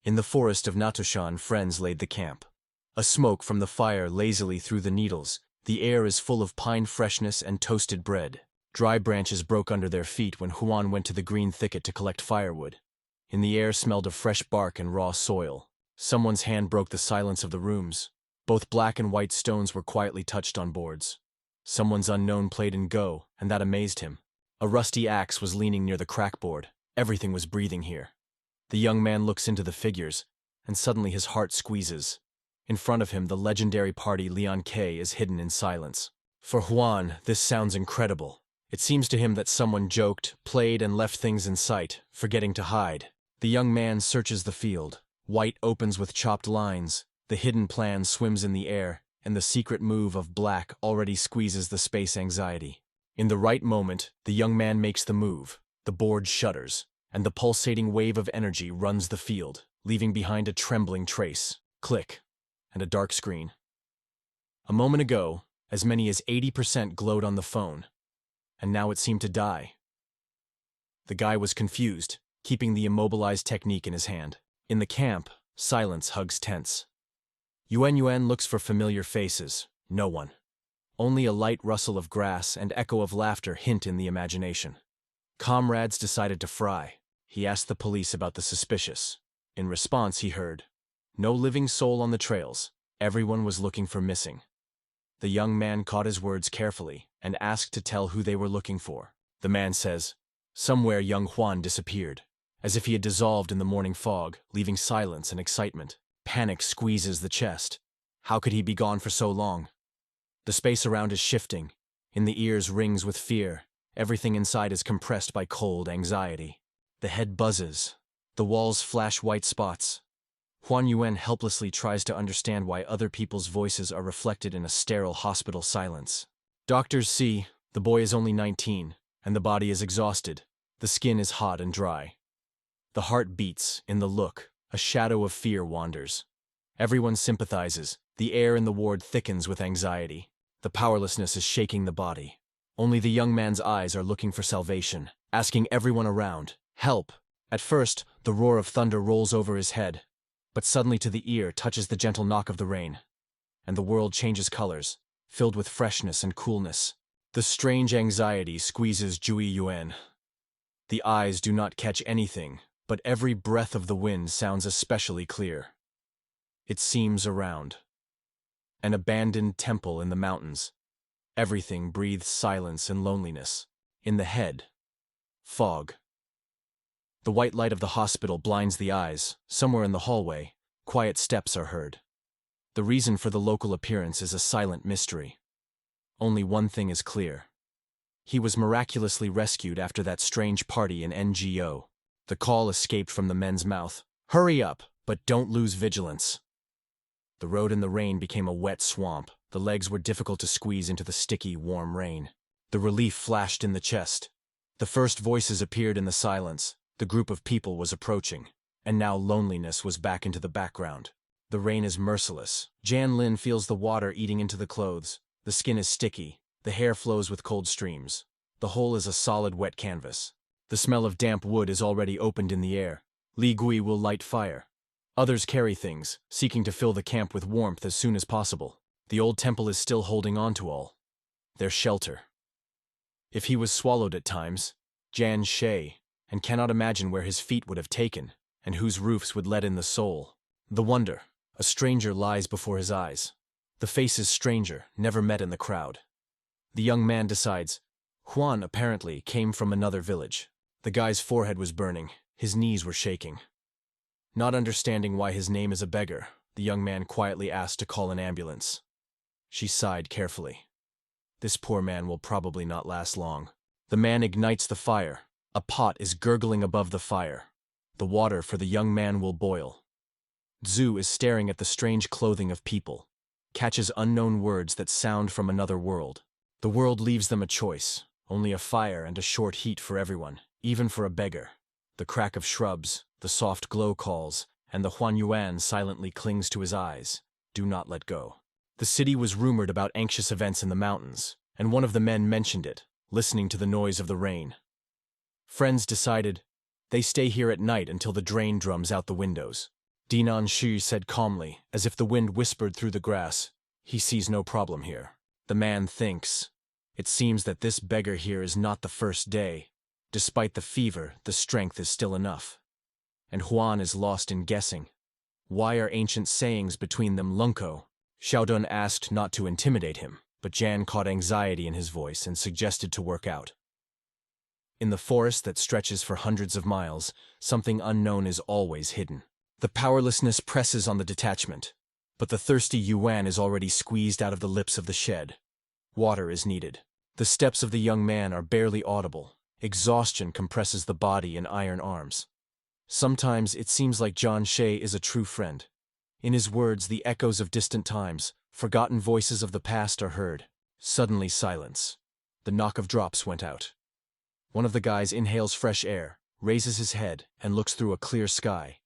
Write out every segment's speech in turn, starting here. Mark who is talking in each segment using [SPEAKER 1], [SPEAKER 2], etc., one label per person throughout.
[SPEAKER 1] In the forest of Natoshan, friends laid the camp. A smoke from the fire lazily through the needles. The air is full of pine freshness and toasted bread. Dry branches broke under their feet when Juan went to the green thicket to collect firewood. In the air smelled of fresh bark and raw soil. Someone's hand broke the silence of the rooms. Both black and white stones were quietly touched on boards. Someone's unknown played in Go, and that amazed him. A rusty axe was leaning near the crackboard. Everything was breathing here. The young man looks into the figures, and suddenly his heart squeezes. In front of him, the legendary party Leon K is hidden in silence. For Juan, this sounds incredible. It seems to him that someone joked, played, and left things in sight, forgetting to hide. The young man searches the field. White opens with chopped lines. The hidden plan swims in the air, and the secret move of black already squeezes the space anxiety. In the right moment, the young man makes the move. The board shudders, and the pulsating wave of energy runs the field, leaving behind a trembling trace. Click, and a dark screen. A moment ago, as many as 80% glowed on the phone, and now it seemed to die. The guy was confused, keeping the immobilized technique in his hand. In the camp, silence hugs tense. Yuan looks for familiar faces. No one. Only a light rustle of grass and echo of laughter hint in the imagination. Comrades decided to fry. He asked the police about the suspicious. In response, he heard, "No living soul on the trails. Everyone was looking for missing." The young man caught his words carefully and asked to tell who they were looking for. The man says, "Somewhere young Juan disappeared," as if he had dissolved in the morning fog, leaving silence and excitement. Panic squeezes the chest. How could he be gone for so long? The space around is shifting. In the ears rings with fear. Everything inside is compressed by cold anxiety. The head buzzes. The walls flash white spots. Huan Yuan helplessly tries to understand why other people's voices are reflected in a sterile hospital silence. Doctors see the boy is only 19, and the body is exhausted. The skin is hot and dry. The heart beats. In the look, a shadow of fear wanders. Everyone sympathizes. The air in the ward thickens with anxiety. The powerlessness is shaking the body. Only the young man's eyes are looking for salvation, asking everyone around, "Help!" At first, the roar of thunder rolls over his head, but suddenly to the ear touches the gentle knock of the rain, and the world changes colors, filled with freshness and coolness. The strange anxiety squeezes Jui Yuan. The eyes do not catch anything, but every breath of the wind sounds especially clear. It seems around. An abandoned temple in the mountains. Everything breathes silence and loneliness. In the head, fog. The white light of the hospital blinds the eyes. Somewhere in the hallway, quiet steps are heard. The reason for the local appearance is a silent mystery. Only one thing is clear. He was miraculously rescued after that strange party in NGO. The call escaped from the men's mouth. "Hurry up, but don't lose vigilance." The road in the rain became a wet swamp. The legs were difficult to squeeze into the sticky, warm rain. The relief flashed in the chest. The first voices appeared in the silence. The group of people was approaching, and now loneliness was back into the background. The rain is merciless. Jan Lin feels the water eating into the clothes. The skin is sticky. The hair flows with cold streams. The whole is a solid wet canvas. The smell of damp wood is already opened in the air. Li Gui will light fire. Others carry things, seeking to fill the camp with warmth as soon as possible. The old temple is still holding on to all. Their shelter. If he was swallowed at times, Jan Shay, and cannot imagine where his feet would have taken, and whose roofs would let in the soul. The wonder, a stranger lies before his eyes. The face is stranger, never met in the crowd. The young man decides, Juan apparently came from another village. The guy's forehead was burning, his knees were shaking. Not understanding why his name is a beggar, the young man quietly asked to call an ambulance. She sighed carefully. This poor man will probably not last long. The man ignites the fire. A pot is gurgling above the fire. The water for the young man will boil. Zhu is staring at the strange clothing of people, catches unknown words that sound from another world. The world leaves them a choice, only a fire and a short heat for everyone, even for a beggar. The crack of shrubs, the soft glow calls, and the Huan Yuan silently clings to his eyes. Do not let go. The city was rumored about anxious events in the mountains, and one of the men mentioned it, listening to the noise of the rain. Friends decided, they stay here at night until the drain drums out the windows. Dinan Shu said calmly, as if the wind whispered through the grass. He sees no problem here. The man thinks. It seems that this beggar here is not the first day. Despite the fever, the strength is still enough. And Huan is lost in guessing. Why are ancient sayings between them lunko? Xiaodun asked not to intimidate him, but Jan caught anxiety in his voice and suggested to work out. In the forest that stretches for hundreds of miles, something unknown is always hidden. The powerlessness presses on the detachment, but the thirsty Yuan is already squeezed out of the lips of the shed. Water is needed. The steps of the young man are barely audible. Exhaustion compresses the body in iron arms. Sometimes it seems like John Shea is a true friend. In his words, the echoes of distant times, forgotten voices of the past are heard. Suddenly silence. The knock of drops went out. One of the guys inhales fresh air, raises his head, and looks through a clear sky.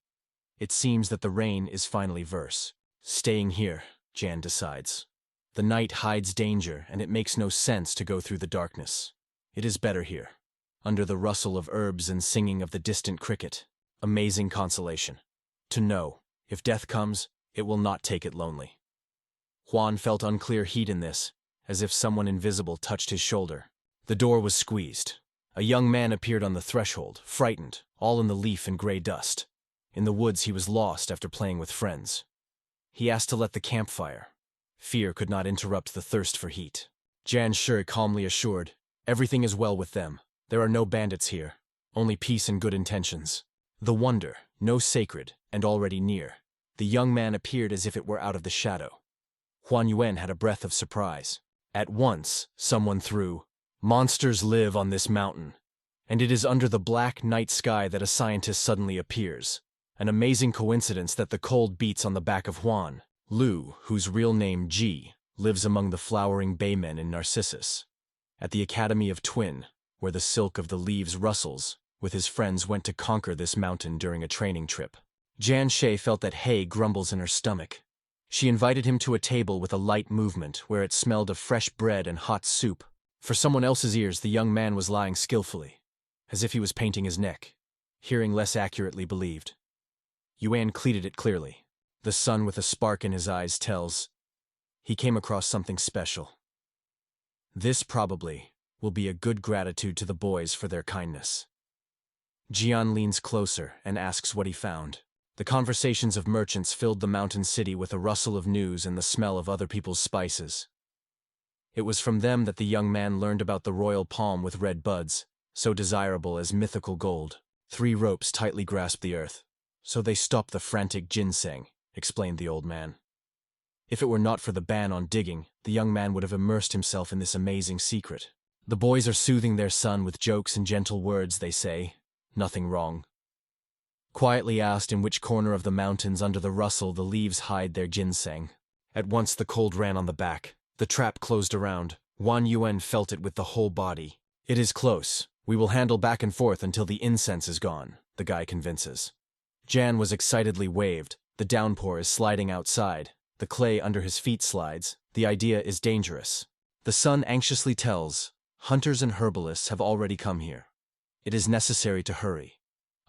[SPEAKER 1] It seems that the rain is finally verse. Staying here, Jan decides. The night hides danger, and it makes no sense to go through the darkness. It is better here, under the rustle of herbs and singing of the distant cricket. Amazing consolation. To know, if death comes, it will not take it lonely. Huan felt unclear heat in this, as if someone invisible touched his shoulder. The door was squeezed. A young man appeared on the threshold, frightened, all in the leaf and gray dust. In the woods he was lost after playing with friends. He asked to let the campfire. Fear could not interrupt the thirst for heat. Jan Shi calmly assured, everything is well with them. There are no bandits here, only peace and good intentions. The wonder, no sacred, and already near. The young man appeared as if it were out of the shadow. Huan Yuan had a breath of surprise. At once, someone threw, monsters live on this mountain. And it is under the black night sky that a scientist suddenly appears. An amazing coincidence that the cold beats on the back of Huan. Lu, whose real name Ji, lives among the flowering baymen in Narcissus. At the Academy of Twin, where the silk of the leaves rustles, with his friends went to conquer this mountain during a training trip. Jan Shi felt that hay grumbles in her stomach. She invited him to a table with a light movement where it smelled of fresh bread and hot soup. For someone else's ears, the young man was lying skillfully, as if he was painting his neck. Hearing less accurately believed. Yuan cleated it clearly. The sun with a spark in his eyes tells. He came across something special. This, probably, will be a good gratitude to the boys for their kindness. Jian leans closer and asks what he found. The conversations of merchants filled the mountain city with a rustle of news and the smell of other people's spices. It was from them that the young man learned about the royal palm with red buds, so desirable as mythical gold. 3 ropes tightly grasped the earth. So they stopped the frantic ginseng, explained the old man. If it were not for the ban on digging, the young man would have immersed himself in this amazing secret. The boys are soothing their son with jokes and gentle words, they say. Nothing wrong. Quietly asked in which corner of the mountains under the rustle the leaves hide their ginseng. At once the cold ran on the back. The trap closed around. Huan Yuan felt it with the whole body. It is close. We will handle back and forth until the incense is gone, the guy convinces. Jan was excitedly waved. The downpour is sliding outside. The clay under his feet slides. The idea is dangerous. The son anxiously tells, hunters and herbalists have already come here. It is necessary to hurry.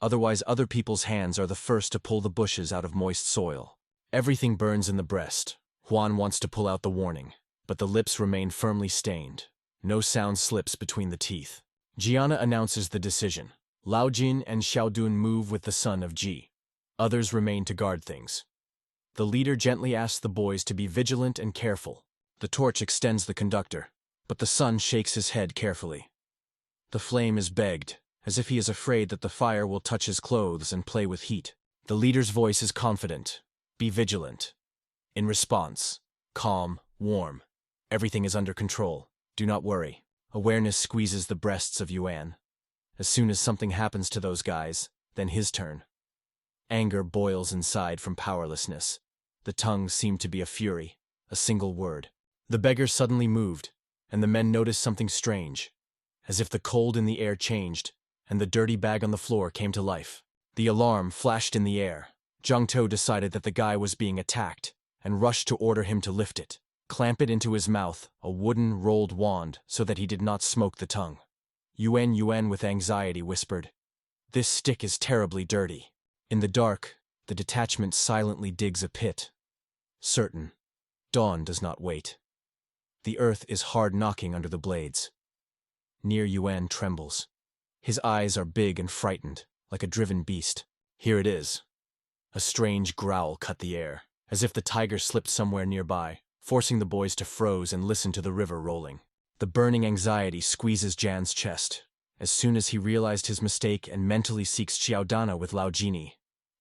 [SPEAKER 1] Otherwise other people's hands are the first to pull the bushes out of moist soil. Everything burns in the breast. Huan wants to pull out the warning, but the lips remain firmly stained. No sound slips between the teeth. Jiana announces the decision. Lao Jin and Xiaodun move with the son of Ji. Others remain to guard things. The leader gently asks the boys to be vigilant and careful. The torch extends the conductor, but the son shakes his head carefully. The flame is begged, as if he is afraid that the fire will touch his clothes and play with heat. The leader's voice is confident. Be vigilant. In response, calm, warm. Everything is under control. Do not worry. Awareness squeezes the breasts of Yuan. As soon as something happens to those guys, then his turn. Anger boils inside from powerlessness. The tongue seemed to be a fury, a single word. The beggar suddenly moved, and the men noticed something strange, as if the cold in the air changed, and the dirty bag on the floor came to life. The alarm flashed in the air. Zhang To decided that the guy was being attacked, and rushed to order him to lift it, clamp it into his mouth, a wooden rolled wand, so that he did not smoke the tongue. Yuan with anxiety whispered, "This stick is terribly dirty." In the dark, The detachment silently digs a pit. Certain. Dawn does not wait. The earth is hard knocking under the blades. Near Yuan trembles. His eyes are big and frightened, like a driven beast. Here it is. A strange growl cut the air, as if the tiger slipped somewhere nearby, forcing the boys to froze and listen to the river rolling. The burning anxiety squeezes Jan's chest, as soon as he realized his mistake and mentally seeks Xiaodana with Lao Jini.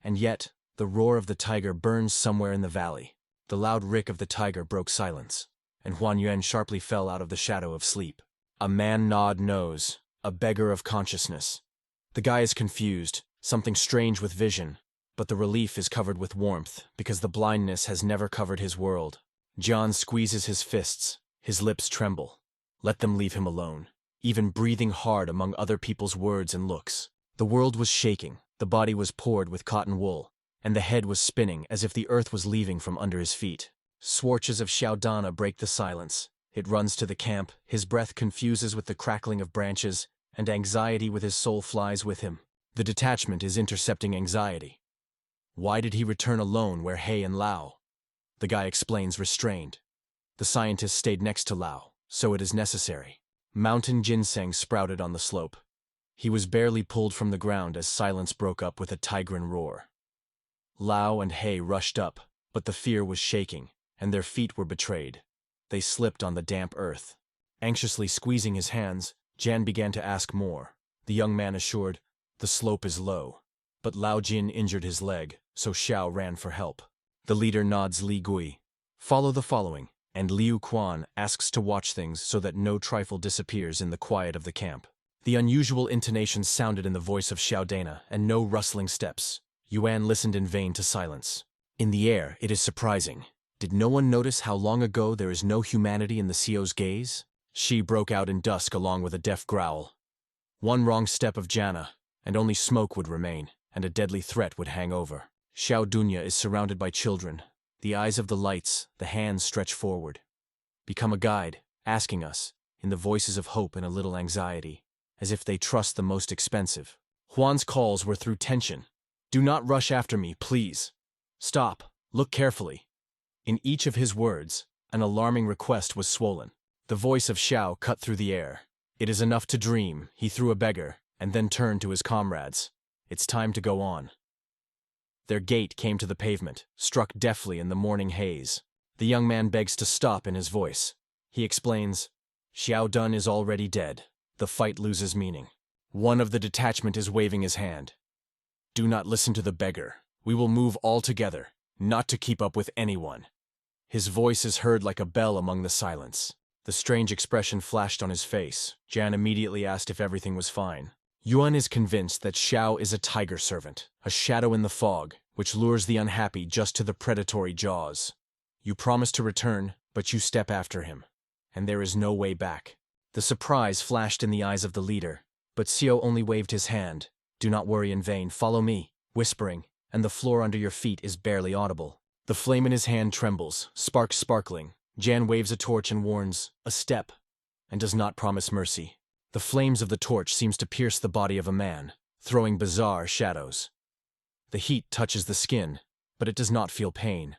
[SPEAKER 1] And yet, the roar of the tiger burns somewhere in the valley. The loud rick of the tiger broke silence, and Huan Yuan sharply fell out of the shadow of sleep. A man gnawed nose, a beggar of consciousness. The guy is confused, something strange with vision, but the relief is covered with warmth because the blindness has never covered his world. John squeezes his fists, his lips tremble. Let them leave him alone, even breathing hard among other people's words and looks. The world was shaking, the body was poured with cotton wool, and the head was spinning as if the earth was leaving from under his feet. Swarches of Xiaodana break the silence. It runs to the camp, his breath confuses with the crackling of branches, and anxiety with his soul flies with him. The detachment is intercepting anxiety. Why did he return alone where He and Lao? The guy explains restrained. The scientist stayed next to Lao, so it is necessary. Mountain ginseng sprouted on the slope. He was barely pulled from the ground as silence broke up with a tigran roar. Lao and He rushed up, but the fear was shaking, and their feet were betrayed. They slipped on the damp earth. Anxiously squeezing his hands, Jan began to ask more. The young man assured, "The slope is low." But Lao Jin injured his leg, so Xiao ran for help. The leader nods Li Gui. Follow the following, and Liu Quan asks to watch things so that no trifle disappears in the quiet of the camp. The unusual intonations sounded in the voice of Xiaodana, and no rustling steps. Yuan listened in vain to silence. In the air, it is surprising. Did no one notice how long ago there is no humanity in the Sio's gaze? She broke out in dusk along with a deaf growl. One wrong step of Jana, and only smoke would remain, and a deadly threat would hang over. Xiao Dunya is surrounded by children. The eyes of the lights, the hands stretch forward. Become a guide, asking us, in the voices of hope and a little anxiety, as if they trust the most expensive. Huan's calls were through tension. Do not rush after me, please. Stop, look carefully. In each of his words, an alarming request was swollen. The voice of Xiao cut through the air. It is enough to dream, he threw a beggar, and then turned to his comrades. It's time to go on. Their gait came to the pavement, struck deftly in the morning haze. The young man begs to stop in his voice. He explains, Xiao Dun is already dead. The fight loses meaning. One of the detachment is waving his hand. Do not listen to the beggar. We will move all together, not to keep up with anyone. His voice is heard like a bell among the silence. The strange expression flashed on his face. Jan immediately asked if everything was fine. Yuan is convinced that Xiao is a tiger servant, a shadow in the fog, which lures the unhappy just to the predatory jaws. You promise to return, but you step after him, and there is no way back. The surprise flashed in the eyes of the leader, but Xiao only waved his hand. Do not worry in vain, follow me, whispering, and the floor under your feet is barely audible. The flame in his hand trembles, sparks sparkling. Jan waves a torch and warns, a step, and does not promise mercy. The flames of the torch seems to pierce the body of a man, throwing bizarre shadows. The heat touches the skin, but it does not feel pain.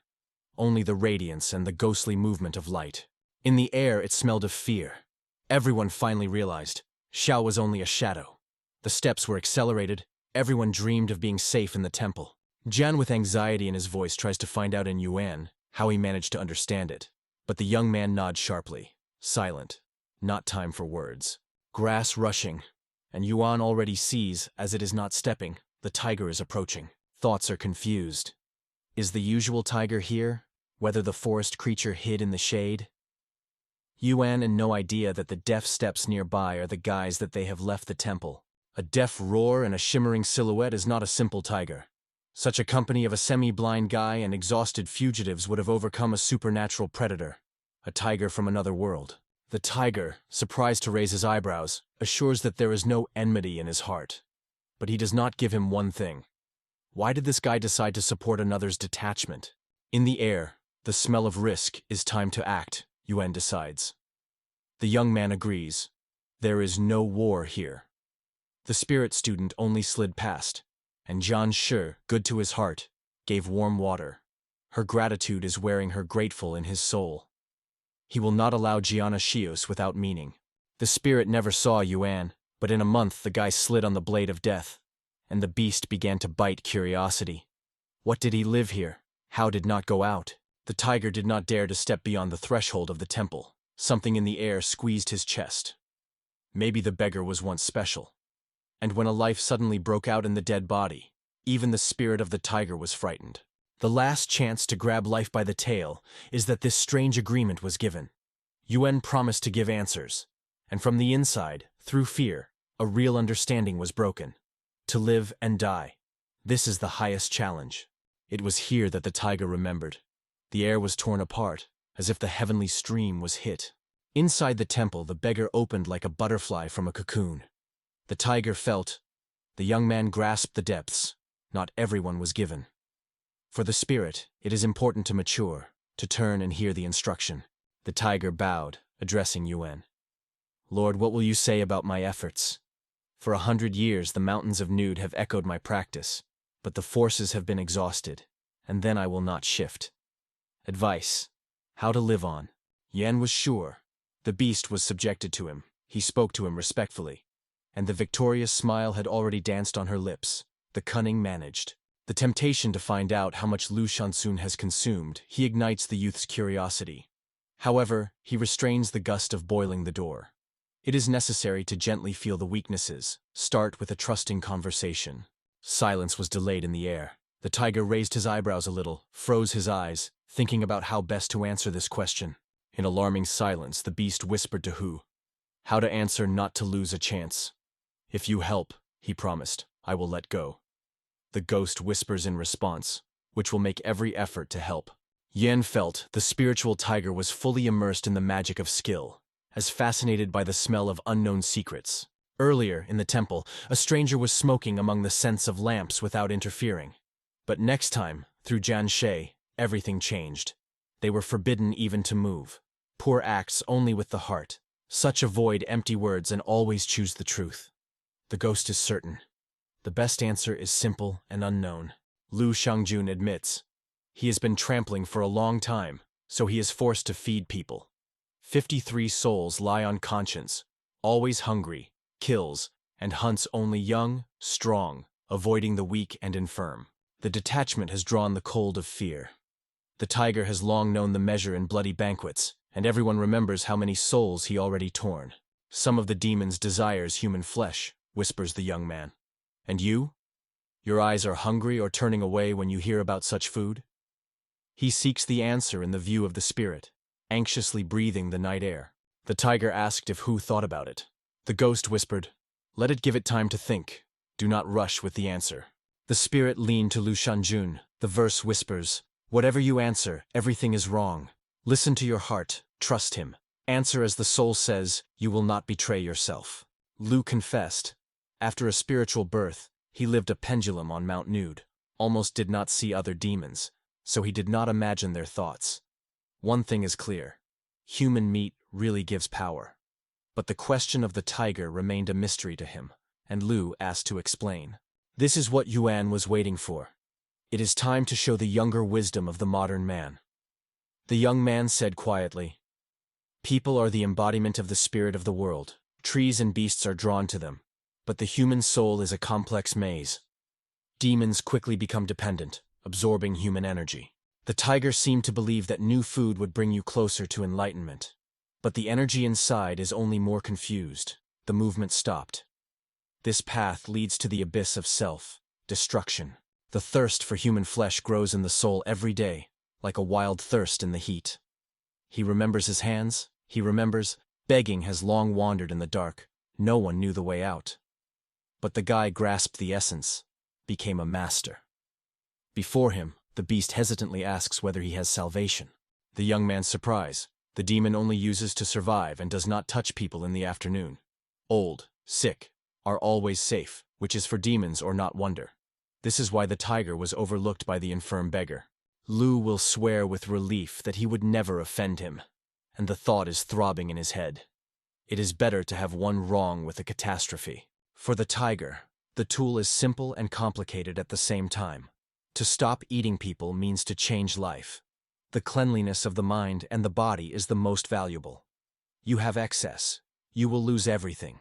[SPEAKER 1] Only the radiance and the ghostly movement of light. In the air it smelled of fear. Everyone finally realized, Xiao was only a shadow. The steps were accelerated, everyone dreamed of being safe in the temple. Jan with anxiety in his voice tries to find out in Yuan how he managed to understand it. But the young man nods sharply, silent, not time for words. Grass rushing, and Yuan already sees, as it is not stepping, the tiger is approaching. Thoughts are confused. Is the usual tiger here, whether the forest creature hid in the shade? Yuan and no idea that the deaf steps nearby are the guys that they have left the temple. A deaf roar and a shimmering silhouette is not a simple tiger. Such a company of a semi-blind guy and exhausted fugitives would have overcome a supernatural predator, a tiger from another world. The tiger, surprised to raise his eyebrows, assures that there is no enmity in his heart. But he does not give him one thing. Why did this guy decide to support another's detachment? In the air, the smell of risk is time to act, Yuan decides. The young man agrees. There is no war here. The spirit student only slid past, and Zhan Shi, good to his heart, gave warm water. Her gratitude is wearing her grateful in his soul. He will not allow Gianna Shios without meaning. The spirit never saw Yuan, but in a month the guy slid on the blade of death, and the beast began to bite curiosity. What did he live here? How did not go out? The tiger did not dare to step beyond the threshold of the temple. Something in the air squeezed his chest. Maybe the beggar was once special. And when a life suddenly broke out in the dead body, even the spirit of the tiger was frightened. The last chance to grab life by the tail is that this strange agreement was given. Yuan promised to give answers, and from the inside, through fear, a real understanding was broken. To live and die. This is the highest challenge. It was here that the tiger remembered. The air was torn apart, as if the heavenly stream was hit. Inside the temple, the beggar opened like a butterfly from a cocoon. The tiger felt. The young man grasped the depths. Not everyone was given. For the spirit, it is important to mature, to turn and hear the instruction. The tiger bowed, addressing Yuan. Lord, what will you say about my efforts? For 100 years, the mountains of Nude have echoed my practice, but the forces have been exhausted, and then I will not shift. Advice. How to live on. Yan was sure. The beast was subjected to him. He spoke to him respectfully, and the victorious smile had already danced on her lips. The cunning managed. The temptation to find out how much Lu Shansun has consumed, he ignites the youth's curiosity. However, he restrains the gust of boiling the door. It is necessary to gently feel the weaknesses, start with a trusting conversation. Silence was delayed in the air. The tiger raised his eyebrows a little, froze his eyes, thinking about how best to answer this question. In alarming silence, the beast whispered to Hu. How to answer not to lose a chance. If you help, he promised, I will let go. The ghost whispers in response, which will make every effort to help. Yan felt the spiritual tiger was fully immersed in the magic of skill, as fascinated by the smell of unknown secrets. Earlier, in the temple, a stranger was smoking among the scents of lamps without interfering. But next time, through Jian Shui, everything changed. They were forbidden even to move. Poor acts only with the heart. Such avoid empty words and always choose the truth. The ghost is certain. The best answer is simple and unknown. Lu Shangjun admits. He has been trampling for a long time, so he is forced to feed people. 53 souls lie on conscience, always hungry, kills, and hunts only young, strong, avoiding the weak and infirm. The detachment has drawn the cold of fear. The tiger has long known the measure in bloody banquets, and everyone remembers how many souls he already torn. Some of the demons desires human flesh, whispers the young man. And you? Your eyes are hungry or turning away when you hear about such food? He seeks the answer in the view of the spirit, anxiously breathing the night air. The tiger asked if Hu thought about it. The ghost whispered, let it give it time to think. Do not rush with the answer. The spirit leaned to Lu Shanjun. The verse whispers, whatever you answer, everything is wrong. Listen to your heart, trust him. Answer as the soul says, you will not betray yourself. Lu confessed. After a spiritual birth, he lived a pendulum on Mount Nude, almost did not see other demons, so he did not imagine their thoughts. One thing is clear. Human meat really gives power. But the question of the tiger remained a mystery to him, and Lu asked to explain. This is what Yuan was waiting for. It is time to show the younger wisdom of the modern man. The young man said quietly, people are the embodiment of the spirit of the world. Trees and beasts are drawn to them. But the human soul is a complex maze. Demons quickly become dependent, absorbing human energy. The tiger seemed to believe that new food would bring you closer to enlightenment. But the energy inside is only more confused. The movement stopped. This path leads to the abyss of self, destruction. The thirst for human flesh grows in the soul every day, like a wild thirst in the heat. He remembers his hands. He remembers, begging has long wandered in the dark. No one knew the way out. But the guy grasped the essence, became a master. Before him, the beast hesitantly asks whether he has salvation. The young man's surprise. The demon only uses to survive and does not touch people in the afternoon. Old, sick, are always safe, which is for demons or not wonder. This is why the tiger was overlooked by the infirm beggar. Lu will swear with relief that he would never offend him, and the thought is throbbing in his head. It is better to have one wrong with a catastrophe. For the tiger, the tool is simple and complicated at the same time. To stop eating people means to change life. The cleanliness of the mind and the body is the most valuable. You have excess. You will lose everything.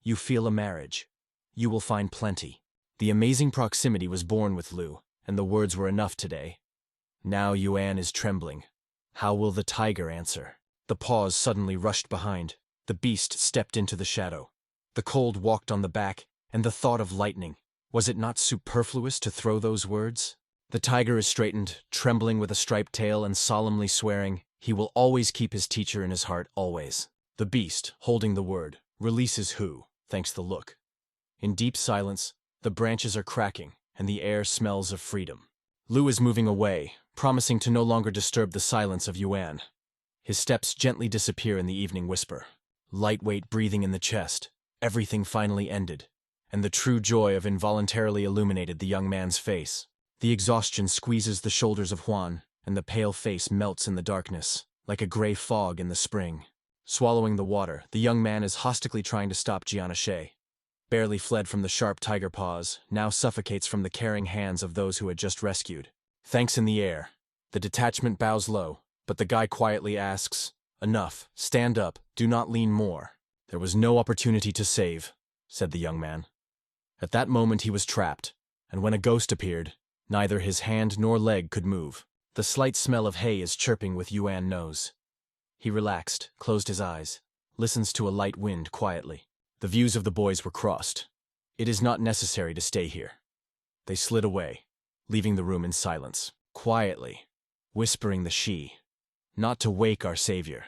[SPEAKER 1] You feel a marriage. You will find plenty. The amazing proximity was born with Lu, and the words were enough today. Now Yuan is trembling. How will the tiger answer? The paws suddenly rushed behind. The beast stepped into the shadow. The cold walked on the back, and the thought of lightning. Was it not superfluous to throw those words? The tiger is straightened, trembling with a striped tail and solemnly swearing, he will always keep his teacher in his heart, always. The beast, holding the word, releases Hu, thanks the look. In deep silence, the branches are cracking, and the air smells of freedom. Lu is moving away, promising to no longer disturb the silence of Yuan. His steps gently disappear in the evening whisper. Lightweight breathing in the chest. Everything finally ended, and the true joy of involuntarily illuminated the young man's face. The exhaustion squeezes the shoulders of Huan, and the pale face melts in the darkness, like a gray fog in the spring. Swallowing the water, the young man is hostilely trying to stop Jianashe. Barely fled from the sharp tiger paws, now suffocates from the caring hands of those who had just rescued. Thanks in the air. The detachment bows low, but the guy quietly asks, "Enough, stand up, do not lean more." "There was no opportunity to save," said the young man. At that moment he was trapped, and when a ghost appeared, neither his hand nor leg could move. The slight smell of hay is chirping with Yuan knows. He relaxed, closed his eyes, listens to a light wind quietly. The views of the boys were crossed. It is not necessary to stay here. They slid away, leaving the room in silence, quietly, whispering the she, not to wake our savior.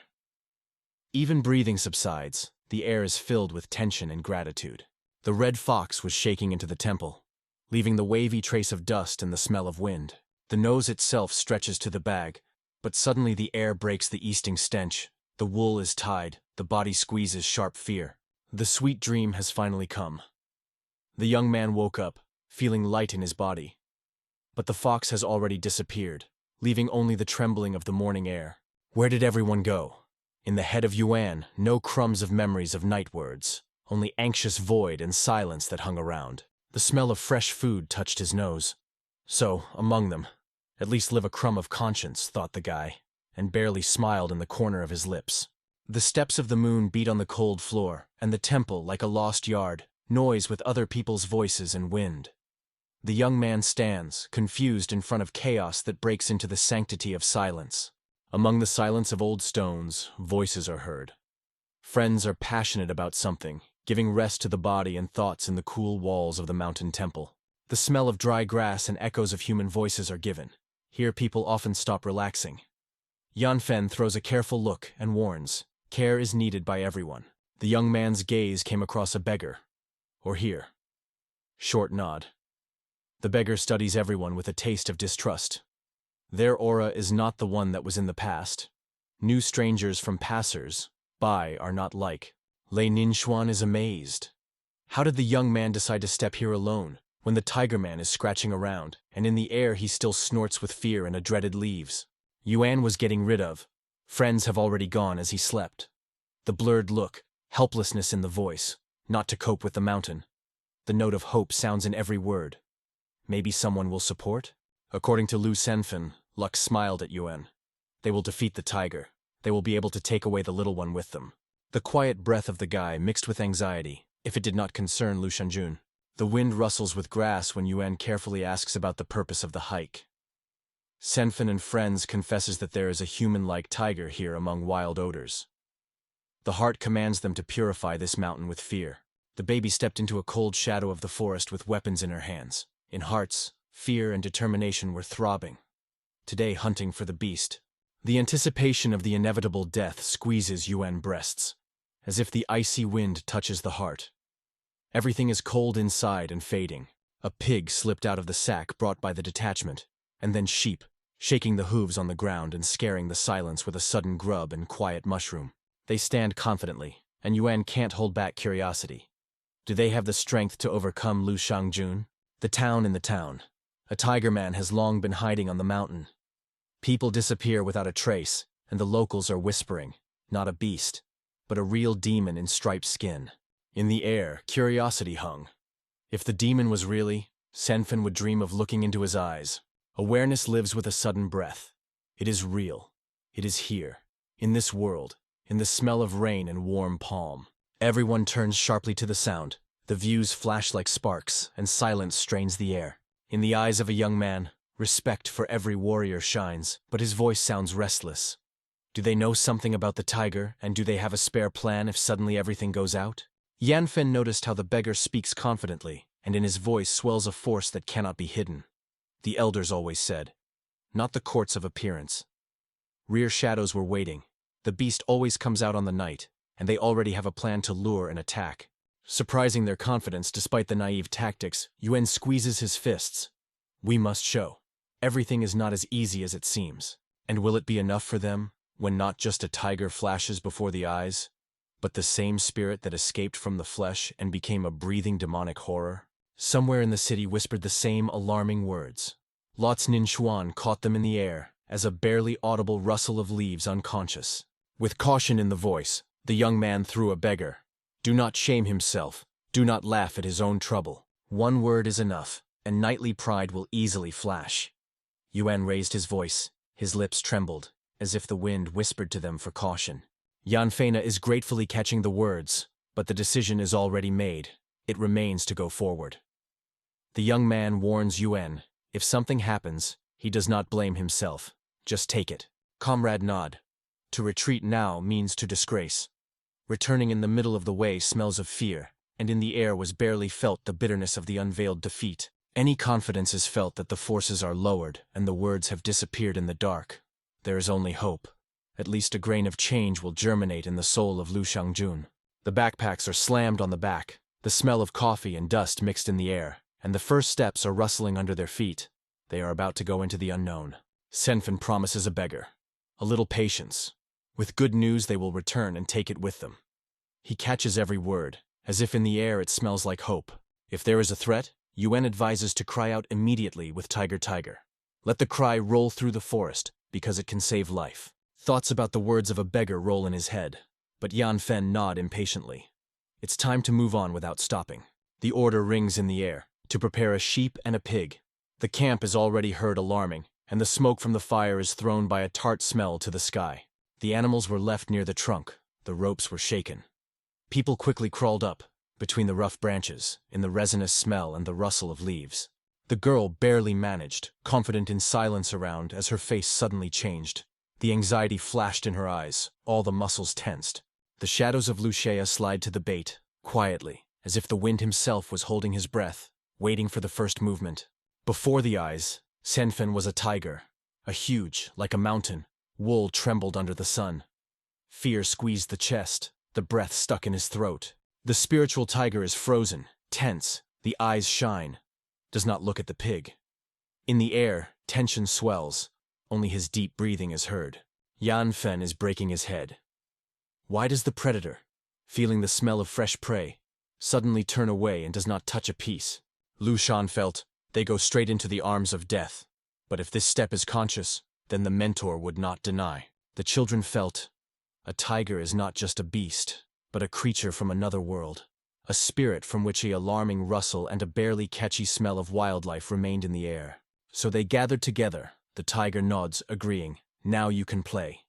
[SPEAKER 1] Even breathing subsides, the air is filled with tension and gratitude. The red fox was shaking into the temple, leaving the wavy trace of dust and the smell of wind. The nose itself stretches to the bag, but suddenly the air breaks the easting stench. The wool is tied, the body squeezes sharp fear. The sweet dream has finally come. The young man woke up, feeling light in his body. But the fox has already disappeared, leaving only the trembling of the morning air. Where did everyone go? In the head of Yuan, no crumbs of memories of night words, only anxious void and silence that hung around. The smell of fresh food touched his nose. So, among them, at least live a crumb of conscience, thought the guy, and barely smiled in the corner of his lips. The steps of the moon beat on the cold floor, and the temple like a lost yard, noise with other people's voices and wind. The young man stands, confused in front of chaos that breaks into the sanctity of silence. Among the silence of old stones, voices are heard. Friends are passionate about something, giving rest to the body and thoughts in the cool walls of the mountain temple. The smell of dry grass and echoes of human voices are given. Here people often stop relaxing. Yanfen throws a careful look and warns, care is needed by everyone. The young man's gaze came across a beggar. Or here. Short nod. The beggar studies everyone with a taste of distrust. Their aura is not the one that was in the past. New strangers from passers-by are not like. Lei Ninshuan is amazed. How did the young man decide to step here alone, when the tiger man is scratching around, and in the air he still snorts with fear and a dreaded leaves? Yuan was getting rid of. Friends have already gone as he slept. The blurred look, helplessness in the voice, not to cope with the mountain. The note of hope sounds in every word. Maybe someone will support? According to Lu Senfen, luck smiled at Yuan. They will defeat the tiger. They will be able to take away the little one with them. The quiet breath of the guy mixed with anxiety, if it did not concern Lu Shanjun. The wind rustles with grass when Yuan carefully asks about the purpose of the hike. Senfen and friends confesses that there is a human-like tiger here among wild odors. The heart commands them to purify this mountain with fear. The baby stepped into a cold shadow of the forest with weapons in her hands. In hearts, fear and determination were throbbing. Today hunting for the beast. The anticipation of the inevitable death squeezes Yuan breasts, as if the icy wind touches the heart. Everything is cold inside and fading. A pig slipped out of the sack brought by the detachment, and then sheep, shaking the hooves on the ground and scaring the silence with a sudden grub and quiet mushroom. They stand confidently, and Yuan can't hold back curiosity. Do they have the strength to overcome Lu Shangjun? The town in the town. A tiger man has long been hiding on the mountain. People disappear without a trace, and the locals are whispering, not a beast, but a real demon in striped skin. In the air, curiosity hung. If the demon was really, Senfen would dream of looking into his eyes. Awareness lives with a sudden breath. It is real. It is here. In this world. In the smell of rain and warm palm. Everyone turns sharply to the sound. The views flash like sparks, and silence strains the air. In the eyes of a young man, respect for every warrior shines, but his voice sounds restless. Do they know something about the tiger, and do they have a spare plan if suddenly everything goes out? Yanfen noticed how the beggar speaks confidently, and in his voice swells a force that cannot be hidden. The elders always said, not the courts of appearance. Rear shadows were waiting. The beast always comes out on the night, and they already have a plan to lure and attack. Surprising their confidence despite the naive tactics, Yuan squeezes his fists. We must show. Everything is not as easy as it seems. And will it be enough for them, when not just a tiger flashes before the eyes, but the same spirit that escaped from the flesh and became a breathing demonic horror? Somewhere in the city whispered the same alarming words. Lot's Ninshuan caught them in the air, as a barely audible rustle of leaves unconscious. With caution in the voice, the young man threw a beggar. Do not shame himself. Do not laugh at his own trouble. One word is enough, and knightly pride will easily flash. Yuan raised his voice. His lips trembled, as if the wind whispered to them for caution. Yanfena is gratefully catching the words, but the decision is already made. It remains to go forward. The young man warns Yuan, if something happens, he does not blame himself. Just take it. Comrade nod. To retreat now means to disgrace. Returning in the middle of the way smells of fear, and in the air was barely felt the bitterness of the unveiled defeat. Any confidence is felt that the forces are lowered and the words have disappeared in the dark. There is only hope. At least a grain of change will germinate in the soul of Lu Shangjun. The backpacks are slammed on the back, the smell of coffee and dust mixed in the air, and the first steps are rustling under their feet. They are about to go into the unknown. Senfen promises a beggar. A little patience. With good news they will return and take it with them. He catches every word, as if in the air it smells like hope. If there is a threat, Yuan advises to cry out immediately with Tiger Tiger. Let the cry roll through the forest, because it can save life. Thoughts about the words of a beggar roll in his head, but Yanfen nod impatiently. It's time to move on without stopping. The order rings in the air, to prepare a sheep and a pig. The camp is already heard alarming, and the smoke from the fire is thrown by a tart smell to the sky. The animals were left near the trunk. The ropes were shaken. People quickly crawled up, between the rough branches, in the resinous smell and the rustle of leaves. The girl barely managed, confident in silence around as her face suddenly changed. The anxiety flashed in her eyes, all the muscles tensed. The shadows of Lucia slide to the bait, quietly, as if the wind himself was holding his breath, waiting for the first movement. Before the eyes, Senfen was a tiger, a huge, like a mountain. Wool trembled under the sun. Fear squeezed the chest, the breath stuck in his throat. The spiritual tiger is frozen, tense, the eyes shine. Does not look at the pig. In the air, tension swells. Only his deep breathing is heard. Yanfen is breaking his head. Why does the predator, feeling the smell of fresh prey, suddenly turn away and does not touch a piece? Lu Shan felt, they go straight into the arms of death. But if this step is conscious, then the mentor would not deny. The children felt, a tiger is not just a beast, but a creature from another world. A spirit from which an alarming rustle and a barely catchy smell of wildlife remained in the air. So they gathered together, the tiger nods, agreeing, now you can play.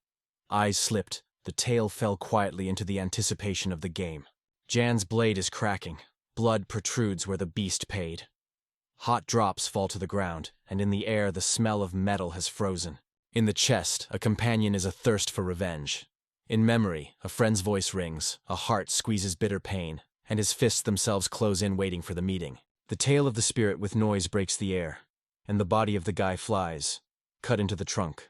[SPEAKER 1] Eyes slipped, the tail fell quietly into the anticipation of the game. Jan's blade is cracking, blood protrudes where the beast paid. Hot drops fall to the ground, and in the air the smell of metal has frozen. In the chest, a companion is athirst for revenge. In memory, a friend's voice rings, a heart squeezes bitter pain, and his fists themselves close in waiting for the meeting. The tail of the spirit with noise breaks the air, and the body of the guy flies, cut into the trunk.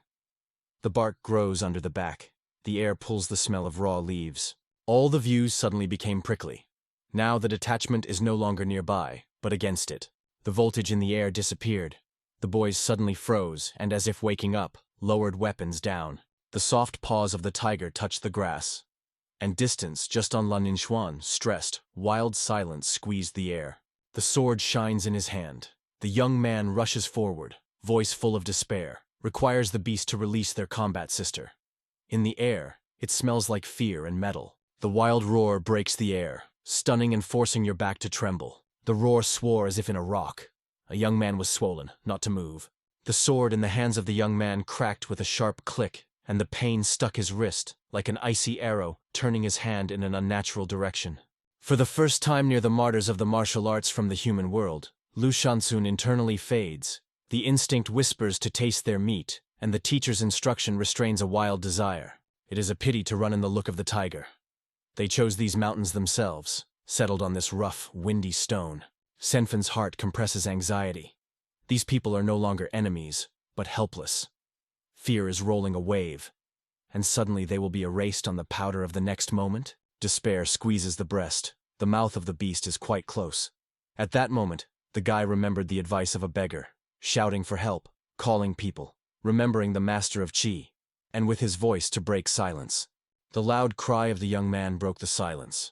[SPEAKER 1] The bark grows under the back. The air pulls the smell of raw leaves. All the views suddenly became prickly. Now the detachment is no longer nearby, but against it. The voltage in the air disappeared. The boys suddenly froze, and as if waking up, lowered weapons down. The soft paws of the tiger touched the grass. And distance, just on Lan Ninshuan, stressed, wild silence squeezed the air. The sword shines in his hand. The young man rushes forward, voice full of despair, requires the beast to release their combat sister. In the air, it smells like fear and metal. The wild roar breaks the air, stunning and forcing your back to tremble. The roar swore as if in a rock. A young man was swollen, not to move. The sword in the hands of the young man cracked with a sharp click, and the pain stuck his wrist, like an icy arrow, turning his hand in an unnatural direction. For the first time near the martyrs of the martial arts from the human world, Lu Shansun internally fades. The instinct whispers to taste their meat, and the teacher's instruction restrains a wild desire. It is a pity to run in the look of the tiger. They chose these mountains themselves, settled on this rough, windy stone. Senfin's heart compresses anxiety. These people are no longer enemies, but helpless. Fear is rolling a wave, and suddenly they will be erased on the powder of the next moment. Despair squeezes the breast. The mouth of the beast is quite close. At that moment, the guy remembered the advice of a beggar, shouting for help, calling people, remembering the master of Qi, and with his voice to break silence. The loud cry of the young man broke the silence.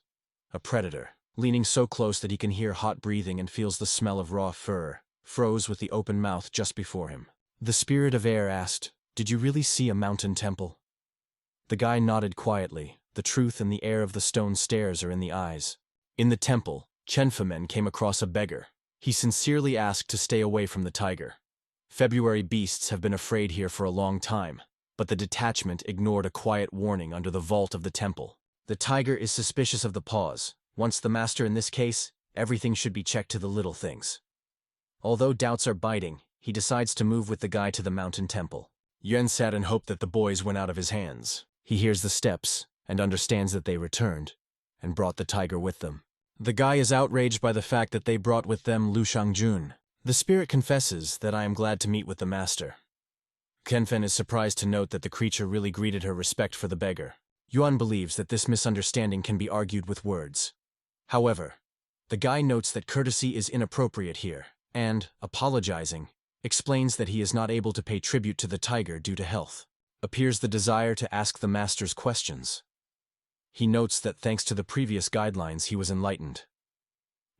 [SPEAKER 1] A predator, leaning so close that he can hear hot breathing and feels the smell of raw fur, froze with the open mouth just before him. The spirit of air asked, "Did you really see a mountain temple?" The guy nodded quietly. The truth and the air of the stone stairs are in the eyes. In the temple, Chenfamen came across a beggar. He sincerely asked to stay away from the tiger. February beasts have been afraid here for a long time, but the detachment ignored a quiet warning under the vault of the temple. The tiger is suspicious of the paws. Once the master in this case, everything should be checked to the little things. Although doubts are biting, he decides to move with the guy to the mountain temple. Yuan sat and hoped that the boys went out of his hands. He hears the steps, and understands that they returned, and brought the tiger with them. The guy is outraged by the fact that they brought with them Lu Shangjun. The spirit confesses that I am glad to meet with the master. Kenfen is surprised to note that the creature really greeted her respect for the beggar. Yuan believes that this misunderstanding can be argued with words. However, the guy notes that courtesy is inappropriate here, and, apologizing, explains that he is not able to pay tribute to the tiger due to health. Appears the desire to ask the master's questions. He notes that thanks to the previous guidelines he was enlightened.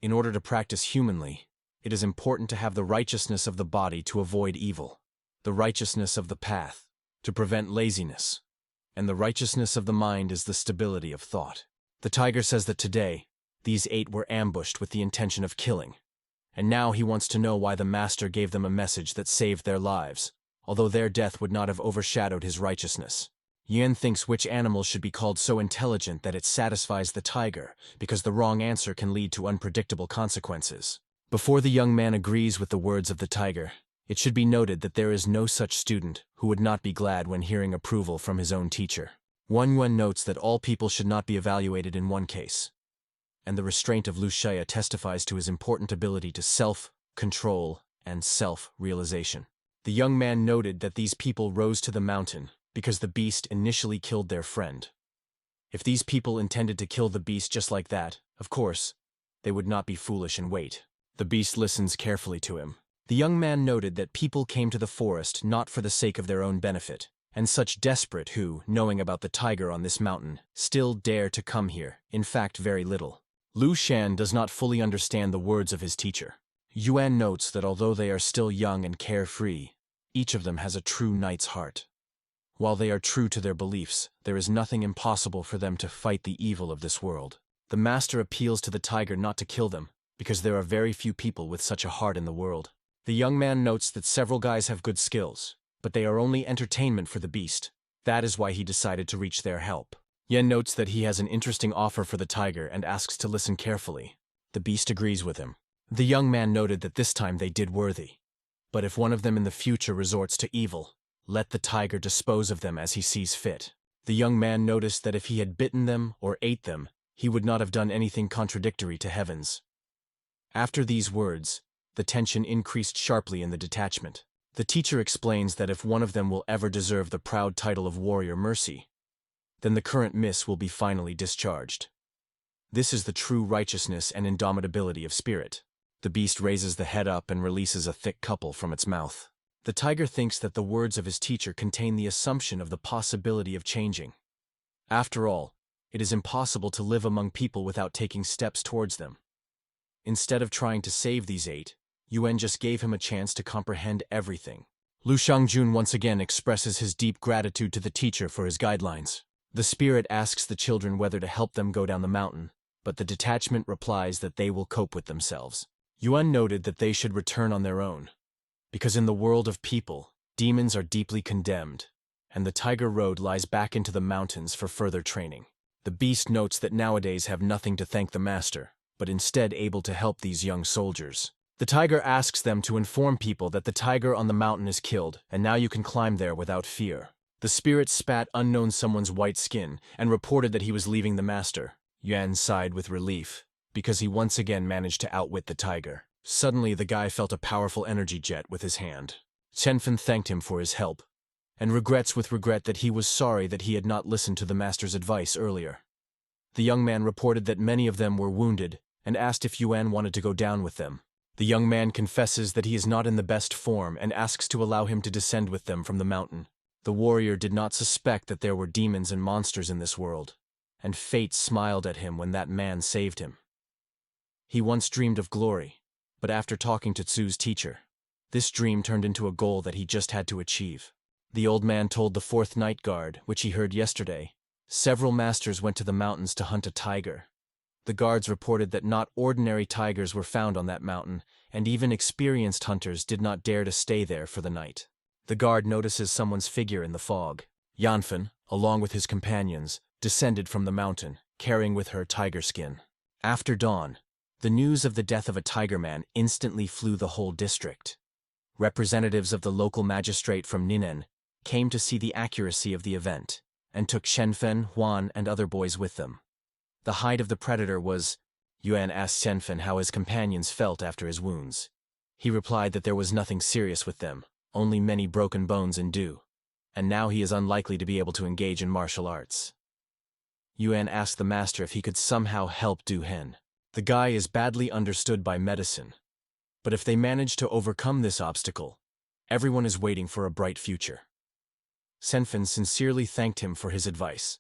[SPEAKER 1] In order to practice humanly, it is important to have the righteousness of the body to avoid evil, the righteousness of the path to prevent laziness, and the righteousness of the mind is the stability of thought. The tiger says that today, these 8 were ambushed with the intention of killing, and now he wants to know why the master gave them a message that saved their lives, although their death would not have overshadowed his righteousness. Yin thinks which animal should be called so intelligent that it satisfies the tiger, because the wrong answer can lead to unpredictable consequences. Before the young man agrees with the words of the tiger, it should be noted that there is no such student who would not be glad when hearing approval from his own teacher. Yuan notes that all people should not be evaluated in one case, and the restraint of Lu Shaya testifies to his important ability to self-control and self-realization. The young man noted that these people rose to the mountain because the beast initially killed their friend. If these people intended to kill the beast just like that, of course, they would not be foolish and wait. The beast listens carefully to him. The young man noted that people came to the forest not for the sake of their own benefit, and such desperate who, knowing about the tiger on this mountain, still dare to come here, in fact very little. Lu Shan does not fully understand the words of his teacher. Yuan notes that although they are still young and carefree, each of them has a true knight's heart. While they are true to their beliefs, there is nothing impossible for them to fight the evil of this world. The master appeals to the tiger not to kill them, because there are very few people with such a heart in the world. The young man notes that several guys have good skills, but they are only entertainment for the beast. That is why he decided to reach their help. Yen notes that he has an interesting offer for the tiger and asks to listen carefully. The beast agrees with him. The young man noted that this time they did worthy. But if one of them in the future resorts to evil, let the tiger dispose of them as he sees fit. The young man noticed that if he had bitten them or ate them, he would not have done anything contradictory to heavens. After these words, the tension increased sharply in the detachment. The teacher explains that if one of them will ever deserve the proud title of Warrior Mercy, then the current miss will be finally discharged. This is the true righteousness and indomitability of spirit. The beast raises the head up and releases a thick couple from its mouth. The tiger thinks that the words of his teacher contain the assumption of the possibility of changing. After all, it is impossible to live among people without taking steps towards them. Instead of trying to save these 8, Yuan just gave him a chance to comprehend everything. Lu Shangjun once again expresses his deep gratitude to the teacher for his guidelines. The spirit asks the children whether to help them go down the mountain, but the detachment replies that they will cope with themselves. Yuan noted that they should return on their own, because in the world of people, demons are deeply condemned, and the Tiger Road lies back into the mountains for further training. The beast notes that nowadays have nothing to thank the master, but instead able to help these young soldiers. The tiger asks them to inform people that the tiger on the mountain is killed, and now you can climb there without fear. The spirit spat unknown someone's white skin and reported that he was leaving the master. Yuan sighed with relief, because he once again managed to outwit the tiger. Suddenly the guy felt a powerful energy jet with his hand. Chenfen thanked him for his help, and regrets with regret that he was sorry that he had not listened to the master's advice earlier. The young man reported that many of them were wounded, and asked if Yuan wanted to go down with them. The young man confesses that he is not in the best form and asks to allow him to descend with them from the mountain. The warrior did not suspect that there were demons and monsters in this world, and fate smiled at him when that man saved him. He once dreamed of glory, but after talking to Tsu's teacher, this dream turned into a goal that he just had to achieve. The old man told the 4th Night Guard, which he heard yesterday, several masters went to the mountains to hunt a tiger. The guards reported that not ordinary tigers were found on that mountain, and even experienced hunters did not dare to stay there for the night. The guard notices someone's figure in the fog. Yanfen, along with his companions, descended from the mountain, carrying with her tiger skin. After dawn, the news of the death of a tiger man instantly flew the whole district. Representatives of the local magistrate from Ninen came to see the accuracy of the event, and took Shenfen, Huan, and other boys with them. The height of the predator was... Yuan asked Shenfen how his companions felt after his wounds. He replied that there was nothing serious with them, only many broken bones and dew, and now he is unlikely to be able to engage in martial arts. Yuan asked the master if he could somehow help Du Hen. The guy is badly understood by medicine, but if they manage to overcome this obstacle, everyone is waiting for a bright future. Shenfen sincerely thanked him for his advice.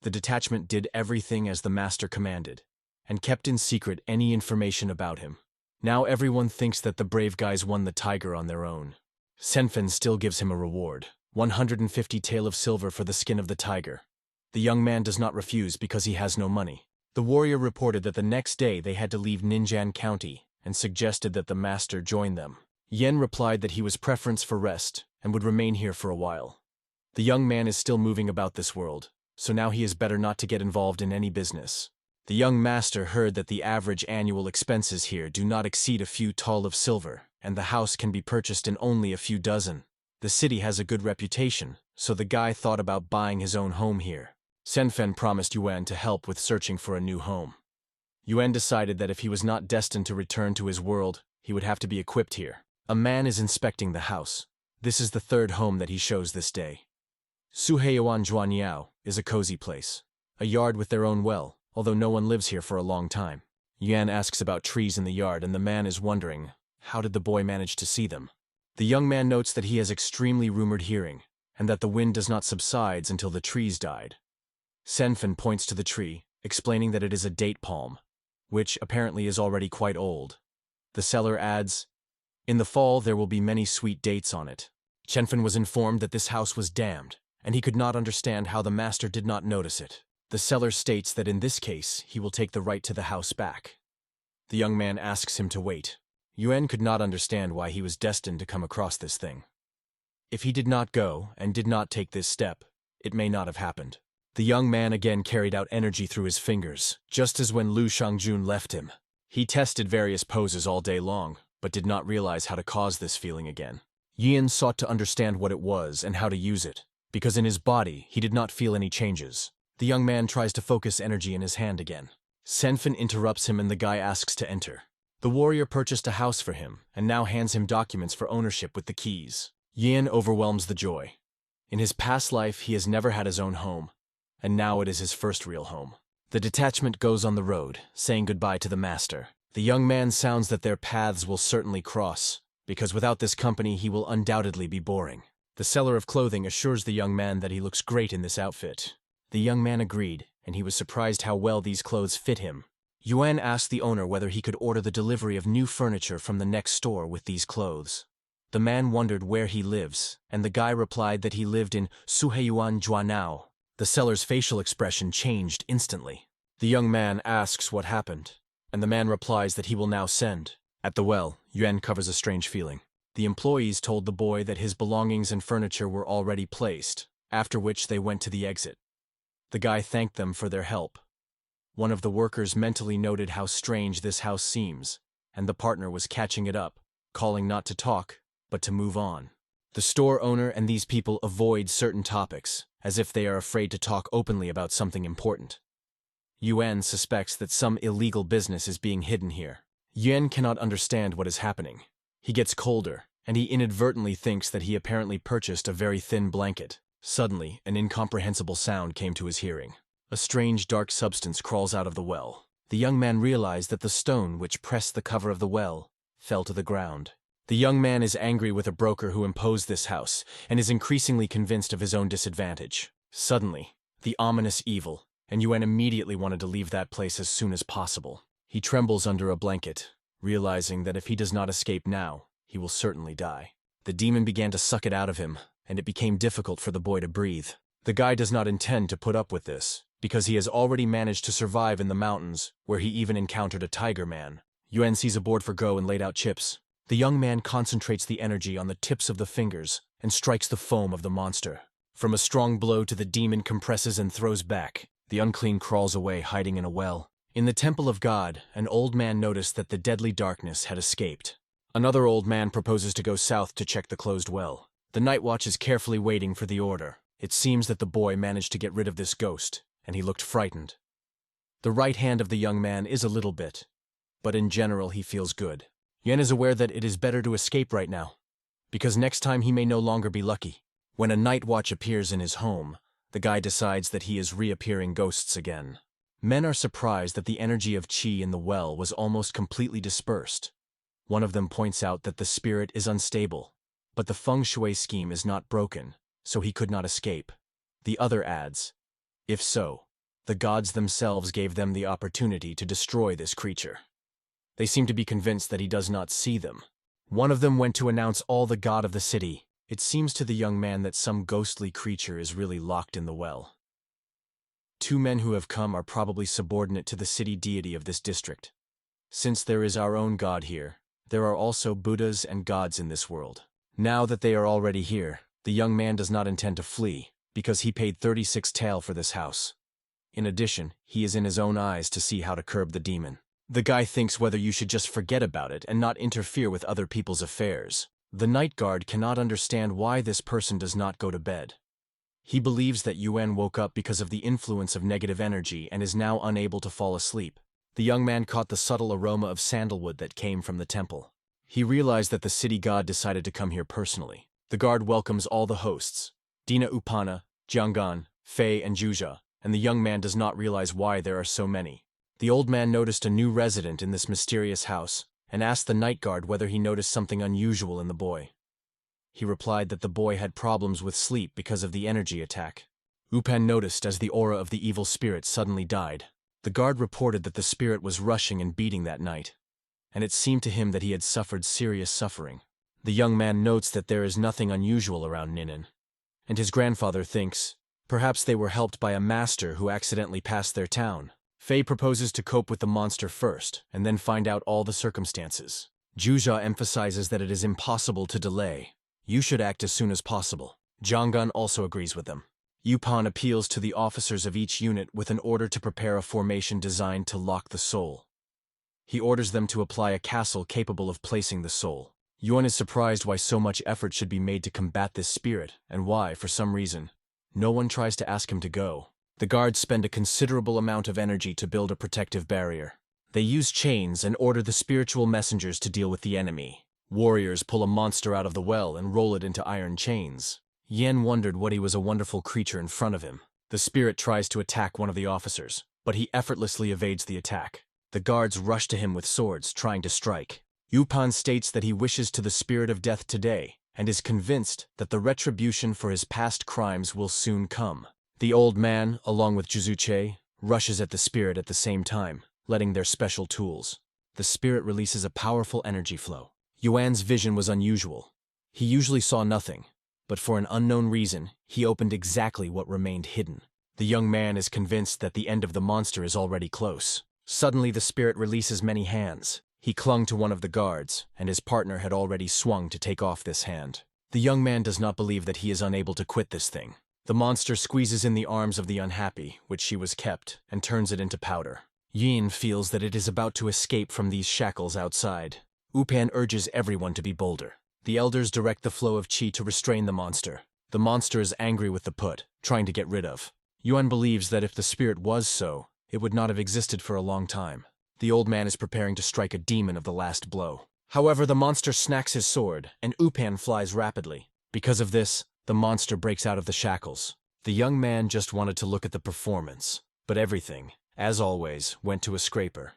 [SPEAKER 1] The detachment did everything as the master commanded, and kept in secret any information about him. Now everyone thinks that the brave guys won the tiger on their own. Shenfen still gives him a reward, 150 tael of silver for the skin of the tiger. The young man does not refuse because he has no money. The warrior reported that the next day they had to leave Ninjan County and suggested that the master join them. Yen replied that he was preference for rest and would remain here for a while. The young man is still moving about this world, so now he is better not to get involved in any business. The young master heard that the average annual expenses here do not exceed a few tael of silver, and the house can be purchased in only a few dozen. The city has a good reputation, so the guy thought about buying his own home here. Shenfen promised Yuan to help with searching for a new home. Yuan decided that if he was not destined to return to his world, he would have to be equipped here. A man is inspecting the house. This is the 3rd home that he shows this day. Suheyuan Zhuanyao is a cozy place, a yard with their own well, although no one lives here for a long time. Yuan asks about trees in the yard, and the man is wondering, how did the boy manage to see them? The young man notes that he has extremely rumored hearing, and that the wind does not subside until the trees died. Shenfen points to the tree, explaining that it is a date palm, which apparently is already quite old. The seller adds, in the fall there will be many sweet dates on it. Shenfen was informed that this house was damned, and he could not understand how the master did not notice it. The seller states that in this case he will take the right to the house back. The young man asks him to wait. Yuan could not understand why he was destined to come across this thing. If he did not go and did not take this step, it may not have happened. The young man again carried out energy through his fingers, just as when Lu Shangjun left him. He tested various poses all day long, but did not realize how to cause this feeling again. Yin sought to understand what it was and how to use it, because in his body he did not feel any changes. The young man tries to focus energy in his hand again. Shenfen interrupts him and the guy asks to enter. The warrior purchased a house for him and now hands him documents for ownership with the keys. Yin overwhelms the joy. In his past life he has never had his own home, and now it is his first real home. The detachment goes on the road, saying goodbye to the master. The young man sounds that their paths will certainly cross, because without this company he will undoubtedly be boring. The seller of clothing assures the young man that he looks great in this outfit. The young man agreed, and he was surprised how well these clothes fit him. Yuan asked the owner whether he could order the delivery of new furniture from the next store with these clothes. The man wondered where he lives, and the guy replied that he lived in Suheyuan Zhuanao. The seller's facial expression changed instantly. The young man asks what happened, and the man replies that he will now send. At the well, Yuan covers a strange feeling. The employees told the boy that his belongings and furniture were already placed, after which they went to the exit. The guy thanked them for their help. One of the workers mentally noted how strange this house seems, and the partner was catching it up, calling not to talk, but to move on. The store owner and these people avoid certain topics, as if they are afraid to talk openly about something important. Yuan suspects that some illegal business is being hidden here. Yuan cannot understand what is happening. He gets colder, and he inadvertently thinks that he apparently purchased a very thin blanket. Suddenly, an incomprehensible sound came to his hearing. A strange dark substance crawls out of the well. The young man realized that the stone which pressed the cover of the well fell to the ground. The young man is angry with a broker who imposed this house, and is increasingly convinced of his own disadvantage. Suddenly, the ominous evil, and Yuan immediately wanted to leave that place as soon as possible. He trembles under a blanket, realizing that if he does not escape now, he will certainly die. The demon began to suck it out of him, and it became difficult for the boy to breathe. The guy does not intend to put up with this, because he has already managed to survive in the mountains, where he even encountered a tiger man. Yuan sees a board for go and laid out chips. The young man concentrates the energy on the tips of the fingers and strikes the foam of the monster. From a strong blow to the demon compresses and throws back. The unclean crawls away, hiding in a well. In the temple of God, an old man noticed that the deadly darkness had escaped. Another old man proposes to go south to check the closed well. The night watch is carefully waiting for the order. It seems that the boy managed to get rid of this ghost, and he looked frightened. The right hand of the young man is a little bit, but in general he feels good. Yuan is aware that it is better to escape right now, because next time he may no longer be lucky. When a night watch appears in his home, the guy decides that he is reappearing ghosts again. Men are surprised that the energy of qi in the well was almost completely dispersed. One of them points out that the spirit is unstable, but the feng shui scheme is not broken, so he could not escape. The other adds, if so, the gods themselves gave them the opportunity to destroy this creature. They seem to be convinced that he does not see them. One of them went to announce all the god of the city. It seems to the young man that some ghostly creature is really locked in the well. Two men who have come are probably subordinate to the city deity of this district. Since there is our own god here, there are also Buddhas and gods in this world. Now that they are already here, the young man does not intend to flee, because he paid 36 tael for this house. In addition, he is in his own eyes to see how to curb the demon. The guy thinks whether you should just forget about it and not interfere with other people's affairs. The night guard cannot understand why this person does not go to bed. He believes that Yuan woke up because of the influence of negative energy and is now unable to fall asleep. The young man caught the subtle aroma of sandalwood that came from the temple. He realized that the city god decided to come here personally. The guard welcomes all the hosts, Dina Upana, Jianggan, Fei, and Juja, and the young man does not realize why there are so many. The old man noticed a new resident in this mysterious house and asked the night guard whether he noticed something unusual in the boy. He replied that the boy had problems with sleep because of the energy attack. Upan noticed as the aura of the evil spirit suddenly died. The guard reported that the spirit was rushing and beating that night, and it seemed to him that he had suffered serious suffering. The young man notes that there is nothing unusual around Ninin, and his grandfather thinks perhaps they were helped by a master who accidentally passed their town. Fei proposes to cope with the monster first, and then find out all the circumstances. Juja emphasizes that it is impossible to delay. You should act as soon as possible. Jianggan also agrees with them. Yupan appeals to the officers of each unit with an order to prepare a formation designed to lock the soul. He orders them to apply a castle capable of placing the soul. Yuan is surprised why so much effort should be made to combat this spirit, and why, for some reason, no one tries to ask him to go. The guards spend a considerable amount of energy to build a protective barrier. They use chains and order the spiritual messengers to deal with the enemy. Warriors pull a monster out of the well and roll it into iron chains. Yen wondered what he was a wonderful creature in front of him. The spirit tries to attack one of the officers, but he effortlessly evades the attack. The guards rush to him with swords, trying to strike. Yupan states that he wishes to the spirit of death today, and is convinced that the retribution for his past crimes will soon come. The old man, along with Juzuche, rushes at the spirit at the same time, letting their special tools. The spirit releases a powerful energy flow. Yuan's vision was unusual. He usually saw nothing, but for an unknown reason, he opened exactly what remained hidden. The young man is convinced that the end of the monster is already close. Suddenly the spirit releases many hands. He clung to one of the guards, and his partner had already swung to take off this hand. The young man does not believe that he is unable to quit this thing. The monster squeezes in the arms of the unhappy, which she was kept, and turns it into powder. Yin feels that it is about to escape from these shackles outside. Upan urges everyone to be bolder. The elders direct the flow of qi to restrain the monster. The monster is angry with the put, trying to get rid of. Yuan believes that if the spirit was so, it would not have existed for a long time. The old man is preparing to strike a demon of the last blow. However, the monster snacks his sword, and Upan flies rapidly. Because of this, the monster breaks out of the shackles. The young man just wanted to look at the performance, but everything, as always, went to a scraper.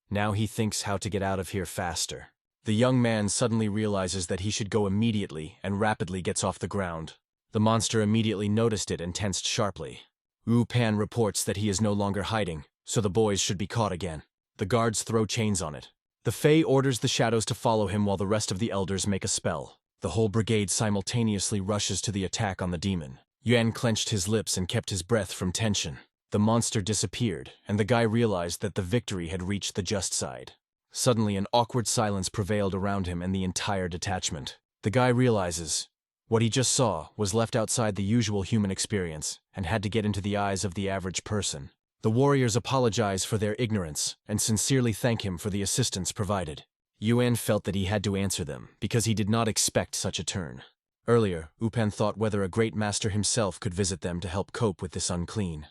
[SPEAKER 1] Now he thinks how to get out of here faster. The young man suddenly realizes that he should go immediately and rapidly gets off the ground. The monster immediately noticed it and tensed sharply. Upan reports that he is no longer hiding, so the boys should be caught again. The guards throw chains on it. The Fae orders the shadows to follow him while the rest of the elders make a spell. The whole brigade simultaneously rushes to the attack on the demon. Yuan clenched his lips and kept his breath from tension. The monster disappeared, and the guy realized that the victory had reached the just side. Suddenly, an awkward silence prevailed around him and the entire detachment. The guy realizes what he just saw was left outside the usual human experience and had to get into the eyes of the average person. The warriors apologize for their ignorance and sincerely thank him for the assistance provided. Yuan felt that he had to answer them because he did not expect such a turn. Earlier, Upan thought whether a great master himself could visit them to help cope with this unclean.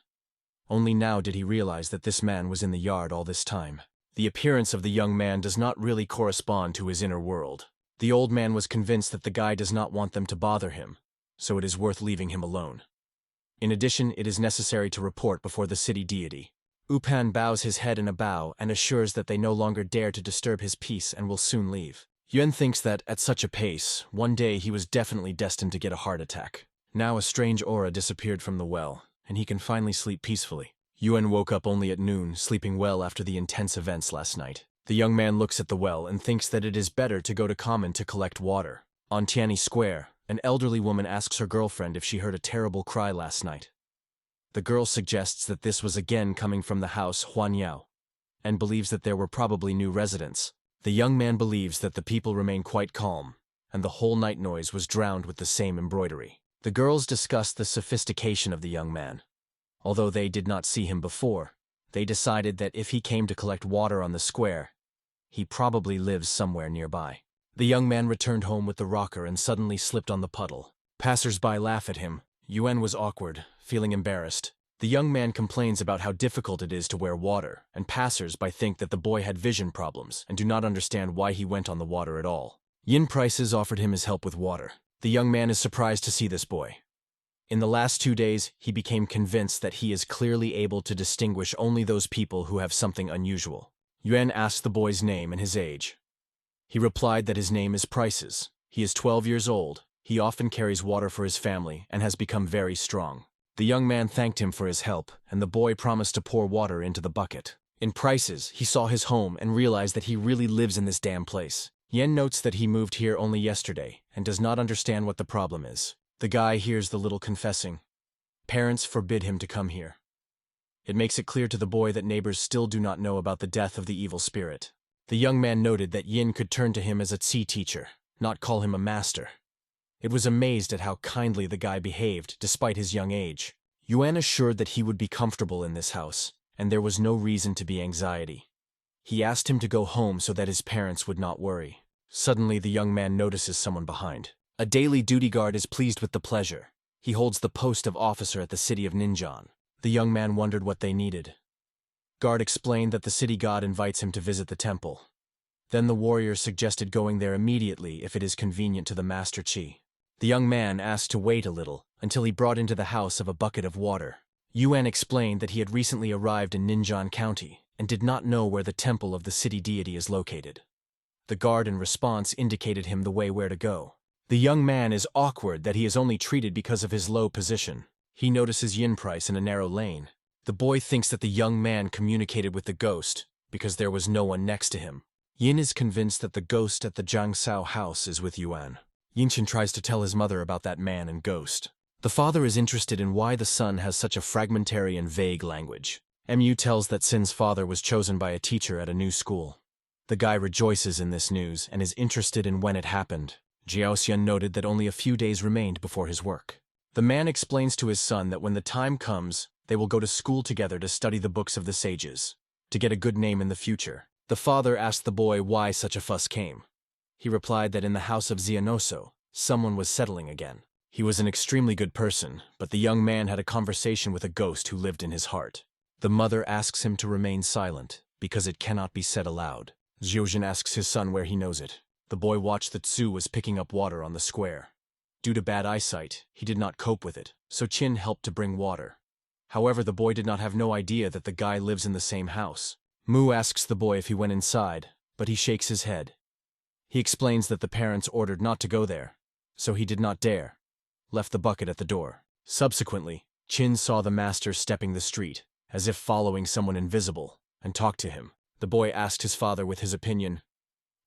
[SPEAKER 1] Only now did he realize that this man was in the yard all this time. The appearance of the young man does not really correspond to his inner world. The old man was convinced that the guy does not want them to bother him, so it is worth leaving him alone. In addition, it is necessary to report before the city deity. Upan bows his head in a bow and assures that they no longer dare to disturb his peace and will soon leave. Yuan thinks that, at such a pace, one day he was definitely destined to get a heart attack. Now a strange aura disappeared from the well, and he can finally sleep peacefully. Yuan woke up only at noon, sleeping well after the intense events last night. The young man looks at the well and thinks that it is better to go to Common to collect water. On Tianyi Square, an elderly woman asks her girlfriend if she heard a terrible cry last night. The girl suggests that this was again coming from the house Huanyao, and believes that there were probably new residents. The young man believes that the people remain quite calm, and the whole night noise was drowned with the same embroidery. The girls discuss the sophistication of the young man. Although they did not see him before, they decided that if he came to collect water on the square, he probably lives somewhere nearby. The young man returned home with the rocker and suddenly slipped on the puddle. Passers-by laugh at him. Yuan was awkward, feeling embarrassed. The young man complains about how difficult it is to wear water, and passers-by think that the boy had vision problems and do not understand why he went on the water at all. Yin Prices offered him his help with water. The young man is surprised to see this boy. In the last 2 days, he became convinced that he is clearly able to distinguish only those people who have something unusual. Yuan asked the boy's name and his age. He replied that his name is Prices. He is 12 years old. He often carries water for his family and has become very strong. The young man thanked him for his help, and the boy promised to pour water into the bucket. In Prices, he saw his home and realized that he really lives in this damn place. Yen notes that he moved here only yesterday and does not understand what the problem is. The guy hears the little confessing. Parents forbid him to come here. It makes it clear to the boy that neighbors still do not know about the death of the evil spirit. The young man noted that Yin could turn to him as a Tsi teacher, not call him a master. It was amazed at how kindly the guy behaved, despite his young age. Yuan assured that he would be comfortable in this house, and there was no reason to be anxiety. He asked him to go home so that his parents would not worry. Suddenly, the young man notices someone behind. A daily duty guard is pleased with the pleasure. He holds the post of officer at the city of Ninjan. The young man wondered what they needed. Guard explained that the city god invites him to visit the temple. Then the warrior suggested going there immediately if it is convenient to the Master Qi. The young man asked to wait a little until he brought into the house of a bucket of water. Yuan explained that he had recently arrived in Ninjan County and did not know where the temple of the city deity is located. The guard in response indicated him the way where to go. The young man is awkward that he is only treated because of his low position. He notices Yin Price in a narrow lane. The boy thinks that the young man communicated with the ghost because there was no one next to him. Yin is convinced that the ghost at the Jiangsao house is with Yuan. Yinchen tries to tell his mother about that man and ghost. The father is interested in why the son has such a fragmentary and vague language. Mu tells that Sin's father was chosen by a teacher at a new school. The guy rejoices in this news and is interested in when it happened. Jiaoxian noted that only a few days remained before his work. The man explains to his son that when the time comes, they will go to school together to study the books of the sages, to get a good name in the future. The father asked the boy why such a fuss came. He replied that in the house of Zianoso, someone was settling again. He was an extremely good person, but the young man had a conversation with a ghost who lived in his heart. The mother asks him to remain silent, because it cannot be said aloud. Jiaoxian asks his son where he knows it. The boy watched that Tzu was picking up water on the square. Due to bad eyesight, he did not cope with it, so Qin helped to bring water. However, the boy did not have no idea that the guy lives in the same house. Mu asks the boy if he went inside, but he shakes his head. He explains that the parents ordered not to go there, so he did not dare. Left the bucket at the door. Subsequently, Qin saw the master stepping the street, as if following someone invisible, and talked to him. The boy asked his father with his opinion,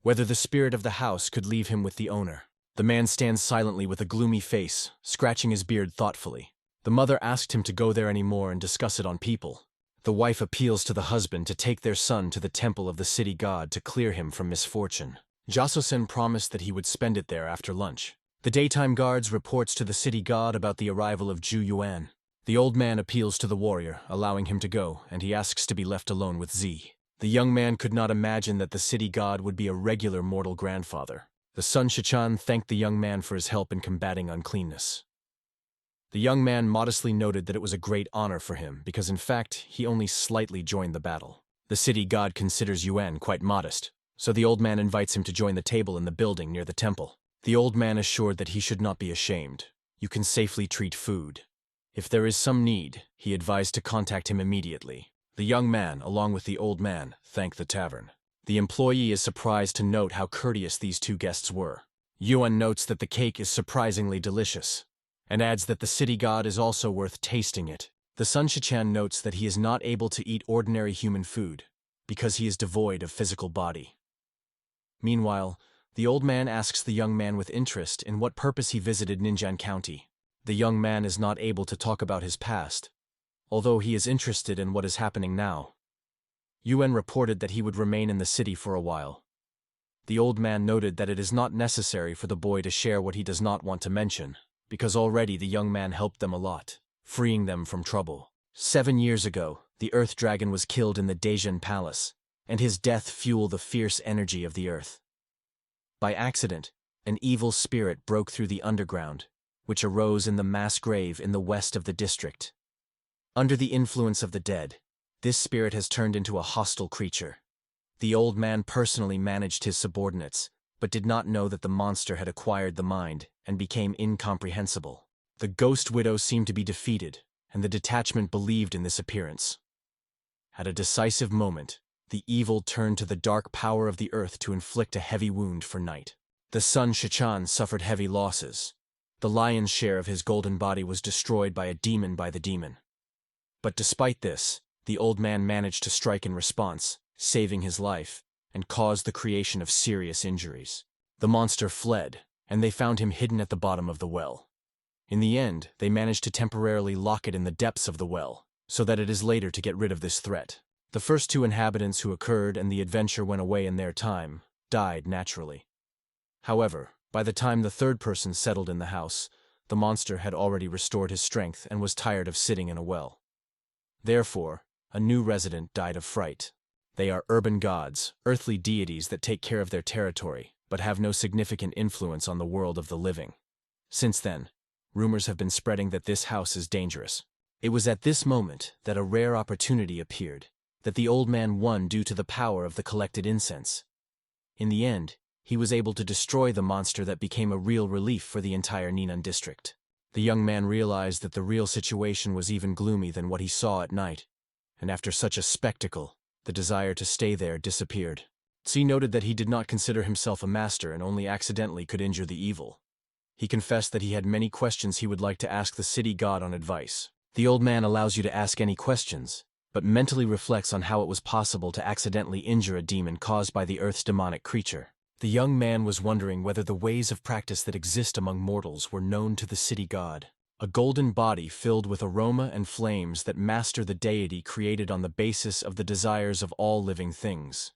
[SPEAKER 1] whether the spirit of the house could leave him with the owner. The man stands silently with a gloomy face, scratching his beard thoughtfully. The mother asked him to go there anymore and discuss it on people. The wife appeals to the husband to take their son to the temple of the city god to clear him from misfortune. Jasosen promised that he would spend it there after lunch. The daytime guards reports to the city god about the arrival of Zhu Yuan. The old man appeals to the warrior, allowing him to go, and he asks to be left alone with Z. The young man could not imagine that the city god would be a regular mortal grandfather. The son Shichan thanked the young man for his help in combating uncleanness. The young man modestly noted that it was a great honor for him because in fact he only slightly joined the battle. The city god considers Yuan quite modest, so the old man invites him to join the table in the building near the temple. The old man assured that he should not be ashamed. You can safely treat food. If there is some need, he advised to contact him immediately. The young man, along with the old man, thanked the tavern. The employee is surprised to note how courteous these two guests were. Yuan notes that the cake is surprisingly delicious, and adds that the city god is also worth tasting it. The son Shichan notes that he is not able to eat ordinary human food, because he is devoid of physical body. Meanwhile, the old man asks the young man with interest in what purpose he visited Ninjan County. The young man is not able to talk about his past, although he is interested in what is happening now. Yuan reported that he would remain in the city for a while. The old man noted that it is not necessary for the boy to share what he does not want to mention, because already the young man helped them a lot, freeing them from trouble. 7 years ago, the Earth Dragon was killed in the Daejeon Palace, and his death fueled the fierce energy of the earth. By accident, an evil spirit broke through the underground, which arose in the mass grave in the west of the district. Under the influence of the dead, this spirit has turned into a hostile creature. The old man personally managed his subordinates, but did not know that the monster had acquired the mind and became incomprehensible. The ghost widow seemed to be defeated, and the detachment believed in this appearance. At a decisive moment, the evil turned to the dark power of the earth to inflict a heavy wound for night. The son Shichan suffered heavy losses. The lion's share of his golden body was destroyed by a demon by the demon. But despite this, the old man managed to strike in response, saving his life, and caused the creation of serious injuries. The monster fled, and they found him hidden at the bottom of the well. In the end, they managed to temporarily lock it in the depths of the well, so that it is later to get rid of this threat. The first 2 inhabitants who occurred and the adventure went away in their time, died naturally. However, by the time the 3rd person settled in the house, the monster had already restored his strength and was tired of sitting in a well. Therefore, a new resident died of fright. They are urban gods, earthly deities that take care of their territory, but have no significant influence on the world of the living. Since then, rumors have been spreading that this house is dangerous. It was at this moment that a rare opportunity appeared, that the old man won due to the power of the collected incense. In the end, he was able to destroy the monster that became a real relief for the entire Ninan district. The young man realized that the real situation was even gloomy than what he saw at night, and after such a spectacle, the desire to stay there disappeared. Tsi noted that he did not consider himself a master and only accidentally could injure the evil. He confessed that he had many questions he would like to ask the city god on advice. The old man allows you to ask any questions, but mentally reflects on how it was possible to accidentally injure a demon caused by the earth's demonic creature. The young man was wondering whether the ways of practice that exist among mortals were known to the city god. A golden body filled with aroma and flames that master the deity created on the basis of the desires of all living things.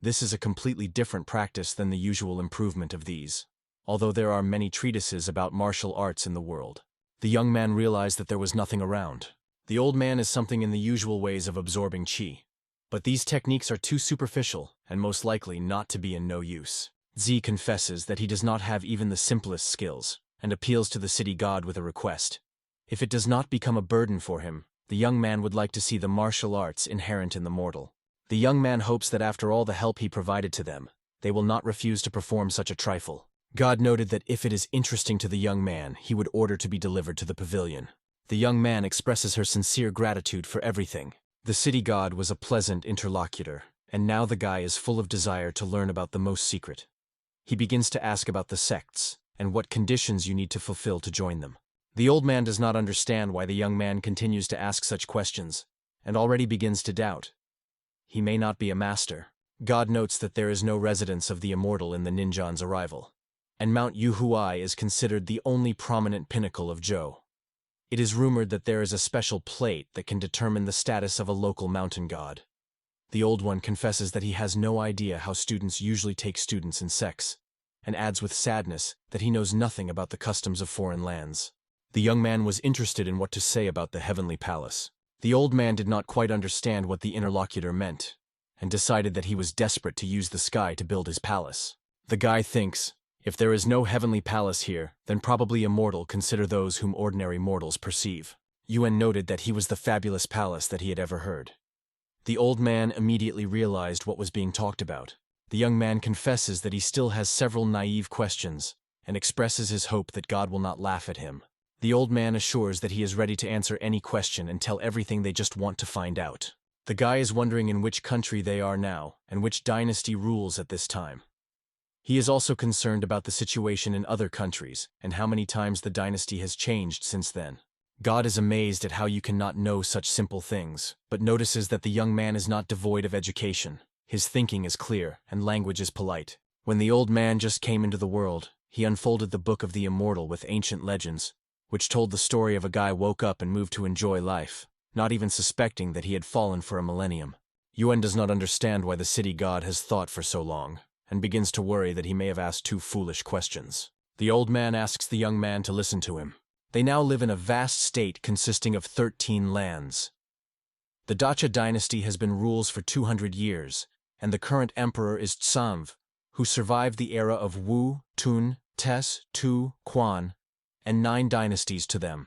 [SPEAKER 1] This is a completely different practice than the usual improvement of these. Although there are many treatises about martial arts in the world, the young man realized that there was nothing around. The old man is something in the usual ways of absorbing qi. But these techniques are too superficial and most likely not to be in no use. Z confesses that he does not have even the simplest skills and appeals to the city god with a request. If it does not become a burden for him, the young man would like to see the martial arts inherent in the mortal. The young man hopes that after all the help he provided to them, they will not refuse to perform such a trifle. God noted that if it is interesting to the young man, he would order to be delivered to the pavilion. The young man expresses her sincere gratitude for everything. The city god was a pleasant interlocutor, and now the guy is full of desire to learn about the most secret. He begins to ask about the sects, and what conditions you need to fulfill to join them. The old man does not understand why the young man continues to ask such questions, and already begins to doubt. He may not be a master. God notes that there is no residence of the immortal in the ninjan's arrival, and Mount Yuhuai is considered the only prominent pinnacle of Zhou. It is rumored that there is a special plate that can determine the status of a local mountain god. The old one confesses that he has no idea how students usually take students in sects, and adds with sadness that he knows nothing about the customs of foreign lands. The young man was interested in what to say about the heavenly palace. The old man did not quite understand what the interlocutor meant, and decided that he was desperate to use the sky to build his palace. The guy thinks, if there is no heavenly palace here, then probably immortal consider those whom ordinary mortals perceive. Yuan noted that he was the fabulous palace that he had ever heard. The old man immediately realized what was being talked about. The young man confesses that he still has several naive questions, and expresses his hope that God will not laugh at him. The old man assures that he is ready to answer any question and tell everything they just want to find out. The guy is wondering in which country they are now, and which dynasty rules at this time. He is also concerned about the situation in other countries, and how many times the dynasty has changed since then. God is amazed at how you cannot know such simple things, but notices that the young man is not devoid of education. His thinking is clear, and language is polite. When the old man just came into the world, he unfolded the Book of the Immortal with ancient legends, which told the story of a guy woke up and moved to enjoy life, not even suspecting that he had fallen for a millennium. Yuan does not understand why the city god has thought for so long, and begins to worry that he may have asked two foolish questions. The old man asks the young man to listen to him. They now live in a vast state consisting of 13 lands. The Dacha dynasty has been rules for 200 years, and the current emperor is Tsamv, who survived the era of Wu, Tun, Tes, Tu, Quan, and 9 dynasties to them.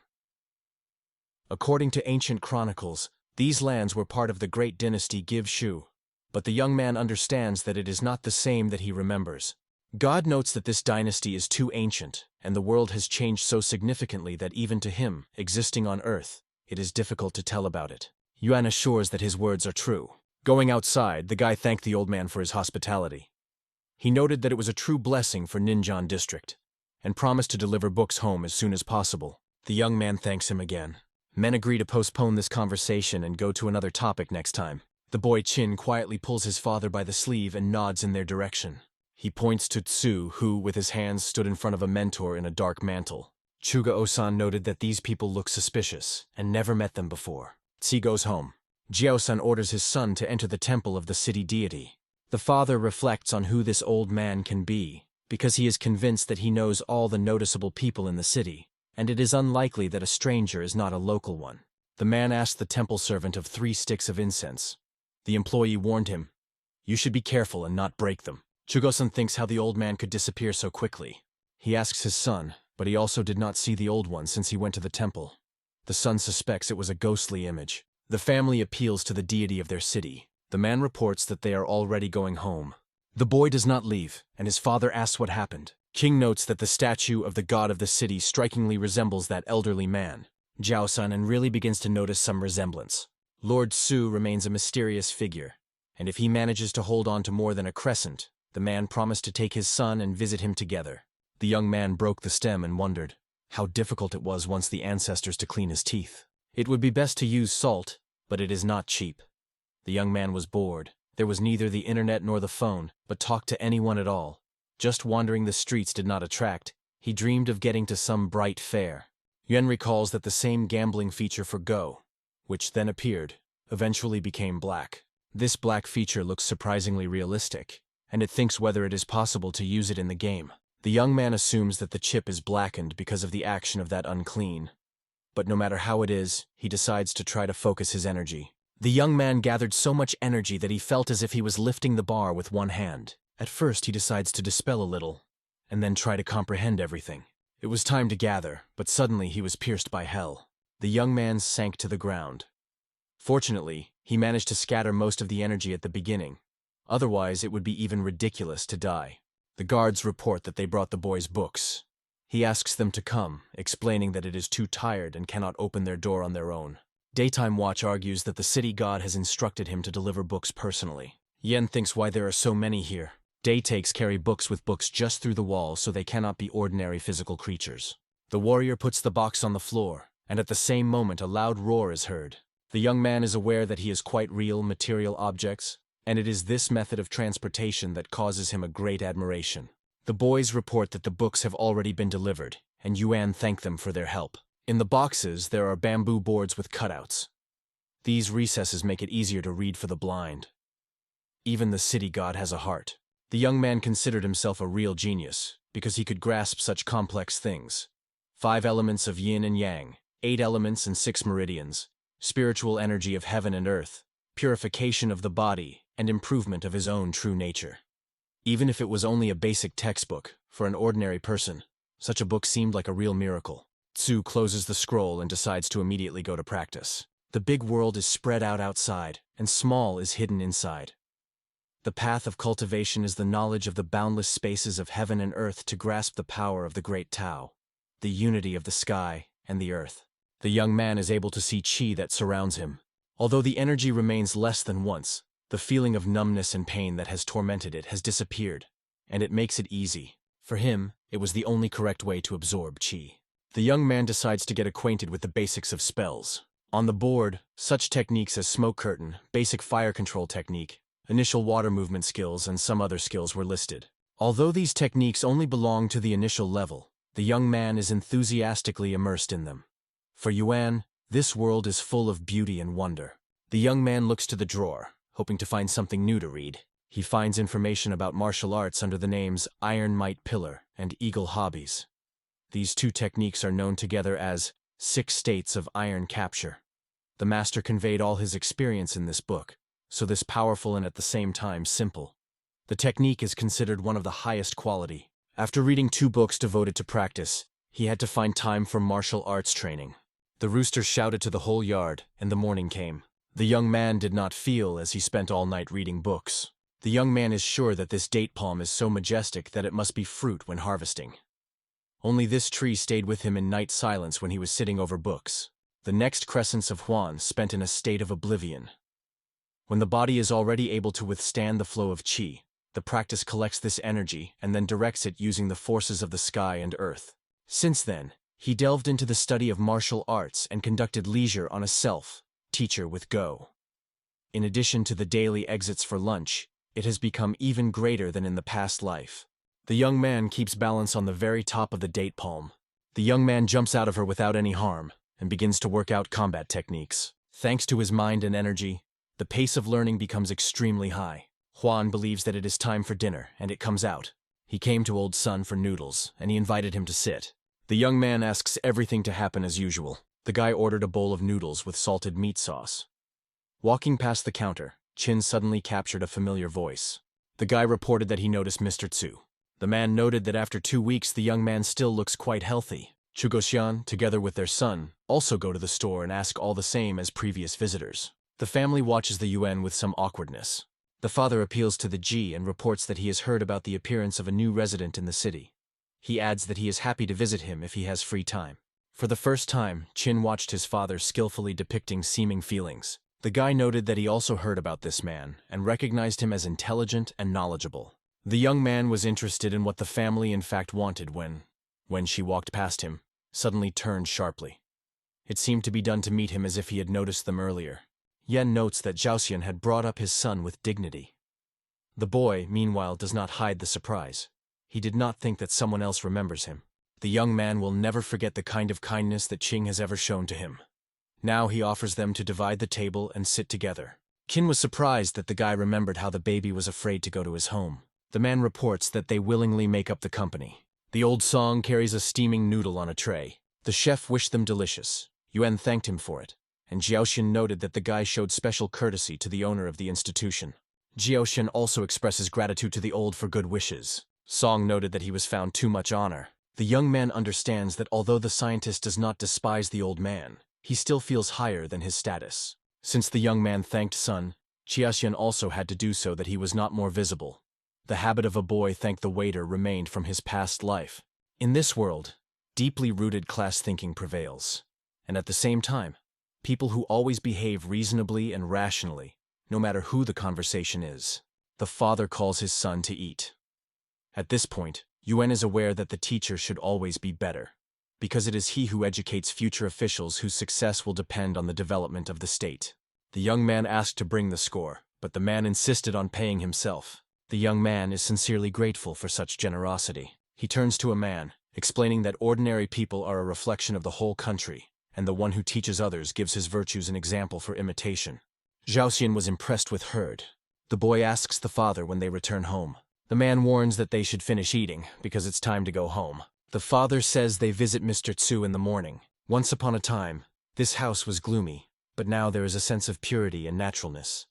[SPEAKER 1] According to ancient chronicles, these lands were part of the great dynasty Give Shu, but the young man understands that it is not the same that he remembers. God notes that this dynasty is too ancient, and the world has changed so significantly that even to him, existing on Earth, it is difficult to tell about it. Yuan assures that his words are true. Going outside, the guy thanked the old man for his hospitality. He noted that it was a true blessing for Ninjan district, and promised to deliver books home as soon as possible. The young man thanks him again. Men agree to postpone this conversation and go to another topic next time. The boy Chin quietly pulls his father by the sleeve and nods in their direction. He points to Tsu, who, with his hands, stood in front of a mentor in a dark mantle. Chuga-o-san noted that these people looked suspicious, and never met them before. Tsi goes home. Jiao-san orders his son to enter the temple of the city deity. The father reflects on who this old man can be, because he is convinced that he knows all the noticeable people in the city, and it is unlikely that a stranger is not a local one. The man asked the temple servant of 3 sticks of incense. The employee warned him, "You should be careful and not break them." Chugo-san thinks how the old man could disappear so quickly. He asks his son, but he also did not see the old one since he went to the temple. The son suspects it was a ghostly image. The family appeals to the deity of their city. The man reports that they are already going home. The boy does not leave, and his father asks what happened. King notes that the statue of the god of the city strikingly resembles that elderly man, Jiao-san, and really begins to notice some resemblance. Lord Su remains a mysterious figure, and if he manages to hold on to more than a crescent, the man promised to take his son and visit him together. The young man broke the stem and wondered how difficult it was once the ancestors to clean his teeth. It would be best to use salt, but it is not cheap. The young man was bored. There was neither the internet nor the phone, but talk to anyone at all. Just wandering the streets did not attract. He dreamed of getting to some bright fair. Yuan recalls that the same gambling feature for Go, which then appeared, eventually became black. This black feature looks surprisingly realistic, and it thinks whether it is possible to use it in the game. The young man assumes that the chip is blackened because of the action of that unclean. But no matter how it is, he decides to try to focus his energy. The young man gathered so much energy that he felt as if he was lifting the bar with one hand. At first, he decides to dispel a little, and then try to comprehend everything. It was time to gather, but suddenly he was pierced by hell. The young man sank to the ground. Fortunately, he managed to scatter most of the energy at the beginning. Otherwise, it would be even ridiculous to die. The guards report that they brought the boy's books. He asks them to come, explaining that it is too tired and cannot open their door on their own. Daytime Watch argues that the city god has instructed him to deliver books personally. Yen thinks why there are so many here. Day takes carry books with books just through the wall so they cannot be ordinary physical creatures. The warrior puts the box on the floor, and at the same moment a loud roar is heard. The young man is aware that he is quite real material objects, and it is this method of transportation that causes him a great admiration. The boys report that the books have already been delivered, and Yuan thank them for their help. In the boxes, there are bamboo boards with cutouts. These recesses make it easier to read for the blind. Even the city god has a heart. The young man considered himself a real genius, because he could grasp such complex things. 5 elements of yin and yang, 8 elements and 6 meridians, spiritual energy of heaven and earth, purification of the body, and improvement of his own true nature. Even if it was only a basic textbook, for an ordinary person, such a book seemed like a real miracle. Tsu closes the scroll and decides to immediately go to practice. The big world is spread out outside, and small is hidden inside. The path of cultivation is the knowledge of the boundless spaces of heaven and earth to grasp the power of the great Tao, the unity of the sky and the earth. The young man is able to see qi that surrounds him. Although the energy remains less than once, the feeling of numbness and pain that has tormented it has disappeared, and it makes it easy. For him, it was the only correct way to absorb qi. The young man decides to get acquainted with the basics of spells. On the board, such techniques as smoke curtain, basic fire control technique, initial water movement skills, and some other skills were listed. Although these techniques only belong to the initial level, the young man is enthusiastically immersed in them. For Yuan, this world is full of beauty and wonder. The young man looks to the drawer, hoping to find something new to read. He finds information about martial arts under the names Iron Might Pillar and Eagle Hobbies. These 2 techniques are known together as 6 states of iron capture. The master conveyed all his experience in this book, so this powerful and at the same time simple. The technique is considered one of the highest quality. After reading 2 books devoted to practice, he had to find time for martial arts training. The rooster shouted to the whole yard, and the morning came. The young man did not feel as he spent all night reading books. The young man is sure that this date palm is so majestic that it must be fruit when harvesting. Only this tree stayed with him in night silence when he was sitting over books. The next crescents of Huan spent in a state of oblivion. When the body is already able to withstand the flow of qi, the practice collects this energy and then directs it using the forces of the sky and earth. Since then, he delved into the study of martial arts and conducted leisure on a self-teacher with Go. In addition to the daily exits for lunch, it has become even greater than in the past life. The young man keeps balance on the very top of the date palm. The young man jumps out of her without any harm and begins to work out combat techniques. Thanks to his mind and energy, the pace of learning becomes extremely high. Huan believes that it is time for dinner, and it comes out. He came to Old Sun for noodles, and he invited him to sit. The young man asks everything to happen as usual. The guy ordered a bowl of noodles with salted meat sauce. Walking past the counter, Chin suddenly captured a familiar voice. The guy reported that he noticed Mr. Tsu. The man noted that after 2 weeks the young man still looks quite healthy. Chugoxian, together with their son, also go to the store and ask all the same as previous visitors. The family watches the Yuan with some awkwardness. The father appeals to the Ji and reports that he has heard about the appearance of a new resident in the city. He adds that he is happy to visit him if he has free time. For the first time, Chin watched his father skillfully depicting seeming feelings. The guy noted that he also heard about this man and recognized him as intelligent and knowledgeable. The young man was interested in what the family in fact wanted when she walked past him, suddenly turned sharply. It seemed to be done to meet him as if he had noticed them earlier. Yen notes that Zhaoxian had brought up his son with dignity. The boy, meanwhile, does not hide the surprise. He did not think that someone else remembers him. The young man will never forget the kind of kindness that Qing has ever shown to him. Now he offers them to divide the table and sit together. Qin was surprised that the guy remembered how the baby was afraid to go to his home. The man reports that they willingly make up the company. The old song carries a steaming noodle on a tray. The chef wished them delicious. Yuan thanked him for it, and Jiaoxian noted that the guy showed special courtesy to the owner of the institution. Jiaoxian also expresses gratitude to the old for good wishes. Song noted that he was found too much honor. The young man understands that although the scientist does not despise the old man, he still feels higher than his status. Since the young man thanked Sun, Jiaoxian also had to do so that he was not more visible. The habit of a boy thank the waiter remained from his past life. In this world, deeply rooted class thinking prevails. And at the same time, people who always behave reasonably and rationally, no matter who the conversation is. The father calls his son to eat. At this point, Yuan is aware that the teacher should always be better, because it is he who educates future officials whose success will depend on the development of the state. The young man asked to bring the score, but the man insisted on paying himself. The young man is sincerely grateful for such generosity. He turns to a man, explaining that ordinary people are a reflection of the whole country, and the one who teaches others gives his virtues an example for imitation. Zhaoxian was impressed with Herd. The boy asks the father when they return home. The man warns that they should finish eating, because it's time to go home. The father says they visit Mr. Tsu in the morning. Once upon a time, this house was gloomy, but now there is a sense of purity and naturalness.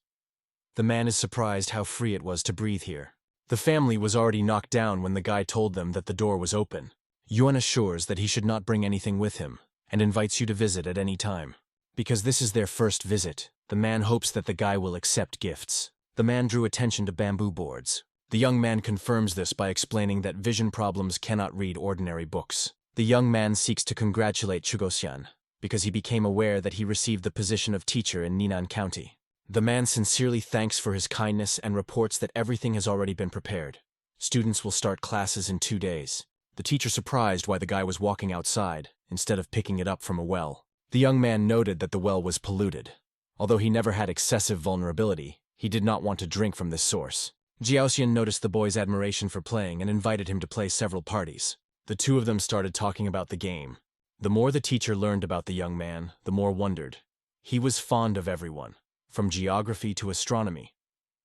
[SPEAKER 1] The man is surprised how free it was to breathe here. The family was already knocked down when the guy told them that the door was open. Yuan assures that he should not bring anything with him, and invites you to visit at any time. Because this is their first visit, the man hopes that the guy will accept gifts. The man drew attention to bamboo boards. The young man confirms this by explaining that vision problems cannot read ordinary books. The young man seeks to congratulate Chugosian, because he became aware that he received the position of teacher in Ninan County. The man sincerely thanks for his kindness and reports that everything has already been prepared. Students will start classes in 2 days. The teacher surprised why the guy was walking outside, instead of picking it up from a well. The young man noted that the well was polluted. Although he never had excessive vulnerability, he did not want to drink from this source. Jiaoxian noticed the boy's admiration for playing and invited him to play several parties. The two of them started talking about the game. The more the teacher learned about the young man, the more wondered. He was fond of everyone, from geography to astronomy.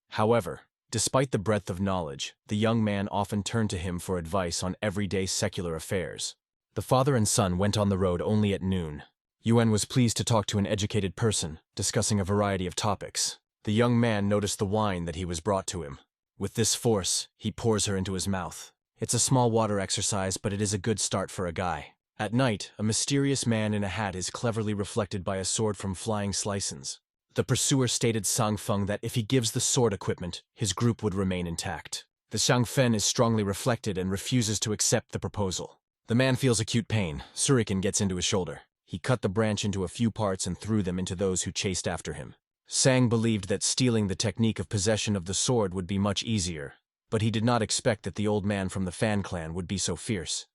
[SPEAKER 1] However, despite the breadth of knowledge, the young man often turned to him for advice on everyday secular affairs. The father and son went on the road only at noon. Yuan was pleased to talk to an educated person, discussing a variety of topics. The young man noticed the wine that he was brought to him. With this force, he pours her into his mouth. It's a small water exercise, but it is a good start for a guy. At night, a mysterious man in a hat is cleverly reflected by a sword from flying slices. The pursuer stated Sangfeng that if he gives the sword equipment, his group would remain intact. The Shangfen is strongly reflected and refuses to accept the proposal. The man feels acute pain. Shuriken gets into his shoulder. He cut the branch into a few parts and threw them into those who chased after him. Sang believed that stealing the technique of possession of the sword would be much easier, but he did not expect that the old man from the Fan clan would be so fierce.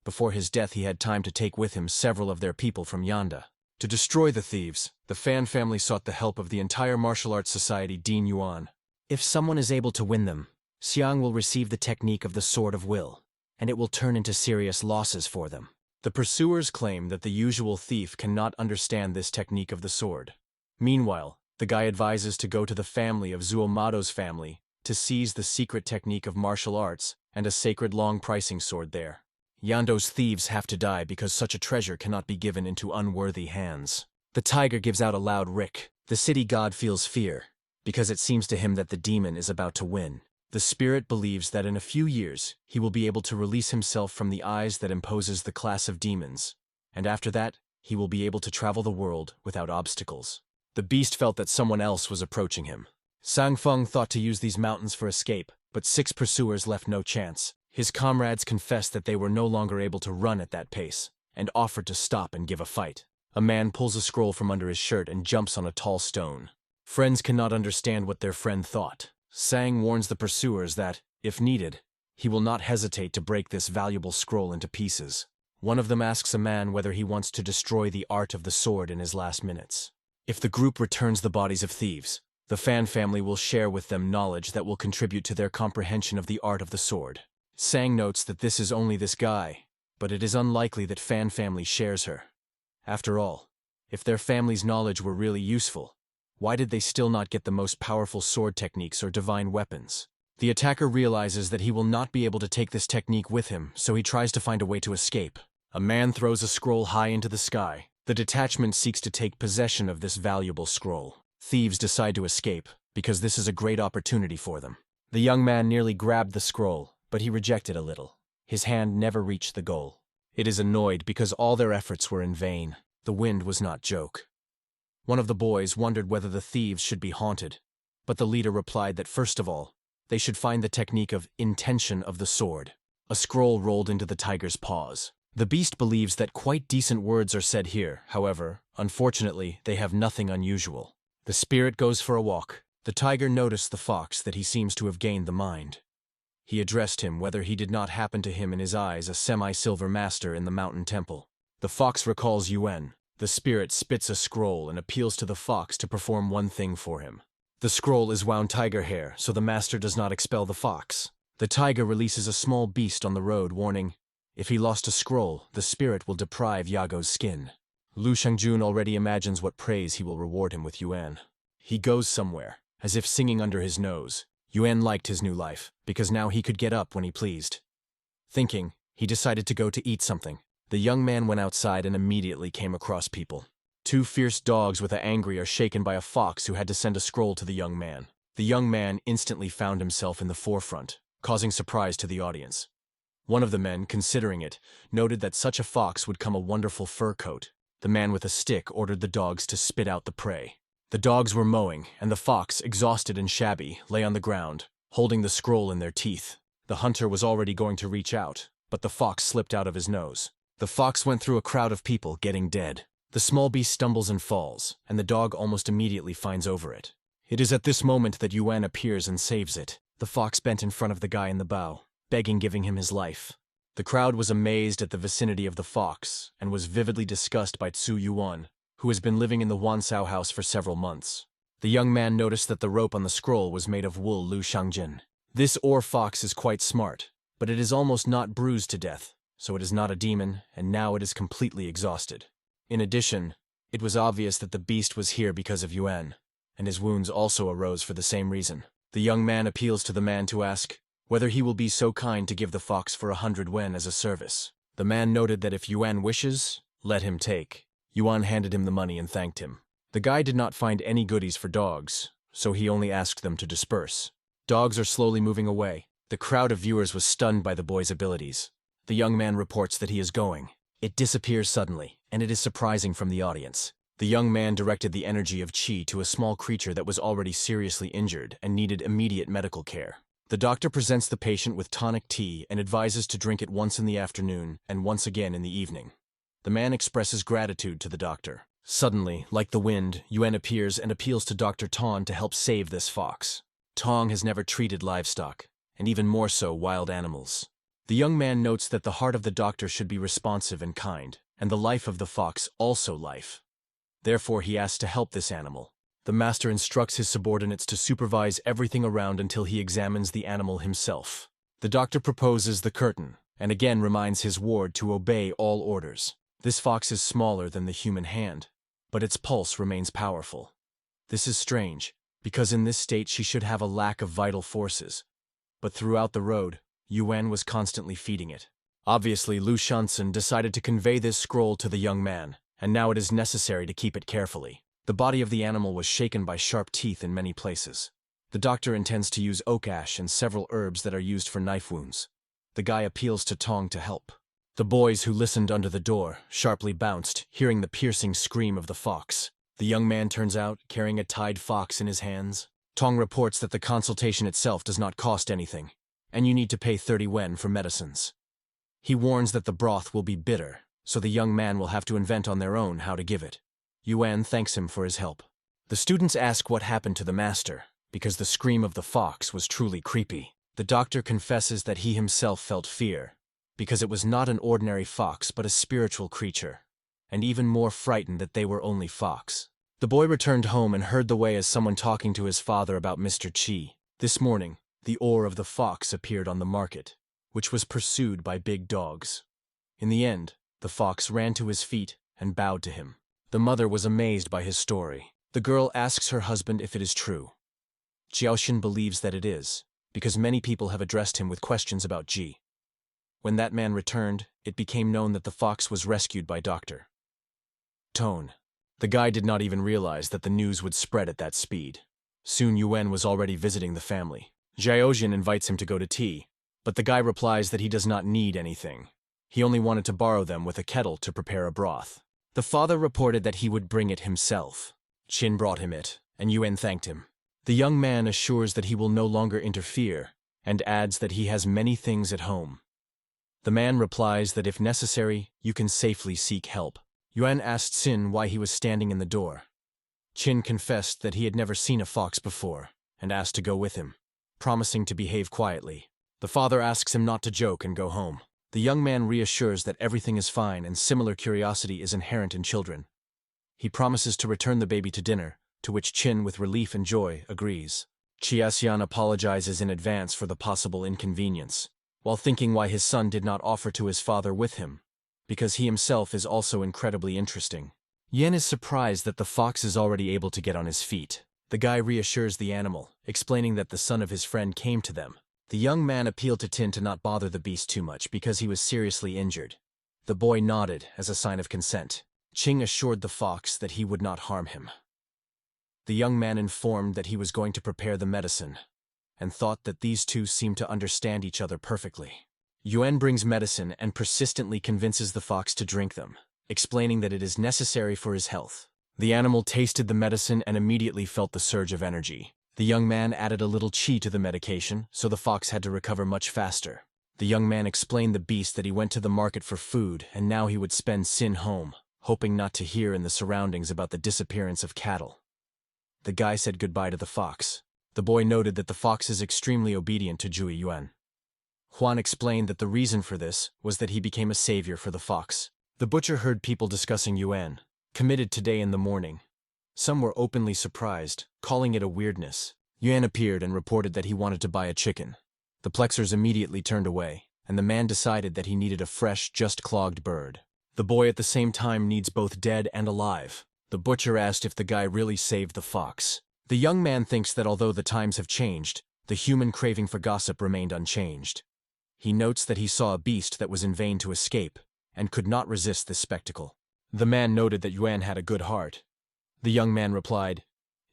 [SPEAKER 1] Before his death he had time to take with him several of their people from Yanda. To destroy the thieves, the Fan family sought the help of the entire martial arts society Dean Yuan. If someone is able to win them, Xiang will receive the technique of the Sword of Will, and it will turn into serious losses for them. The pursuers claim that the usual thief cannot understand this technique of the sword. Meanwhile, the guy advises to go to the family of Zuomado's family to seize the secret technique of martial arts and a sacred long pricing sword there. Yando's thieves have to die because such a treasure cannot be given into unworthy hands. The tiger gives out a loud rick. The city god feels fear, because it seems to him that the demon is about to win. The spirit believes that in a few years he will be able to release himself from the eyes that imposes the class of demons, and after that he will be able to travel the world without obstacles. The beast felt that someone else was approaching him. Sangfeng thought to use these mountains for escape, but 6 pursuers left no chance. His comrades confessed that they were no longer able to run at that pace, and offered to stop and give a fight. A man pulls a scroll from under his shirt and jumps on a tall stone. Friends cannot understand what their friend thought. Sang warns the pursuers that, if needed, he will not hesitate to break this valuable scroll into pieces. One of them asks a man whether he wants to destroy the art of the sword in his last minutes. If the group returns the bodies of thieves, the Fan family will share with them knowledge that will contribute to their comprehension of the art of the sword. Sang notes that this is only this guy, but it is unlikely that Fan family shares her. After all, if their family's knowledge were really useful, Why did they still not get the most powerful sword techniques or divine weapons? The attacker realizes that he will not be able to take this technique with him, so he tries to find a way to escape. A man throws a scroll high into the sky. The detachment seeks to take possession of this valuable scroll. Thieves decide to escape, because this is a great opportunity for them. The young man nearly grabbed the scroll, but he rejected a little. His hand never reached the goal. It is annoyed because all their efforts were in vain. The wind was not joke. One of the boys wondered whether the thieves should be haunted, but the leader replied that first of all, they should find the technique of intention of the sword. A scroll rolled into the tiger's paws. The beast believes that quite decent words are said here, however, unfortunately, they have nothing unusual. The spirit goes for a walk. The tiger noticed the fox that he seems to have gained the mind. He addressed him whether he did not happen to him in his eyes a semi-silver master in the mountain temple. The fox recalls Yuan. The spirit spits a scroll and appeals to the fox to perform one thing for him. The scroll is wound tiger hair, so the master does not expel the fox. The tiger releases a small beast on the road, warning, if he lost a scroll, the spirit will deprive Yago's skin. Lu Shangjun already imagines what praise he will reward him with Yuan. He goes somewhere, as if singing under his nose. Yuan liked his new life, because now he could get up when he pleased. Thinking, he decided to go to eat something. The young man went outside and immediately came across people. Two fierce dogs with angry are shaken by a fox who had to send a scroll to the young man. The young man instantly found himself in the forefront, causing surprise to the audience. One of the men, considering it, noted that such a fox would come a wonderful fur coat. The man with a stick ordered the dogs to spit out the prey. The dogs were mowing, and the fox, exhausted and shabby, lay on the ground, holding the scroll in their teeth. The hunter was already going to reach out, but the fox slipped out of his nose. The fox went through a crowd of people, getting dead. The small beast stumbles and falls, and the dog almost immediately finds over it. It is at this moment that Yuan appears and saves it. The fox bent in front of the guy in the bow, giving him his life. The crowd was amazed at the vicinity of the fox, and was vividly disgusted by Tsu Yuan, who has been living in the Wansao house for several months. The young man noticed that the rope on the scroll was made of wool Lu Shangjin. This ore fox is quite smart, but it is almost not bruised to death, so it is not a demon, and now it is completely exhausted. In addition, it was obvious that the beast was here because of Yuan, and his wounds also arose for the same reason. The young man appeals to the man to ask whether he will be so kind to give the fox for 100 wen as a service. The man noted that if Yuan wishes, let him take. Yuan handed him the money and thanked him. The guy did not find any goodies for dogs, so he only asked them to disperse. Dogs are slowly moving away. The crowd of viewers was stunned by the boy's abilities. The young man reports that he is going. It disappears suddenly, and it is surprising from the audience. The young man directed the energy of qi to a small creature that was already seriously injured and needed immediate medical care. The doctor presents the patient with tonic tea and advises to drink it once in the afternoon and once again in the evening. The man expresses gratitude to the doctor. Suddenly, like the wind, Yuan appears and appeals to Dr. Tong to help save this fox. Tong has never treated livestock, and even more so wild animals. The young man notes that the heart of the doctor should be responsive and kind, and the life of the fox also life. Therefore he asks to help this animal. The master instructs his subordinates to supervise everything around until he examines the animal himself. The doctor proposes the curtain, and again reminds his ward to obey all orders. This fox is smaller than the human hand, but its pulse remains powerful. This is strange, because in this state she should have a lack of vital forces. But throughout the road, Yuan was constantly feeding it. Obviously, Lu Shansen decided to convey this scroll to the young man, and now it is necessary to keep it carefully. The body of the animal was shaken by sharp teeth in many places. The doctor intends to use oak ash and several herbs that are used for knife wounds. The guy appeals to Tong to help. The boys who listened under the door sharply bounced, hearing the piercing scream of the fox. The young man turns out, carrying a tied fox in his hands. Tong reports that the consultation itself does not cost anything, and you need to pay 30 wen for medicines. He warns that the broth will be bitter, so the young man will have to invent on their own how to give it. Yuan thanks him for his help. The students ask what happened to the master, because the scream of the fox was truly creepy. The doctor confesses that he himself felt fear, because it was not an ordinary fox but a spiritual creature, and even more frightened that they were only fox. The boy returned home and heard the way as someone talking to his father about Mr. Qi. This morning, the ore of the fox appeared on the market, which was pursued by big dogs. In the end, the fox ran to his feet and bowed to him. The mother was amazed by his story. The girl asks her husband if it is true. Jiaoxin believes that it is, because many people have addressed him with questions about Ji. When that man returned, it became known that the fox was rescued by Dr. Tone. The guy did not even realize that the news would spread at that speed. Soon Yuan was already visiting the family. Jiaoxin invites him to go to tea, but the guy replies that he does not need anything. He only wanted to borrow them with a kettle to prepare a broth. The father reported that he would bring it himself. Qin brought him it, and Yuan thanked him. The young man assures that he will no longer interfere, and adds that he has many things at home. The man replies that if necessary, you can safely seek help. Yuan asked Qin why he was standing in the door. Qin confessed that he had never seen a fox before, and asked to go with him, promising to behave quietly. The father asks him not to joke and go home. The young man reassures that everything is fine and similar curiosity is inherent in children. He promises to return the baby to dinner, to which Qin, with relief and joy, agrees. Qiaxian apologizes in advance for the possible inconvenience, while thinking why his son did not offer to his father with him, because he himself is also incredibly interesting. Yen is surprised that the fox is already able to get on his feet. The guy reassures the animal, explaining that the son of his friend came to them. The young man appealed to Tin to not bother the beast too much because he was seriously injured. The boy nodded as a sign of consent. Qing assured the fox that he would not harm him. The young man informed that he was going to prepare the medicine, and thought that these two seemed to understand each other perfectly. Yuan brings medicine and persistently convinces the fox to drink them, explaining that it is necessary for his health. The animal tasted the medicine and immediately felt the surge of energy. The young man added a little qi to the medication, so the fox had to recover much faster. The young man explained the beast that he went to the market for food and now he would spend Sin home, hoping not to hear in the surroundings about the disappearance of cattle. The guy said goodbye to the fox. The boy noted that the fox is extremely obedient to Jui Yuan. Huan explained that the reason for this was that he became a savior for the fox. The butcher heard people discussing Yuan, committed today in the morning. Some were openly surprised, calling it a weirdness. Yuan appeared and reported that he wanted to buy a chicken. The plexers immediately turned away, and the man decided that he needed a fresh, just-clogged bird. The boy at the same time needs both dead and alive. The butcher asked if the guy really saved the fox. The young man thinks that although the times have changed, the human craving for gossip remained unchanged. He notes that he saw a beast that was in vain to escape, and could not resist this spectacle. The man noted that Yuan had a good heart. The young man replied,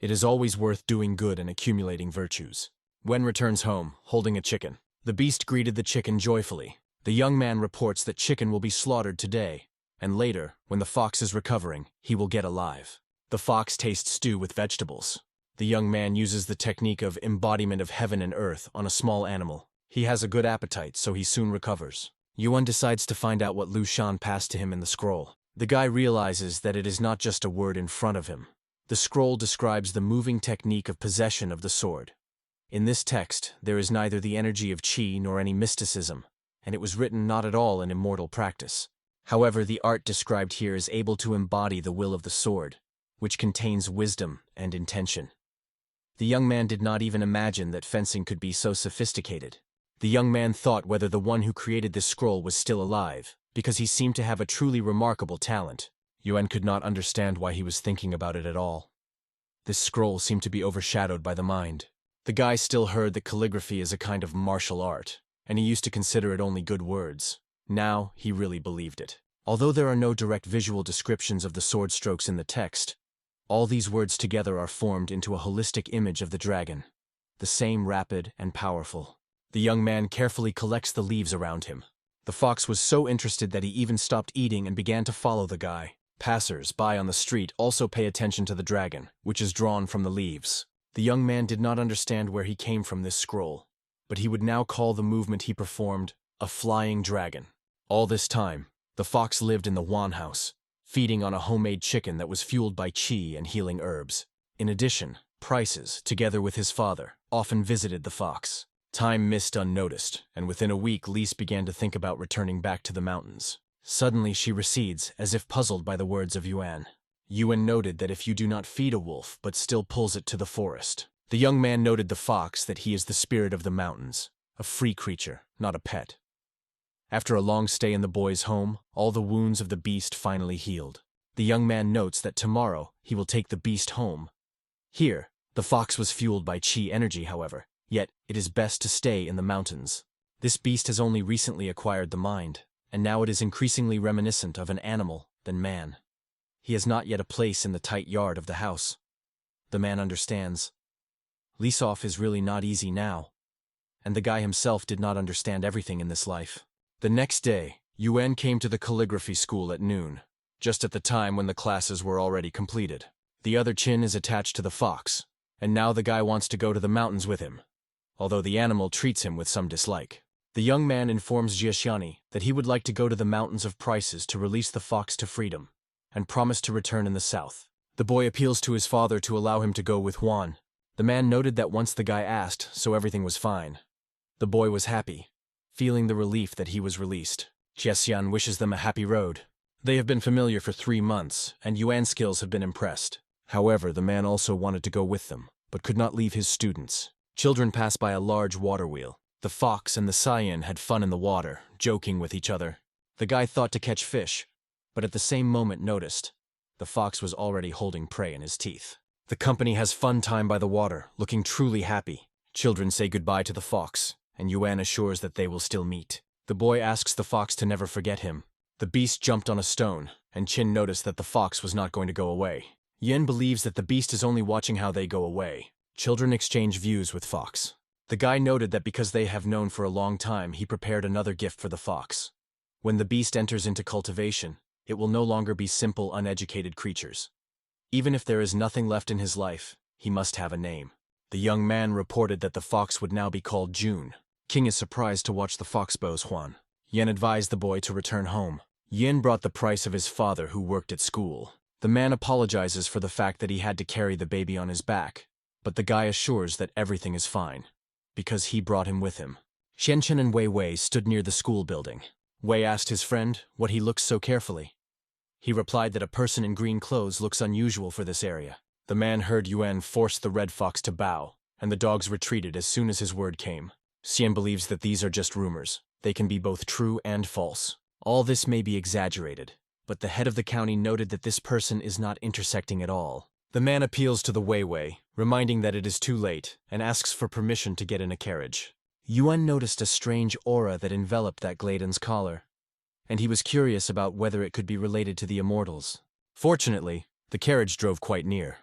[SPEAKER 1] "It is always worth doing good and accumulating virtues." Wen returns home, holding a chicken. The beast greeted the chicken joyfully. The young man reports that chicken will be slaughtered today, and later, when the fox is recovering, he will get alive. The fox tastes stew with vegetables. The young man uses the technique of embodiment of heaven and earth on a small animal. He has a good appetite, so he soon recovers. Yuan decides to find out what Lu Shan passed to him in the scroll. The guy realizes that it is not just a word in front of him. The scroll describes the moving technique of possession of the sword. In this text, there is neither the energy of qi nor any mysticism, and it was written not at all in immortal practice. However, the art described here is able to embody the will of the sword, which contains wisdom and intention. The young man did not even imagine that fencing could be so sophisticated. The young man thought whether the one who created this scroll was still alive, because he seemed to have a truly remarkable talent. Yuan could not understand why he was thinking about it at all. This scroll seemed to be overshadowed by the mind. The guy still heard that calligraphy is a kind of martial art, and he used to consider it only good words. Now, he really believed it. Although there are no direct visual descriptions of the sword strokes in the text, all these words together are formed into a holistic image of the dragon, the same rapid and powerful. The young man carefully collects the leaves around him. The fox was so interested that he even stopped eating and began to follow the guy. Passers-by on the street also pay attention to the dragon, which is drawn from the leaves. The young man did not understand where he came from this scroll, but he would now call the movement he performed a flying dragon. All this time, the fox lived in the Wan house, feeding on a homemade chicken that was fueled by qi and healing herbs. In addition, Prices, together with his father, often visited the fox. Time missed unnoticed, and within a week Lise began to think about returning back to the mountains. Suddenly she recedes, as if puzzled by the words of Yuan. Yuan noted that if you do not feed a wolf but still pulls it to the forest. The young man noted the fox that he is the spirit of the mountains, a free creature, not a pet. After a long stay in the boy's home, all the wounds of the beast finally healed. The young man notes that tomorrow he will take the beast home. Here, the fox was fueled by chi energy, however, yet it is best to stay in the mountains. This beast has only recently acquired the mind, and now it is increasingly reminiscent of an animal than man. He has not yet a place in the tight yard of the house. The man understands. Lease off is really not easy now. And the guy himself did not understand everything in this life. The next day, Yuan came to the calligraphy school at noon, just at the time when the classes were already completed. The other chin is attached to the fox, and now the guy wants to go to the mountains with him, although the animal treats him with some dislike. The young man informs Jiaxiani that he would like to go to the mountains of prices to release the fox to freedom, and promise to return in the south. The boy appeals to his father to allow him to go with Juan. The man noted that once the guy asked, so everything was fine. The boy was happy, feeling the relief that he was released. Jiaxian wishes them a happy road. They have been familiar for 3 months, and Yuan's skills have been impressed. However, the man also wanted to go with them, but could not leave his students. Children pass by a large water wheel. The fox and the Saiyan had fun in the water, joking with each other. The guy thought to catch fish, but at the same moment noticed the fox was already holding prey in his teeth. The company has fun time by the water, looking truly happy. Children say goodbye to the fox, and Yuan assures that they will still meet. The boy asks the fox to never forget him. The beast jumped on a stone, and Qin noticed that the fox was not going to go away. Yen believes that the beast is only watching how they go away. Children exchange views with fox. The guy noted that because they have known for a long time, he prepared another gift for the fox. When the beast enters into cultivation, it will no longer be simple, uneducated creatures. Even if there is nothing left in his life, he must have a name. The young man reported that the fox would now be called June. King is surprised to watch the fox bows Juan. Yen advised the boy to return home. Yen brought the price of his father who worked at school. The man apologizes for the fact that he had to carry the baby on his back, but the guy assures that everything is fine, because he brought him with him. Xianchen and Wei Wei stood near the school building. Wei asked his friend what he looks so carefully. He replied that a person in green clothes looks unusual for this area. The man heard Yuan force the red fox to bow, and the dogs retreated as soon as his word came. Xian believes that these are just rumors. They can be both true and false. All this may be exaggerated, but the head of the county noted that this person is not intersecting at all. The man appeals to the Wei Wei, reminding that it is too late, and asks for permission to get in a carriage. Yuan noticed a strange aura that enveloped that Gladen's collar, and he was curious about whether it could be related to the immortals. Fortunately, the carriage drove quite near.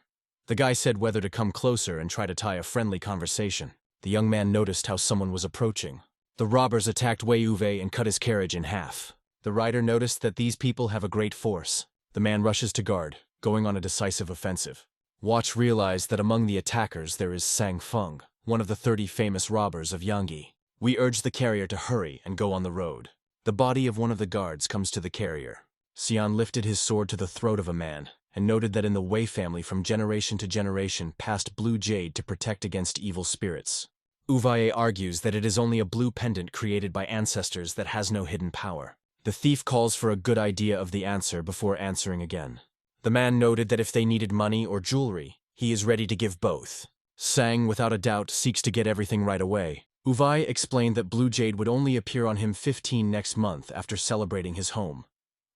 [SPEAKER 1] The guy said whether to come closer and try to tie a friendly conversation. The young man noticed how someone was approaching. The robbers attacked Wei Uwe and cut his carriage in half. The rider noticed that these people have a great force. The man rushes to guard, going on a decisive offensive. Watch realized that among the attackers there is Sang Feng, one of the 30 famous robbers of Yangyi. We urge the carrier to hurry and go on the road. The body of one of the guards comes to the carrier. Xian lifted his sword to the throat of a man, and noted that in the Wei family from generation to generation passed blue jade to protect against evil spirits. Uvaye argues that it is only a blue pendant created by ancestors that has no hidden power. The thief calls for a good idea of the answer before answering again. The man noted that if they needed money or jewelry, he is ready to give both. Sang, without a doubt, seeks to get everything right away. Uvaye explained that blue jade would only appear on him 15 next month after celebrating his home.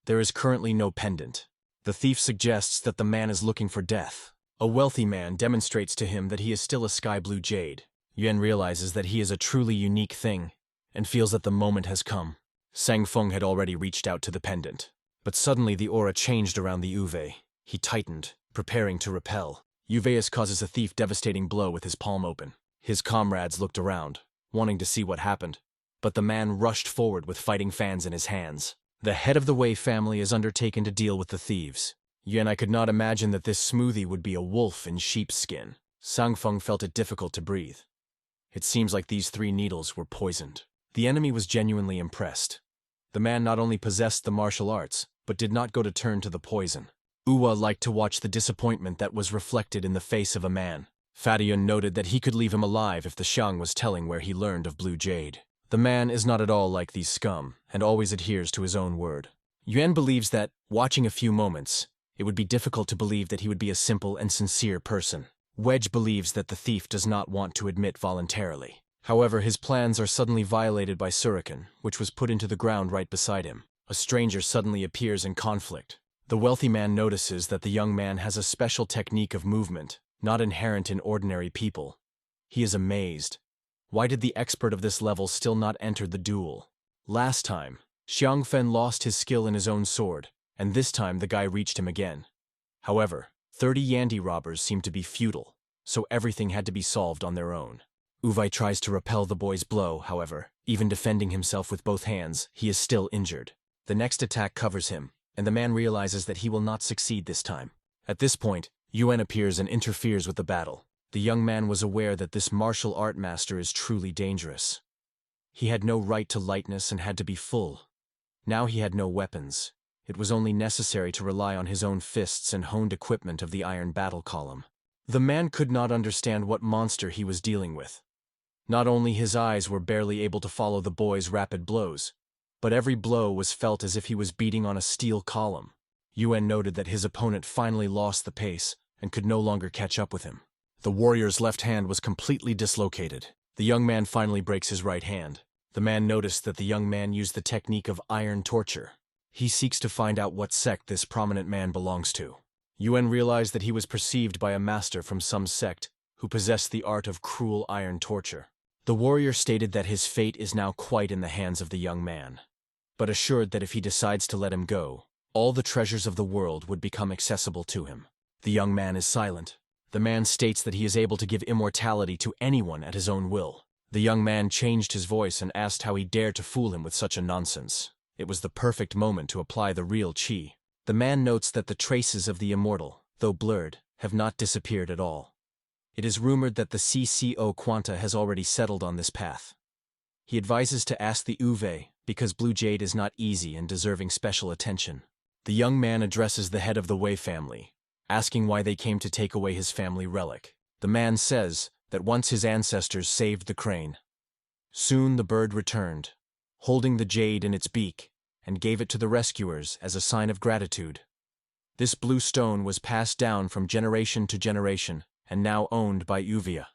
[SPEAKER 1] There is currently no pendant. The thief suggests that the man is looking for death. A wealthy man demonstrates to him that he is still a sky blue jade. Yuan realizes that he is a truly unique thing, and feels that the moment has come. Sang Feng had already reached out to the pendant. But suddenly the aura changed around the Uve. He tightened, preparing to repel. Uveus causes a thief devastating blow with his palm open. His comrades looked around, wanting to see what happened. But the man rushed forward with fighting fans in his hands. The head of the Wei family is undertaken to deal with the thieves. Yuan, I could not imagine that this smoothie would be a wolf in sheep's skin. Sang Feng felt it difficult to breathe. It seems like these 3 needles were poisoned. The enemy was genuinely impressed. The man not only possessed the martial arts, but did not go to turn to the poison. Uwa liked to watch the disappointment that was reflected in the face of a man. Fadiun noted that he could leave him alive if the Shang was telling where he learned of blue jade. The man is not at all like these scum, and always adheres to his own word. Yuan believes that, watching a few moments, it would be difficult to believe that he would be a simple and sincere person. Wedge believes that the thief does not want to admit voluntarily. However, his plans are suddenly violated by Suriken, which was put into the ground right beside him. A stranger suddenly appears in conflict. The wealthy man notices that the young man has a special technique of movement, not inherent in ordinary people. He is amazed. Why did the expert of this level still not enter the duel? Last time, Xiangfen lost his skill in his own sword, and this time the guy reached him again. However, 30 Yandi robbers seemed to be futile, so everything had to be solved on their own. Uvai tries to repel the boy's blow, however, even defending himself with both hands, he is still injured. The next attack covers him, and the man realizes that he will not succeed this time. At this point, Yuan appears and interferes with the battle. The young man was aware that this martial art master is truly dangerous. He had no right to lightness and had to be full. Now he had no weapons. It was only necessary to rely on his own fists and honed equipment of the iron battle column. The man could not understand what monster he was dealing with. Not only his eyes were barely able to follow the boy's rapid blows, but every blow was felt as if he was beating on a steel column. Yuan noted that his opponent finally lost the pace and could no longer catch up with him. The warrior's left hand was completely dislocated. The young man finally breaks his right hand. The man noticed that the young man used the technique of iron torture. He seeks to find out what sect this prominent man belongs to. Yuan realized that he was perceived by a master from some sect who possessed the art of cruel iron torture. The warrior stated that his fate is now quite in the hands of the young man, but assured that if he decides to let him go, all the treasures of the world would become accessible to him. The young man is silent. The man states that he is able to give immortality to anyone at his own will. The young man changed his voice and asked how he dared to fool him with such a nonsense. It was the perfect moment to apply the real chi. The man notes that the traces of the immortal, though blurred, have not disappeared at all. It is rumored that the CCO Quanta has already settled on this path. He advises to ask the Uve, because Blue Jade is not easy and deserving special attention. The young man addresses the head of the Wei family, asking why they came to take away his family relic. The man says that once his ancestors saved the crane. Soon the bird returned, holding the jade in its beak, and gave it to the rescuers as a sign of gratitude. This blue stone was passed down from generation to generation, and now owned by Uvia.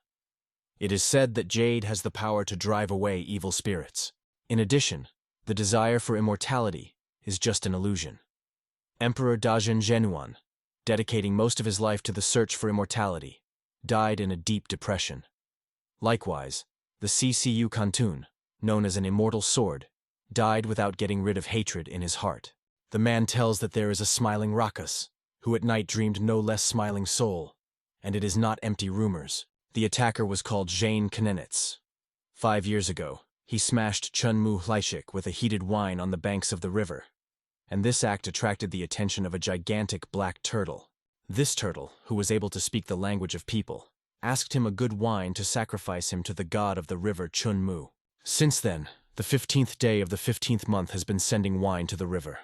[SPEAKER 1] It is said that jade has the power to drive away evil spirits. In addition, the desire for immortality is just an illusion. Emperor Dajin Zhenuan, dedicating most of his life to the search for immortality, died in a deep depression. Likewise, the CCU Kantun, known as an immortal sword, died without getting rid of hatred in his heart. The man tells that there is a smiling Rakas, who at night dreamed no less smiling soul, and it is not empty rumors. The attacker was called Zhane Kanenitz. 5 years ago, he smashed Chunmu Hlaishik with a heated wine on the banks of the river, and this act attracted the attention of a gigantic black turtle. This turtle, who was able to speak the language of people, asked him a good wine to sacrifice him to the god of the river Chunmu. Since then, the 15th day of the 15th month has been sending wine to the river.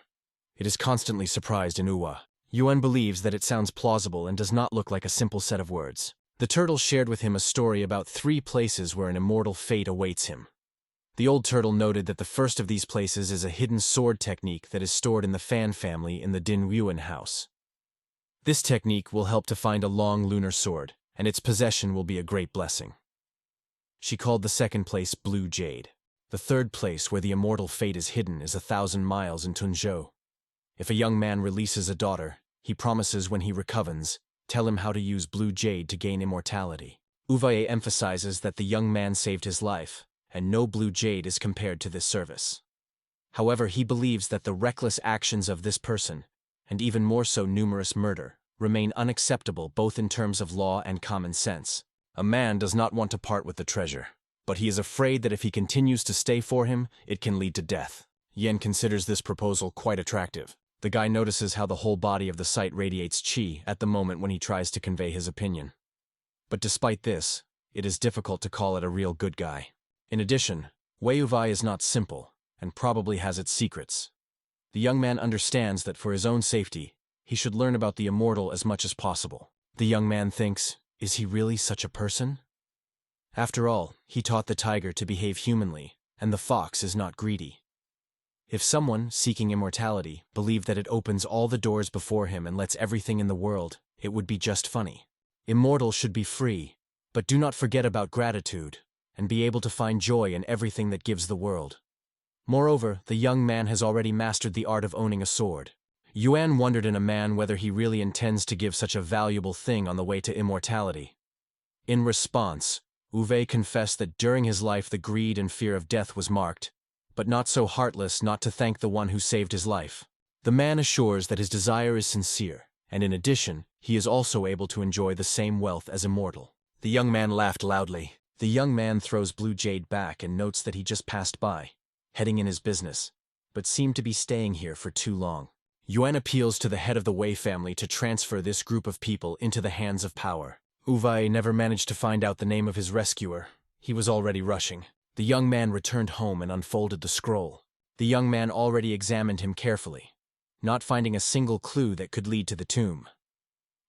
[SPEAKER 1] It is constantly surprised in Uwa. Yuan believes that it sounds plausible and does not look like a simple set of words. The turtle shared with him a story about 3 places where an immortal fate awaits him. The old turtle noted that the first of these places is a hidden sword technique that is stored in the Fan family in the Din Yuan house. This technique will help to find a long lunar sword, and its possession will be a great blessing. She called the second place Blue Jade. The third place where the immortal fate is hidden is 1,000 miles in Tunzhou. If a young man releases a daughter, he promises when he recovens, tell him how to use Blue Jade to gain immortality. Uvaye emphasizes that the young man saved his life, and no Blue Jade is compared to this service. However, he believes that the reckless actions of this person, and even more so numerous murder, remain unacceptable both in terms of law and common sense. A man does not want to part with the treasure, but he is afraid that if he continues to stay for him, it can lead to death. Yen considers this proposal quite attractive. The guy notices how the whole body of the site radiates chi at the moment when he tries to convey his opinion. But despite this, it is difficult to call it a real good guy. In addition, Wei Uvai is not simple, and probably has its secrets. The young man understands that for his own safety, he should learn about the immortal as much as possible. The young man thinks, is he really such a person? After all, he taught the tiger to behave humanly, and the fox is not greedy. If someone, seeking immortality, believed that it opens all the doors before him and lets everything in the world, it would be just funny. Immortals should be free, but do not forget about gratitude, and be able to find joy in everything that gives the world. Moreover, the young man has already mastered the art of owning a sword. Yuan wondered in a man whether he really intends to give such a valuable thing on the way to immortality. In response, Uwe confessed that during his life the greed and fear of death was marked, but not so heartless not to thank the one who saved his life. The man assures that his desire is sincere, and in addition, he is also able to enjoy the same wealth as immortal. The young man laughed loudly. The young man throws Blue Jade back and notes that he just passed by, heading in his business, but seemed to be staying here for too long. Yuan appeals to the head of the Wei family to transfer this group of people into the hands of power. Uwe never managed to find out the name of his rescuer. He was already rushing. The young man returned home and unfolded the scroll. The young man already examined him carefully, not finding a single clue that could lead to the tomb.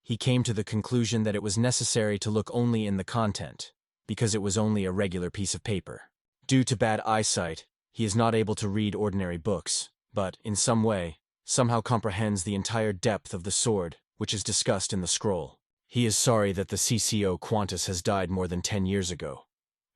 [SPEAKER 1] He came to the conclusion that it was necessary to look only in the content, because it was only a regular piece of paper. Due to bad eyesight, he is not able to read ordinary books, but, in some way, somehow comprehends the entire depth of the sword, which is discussed in the scroll. He is sorry that the CCO Qantas has died more than 10 years ago,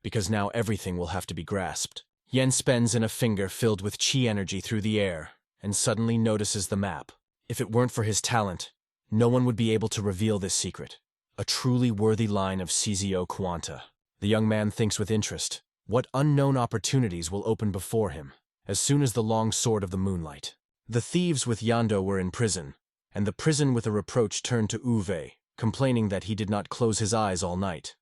[SPEAKER 1] because now everything will have to be grasped. Yen spins in a finger filled with chi energy through the air, and suddenly notices the map. If it weren't for his talent, no one would be able to reveal this secret. A truly worthy line of CZO Quanta. The young man thinks with interest. What unknown opportunities will open before him, as soon as the long sword of the moonlight. The thieves with Yando were in prison, and the prison with a reproach turned to Uwe, complaining that he did not close his eyes all night.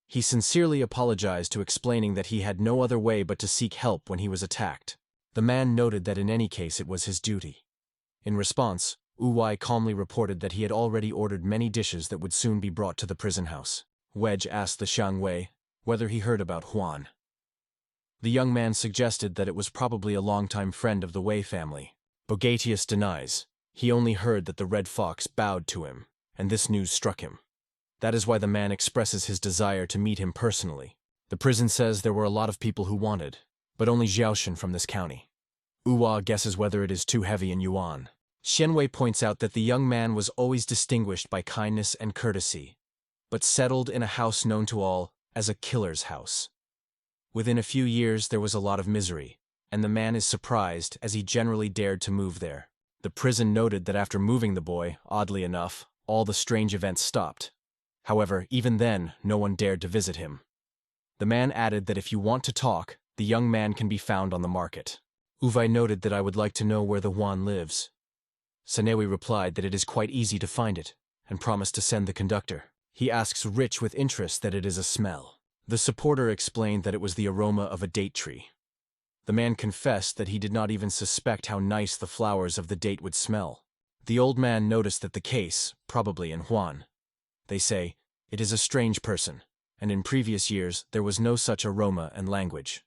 [SPEAKER 1] He sincerely apologized to explaining that he had no other way but to seek help when he was attacked. The man noted that in any case it was his duty. In response, Uwe calmly reported that he had already ordered many dishes that would soon be brought to the prison house. Wedge asked the Xiangwei whether he heard about Huan. The young man suggested that it was probably a longtime friend of the Wei family. Bogatius denies. He only heard that the Red Fox bowed to him, and this news struck him. That is why the man expresses his desire to meet him personally. The prison says there were a lot of people who wanted, but only Xiaoshan from this county. Uwa guesses whether it is too heavy in yuan. Xianwei points out that the young man was always distinguished by kindness and courtesy, but settled in a house known to all as a killer's house. Within a few years there was a lot of misery, and the man is surprised as he generally dared to move there. The prison noted that after moving the boy, oddly enough, all the strange events stopped. However, even then, no one dared to visit him. The man added that if you want to talk, the young man can be found on the market. Uwe noted that I would like to know where the Huan lives. Sanewi replied that it is quite easy to find it, and promised to send the conductor. He asks Rich with interest that it is a smell. The supporter explained that it was the aroma of a date tree. The man confessed that he did not even suspect how nice the flowers of the date would smell. The old man noticed that the case, probably in Huan. They say, it is a strange person, and in previous years there was no such aroma and language.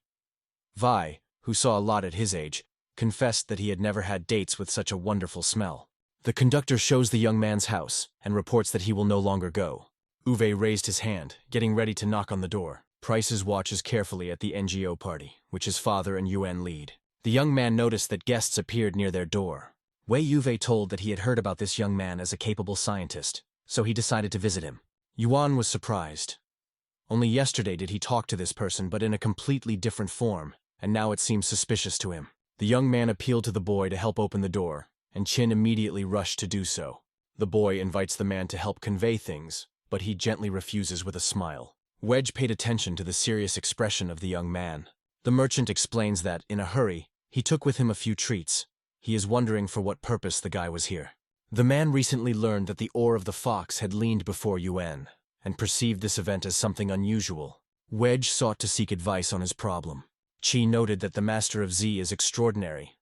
[SPEAKER 1] Vi, who saw a lot at his age, confessed that he had never had dates with such a wonderful smell. The conductor shows the young man's house, and reports that he will no longer go. Uwe raised his hand, getting ready to knock on the door. Prices watches carefully at the NGO party, which his father and Yuan lead. The young man noticed that guests appeared near their door. Wei Yuve told that he had heard about this young man as a capable scientist, so he decided to visit him. Yuan was surprised. Only yesterday did he talk to this person, but in a completely different form, and now it seems suspicious to him. The young man appealed to the boy to help open the door, and Qin immediately rushed to do so. The boy invites the man to help convey things, but he gently refuses with a smile. Wedge paid attention to the serious expression of the young man. The merchant explains that, in a hurry, he took with him a few treats. He is wondering for what purpose the guy was here. The man recently learned that the oar of the fox had leaned before Yuan, and perceived this event as something unusual. Wedge sought to seek advice on his problem. Qi noted that the master of Z is extraordinary.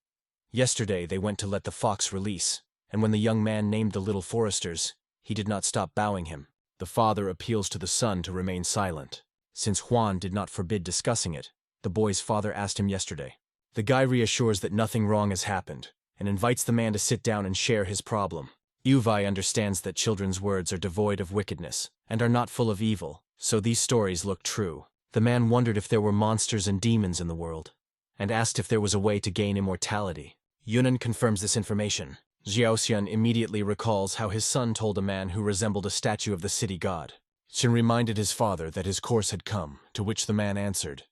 [SPEAKER 1] Yesterday they went to let the fox release, and when the young man named the little foresters, he did not stop bowing him. The father appeals to the son to remain silent. Since Huan did not forbid discussing it, the boy's father asked him yesterday. The guy reassures that nothing wrong has happened, and invites the man to sit down and share his problem. Uvi understands that children's words are devoid of wickedness, and are not full of evil, so these stories look true. The man wondered if there were monsters and demons in the world, and asked if there was a way to gain immortality. Yunnan confirms this information. Xiaoxian immediately recalls how his son told a man who resembled a statue of the city god. Qin reminded his father that his course had come, to which the man answered.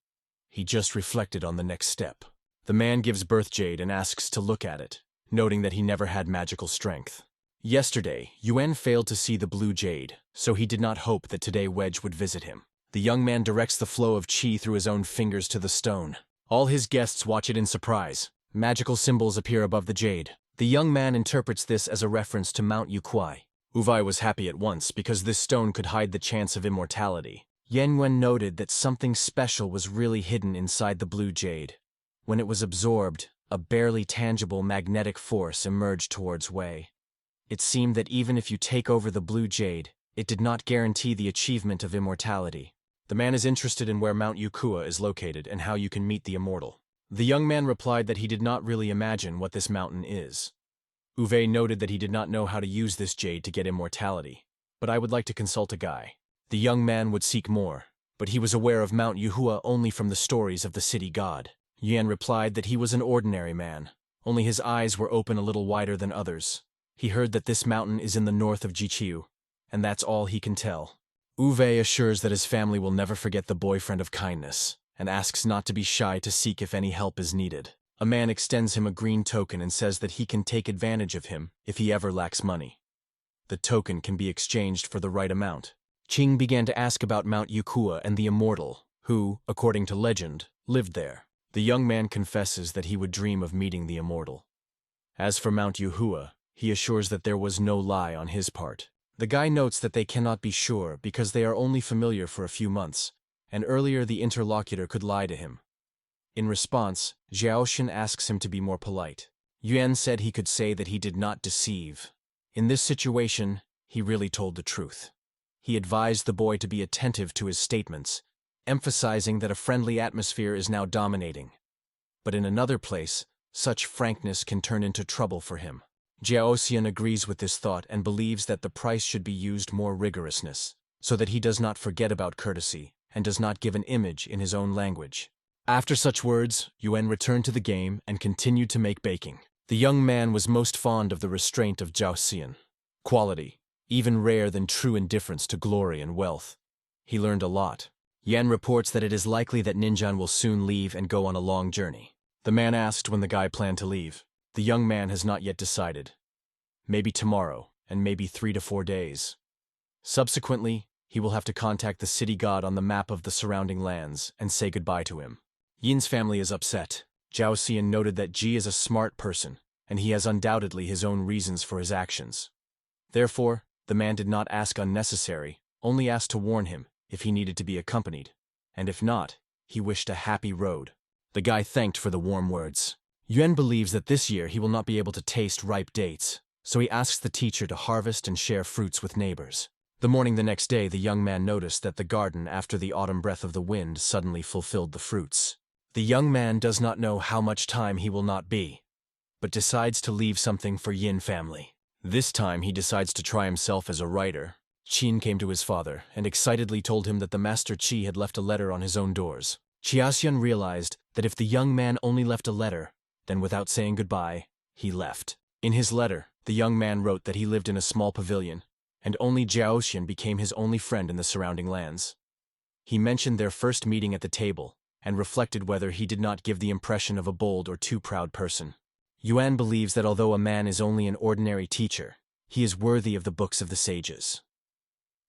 [SPEAKER 1] He just reflected on the next step. The man gives birth jade and asks to look at it. noting that he never had magical strength. Yesterday, Yuan failed to see the blue jade, so he did not hope that today Wedge would visit him. The young man directs the flow of qi through his own fingers to the stone. All his guests watch it in surprise. Magical symbols appear above the jade. The young man interprets this as a reference to Mount Yukwai. Uvai was happy at once because this stone could hide the chance of immortality. Yanwen noted that something special was really hidden inside the blue jade. When it was absorbed, a barely tangible magnetic force emerged towards Wei. It seemed that even if you take over the blue jade, it did not guarantee the achievement of immortality. The man is interested in where Mount Yukua is located and how you can meet the immortal. The young man replied that he did not really imagine what this mountain is. Uwe noted that he did not know how to use this jade to get immortality, but I would like to consult a guy. The young man would seek more, but he was aware of Mount Yuhua only from the stories of the city god. Yan replied that he was an ordinary man, only his eyes were open a little wider than others. He heard that this mountain is in the north of Jiqiu, and that's all he can tell. Uwe assures that his family will never forget the boyfriend of kindness, and asks not to be shy to seek if any help is needed. A man extends him a green token and says that he can take advantage of him if he ever lacks money. The token can be exchanged for the right amount. Qing began to ask about Mount Yukua and the immortal, who, according to legend, lived there. The young man confesses that he would dream of meeting the immortal. As for Mount Yuhua, he assures that there was no lie on his part. The guy notes that they cannot be sure because they are only familiar for a few months, and earlier the interlocutor could lie to him. In response, Xiaoxin asks him to be more polite. Yuan said he could say that he did not deceive. In this situation, he really told the truth. He advised the boy to be attentive to his statements, emphasizing that a friendly atmosphere is now dominating. But in another place, such frankness can turn into trouble for him. Jiaoxian agrees with this thought and believes that the price should be used more rigorousness, so that he does not forget about courtesy and does not give an image in his own language. After such words, Yuan returned to the game and continued to make baking. The young man was most fond of the restraint of Jiaoxian. Quality, even rare than true indifference to glory and wealth. He learned a lot. Yan reports that it is likely that Ninjan will soon leave and go on a long journey. The man asked when the guy planned to leave. The young man has not yet decided. Maybe tomorrow, and maybe 3 to 4 days. Subsequently, he will have to contact the city god on the map of the surrounding lands and say goodbye to him. Yin's family is upset. Zhao Xian noted that Ji is a smart person, and he has undoubtedly his own reasons for his actions. Therefore, the man did not ask unnecessary, only asked to warn him if he needed to be accompanied, and if not, he wished a happy road. The guy thanked for the warm words. Yuan believes that this year he will not be able to taste ripe dates, so he asks the teacher to harvest and share fruits with neighbors. The morning the next day, the young man noticed that the garden after the autumn breath of the wind suddenly fulfilled the fruits. The young man does not know how much time he will not be, but decides to leave something for Yin family. This time he decides to try himself as a writer. Qin came to his father and excitedly told him that the Master Qi had left a letter on his own doors. Qiaxian realized that if the young man only left a letter, then without saying goodbye, he left. In his letter, the young man wrote that he lived in a small pavilion, and only Jiaoxian became his only friend in the surrounding lands. He mentioned their first meeting at the table, and reflected whether he did not give the impression of a bold or too proud person. Yuan believes that although a man is only an ordinary teacher, he is worthy of the books of the sages.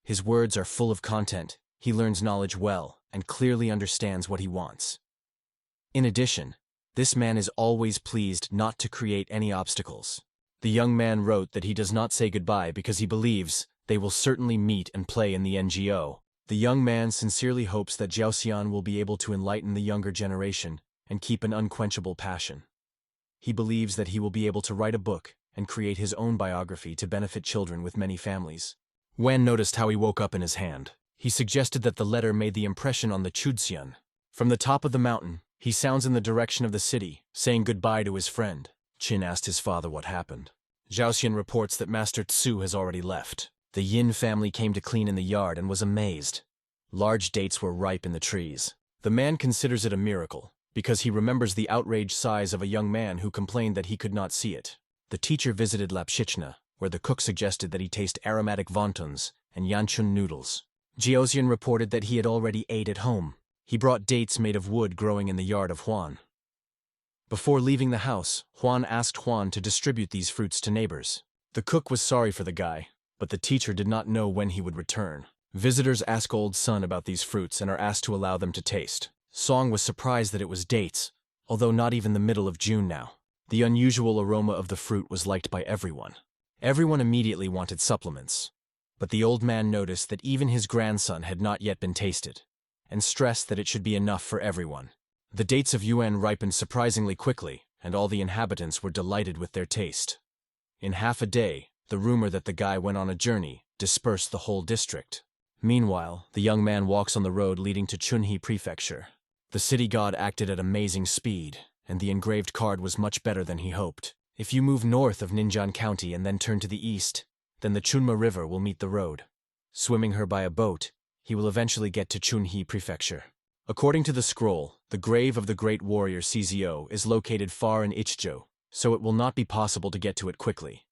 [SPEAKER 1] His words are full of content, he learns knowledge well, and clearly understands what he wants. In addition, this man is always pleased not to create any obstacles. The young man wrote that he does not say goodbye because he believes they will certainly meet and play in the NGO. The young man sincerely hopes that Jiaoxian will be able to enlighten the younger generation and keep an unquenchable passion. He believes that he will be able to write a book and create his own biography to benefit children with many families. Wen noticed how he woke up in his hand. He suggested that the letter made the impression on the Chudzian. From the top of the mountain, he sounds in the direction of the city, saying goodbye to his friend. Qin asked his father what happened. Zhaoxian reports that Master Tsu has already left. The Yin family came to clean in the yard and was amazed. Large dates were ripe in the trees. The man considers it a miracle, because he remembers the outraged sighs of a young man who complained that he could not see it. The teacher visited Lapshichna, where the cook suggested that he taste aromatic wontons and yanchun noodles. Jiaoxian reported that he had already ate at home. He brought dates made of wood growing in the yard of Huan. Before leaving the house, Juan asked Juan to distribute these fruits to neighbors. The cook was sorry for the guy, but the teacher did not know when he would return. Visitors ask old Sun about these fruits and are asked to allow them to taste. Song was surprised that it was dates, although not even the middle of June now. The unusual aroma of the fruit was liked by everyone. Everyone immediately wanted supplements. But the old man noticed that even his grandson had not yet been tasted, and stressed that it should be enough for everyone. The dates of Yuan ripened surprisingly quickly, and all the inhabitants were delighted with their taste. In half a day, the rumor that the guy went on a journey dispersed the whole district. Meanwhile, the young man walks on the road leading to Chunhi Prefecture. The city god acted at amazing speed, and the engraved card was much better than he hoped. If you move north of Ninjan County and then turn to the east, then the Chunma River will meet the road. Swimming her by a boat, he will eventually get to Chunhi Prefecture. According to the scroll, the grave of the great warrior Czio is located far in Ichijo, so it will not be possible to get to it quickly.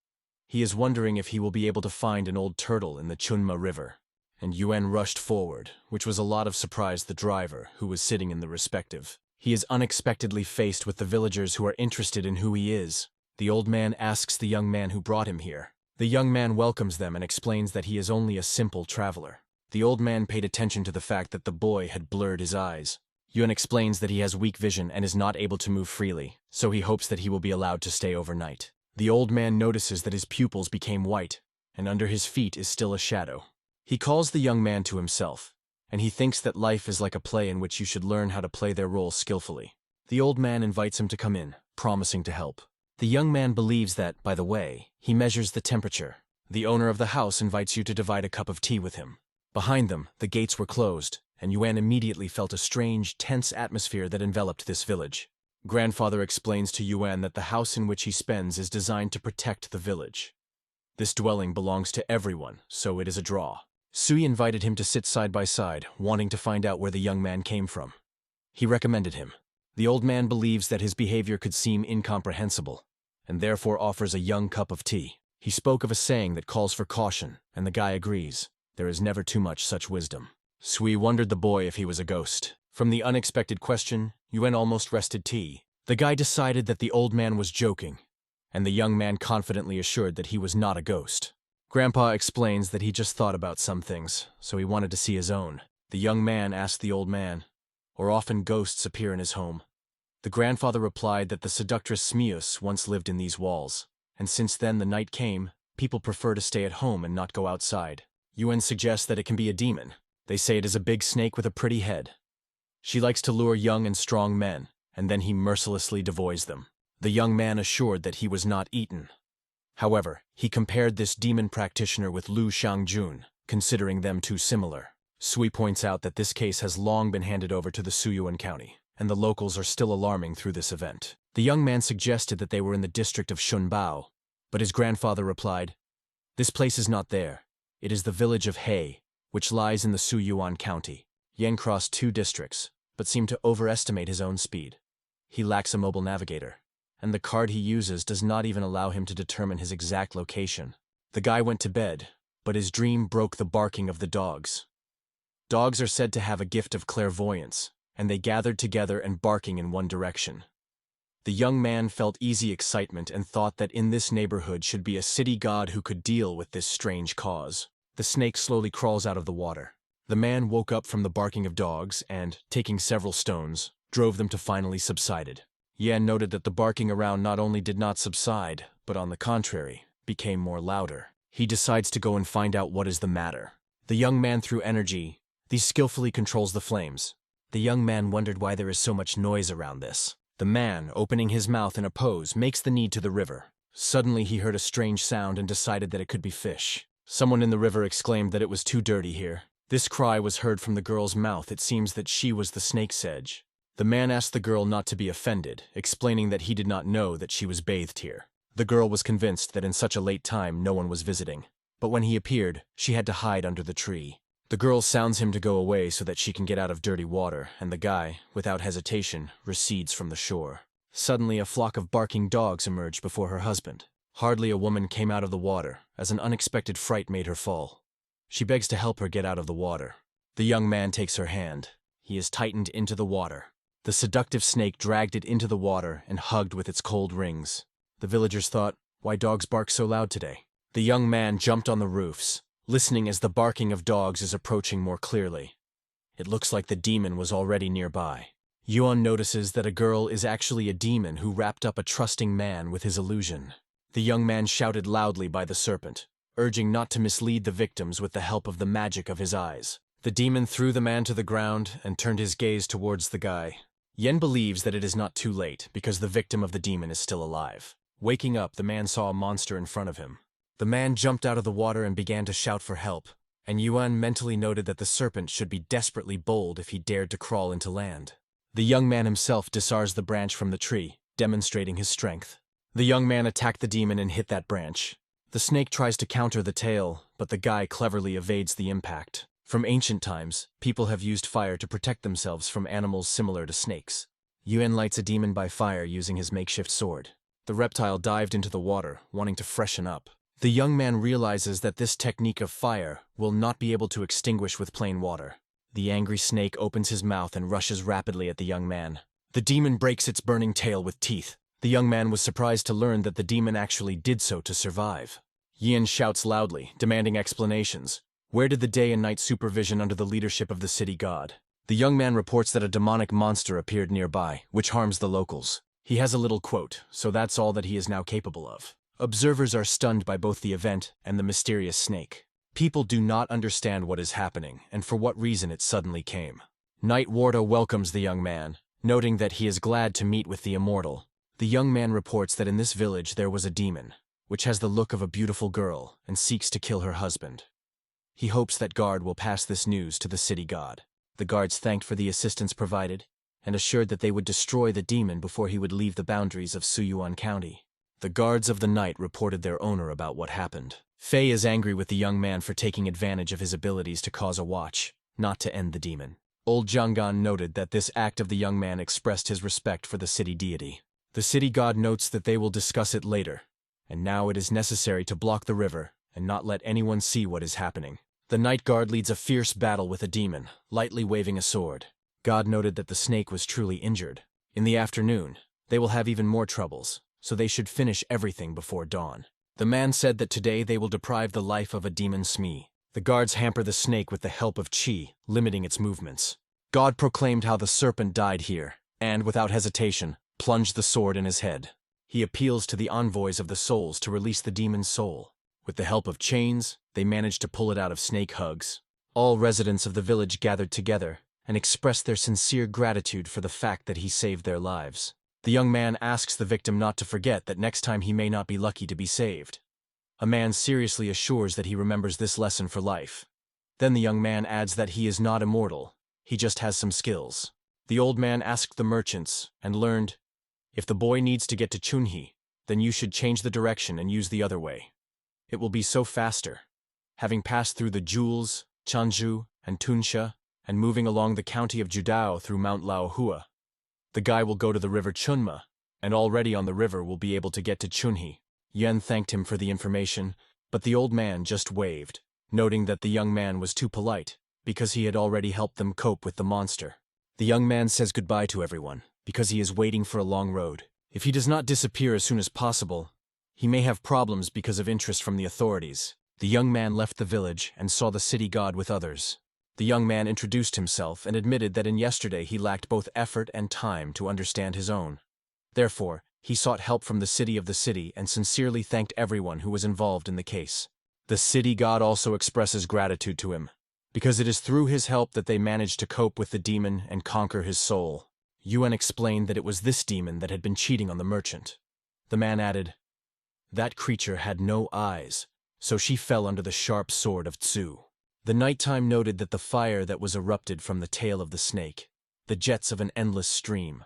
[SPEAKER 1] He is wondering if he will be able to find an old turtle in the Chunma River. And Yuan rushed forward, which was a lot of surprise the driver, who was sitting in the respective. He is unexpectedly faced with the villagers who are interested in who he is. The old man asks the young man who brought him here. The young man welcomes them and explains that he is only a simple traveler. The old man paid attention to the fact that the boy had blurred his eyes. Yuan explains that he has weak vision and is not able to move freely, so he hopes that he will be allowed to stay overnight. The old man notices that his pupils became white, and under his feet is still a shadow. He calls the young man to himself, and he thinks that life is like a play in which you should learn how to play their role skillfully. The old man invites him to come in, promising to help. The young man believes that, by the way, he measures the temperature. The owner of the house invites you to divide a cup of tea with him. Behind them, the gates were closed, and Yuan immediately felt a strange, tense atmosphere that enveloped this village. Grandfather explains to Yuan that the house in which he spends is designed to protect the village. This dwelling belongs to everyone, so it is a draw. Sui invited him to sit side by side, wanting to find out where the young man came from. He recommended him. The old man believes that his behavior could seem incomprehensible, and therefore offers a young cup of tea. He spoke of a saying that calls for caution, and the guy agrees. There is never too much such wisdom. Sui wondered the boy if he was a ghost. From the unexpected question, Yuan almost rested tea. The guy decided that the old man was joking, and the young man confidently assured that he was not a ghost. Grandpa explains that he just thought about some things, so he wanted to see his own. The young man asked the old man, "Or often ghosts appear in his home?" The grandfather replied that the seductress Smius once lived in these walls, and since then the night came, people prefer to stay at home and not go outside. Yuan suggests that it can be a demon. They say it is a big snake with a pretty head. She likes to lure young and strong men, and then he mercilessly devoys them. The young man assured that he was not eaten. However, he compared this demon practitioner with Lu Xiangjun, considering them too similar. Sui points out that this case has long been handed over to the Suyuan County, and the locals are still alarming through this event. The young man suggested that they were in the district of Shunbao, but his grandfather replied, "This place is not there. It is the village of He, which lies in the Suyuan County." Yen crossed 2 districts, but seemed to overestimate his own speed. He lacks a mobile navigator, and the card he uses does not even allow him to determine his exact location. The guy went to bed, but his dream broke the barking of the dogs. Dogs are said to have a gift of clairvoyance, and they gathered together and barking in one direction. The young man felt easy excitement and thought that in this neighborhood should be a city god who could deal with this strange cause. The snake slowly crawls out of the water. The man woke up from the barking of dogs and, taking several stones, drove them to finally subsided. Yan noted that the barking around not only did not subside, but on the contrary, became more louder. He decides to go and find out what is the matter. The young man through energy, skillfully controls the flames. The young man wondered why there is so much noise around this. The man, opening his mouth in a pose, makes the need to the river. Suddenly he heard a strange sound and decided that it could be fish. Someone in the river exclaimed that it was too dirty here. This cry was heard from the girl's mouth. It seems that she was the snake's edge. The man asked the girl not to be offended, explaining that he did not know that she was bathed here. The girl was convinced that in such a late time no one was visiting. But when he appeared, she had to hide under the tree. The girl sounds him to go away so that she can get out of dirty water, and the guy, without hesitation, recedes from the shore. Suddenly a flock of barking dogs emerged before her husband. Hardly a woman came out of the water, as an unexpected fright made her fall. She begs to help her get out of the water. The young man takes her hand. He is tightened into the water. The seductive snake dragged it into the water and hugged with its cold rings. The villagers thought, "Why dogs bark so loud today?" The young man jumped on the roofs, listening as the barking of dogs is approaching more clearly. It looks like the demon was already nearby. Yuan notices that a girl is actually a demon who wrapped up a trusting man with his illusion. The young man shouted loudly by the serpent, urging not to mislead the victims with the help of the magic of his eyes. The demon threw the man to the ground and turned his gaze towards the guy. Yen believes that it is not too late because the victim of the demon is still alive. Waking up, the man saw a monster in front of him. The man jumped out of the water and began to shout for help, and Yuan mentally noted that the serpent should be desperately bold if he dared to crawl into land. The young man himself disarms the branch from the tree, demonstrating his strength. The young man attacked the demon and hit that branch. The snake tries to counter the tail, but the guy cleverly evades the impact. From ancient times, people have used fire to protect themselves from animals similar to snakes. Yuan lights a demon by fire using his makeshift sword. The reptile dived into the water, wanting to freshen up. The young man realizes that this technique of fire will not be able to extinguish with plain water. The angry snake opens his mouth and rushes rapidly at the young man. The demon breaks its burning tail with teeth. The young man was surprised to learn that the demon actually did so to survive. Yin shouts loudly, demanding explanations. Where did the day and night supervision under the leadership of the city god? The young man reports that a demonic monster appeared nearby, which harms the locals. He has a little quote, so that's all that he is now capable of. Observers are stunned by both the event and the mysterious snake. People do not understand what is happening and for what reason it suddenly came. Knight Warda welcomes the young man, noting that he is glad to meet with the immortal. The young man reports that in this village there was a demon, which has the look of a beautiful girl and seeks to kill her husband. He hopes that guard will pass this news to the city god. The guards thanked for the assistance provided and assured that they would destroy the demon before he would leave the boundaries of Suyuan County. The guards of the night reported their owner about what happened. Fei is angry with the young man for taking advantage of his abilities to cause a watch, not to end the demon. Old Jianggan noted that this act of the young man expressed his respect for the city deity. The city god notes that they will discuss it later, and now it is necessary to block the river and not let anyone see what is happening. The night guard leads a fierce battle with a demon, lightly waving a sword. God noted that the snake was truly injured. In the afternoon, they will have even more troubles, so they should finish everything before dawn. The man said that today they will deprive the life of a demon Smee. The guards hamper the snake with the help of Qi, limiting its movements. God proclaimed how the serpent died here, and, without hesitation, plunged the sword in his head. He appeals to the envoys of the souls to release the demon's soul. With the help of chains, they managed to pull it out of snake hugs. All residents of the village gathered together and expressed their sincere gratitude for the fact that he saved their lives. The young man asks the victim not to forget that next time he may not be lucky to be saved. A man seriously assures that he remembers this lesson for life. Then the young man adds that he is not immortal, he just has some skills. The old man asked the merchants and learned, if the boy needs to get to Chunhi, then you should change the direction and use the other way. It will be so faster. Having passed through the Jewels, Chanju, and Tunsha, and moving along the county of Judao through Mount Laohua, the guy will go to the river Chunma, and already on the river will be able to get to Chunhi. Yen thanked him for the information, but the old man just waved, noting that the young man was too polite, because he had already helped them cope with the monster. The young man says goodbye to everyone, because he is waiting for a long road. If he does not disappear as soon as possible, he may have problems because of interest from the authorities. The young man left the village and saw the city god with others. The young man introduced himself and admitted that in yesterday he lacked both effort and time to understand his own. Therefore, he sought help from the city of the city and sincerely thanked everyone who was involved in the case. The city god also expresses gratitude to him, because it is through his help that they managed to cope with the demon and conquer his soul. Yuan explained that it was this demon that had been cheating on the merchant. The man added, that creature had no eyes, so she fell under the sharp sword of Tzu. The nighttime noted that the fire that was erupted from the tail of the snake, the jets of an endless stream.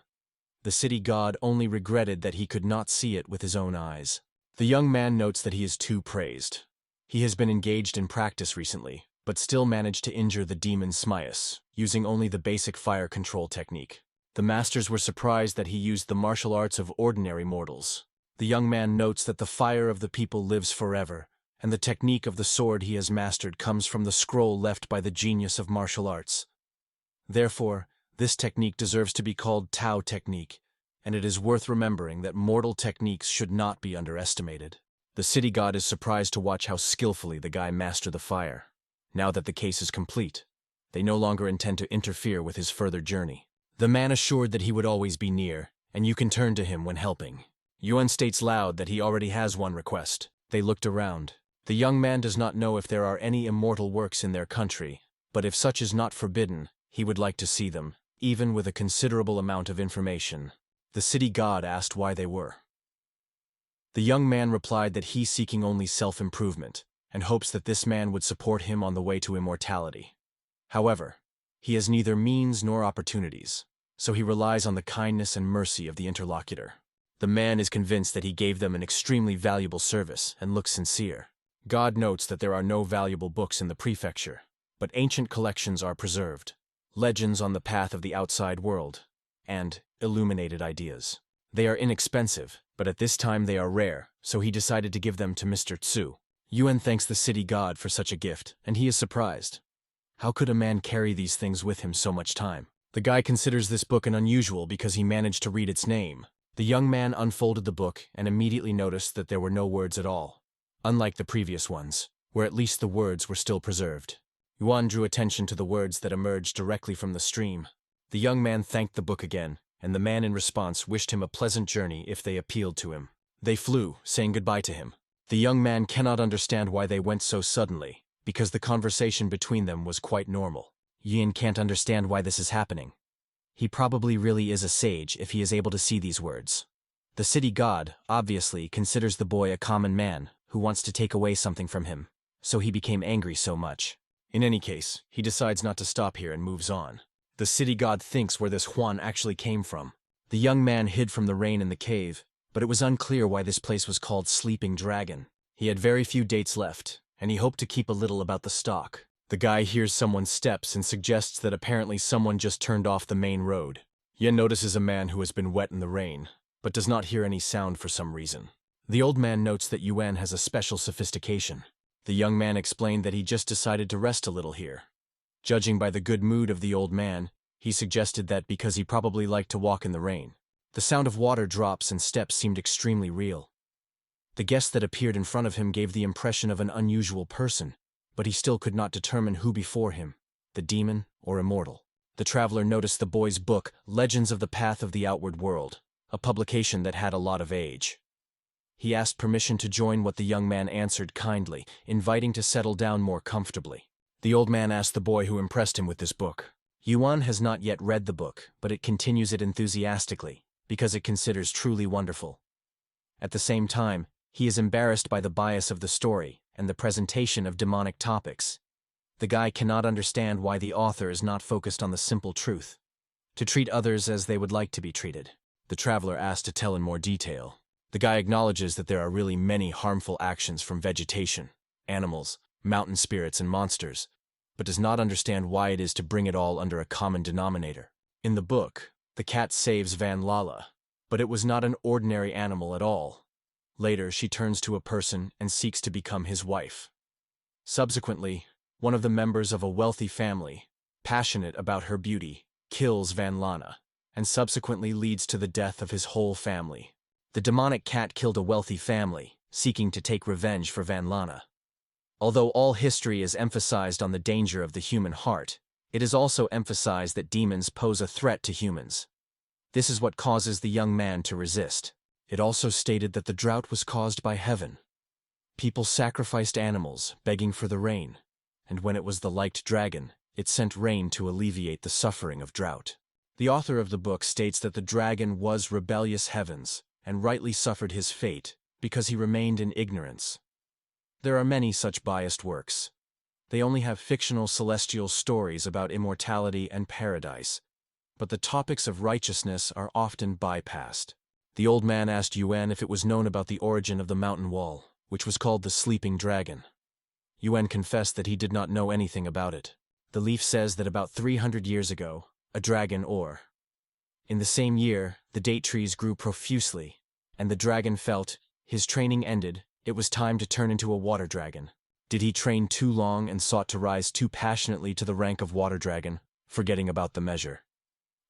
[SPEAKER 1] The city god only regretted that he could not see it with his own eyes. The young man notes that he is too praised. He has been engaged in practice recently, but still managed to injure the demon Smias, using only the basic fire control technique. The masters were surprised that he used the martial arts of ordinary mortals. The young man notes that the fire of the people lives forever, and the technique of the sword he has mastered comes from the scroll left by the genius of martial arts. Therefore, This technique deserves to be called Tao technique, and it is worth remembering that mortal techniques should not be underestimated. The city god is surprised to watch how skillfully the guy mastered the fire. Now that the case is complete, they no longer intend to interfere with his further journey. The man assured that he would always be near, and you can turn to him when helping. Yuan states loud that he already has one request. They looked around. The young man does not know if there are any immortal works in their country, but if such is not forbidden, he would like to see them, even with a considerable amount of information. The city god asked why they were. The young man replied that he's seeking only self-improvement, and hopes that this man would support him on the way to immortality. However, he has neither means nor opportunities, so he relies on the kindness and mercy of the interlocutor. The man is convinced that he gave them an extremely valuable service and looks sincere. God notes that there are no valuable books in the prefecture, but ancient collections are preserved, legends on the path of the outside world, and illuminated ideas. They are inexpensive, but at this time they are rare, so he decided to give them to Mr. Tsu. Yuan thanks the city god for such a gift, and he is surprised. How could a man carry these things with him so much time? The guy considers this book an unusual because he managed to read its name. The young man unfolded the book and immediately noticed that there were no words at all, unlike the previous ones, where at least the words were still preserved. Yuan drew attention to the words that emerged directly from the stream. The young man thanked the book again, and the man in response wished him a pleasant journey if they appealed to him. They flew, saying goodbye to him. The young man cannot understand why they went so suddenly, because the conversation between them was quite normal. Yin can't understand why this is happening. He probably really is a sage if he is able to see these words. The city god, obviously, considers the boy a common man who wants to take away something from him, so he became angry so much. In any case, he decides not to stop here and moves on. The city god thinks where this Huan actually came from. The young man hid from the rain in the cave, but it was unclear why this place was called Sleeping Dragon. He had very few dates left, and he hoped to keep a little about the stock. The guy hears someone's steps and suggests that apparently someone just turned off the main road. Yen notices a man who has been wet in the rain, but does not hear any sound for some reason. The old man notes that Yuan has a special sophistication. The young man explained that he just decided to rest a little here. Judging by the good mood of the old man, he suggested that because he probably liked to walk in the rain. The sound of water drops and steps seemed extremely real. The guest that appeared in front of him gave the impression of an unusual person, but he still could not determine who before him, the demon or immortal. The traveler noticed the boy's book, Legends of the Path of the Outward World, a publication that had a lot of age. He asked permission to join, what the young man answered kindly, inviting to settle down more comfortably. The old man asked the boy who impressed him with this book. Yuan has not yet read the book, but it continues it enthusiastically, because it considers truly wonderful. At the same time, he is embarrassed by the bias of the story and the presentation of demonic topics. The guy cannot understand why the author is not focused on the simple truth, to treat others as they would like to be treated. The traveler asked to tell in more detail. The guy acknowledges that there are really many harmful actions from vegetation, animals, mountain spirits and monsters, but does not understand why it is to bring it all under a common denominator. In the book, the cat saves Van Lala, but it was not an ordinary animal at all. Later, she turns to a person and seeks to become his wife. Subsequently, one of the members of a wealthy family, passionate about her beauty, kills Van Lana, and subsequently leads to the death of his whole family. The demonic cat killed a wealthy family, seeking to take revenge for Van Lana. Although all history is emphasized on the danger of the human heart, it is also emphasized that demons pose a threat to humans. This is what causes the young man to resist. It also stated that the drought was caused by heaven. People sacrificed animals, begging for the rain, and when it was the liked dragon, it sent rain to alleviate the suffering of drought. The author of the book states that the dragon was rebellious heavens, and rightly suffered his fate, because he remained in ignorance. There are many such biased works. They only have fictional celestial stories about immortality and paradise, but the topics of righteousness are often bypassed. The old man asked Yuan if it was known about the origin of the mountain wall, which was called the Sleeping Dragon. Yuan confessed that he did not know anything about it. The leaf says that about 300 years ago, a dragon in the same year, the date trees grew profusely, and the dragon felt, his training ended, it was time to turn into a water dragon. Did he train too long and sought to rise too passionately to the rank of water dragon, forgetting about the measure?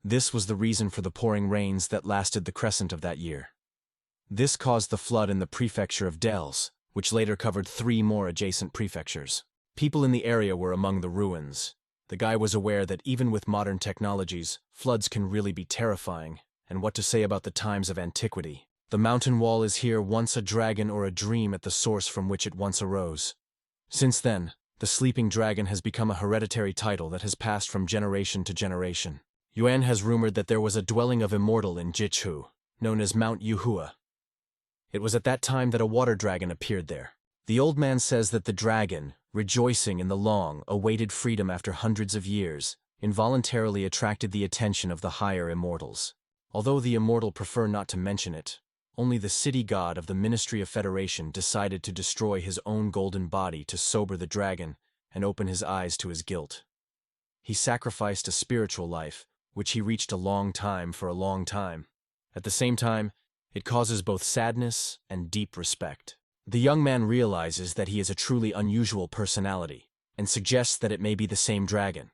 [SPEAKER 1] This was the reason for the pouring rains that lasted the crescent of that year. This caused the flood in the prefecture of Dels, which later covered 3 more adjacent prefectures. People in the area were among the ruins. The guy was aware that even with modern technologies, floods can really be terrifying, and what to say about the times of antiquity. The mountain wall is here once a dragon or a dream at the source from which it once arose. Since then, the sleeping dragon has become a hereditary title that has passed from generation to generation. Yuan has rumored that there was a dwelling of immortal in Jichu, known as Mount Yuhua. It was at that time that a water dragon appeared there. The old man says that the dragon, rejoicing in the long-awaited freedom after hundreds of years, involuntarily attracted the attention of the higher immortals. Although the immortal prefer not to mention it, only the city god of the Ministry of Federation decided to destroy his own golden body to sober the dragon and open his eyes to his guilt. He sacrificed a spiritual life, which he reached a long time for a long time. At the same time, it causes both sadness and deep respect. The young man realizes that he is a truly unusual personality, and suggests that it may be the same dragon.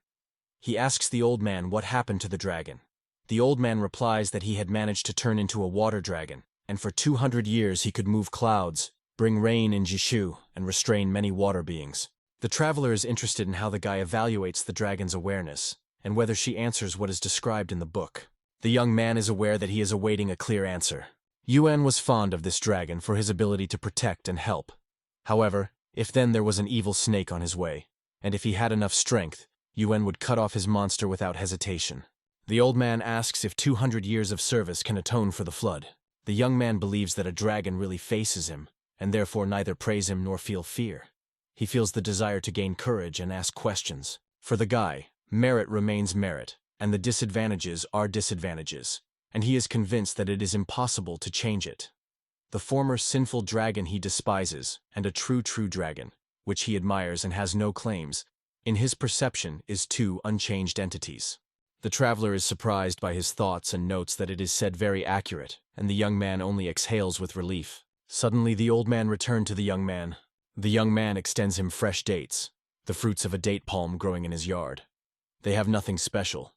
[SPEAKER 1] He asks the old man what happened to the dragon. The old man replies that he had managed to turn into a water dragon, and for 200 years he could move clouds, bring rain in Jishu, and restrain many water beings. The traveler is interested in how the guy evaluates the dragon's awareness, and whether she answers what is described in the book. The young man is aware that he is awaiting a clear answer. Yuan was fond of this dragon for his ability to protect and help. However, if then there was an evil snake on his way, and if he had enough strength, Yuan would cut off his monster without hesitation. The old man asks if 200 years of service can atone for the flood. The young man believes that a dragon really faces him, and therefore neither praise him nor feel fear. He feels the desire to gain courage and ask questions. For the guy, merit remains merit, and the disadvantages are disadvantages, and he is convinced that it is impossible to change it. The former sinful dragon he despises, and a true dragon, which he admires and has no claims, in his perception is 2 unchanged entities. The traveler is surprised by his thoughts and notes that it is said very accurate, and the young man only exhales with relief. Suddenly the old man returned to the young man. The young man extends him fresh dates, the fruits of a date palm growing in his yard. They have nothing special,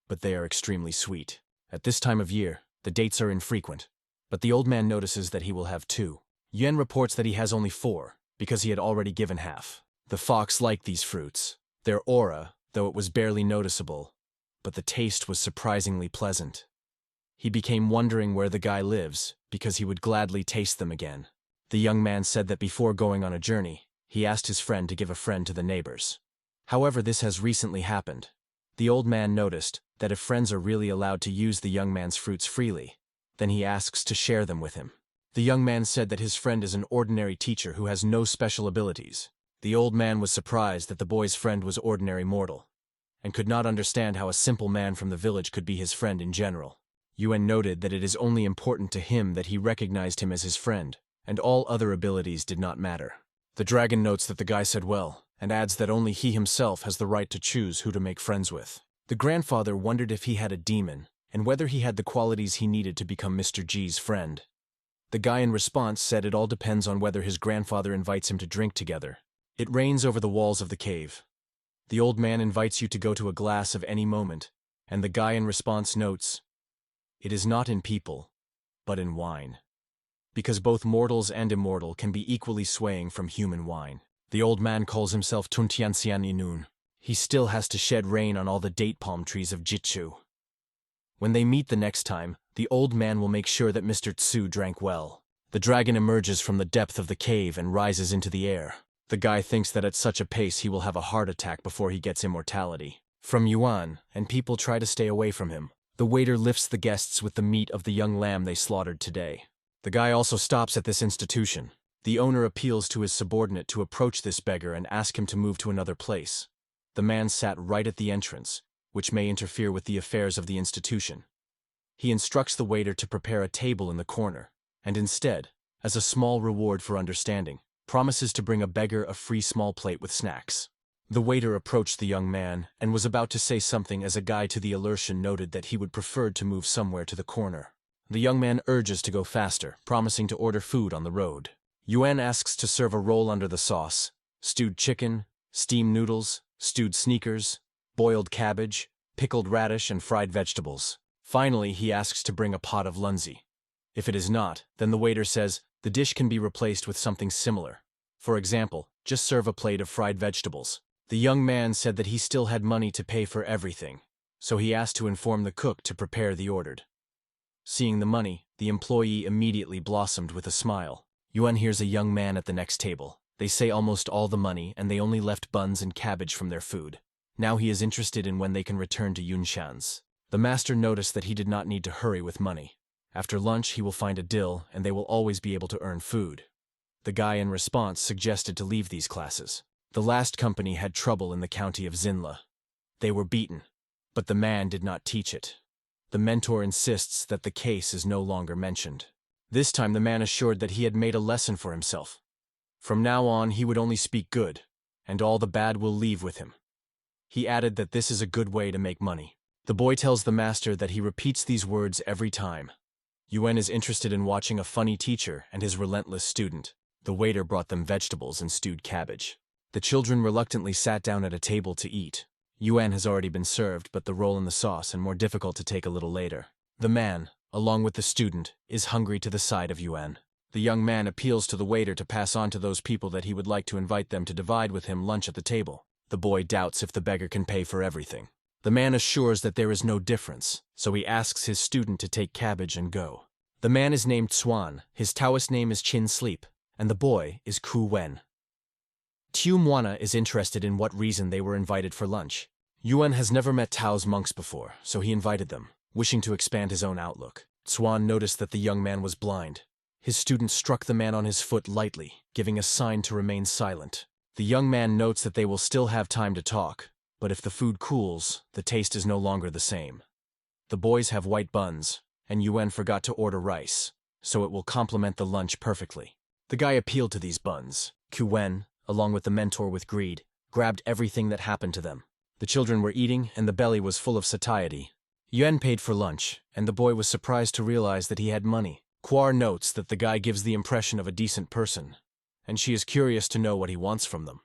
[SPEAKER 1] but they are extremely sweet. At this time of year, the dates are infrequent, but the old man notices that he will have 2. Yuan reports that he has only 4, because he had already given half. The fox liked these fruits. Their aura, though it was barely noticeable, but the taste was surprisingly pleasant. He became wondering where the guy lives, because he would gladly taste them again. The young man said that before going on a journey, he asked his friend to give a friend to the neighbors. However, this has recently happened. The old man noticed that if friends are really allowed to use the young man's fruits freely, then he asks to share them with him. The young man said that his friend is an ordinary teacher who has no special abilities. The old man was surprised that the boy's friend was ordinary mortal, and could not understand how a simple man from the village could be his friend in general. Yuan noted that it is only important to him that he recognized him as his friend, and all other abilities did not matter. The dragon notes that the guy said well, and adds that only he himself has the right to choose who to make friends with. The grandfather wondered if he had a demon, and whether he had the qualities he needed to become Mr. G's friend. The guy in response said it all depends on whether his grandfather invites him to drink together. It rains over the walls of the cave. The old man invites you to go to a glass of any moment, and the guy in response notes, "It is not in people, but in wine." Because both mortals and immortal can be equally swaying from human wine. The old man calls himself Tuntianxian Inun. He still has to shed rain on all the date palm trees of Jitchu. When they meet the next time, the old man will make sure that Mr. Tsu drank well. The dragon emerges from the depth of the cave and rises into the air. The guy thinks that at such a pace he will have a heart attack before he gets immortality. From Yuan, and people try to stay away from him. The waiter lifts the guests with the meat of the young lamb they slaughtered today. The guy also stops at this institution. The owner appeals to his subordinate to approach this beggar and ask him to move to another place. The man sat right at the entrance, which may interfere with the affairs of the institution. He instructs the waiter to prepare a table in the corner, and instead, as a small reward for understanding, promises to bring a beggar a free small plate with snacks. The waiter approached the young man and was about to say something as a guide to the Alertian noted that he would prefer to move somewhere to the corner. The young man urges to go faster, promising to order food on the road. Yuan asks to serve a roll under the sauce, stewed chicken, steamed noodles, stewed sneakers, boiled cabbage, pickled radish and fried vegetables. Finally, he asks to bring a pot of lunzi. If it is not, then the waiter says the dish can be replaced with something similar. For example, just serve a plate of fried vegetables. The young man said that he still had money to pay for everything, so he asked to inform the cook to prepare the ordered. Seeing the money, the employee immediately blossomed with a smile. Yuan hears a young man at the next table. They say almost all the money, and they only left buns and cabbage from their food. Now he is interested in when they can return to Yunshan's. The master noticed that he did not need to hurry with money. After lunch, he will find a dill, and they will always be able to earn food. The guy in response suggested to leave these classes. The last company had trouble in the county of Xinla. They were beaten, but the man did not teach it. The mentor insists that the case is no longer mentioned. This time the man assured that he had made a lesson for himself. From now on he would only speak good, and all the bad will leave with him. He added that this is a good way to make money. The boy tells the master that he repeats these words every time. Yuan is interested in watching a funny teacher and his relentless student. The waiter brought them vegetables and stewed cabbage. The children reluctantly sat down at a table to eat. Yuan has already been served, but the roll in the sauce and more difficult to take a little later. The man, along with the student, is hungry to the side of Yuan. The young man appeals to the waiter to pass on to those people that he would like to invite them to divide with him lunch at the table. The boy doubts if the beggar can pay for everything. The man assures that there is no difference, so he asks his student to take cabbage and go. The man is named Swan, his Taoist name is Chin Sleep, and the boy is Ku Wen. Tiu Mwana is interested in what reason they were invited for lunch. Yuan has never met Tao's monks before, so he invited them, wishing to expand his own outlook. Swan noticed that the young man was blind. His student struck the man on his foot lightly, giving a sign to remain silent. The young man notes that they will still have time to talk, but if the food cools, the taste is no longer the same. The boys have white buns, and Yuan forgot to order rice, so it will complement the lunch perfectly. The guy appealed to these buns. Ku Wen, along with the mentor with greed, grabbed everything that happened to them. The children were eating, and the belly was full of satiety. Yuan paid for lunch, and the boy was surprised to realize that he had money. Quar notes that the guy gives the impression of a decent person, and she is curious to know what he wants from them.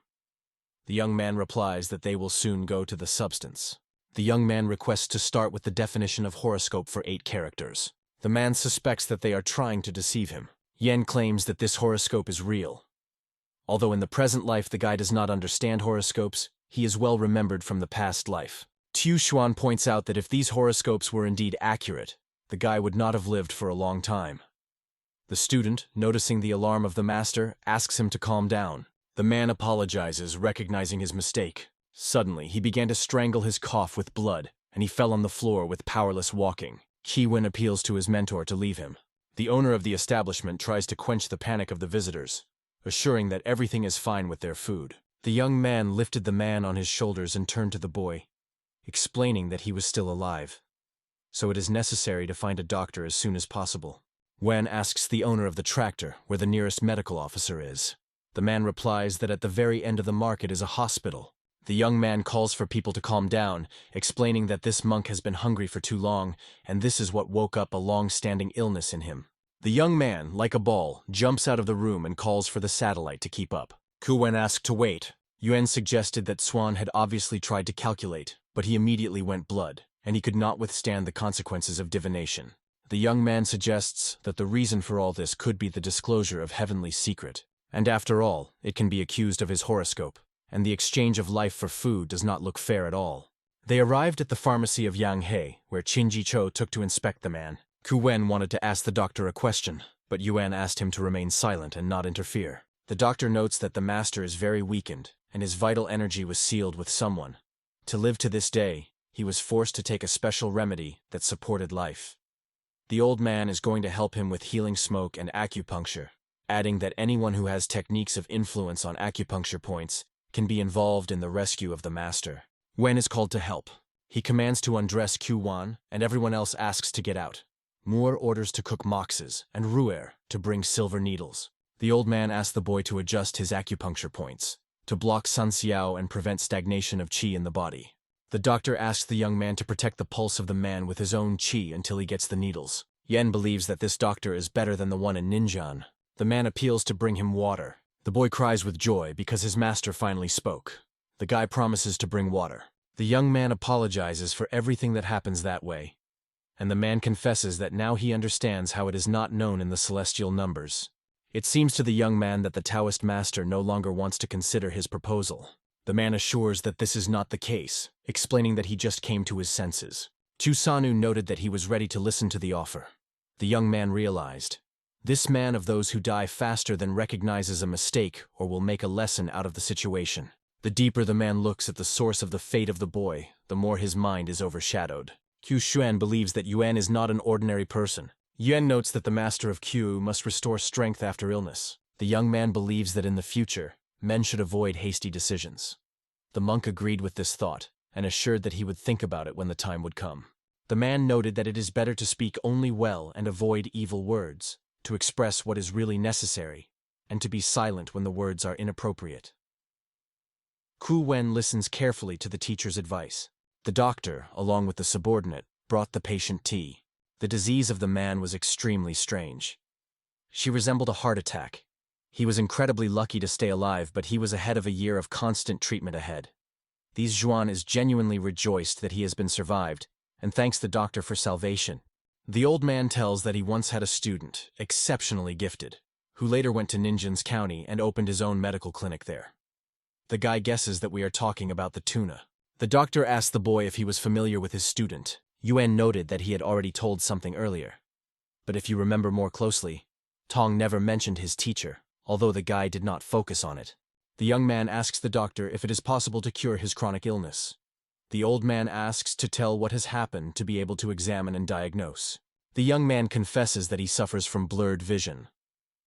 [SPEAKER 1] The young man replies that they will soon go to the substance. The young man requests to start with the definition of horoscope for 8 characters. The man suspects that they are trying to deceive him. Yen claims that this horoscope is real. Although in the present life the guy does not understand horoscopes, he is well remembered from the past life. Tu Xuan points out that if these horoscopes were indeed accurate, the guy would not have lived for a long time. The student, noticing the alarm of the master, asks him to calm down. The man apologizes, recognizing his mistake. Suddenly, he began to strangle his cough with blood, and he fell on the floor with powerless walking. Ki-Wen appeals to his mentor to leave him. The owner of the establishment tries to quench the panic of the visitors, assuring that everything is fine with their food. The young man lifted the man on his shoulders and turned to the boy, explaining that he was still alive. So it is necessary to find a doctor as soon as possible. Wen asks the owner of the tractor where the nearest medical officer is. The man replies that at the very end of the market is a hospital. The young man calls for people to calm down, explaining that this monk has been hungry for too long, and this is what woke up a long-standing illness in him. The young man, like a ball, jumps out of the room and calls for the satellite to keep up. Ku Wen asked to wait. Yuan suggested that Swan had obviously tried to calculate, but he immediately went blood, and he could not withstand the consequences of divination. The young man suggests that the reason for all this could be the disclosure of heavenly secret, and after all, it can be accused of his horoscope, and the exchange of life for food does not look fair at all. They arrived at the pharmacy of Yanghe, where Qinji Cho took to inspect the man. Ku Wen wanted to ask the doctor a question, but Yuan asked him to remain silent and not interfere. The doctor notes that the master is very weakened, and his vital energy was sealed with someone. To live to this day, he was forced to take a special remedy that supported life. The old man is going to help him with healing smoke and acupuncture, adding that anyone who has techniques of influence on acupuncture points can be involved in the rescue of the master. Wen is called to help. He commands to undress Q1, and everyone else asks to get out. Moore orders to cook moxes, and Ruer to bring silver needles. The old man asks the boy to adjust his acupuncture points, to block Sun Xiao and prevent stagnation of qi in the body. The doctor asks the young man to protect the pulse of the man with his own qi until he gets the needles. Yen believes that this doctor is better than the one in Ninjan. The man appeals to bring him water. The boy cries with joy because his master finally spoke. The guy promises to bring water. The young man apologizes for everything that happens that way, and the man confesses that now he understands how it is not known in the celestial numbers. It seems to the young man that the Taoist master no longer wants to consider his proposal. The man assures that this is not the case, explaining that he just came to his senses. Chusanu noted that he was ready to listen to the offer. The young man realized, this man of those who die faster than recognizes a mistake or will make a lesson out of the situation. The deeper the man looks at the source of the fate of the boy, the more his mind is overshadowed. Qiu Xuan believes that Yuan is not an ordinary person. Yuan notes that the master of Qiu must restore strength after illness. The young man believes that in the future, men should avoid hasty decisions. The monk agreed with this thought, and assured that he would think about it when the time would come. The man noted that it is better to speak only well and avoid evil words, to express what is really necessary, and to be silent when the words are inappropriate. Ku Wen listens carefully to the teacher's advice. The doctor, along with the subordinate, brought the patient tea. The disease of the man was extremely strange. She resembled a heart attack. He was incredibly lucky to stay alive, but he was ahead of a year of constant treatment ahead. These Zhuan is genuinely rejoiced that he has been survived, and thanks the doctor for salvation. The old man tells that he once had a student, exceptionally gifted, who later went to Ninjin's County and opened his own medical clinic there. The guy guesses that we are talking about the tuna. The doctor asks the boy if he was familiar with his student. Yuan noted that he had already told something earlier. But if you remember more closely, Tong never mentioned his teacher, although the guy did not focus on it. The young man asks the doctor if it is possible to cure his chronic illness. The old man asks to tell what has happened to be able to examine and diagnose. The young man confesses that he suffers from blurred vision.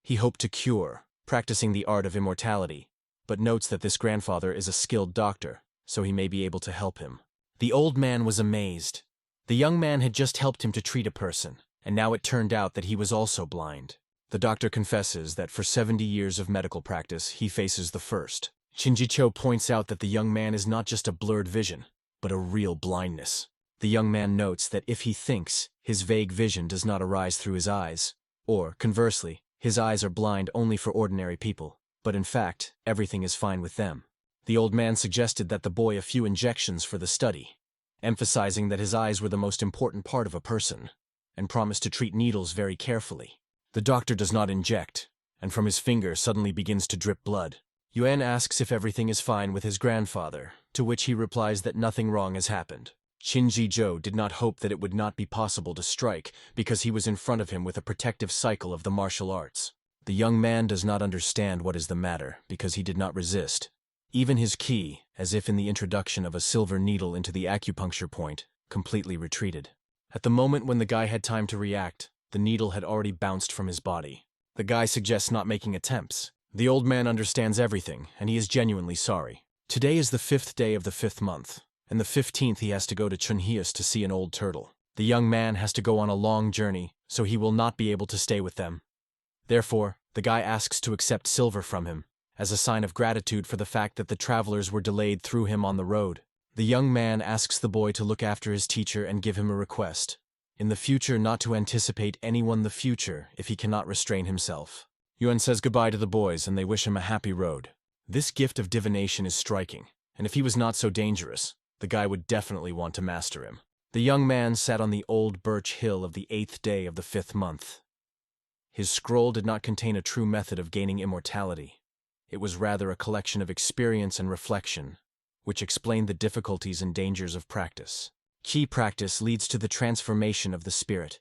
[SPEAKER 1] He hoped to cure, practicing the art of immortality, but notes that this grandfather is a skilled doctor, so he may be able to help him. The old man was amazed. The young man had just helped him to treat a person, and now it turned out that he was also blind. The doctor confesses that for 70 years of medical practice, he faces the first. Shinjicho points out that the young man is not just a blurred vision, but a real blindness. The young man notes that if he thinks, his vague vision does not arise through his eyes, or, conversely, his eyes are blind only for ordinary people, but in fact, everything is fine with them. The old man suggested that the boy a few injections for the study, emphasizing that his eyes were the most important part of a person, and promised to treat needles very carefully. The doctor does not inject, and from his finger suddenly begins to drip blood. Yuan asks if everything is fine with his grandfather, to which he replies that nothing wrong has happened. Shinji-jo did not hope that it would not be possible to strike because he was in front of him with a protective cycle of the martial arts. The young man does not understand what is the matter because he did not resist. Even his ki, as if in the introduction of a silver needle into the acupuncture point, completely retreated. At the moment when the guy had time to react, the needle had already bounced from his body. The guy suggests not making attempts. The old man understands everything, and he is genuinely sorry. Today is the 5th day of the 5th month, and the 15th he has to go to Chunhi to see an old turtle. The young man has to go on a long journey, so he will not be able to stay with them. Therefore, the guy asks to accept silver from him, as a sign of gratitude for the fact that the travelers were delayed through him on the road. The young man asks the boy to look after his teacher and give him a request. In the future, not to anticipate anyone the future if he cannot restrain himself. Yuan says goodbye to the boys and they wish him a happy road. This gift of divination is striking, and if he was not so dangerous, the guy would definitely want to master him. The young man sat on the old birch hill of the 8th day of the 5th month. His scroll did not contain a true method of gaining immortality. It was rather a collection of experience and reflection, which explained the difficulties and dangers of practice. Key practice leads to the transformation of the spirit,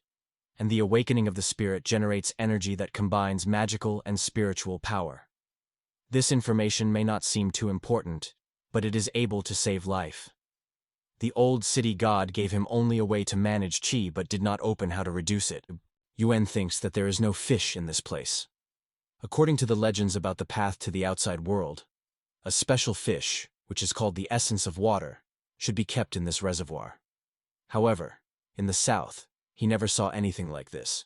[SPEAKER 1] and the awakening of the spirit generates energy that combines magical and spiritual power. This information may not seem too important, but it is able to save life. The old city god gave him only a way to manage chi but did not open how to reduce it. Yuan thinks that there is no fish in this place. According to the legends about the path to the outside world, a special fish, which is called the essence of water, should be kept in this reservoir. However, in the south, he never saw anything like this,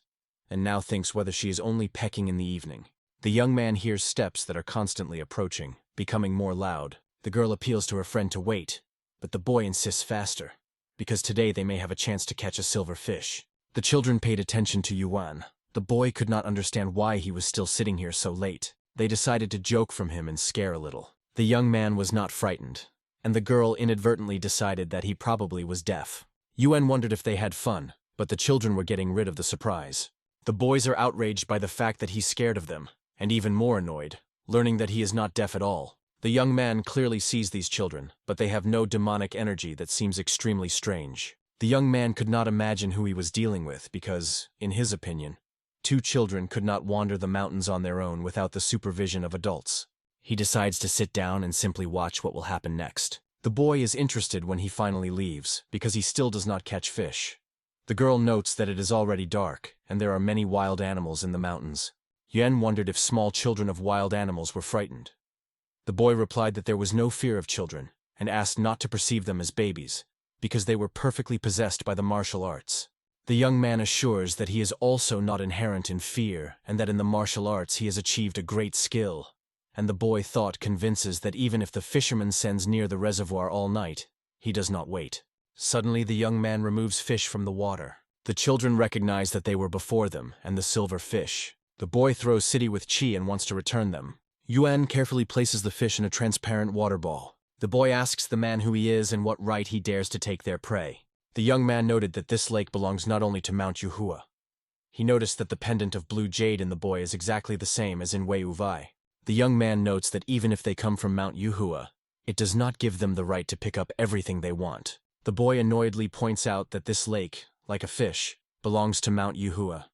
[SPEAKER 1] and now thinks whether she is only pecking in the evening. The young man hears steps that are constantly approaching, becoming more loud. The girl appeals to her friend to wait, but the boy insists faster, because today they may have a chance to catch a silver fish. The children paid attention to Yuan. The boy could not understand why he was still sitting here so late. They decided to joke from him and scare a little. The young man was not frightened. and the girl inadvertently decided that he probably was deaf. Yuan wondered if they had fun, but the children were getting rid of the surprise. The boys are outraged by the fact that he's scared of them, and even more annoyed, learning that he is not deaf at all. The young man clearly sees these children, but they have no demonic energy that seems extremely strange. The young man could not imagine who he was dealing with because, in his opinion, 2 children could not wander the mountains on their own without the supervision of adults. He decides to sit down and simply watch what will happen next. The boy is interested when he finally leaves, because he still does not catch fish. The girl notes that it is already dark, and there are many wild animals in the mountains. Yuan wondered if small children of wild animals were frightened. The boy replied that there was no fear of children, and asked not to perceive them as babies, because they were perfectly possessed by the martial arts. The young man assures that he is also not inherent in fear, and that in the martial arts he has achieved a great skill. And the boy thought convinces that even if the fisherman sends near the reservoir all night, he does not wait. Suddenly the young man removes fish from the water. The children recognize that they were before them, and the silver fish. The boy throws city with chi and wants to return them. Yuan carefully places the fish in a transparent water ball. The boy asks the man who he is and what right he dares to take their prey. The young man noted that this lake belongs not only to ManhwaCapped. He noticed that the pendant of blue jade in the boy is exactly the same as in Wei. The young man notes that even if they come from ManhwaCapped, it does not give them the right to pick up everything they want. The boy annoyedly points out that this lake, like a fish, belongs to ManhwaCapped.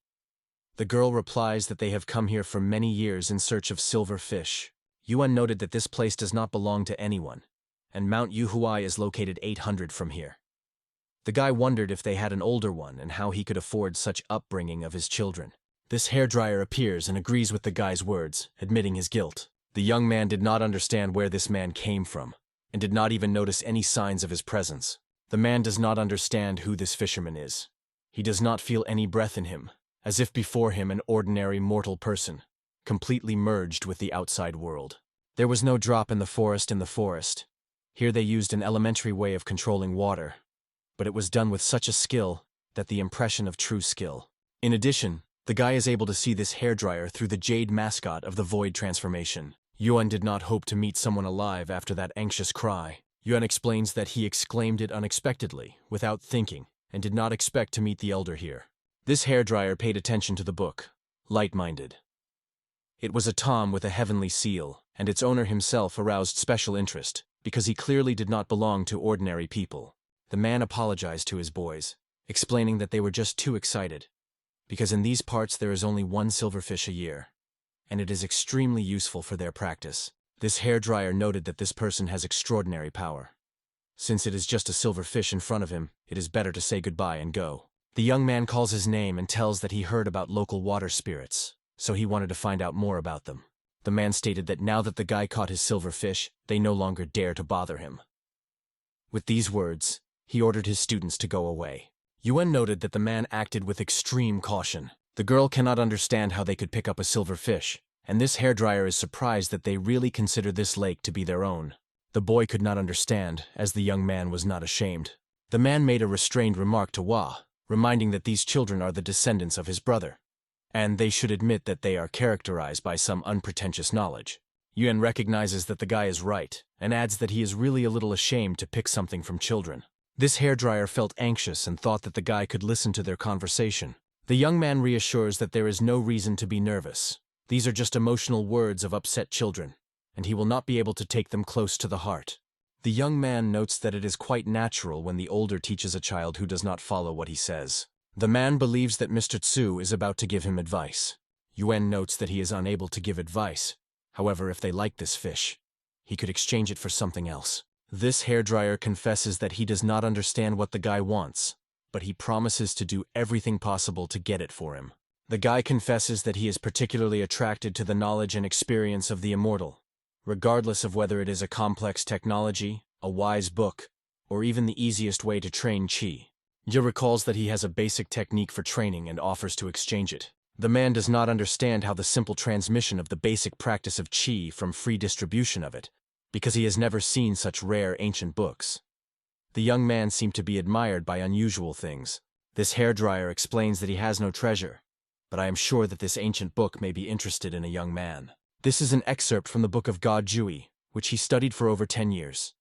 [SPEAKER 1] The girl replies that they have come here for many years in search of silver fish. Yuan noted that this place does not belong to anyone, and ManhwaCapped is located 800 from here. The guy wondered if they had an older one and how he could afford such upbringing of his children. This hairdryer appears and agrees with the guy's words, admitting his guilt. The young man did not understand where this man came from, and did not even notice any signs of his presence. The man does not understand who this fisherman is. He does not feel any breath in him, as if before him an ordinary mortal person, completely merged with the outside world. There was no drop in the forest. Here they used an elementary way of controlling water, but it was done with such a skill that the impression of true skill. In addition, the guy is able to see this hairdryer through the jade mascot of the void transformation. Yuan did not hope to meet someone alive after that anxious cry. Yuan explains that he exclaimed it unexpectedly, without thinking, and did not expect to meet the elder here. This hairdryer paid attention to the book, light-minded. It was a tom with a heavenly seal, and its owner himself aroused special interest, because he clearly did not belong to ordinary people. The man apologized to his boys, explaining that they were just too excited, because in these parts there is only 1 silverfish a year, and it is extremely useful for their practice. This hairdryer noted that this person has extraordinary power. Since it is just a silverfish in front of him, it is better to say goodbye and go. The young man calls his name and tells that he heard about local water spirits, so he wanted to find out more about them. The man stated that now that the guy caught his silverfish, they no longer dare to bother him. With these words, he ordered his students to go away. Yuan noted that the man acted with extreme caution. The girl cannot understand how they could pick up a silver fish, and this hairdryer is surprised that they really consider this lake to be their own. The boy could not understand, as the young man was not ashamed. The man made a restrained remark to Hua, reminding that these children are the descendants of his brother, and they should admit that they are characterized by some unpretentious knowledge. Yuan recognizes that the guy is right, and adds that he is really a little ashamed to pick something from children. This hairdryer felt anxious and thought that the guy could listen to their conversation. The young man reassures that there is no reason to be nervous. These are just emotional words of upset children, and he will not be able to take them close to the heart. The young man notes that it is quite natural when the older teaches a child who does not follow what he says. The man believes that Mr. Tsu is about to give him advice. Yuan notes that he is unable to give advice. However, if they like this fish, he could exchange it for something else. This hairdryer confesses that he does not understand what the guy wants, but he promises to do everything possible to get it for him. The guy confesses that he is particularly attracted to the knowledge and experience of the immortal, regardless of whether it is a complex technology, a wise book, or even the easiest way to train chi. Ye recalls that he has a basic technique for training and offers to exchange it. The man does not understand how the simple transmission of the basic practice of chi from free distribution of it, because he has never seen such rare ancient books. The young man seemed to be admired by unusual things. This hairdryer explains that he has no treasure, but I am sure that this ancient book may be interested in a young man. This is an excerpt from the book of God Jui, which he studied for over 10 years.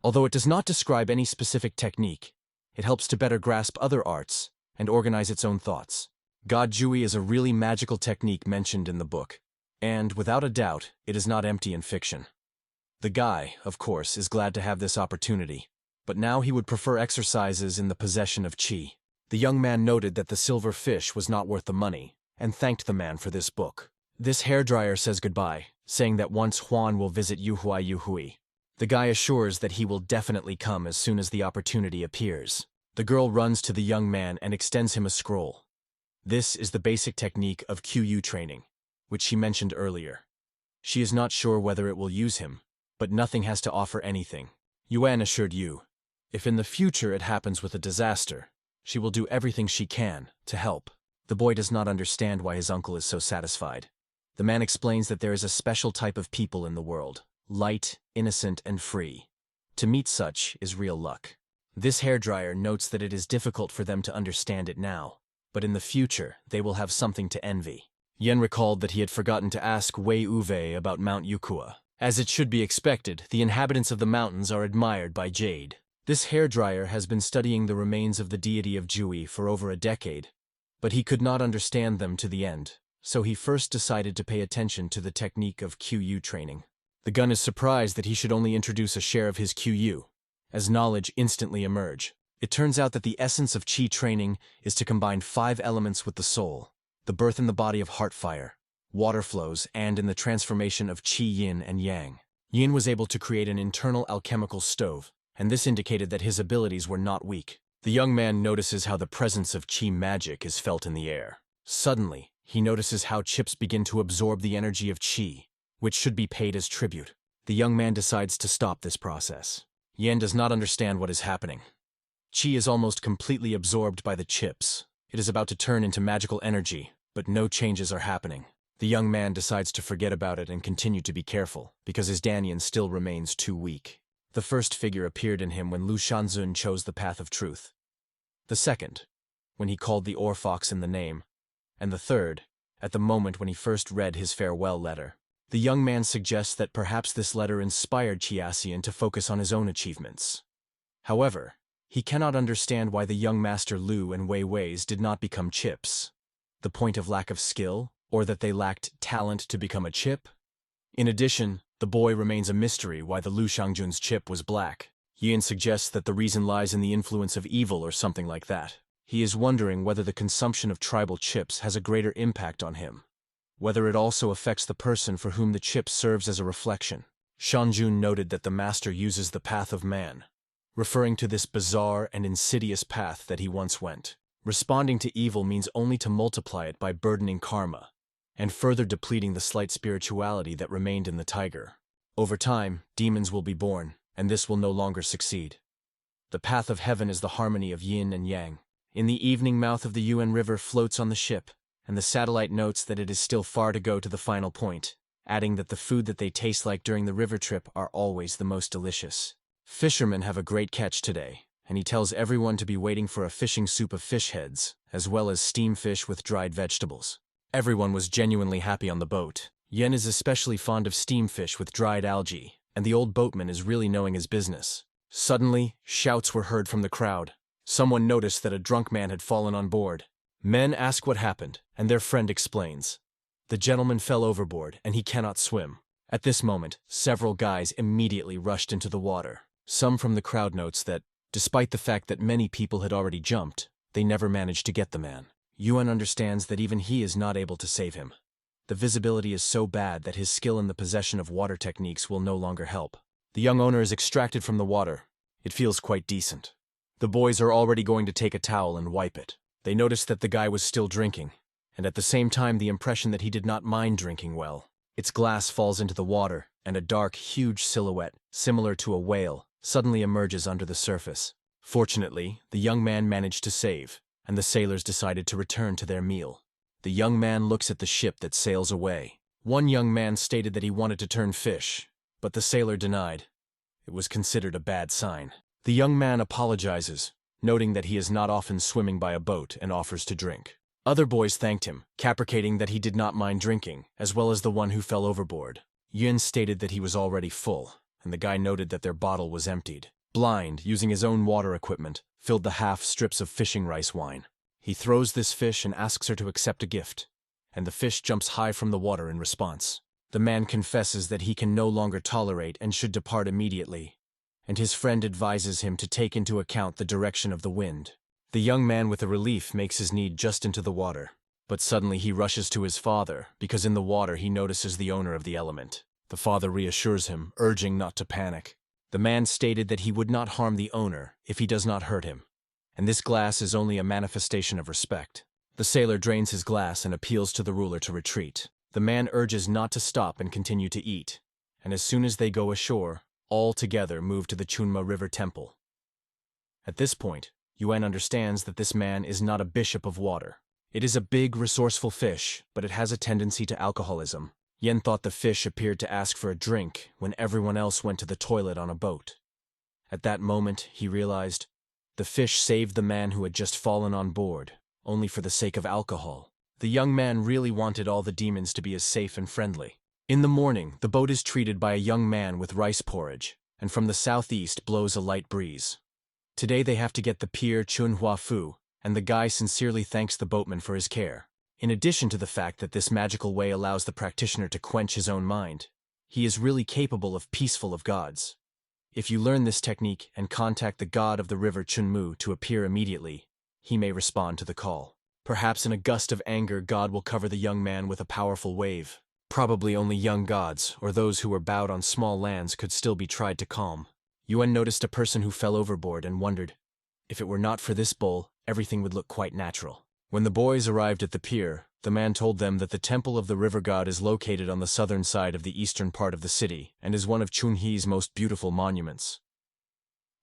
[SPEAKER 1] Although it does not describe any specific technique, it helps to better grasp other arts and organize its own thoughts. God Jui is a really magical technique mentioned in the book, and, without a doubt, it is not empty in fiction. The guy, of course, is glad to have this opportunity, but now he would prefer exercises in the possession of chi. The young man noted that the silver fish was not worth the money, and thanked the man for this book. This hairdryer says goodbye, saying that once Huan will visit Yuhui. The guy assures that he will definitely come as soon as the opportunity appears. The girl runs to the young man and extends him a scroll. This is the basic technique of QU training, which she mentioned earlier. She is not sure whether it will use him, but nothing has to offer anything. Yuan assured Yu, if in the future it happens with a disaster, she will do everything she can to help. The boy does not understand why his uncle is so satisfied. The man explains that there is a special type of people in the world, light, innocent, and free. To meet such is real luck. This hairdryer notes that it is difficult for them to understand it now, but in the future they will have something to envy. Yen recalled that he had forgotten to ask Wei Uwe about Mount Yukua. As it should be expected, the inhabitants of the mountains are admired by Jade. This hairdryer has been studying the remains of the deity of Jui for over a decade, but he could not understand them to the end, so he first decided to pay attention to the technique of QU training. The gun is surprised that he should only introduce a share of his QU, as knowledge instantly emerge. It turns out that the essence of Qi training is to combine 5 elements with the soul, the birth in the body of heart fire, water flows, and in the transformation of Qi yin and yang. Yin was able to create an internal alchemical stove, and this indicated that his abilities were not weak. The young man notices how the presence of Qi magic is felt in the air. Suddenly, he notices how chips begin to absorb the energy of Qi, which should be paid as tribute. The young man decides to stop this process. Yen does not understand what is happening. Qi is almost completely absorbed by the chips. It is about to turn into magical energy, but no changes are happening. The young man decides to forget about it and continue to be careful, because his Danyan still remains too weak. The first figure appeared in him when Lu Shanzun chose the path of truth. The second, when he called the Orfox in the name. And the third, at the moment when he first read his farewell letter. The young man suggests that perhaps this letter inspired Chiassian to focus on his own achievements. However, he cannot understand why the young master Lu and Wei Wei's did not become chips. The point of lack of skill, or that they lacked talent to become a chip? In addition, the boy remains a mystery why the Lu Shangjun's chip was black. Yin suggests that the reason lies in the influence of evil or something like that. He is wondering whether the consumption of tribal chips has a greater impact on him, whether it also affects the person for whom the chip serves as a reflection. Shanjun noted that the master uses the path of man, referring to this bizarre and insidious path that he once went. Responding to evil means only to multiply it by burdening karma, and further depleting the slight spirituality that remained in the tiger. Over time, demons will be born, and this will no longer succeed. The path of heaven is the harmony of yin and yang. In the evening, mouth of the Yuan River floats on the ship, and the satellite notes that it is still far to go to the final point, adding that the food that they taste like during the river trip are always the most delicious. Fishermen have a great catch today, and he tells everyone to be waiting for a fishing soup of fish heads, as well as steamed fish with dried vegetables. Everyone was genuinely happy on the boat. Yen is especially fond of steamed fish with dried algae, and the old boatman is really knowing his business. Suddenly, shouts were heard from the crowd. Someone noticed that a drunk man had fallen on board. Men ask what happened, and their friend explains. The gentleman fell overboard, and he cannot swim. At this moment, several guys immediately rushed into the water. Some from the crowd notes that, despite the fact that many people had already jumped, they never managed to get the man. Yuan understands that even he is not able to save him. The visibility is so bad that his skill in the possession of water techniques will no longer help. The young owner is extracted from the water. It feels quite decent. The boys are already going to take a towel and wipe it. They notice that the guy was still drinking, and at the same time the impression that he did not mind drinking well. Its glass falls into the water, and a dark, huge silhouette, similar to a whale, suddenly emerges under the surface. Fortunately, the young man managed to save, and the sailors decided to return to their meal. The young man looks at the ship that sails away. One young man stated that he wanted to turn fish, but the sailor denied. It was considered a bad sign. The young man apologizes, noting that he is not often swimming by a boat, and offers to drink. Other boys thanked him, capricating that he did not mind drinking, as well as the one who fell overboard. Yun stated that he was already full. and the guy noted that their bottle was emptied. Blind, using his own water equipment, filled the half strips of fishing rice wine. He throws this fish and asks her to accept a gift, and the fish jumps high from the water in response. The man confesses that he can no longer tolerate and should depart immediately, and his friend advises him to take into account the direction of the wind. The young man with a relief makes his need just into the water, but suddenly he rushes to his father because in the water he notices the owner of the element. The father reassures him, urging not to panic. The man stated that he would not harm the owner if he does not hurt him, and this glass is only a manifestation of respect. The sailor drains his glass and appeals to the ruler to retreat. The man urges not to stop and continue to eat, and as soon as they go ashore, all together move to the Chunma River Temple. At this point, Yuan understands that this man is not a bishop of water. It is a big, resourceful fish, but it has a tendency to alcoholism. Yen thought the fish appeared to ask for a drink when everyone else went to the toilet on a boat. At that moment, he realized the fish saved the man who had just fallen on board, only for the sake of alcohol. The young man really wanted all the demons to be as safe and friendly. In the morning, the boat is treated by a young man with rice porridge, and from the southeast blows a light breeze. Today they have to get the pier Chunhua Fu, and the guy sincerely thanks the boatman for his care. In addition to the fact that this magical way allows the practitioner to quench his own mind, he is really capable of peaceful of gods. If you learn this technique and contact the god of the river Chunmu to appear immediately, he may respond to the call. Perhaps in a gust of anger, God will cover the young man with a powerful wave. Probably only young gods, or those who were bowed on small lands, could still be tried to calm. Yuan noticed a person who fell overboard and wondered, if it were not for this bowl, everything would look quite natural. When the boys arrived at the pier, the man told them that the temple of the river god is located on the southern side of the eastern part of the city and is one of Chunhi's most beautiful monuments.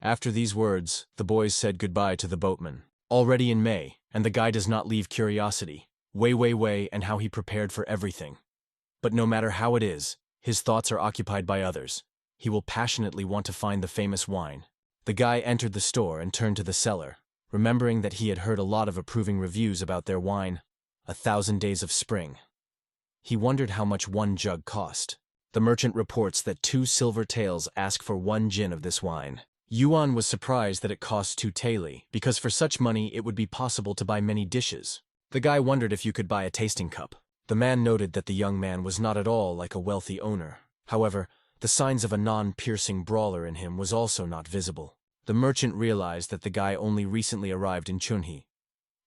[SPEAKER 1] After these words, the boys said goodbye to the boatman. Already in May, and the guy does not leave curiosity. Wei, and how he prepared for everything. But no matter how it is, his thoughts are occupied by others. He will passionately want to find the famous wine. The guy entered the store and turned to the seller, remembering that he had heard a lot of approving reviews about their wine, 1,000 Days of Spring. He wondered how much one jug cost. The merchant reports that 2 silver taels ask for 1 jin of this wine. Yuan was surprised that it cost 2 taeli, because for such money it would be possible to buy many dishes. The guy wondered if you could buy a tasting cup. The man noted that the young man was not at all like a wealthy owner. However, the signs of a non-piercing brawler in him was also not visible. The merchant realized that the guy only recently arrived in Chunhi.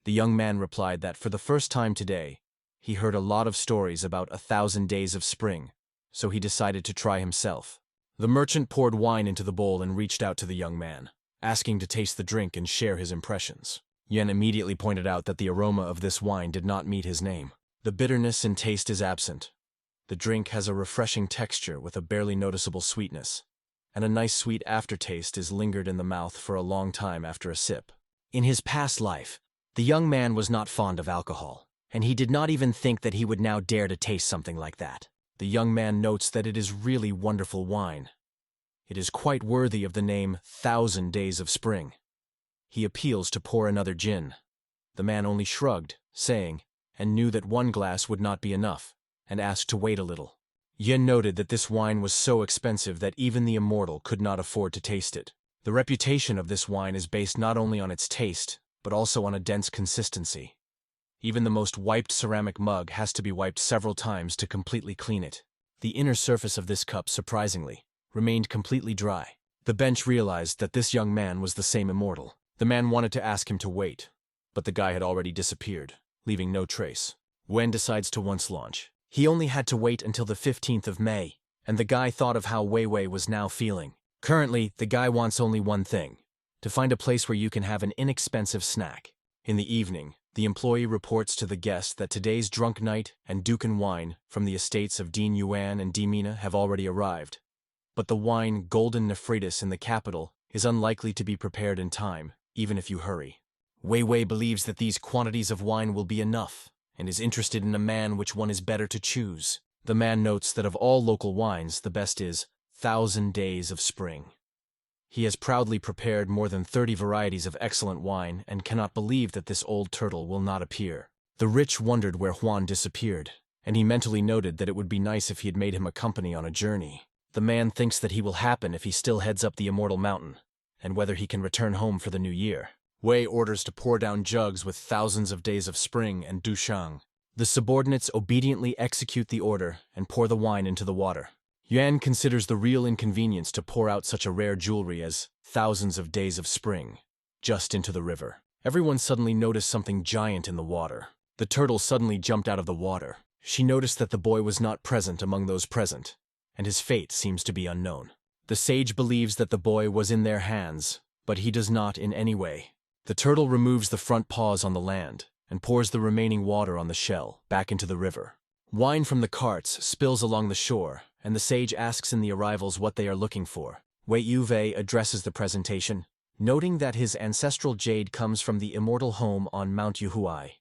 [SPEAKER 1] The young man replied that for the first time today, he heard a lot of stories about 1,000 Days of Spring, so he decided to try himself. The merchant poured wine into the bowl and reached out to the young man, asking to taste the drink and share his impressions. Yen immediately pointed out that the aroma of this wine did not meet his name. The bitterness in taste is absent. The drink has a refreshing texture with a barely noticeable sweetness, and a nice sweet aftertaste is lingered in the mouth for a long time after a sip. In his past life, the young man was not fond of alcohol, and he did not even think that he would now dare to taste something like that. The young man notes that it is really wonderful wine. It is quite worthy of the name 1,000 Days of Spring. He appeals to pour another gin. The man only shrugged, saying, and knew that 1 glass would not be enough, and asked to wait a little. Yen noted that this wine was so expensive that even the immortal could not afford to taste it. The reputation of this wine is based not only on its taste, but also on a dense consistency. Even the most wiped ceramic mug has to be wiped several times to completely clean it. The inner surface of this cup, surprisingly, remained completely dry. The bench realized that this young man was the same immortal. The man wanted to ask him to wait, but the guy had already disappeared, leaving no trace. Wen decides to once launch. He only had to wait until the 15th of May, and the guy thought of how Wei was now feeling. Currently, the guy wants only one thing: to find a place where you can have an inexpensive snack. In the evening, the employee reports to the guest that today's drunk night and duken wine from the estates of Dean Yuan and Dimina have already arrived. But the wine Golden Nephritis in the capital is unlikely to be prepared in time, even if you hurry. Wei believes that these quantities of wine will be enough, and is interested in a man which one is better to choose. The man notes that of all local wines, the best is 1,000 Days of Spring. He has proudly prepared more than 30 varieties of excellent wine and cannot believe that this old turtle will not appear. The rich wondered where Huan disappeared, and he mentally noted that it would be nice if he had made him accompany on a journey. The man thinks that he will happen if he still heads up the immortal mountain, and whether he can return home for the new year. Wei orders to pour down jugs with thousands of days of spring and dushang. The subordinates obediently execute the order and pour the wine into the water. Yuan considers the real inconvenience to pour out such a rare jewelry as thousands of days of spring just into the river. Everyone suddenly noticed something giant in the water. The turtle suddenly jumped out of the water. She noticed that the boy was not present among those present, and his fate seems to be unknown. The sage believes that the boy was in their hands, but he does not in any way. The turtle removes the front paws on the land and pours the remaining water on the shell back into the river. Wine from the carts spills along the shore, and the sage asks in the arrivals what they are looking for. Wei Yuwei addresses the presentation, noting that his ancestral jade comes from the immortal home on Mount Yuhuai.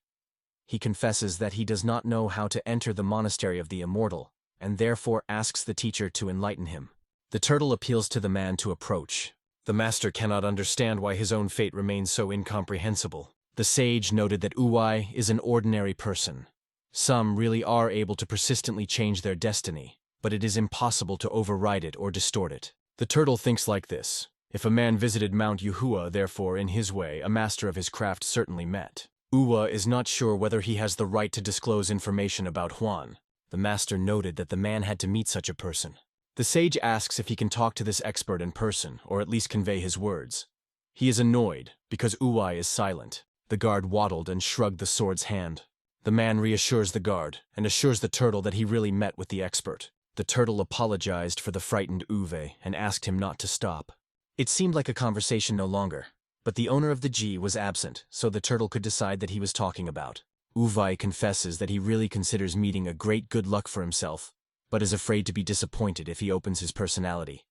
[SPEAKER 1] He confesses that he does not know how to enter the monastery of the immortal, and therefore asks the teacher to enlighten him. The turtle appeals to the man to approach. The master cannot understand why his own fate remains so incomprehensible. The sage noted that Uwai is an ordinary person. Some really are able to persistently change their destiny, but it is impossible to override it or distort it. The turtle thinks like this. If a man visited Mount Yuhua, therefore, in his way, a master of his craft certainly met. Uwa is not sure whether he has the right to disclose information about Huan. The master noted that the man had to meet such a person. The sage asks if he can talk to this expert in person, or at least convey his words. He is annoyed, because Uwai is silent. The guard waddled and shrugged the sword's hand. The man reassures the guard, and assures the turtle that he really met with the expert. The turtle apologized for the frightened Uwe and asked him not to stop. It seemed like a conversation no longer, but the owner of the G was absent, so the turtle could decide that he was talking about. Uwai confesses that he really considers meeting a great good luck for himself, but is afraid to be disappointed if he opens his personality.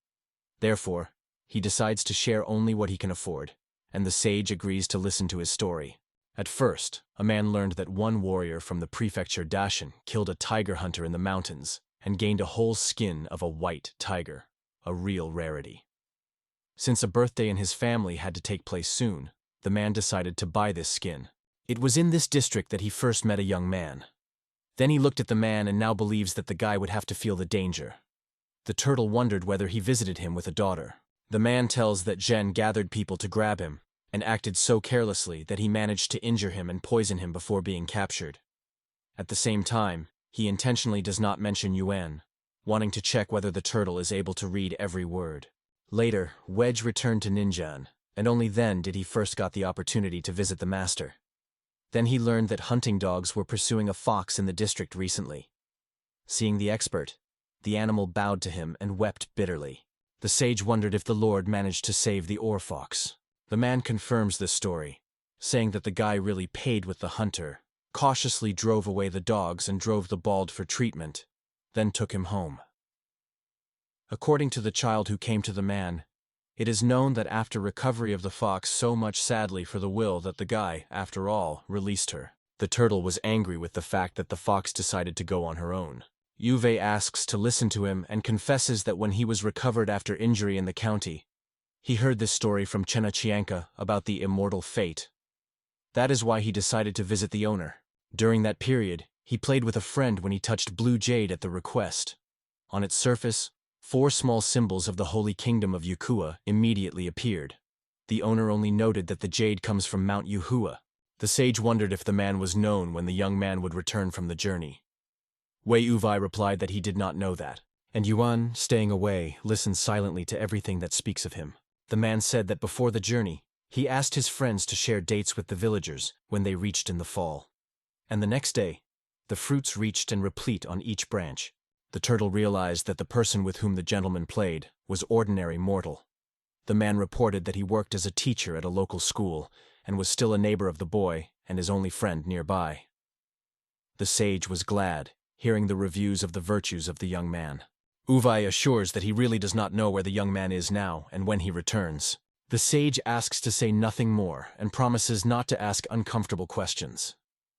[SPEAKER 1] Therefore, he decides to share only what he can afford, and the sage agrees to listen to his story. At first, a man learned that one warrior from the prefecture Dashan killed a tiger hunter in the mountains and gained a whole skin of a white tiger, a real rarity. Since a birthday in his family had to take place soon, the man decided to buy this skin. It was in this district that he first met a young man. Then he looked at the man and now believes that the guy would have to feel the danger. The turtle wondered whether he visited him with a daughter. The man tells that Zhen gathered people to grab him, and acted so carelessly that he managed to injure him and poison him before being captured. At the same time, he intentionally does not mention Yuan, wanting to check whether the turtle is able to read every word. Later, Wedge returned to Ninjan, and only then did he first got the opportunity to visit the master. Then he learned that hunting dogs were pursuing a fox in the district recently. Seeing the expert, the animal bowed to him and wept bitterly. The sage wondered if the lord managed to save the oar fox. The man confirms this story, saying that the guy really paid with the hunter, cautiously drove away the dogs and drove the bald for treatment, then took him home. According to the child who came to the man, it is known that after recovery of the fox so much sadly for the will that the guy, after all, released her. The turtle was angry with the fact that the fox decided to go on her own. Yuve asks to listen to him and confesses that when he was recovered after injury in the county, he heard this story from Chenachianka about the immortal fate. That is why he decided to visit the owner. During that period, he played with a friend when he touched blue jade at the request. On its surface, 4 small symbols of the Holy Kingdom of Yukua immediately appeared. The owner only noted that the jade comes from Mount Yuhua. The sage wondered if the man was known when the young man would return from the journey. Wei Uvai replied that he did not know that, and Yuan, staying away, listened silently to everything that speaks of him. The man said that before the journey, he asked his friends to share dates with the villagers when they reached in the fall. And the next day, the fruits reached and replete on each branch. The turtle realized that the person with whom the gentleman played was ordinary mortal. The man reported that he worked as a teacher at a local school and was still a neighbor of the boy and his only friend nearby. The sage was glad, hearing the reviews of the virtues of the young man. Uvai assures that he really does not know where the young man is now and when he returns. The sage asks to say nothing more and promises not to ask uncomfortable questions.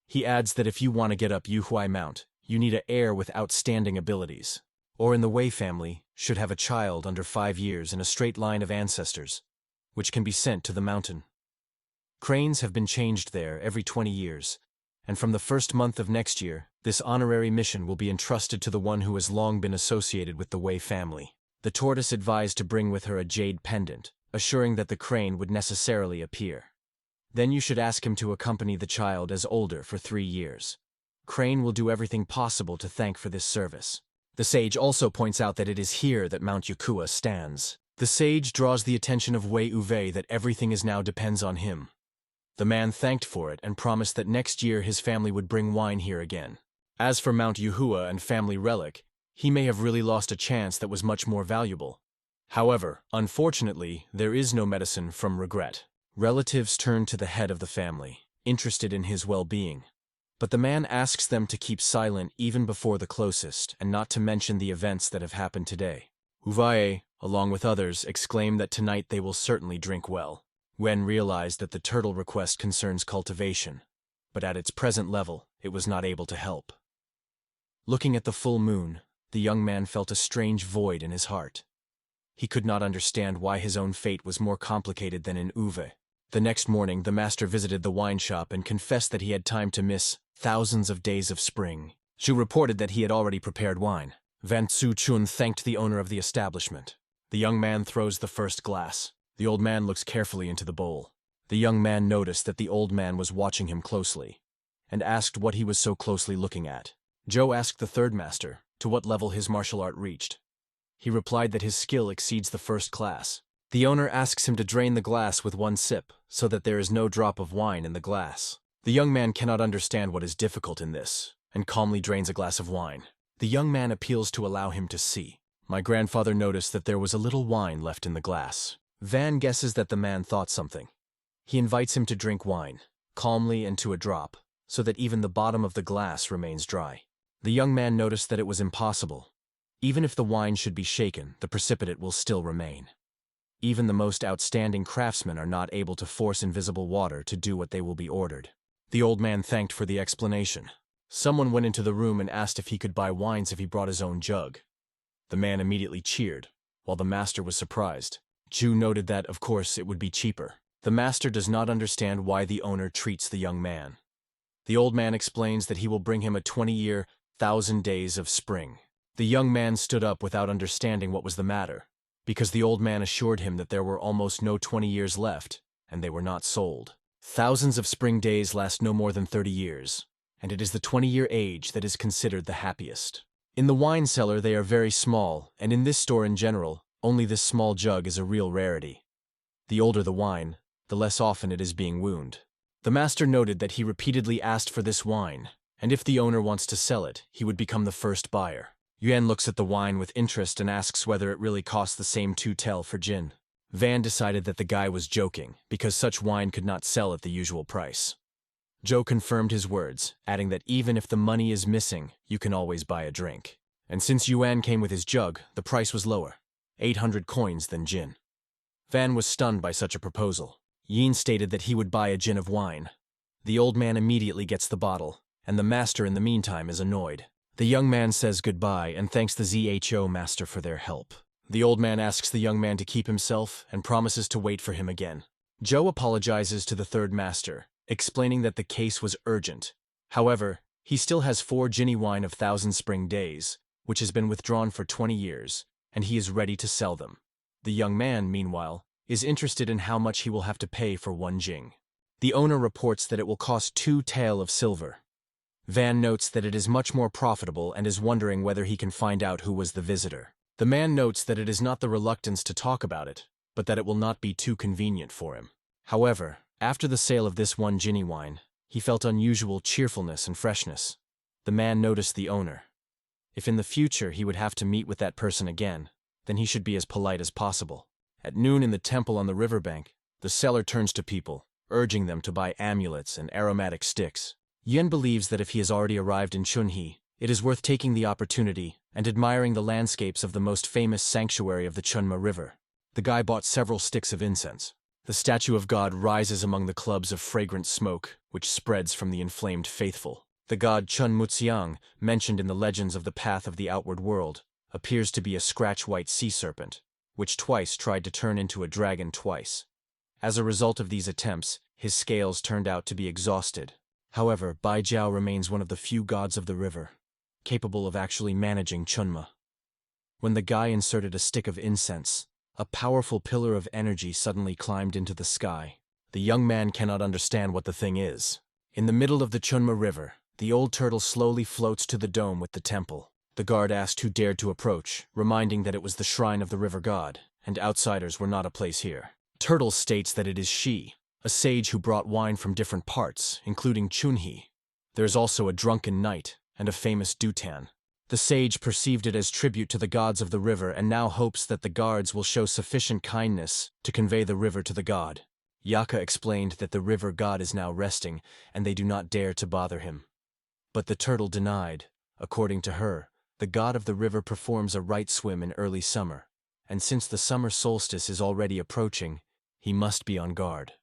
[SPEAKER 1] He adds that if you want to get up Yuhuai Mount, you need an heir with outstanding abilities, or in the Wei family, should have a child under 5 years in a straight line of ancestors, which can be sent to the mountain. Cranes have been changed there every 20 years, and from the first month of next year, this honorary mission will be entrusted to the one who has long been associated with the Wei family. The tortoise advised to bring with her a jade pendant, assuring that the crane would necessarily appear. Then you should ask him to accompany the child as older for 3 years. Crane will do everything possible to thank for this service. The sage also points out that it is here that Mount Yukua stands. The sage draws the attention of Wei Uwe that everything is now depends on him. The man thanked for it and promised that next year his family would bring wine here again. As for Mount Yuhua and family relic, he may have really lost a chance that was much more valuable. However, unfortunately, there is no medicine from regret. Relatives turn to the head of the family, interested in his well-being. But the man asks them to keep silent even before the closest, and not to mention the events that have happened today. Uvae, along with others, exclaim that tonight they will certainly drink well. Wen realized that the turtle request concerns cultivation, but at its present level, it was not able to help. Looking at the full moon, the young man felt a strange void in his heart. He could not understand why his own fate was more complicated than in Uwe. The next morning, the master visited the wine shop and confessed that he had time to miss thousands of days of spring. Zhu reported that he had already prepared wine. Van Tzu Chun thanked the owner of the establishment. The young man throws the first glass. The old man looks carefully into the bowl. The young man noticed that the old man was watching him closely, and asked what he was so closely looking at. Zhou asked the third master to what level his martial art reached. He replied that his skill exceeds the first class. The owner asks him to drain the glass with 1 sip, so that there is no drop of wine in the glass. The young man cannot understand what is difficult in this, and calmly drains a glass of wine. The young man appeals to allow him to see. My grandfather noticed that there was a little wine left in the glass. Van guesses that the man thought something. He invites him to drink wine, calmly and to a drop, so that even the bottom of the glass remains dry. The young man noticed that it was impossible. Even if the wine should be shaken, the precipitate will still remain. Even the most outstanding craftsmen are not able to force invisible water to do what they will be ordered. The old man thanked for the explanation. Someone went into the room and asked if he could buy wines if he brought his own jug. The man immediately cheered, while the master was surprised. Zhu noted that, of course, it would be cheaper. The master does not understand why the owner treats the young man. The old man explains that he will bring him a 20-year, 1,000 days of spring. The young man stood up without understanding what was the matter, because the old man assured him that there were almost no 20 years left, and they were not sold. Thousands of spring days last no more than 30 years, and it is the 20-year age that is considered the happiest. In the wine cellar they are very small, and in this store in general, only this small jug is a real rarity. The older the wine, the less often it is being wound. The master noted that he repeatedly asked for this wine, and if the owner wants to sell it, he would become the first buyer. Yuan looks at the wine with interest and asks whether it really costs the same 2 tel for gin. Van decided that the guy was joking, because such wine could not sell at the usual price. Zhou confirmed his words, adding that even if the money is missing, you can always buy a drink. And since Yuan came with his jug, the price was lower, 800 coins than gin. Van was stunned by such a proposal. Yin stated that he would buy a gin of wine. The old man immediately gets the bottle, and the master in the meantime is annoyed. The young man says goodbye and thanks the ZHO master for their help. The old man asks the young man to keep himself and promises to wait for him again. Zhou apologizes to the third master, explaining that the case was urgent. However, he still has 4 ginny wine of 1,000 spring days, which has been withdrawn for 20 years, and he is ready to sell them. The young man, meanwhile, is interested in how much he will have to pay for 1 jing. The owner reports that it will cost 2 tael of silver. Van notes that it is much more profitable and is wondering whether he can find out who was the visitor. The man notes that it is not the reluctance to talk about it, but that it will not be too convenient for him. However, after the sale of this 1 ginny wine, he felt unusual cheerfulness and freshness. The man noticed the owner. If in the future he would have to meet with that person again, then he should be as polite as possible. At noon in the temple on the riverbank, the seller turns to people, urging them to buy amulets and aromatic sticks. Yen believes that if he has already arrived in Chunhi, it is worth taking the opportunity and admiring the landscapes of the most famous sanctuary of the Chunma River. The guy bought several sticks of incense. The statue of God rises among the clubs of fragrant smoke, which spreads from the inflamed faithful. The god Chun Mutsiang, mentioned in the legends of the path of the outward world, appears to be a scratch-white sea serpent, which twice tried to turn into a dragon twice. As a result of these attempts, his scales turned out to be exhausted. However, Bai Jiao remains one of the few gods of the river, capable of actually managing Chunma. When the guy inserted a stick of incense, a powerful pillar of energy suddenly climbed into the sky. The young man cannot understand what the thing is. In the middle of the Chunhi River, the old turtle slowly floats to the dome with the temple. The guard asked who dared to approach, reminding that it was the shrine of the river god, and outsiders were not a place here. Turtle states that it is she, a sage who brought wine from different parts, including Chunhi. There is also a drunken knight and a famous dutan. The sage perceived it as tribute to the gods of the river and now hopes that the guards will show sufficient kindness to convey the river to the god. Yaka explained that the river god is now resting and they do not dare to bother him. But the turtle denied. According to her, the god of the river performs a right swim in early summer, and since the summer solstice is already approaching, he must be on guard.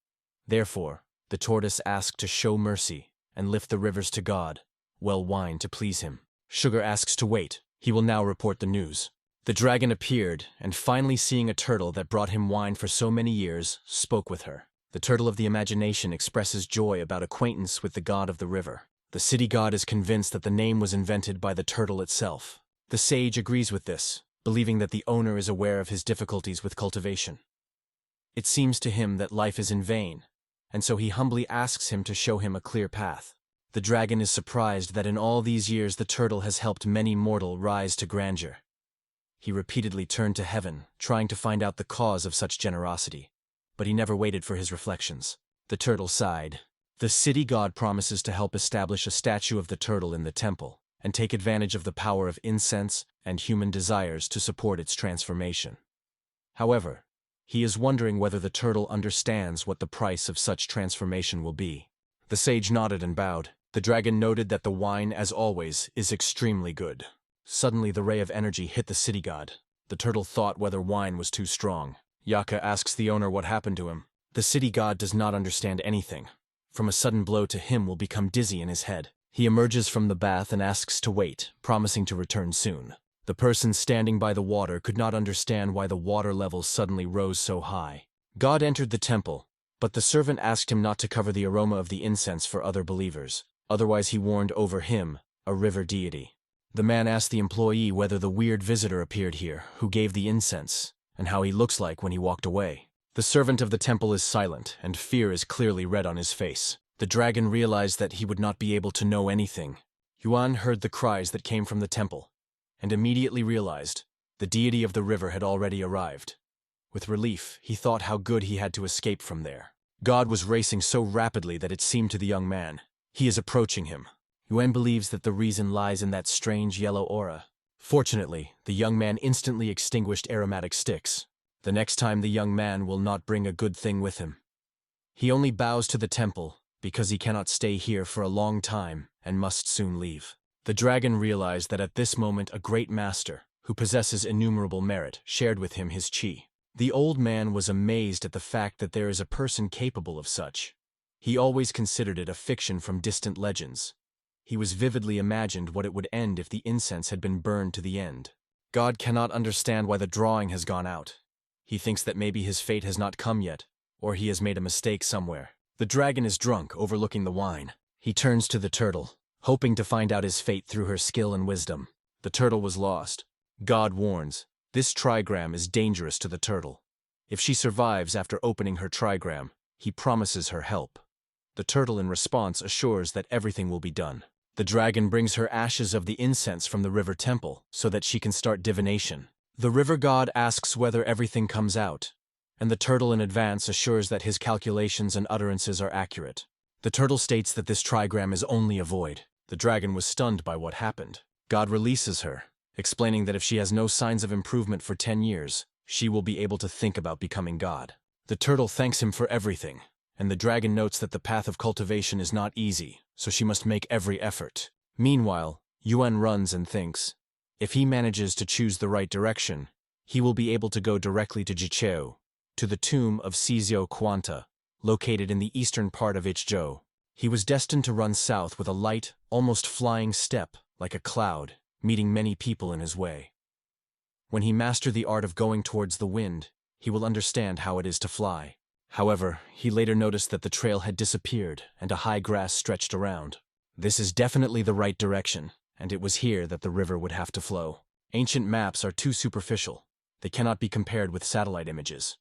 [SPEAKER 1] Therefore, the tortoise asked to show mercy and lift the rivers to God, well wine to please him. Sugar asks to wait. He will now report the news. The dragon appeared, and finally seeing a turtle that brought him wine for so many years, spoke with her. The turtle of the imagination expresses joy about acquaintance with the god of the river. The city god is convinced that the name was invented by the turtle itself. The sage agrees with this, believing that the owner is aware of his difficulties with cultivation. It seems to him that life is in vain, and so he humbly asks him to show him a clear path. The dragon is surprised that in all these years the turtle has helped many mortal rise to grandeur. He repeatedly turned to heaven, trying to find out the cause of such generosity, but he never waited for his reflections. The turtle sighed. The city god promises to help establish a statue of the turtle in the temple, and take advantage of the power of incense and human desires to support its transformation. However, he is wondering whether the turtle understands what the price of such transformation will be. The sage nodded and bowed. The dragon noted that the wine, as always, is extremely good. Suddenly the ray of energy hit the city god. The turtle thought whether wine was too strong. Yaka asks the owner what happened to him. The city god does not understand anything. From a sudden blow to him will become dizzy in his head. He emerges from the bath and asks to wait, promising to return soon. The person standing by the water could not understand why the water level suddenly rose so high. God entered the temple, but the servant asked him not to cover the aroma of the incense for other believers. Otherwise he warned over him, a river deity. The man asked the employee whether the weird visitor appeared here, who gave the incense, and how he looks like when he walked away. The servant of the temple is silent, and fear is clearly read on his face. The dragon realized that he would not be able to know anything. Yuan heard the cries that came from the temple, and immediately realized the deity of the river had already arrived. With relief, he thought how good he had to escape from there. God was racing so rapidly that it seemed to the young man. He is approaching him. Yuan believes that the reason lies in that strange yellow aura. Fortunately, the young man instantly extinguished aromatic sticks. The next time the young man will not bring a good thing with him. He only bows to the temple because he cannot stay here for a long time and must soon leave. The dragon realized that at this moment a great master, who possesses innumerable merit, shared with him his chi. The old man was amazed at the fact that there is a person capable of such. He always considered it a fiction from distant legends. He was vividly imagined what it would end if the incense had been burned to the end. God cannot understand why the drawing has gone out. He thinks that maybe his fate has not come yet, or he has made a mistake somewhere. The dragon is drunk, overlooking the wine. He turns to the turtle, hoping to find out his fate through her skill and wisdom. The turtle was lost. God warns, this trigram is dangerous to the turtle. If she survives after opening her trigram, he promises her help. The turtle in response assures that everything will be done. The dragon brings her ashes of the incense from the river temple so that she can start divination. The river god asks whether everything comes out, and the turtle in advance assures that his calculations and utterances are accurate. The turtle states that this trigram is only a void. The dragon was stunned by what happened. God releases her, explaining that if she has no signs of improvement for 10 years, she will be able to think about becoming God. The turtle thanks him for everything, and the dragon notes that the path of cultivation is not easy, so she must make every effort. Meanwhile, Yuan runs and thinks, if he manages to choose the right direction, he will be able to go directly to Jicheo, to the tomb of Sizhou Quanta, located in the eastern part of Ichzhou. He was destined to run south with a light, almost flying step, like a cloud, meeting many people in his way. When he mastered the art of going towards the wind, he will understand how it is to fly. However, he later noticed that the trail had disappeared and a high grass stretched around. This is definitely the right direction, and it was here that the river would have to flow. Ancient maps are too superficial. They cannot be compared with satellite images.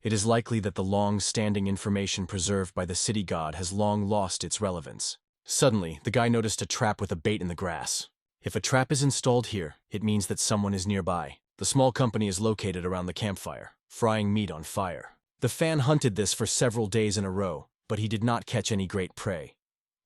[SPEAKER 1] It is likely that the long-standing information preserved by the city god has long lost its relevance. Suddenly, the guy noticed a trap with a bait in the grass. If a trap is installed here, it means that someone is nearby. The small company is located around the campfire, frying meat on fire. The fan hunted this for several days in a row, but he did not catch any great prey.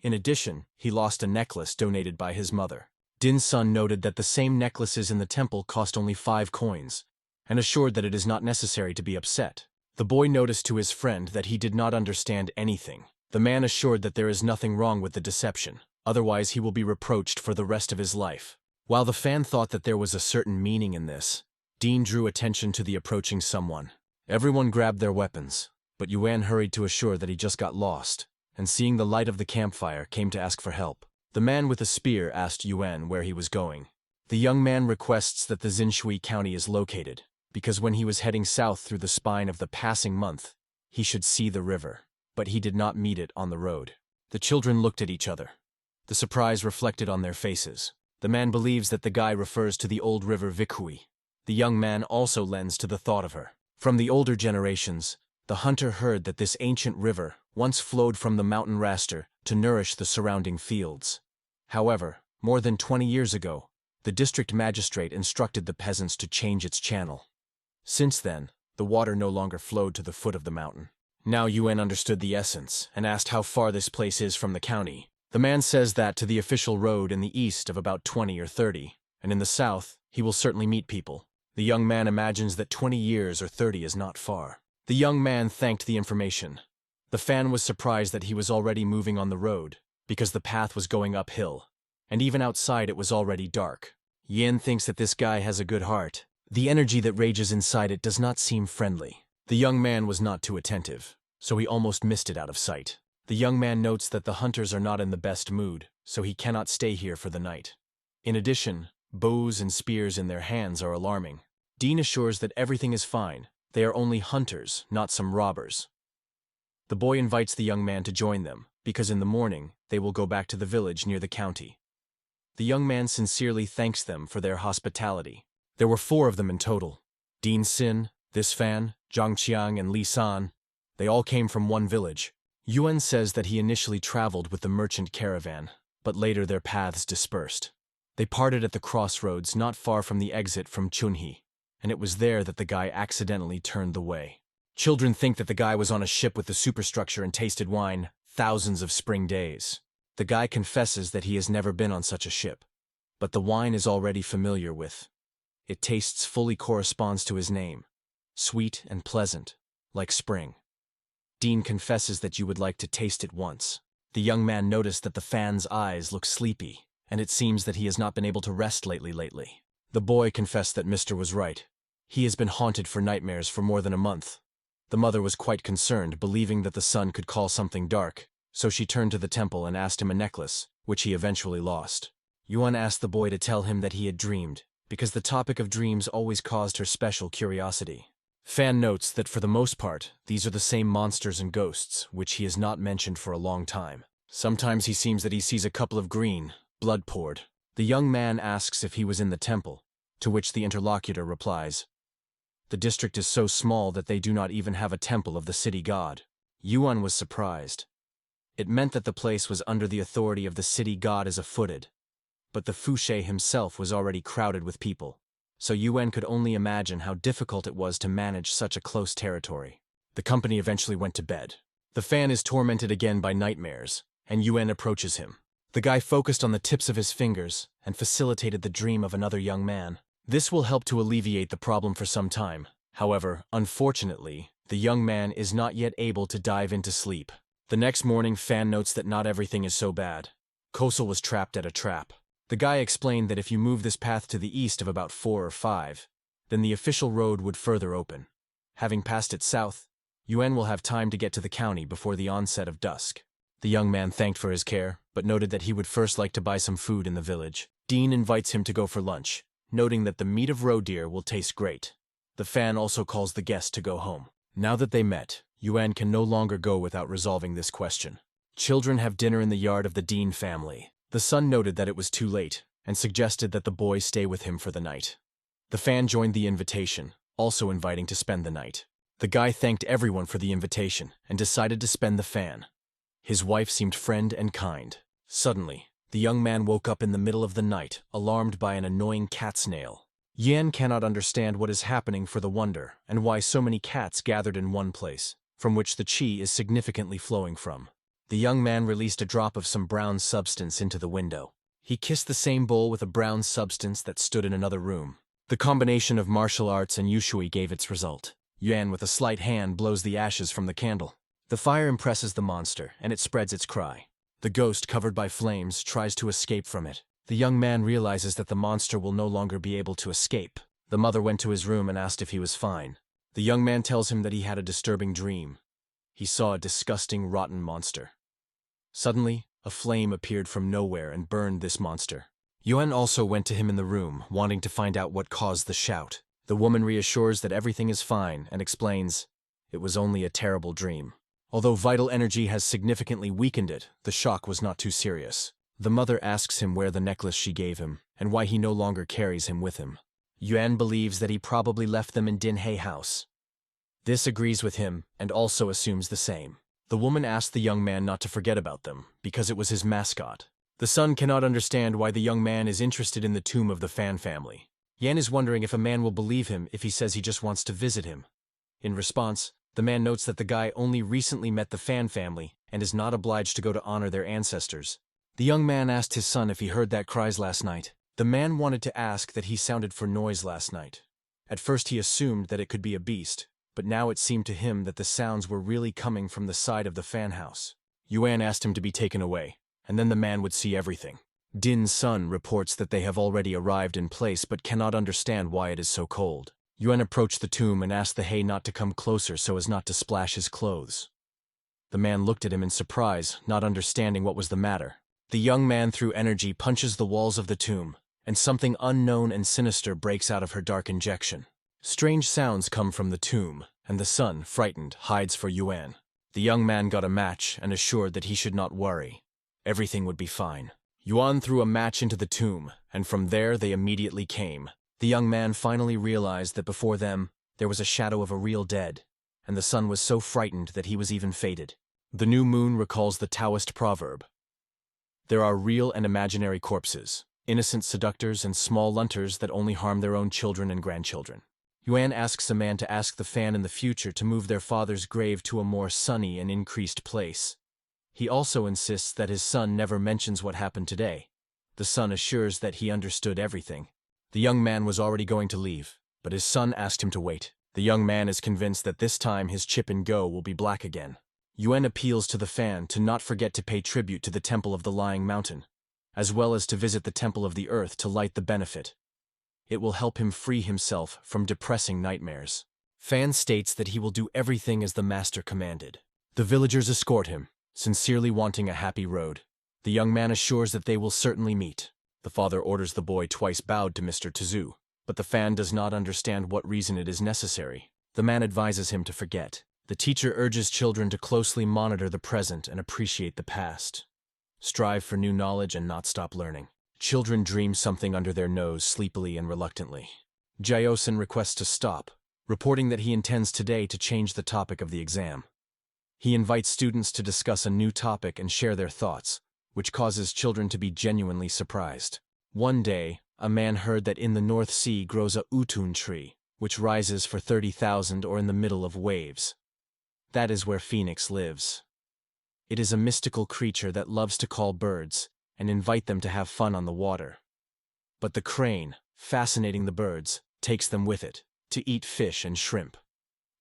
[SPEAKER 1] In addition, he lost a necklace donated by his mother. Din's son noted that the same necklaces in the temple cost only 5 coins, and assured that it is not necessary to be upset. The boy noticed to his friend that he did not understand anything. The man assured that there is nothing wrong with the deception, otherwise he will be reproached for the rest of his life. While the fan thought that there was a certain meaning in this, Din drew attention to the approaching someone. Everyone grabbed their weapons, but Yuan hurried to assure that he just got lost, and seeing the light of the campfire came to ask for help. The man with a spear asked Yuan where he was going. The young man requests that the Xinshui County is located, because when he was heading south through the spine of the passing month, he should see the river, but he did not meet it on the road. The children looked at each other. The surprise reflected on their faces. The man believes that the guy refers to the old river Vikhui. The young man also lends to the thought of her. From the older generations, the hunter heard that this ancient river once flowed from the mountain raster to nourish the surrounding fields. However, more than 20 years ago, the district magistrate instructed the peasants to change its channel. Since then, the water no longer flowed to the foot of the mountain. Now Yuan understood the essence and asked how far this place is from the county. The man says that to the official road in the east of about 20 or 30, and in the south, he will certainly meet people. The young man imagines that 20 years or 30 is not far. The young man thanked the information. The fan was surprised that he was already moving on the road, because the path was going uphill, and even outside it was already dark. Yin thinks that this guy has a good heart. The energy that rages inside it does not seem friendly. The young man was not too attentive, so he almost missed it out of sight. The young man notes that the hunters are not in the best mood, so he cannot stay here for the night. In addition, bows and spears in their hands are alarming. Din assures that everything is fine. They are only hunters, not some robbers. The boy invites the young man to join them, because in the morning, they will go back to the village near the county. The young man sincerely thanks them for their hospitality. There were 4 of them in total. Din Xin, this fan, Zhang Qiang, and Li San. They all came from one village. Yuan says that he initially traveled with the merchant caravan, but later their paths dispersed. They parted at the crossroads not far from the exit from Chunhi, and it was there that the guy accidentally turned the way. Children think that the guy was on a ship with the superstructure and tasted wine thousands of spring days. The guy confesses that he has never been on such a ship, but the wine is already familiar with. It tastes fully corresponds to his name, sweet and pleasant, like spring. Din confesses that you would like to taste it once. The young man noticed that the fan's eyes look sleepy, and it seems that he has not been able to rest lately. The boy confessed that Mr. was right. He has been haunted for nightmares for more than a month. The mother was quite concerned, believing that the son could call something dark, so she turned to the temple and asked him a necklace, which he eventually lost. Yuan asked the boy to tell him that he had dreamed, because the topic of dreams always caused her special curiosity. Fan notes that for the most part, these are the same monsters and ghosts, which he has not mentioned for a long time. Sometimes he seems that he sees a couple of green, blood poured. The young man asks if he was in the temple, to which the interlocutor replies, "The district is so small that they do not even have a temple of the city god." Yuan was surprised. It meant that the place was under the authority of the city god as a footed, but the Fouché himself was already crowded with people, so Yuan could only imagine how difficult it was to manage such a close territory. The company eventually went to bed. The fan is tormented again by nightmares, and Yuan approaches him. The guy focused on the tips of his fingers and facilitated the dream of another young man. This will help to alleviate the problem for some time. However, unfortunately, the young man is not yet able to dive into sleep. The next morning, Fan notes that not everything is so bad. Kosel was trapped at a trap. The guy explained that if you move this path to the east of about 4 or 5, then the official road would further open. Having passed it south, Yuan will have time to get to the county before the onset of dusk. The young man thanked for his care, but noted that he would first like to buy some food in the village. Dean invites him to go for lunch, noting that the meat of roe deer will taste great. The fan also calls the guest to go home. Now that they met, Yuan can no longer go without resolving this question. Children have dinner in the yard of the Dean family. The son noted that it was too late, and suggested that the boy stay with him for the night. The fan joined the invitation, also inviting to spend the night. The guy thanked everyone for the invitation and decided to spend the fan. His wife seemed friend and kind. Suddenly, the young man woke up in the middle of the night, alarmed by an annoying cat snail. Yan cannot understand what is happening for the wonder and why so many cats gathered in one place, from which the chi is significantly flowing from. The young man released a drop of some brown substance into the window. He kissed the same bowl with a brown substance that stood in another room. The combination of martial arts and yushui gave its result. Yuan with a slight hand blows the ashes from the candle. The fire impresses the monster, and it spreads its cry. The ghost, covered by flames, tries to escape from it. The young man realizes that the monster will no longer be able to escape. The mother went to his room and asked if he was fine. The young man tells him that he had a disturbing dream. He saw a disgusting, rotten monster. Suddenly, a flame appeared from nowhere and burned this monster. Yuan also went to him in the room, wanting to find out what caused the shout. The woman reassures that everything is fine and explains, it was only a terrible dream. Although vital energy has significantly weakened it, the shock was not too serious. The mother asks him where the necklace she gave him, and why he no longer carries him with him. Yuan believes that he probably left them in Dinhei house. This agrees with him, and also assumes the same. The woman asked the young man not to forget about them, because it was his mascot. The son cannot understand why the young man is interested in the tomb of the Fan family. Yan is wondering if a man will believe him if he says he just wants to visit him. In response, the man notes that the guy only recently met the Fan family and is not obliged to go to honor their ancestors. The young man asked his son if he heard that cries last night. The man wanted to ask that he sounded for noise last night. At first he assumed that it could be a beast, but now it seemed to him that the sounds were really coming from the side of the fan house. Yuan asked him to be taken away, and then the man would see everything. Din's son reports that they have already arrived in place but cannot understand why it is so cold. Yuan approached the tomb and asked the Hei not to come closer so as not to splash his clothes. The man looked at him in surprise, not understanding what was the matter. The young man through energy punches the walls of the tomb, and something unknown and sinister breaks out of her dark injection. Strange sounds come from the tomb, and the son, frightened, hides for Yuan. The young man got a match and assured that he should not worry. Everything would be fine. Yuan threw a match into the tomb, and from there they immediately came. The young man finally realized that before them, there was a shadow of a real dead, and the son was so frightened that he was even faded. The new moon recalls the Taoist proverb. There are real and imaginary corpses, innocent seductors and small lunters that only harm their own children and grandchildren. Yuan asks a man to ask the fan in the future to move their father's grave to a more sunny and increased place. He also insists that his son never mentions what happened today. The son assures that he understood everything. The young man was already going to leave, but his son asked him to wait. The young man is convinced that this time his chip and go will be black again. Yuan appeals to the fan to not forget to pay tribute to the Temple of the Lying Mountain, as well as to visit the Temple of the Earth to light the benefit. It will help him free himself from depressing nightmares. Fan states that he will do everything as the master commanded. The villagers escort him, sincerely wanting a happy road. The young man assures that they will certainly meet. The father orders the boy twice bowed to Mr. Tzu, but the fan does not understand what reason it is necessary. The man advises him to forget. The teacher urges children to closely monitor the present and appreciate the past. Strive for new knowledge and not stop learning. Children dream something under their nose sleepily and reluctantly. Jaosin requests to stop, reporting that he intends today to change the topic of the exam. He invites students to discuss a new topic and share their thoughts, which causes children to be genuinely surprised. One day, a man heard that in the North Sea grows a utun tree, which rises for 30,000 or in the middle of waves. That is where Phoenix lives. It is a mystical creature that loves to call birds and invite them to have fun on the water. But the crane, fascinating the birds, takes them with it, to eat fish and shrimp.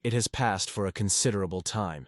[SPEAKER 1] It has passed for a considerable time,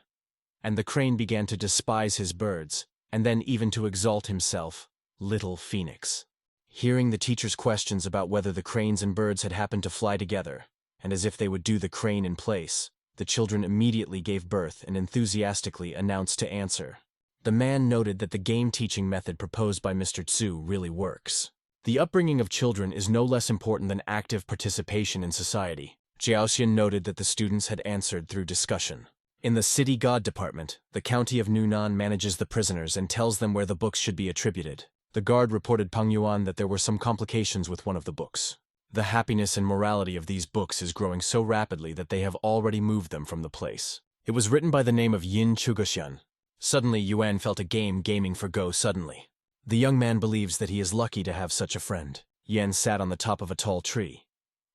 [SPEAKER 1] and the crane began to despise his birds, and then even to exalt himself, Little Phoenix. Hearing the teacher's questions about whether the cranes and birds had happened to fly together, and as if they would do the crane in place, the children immediately gave birth and enthusiastically announced to answer. The man noted that the game teaching method proposed by Mr. Tzu really works. The upbringing of children is no less important than active participation in society. Jiaoxian noted that the students had answered through discussion. In the City God Department, the county of Nunnan manages the prisoners and tells them where the books should be attributed. The guard reported Pang Yuan that there were some complications with one of the books. The happiness and morality of these books is growing so rapidly that they have already moved them from the place. It was written by the name of Yin Chugoxian. Suddenly, Yuan felt a gaming for Go suddenly. The young man believes that he is lucky to have such a friend. Yan sat on the top of a tall tree.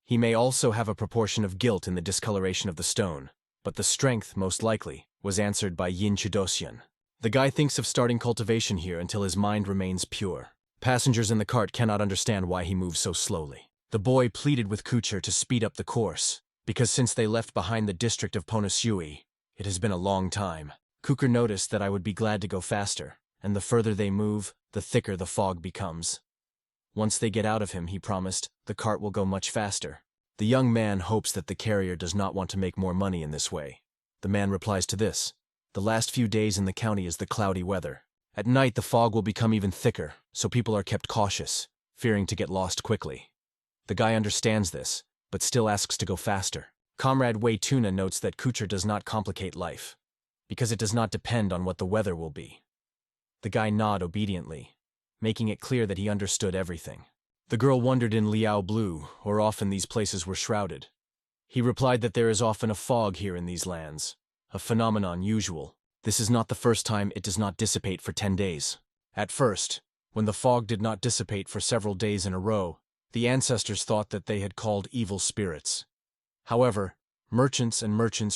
[SPEAKER 1] He may also have a proportion of guilt in the discoloration of the stone, but the strength, most likely, was answered by Yin Chudosian. The guy thinks of starting cultivation here until his mind remains pure. Passengers in the cart cannot understand why he moves so slowly. The boy pleaded with Kucher to speed up the course, because since they left behind the district of Ponosui, it has been a long time. Kucher noticed that I would be glad to go faster, and the further they move, the thicker the fog becomes. Once they get out of him, he promised, the cart will go much faster. The young man hopes that the carrier does not want to make more money in this way. The man replies to this. The last few days in the county is the cloudy weather. At night the fog will become even thicker, so people are kept cautious, fearing to get lost quickly. The guy understands this, but still asks to go faster. Comrade Wei Tuna notes that Kucher does not complicate life, because it does not depend on what the weather will be. The guy nodded obediently, making it clear that he understood everything. The girl wondered in Liao Blue, or often these places were shrouded. He replied that there is often a fog here in these lands, a phenomenon usual. This is not the first time it does not dissipate for 10 days. At first, when the fog did not dissipate for several days in a row, the ancestors thought that they had called evil spirits. However, merchants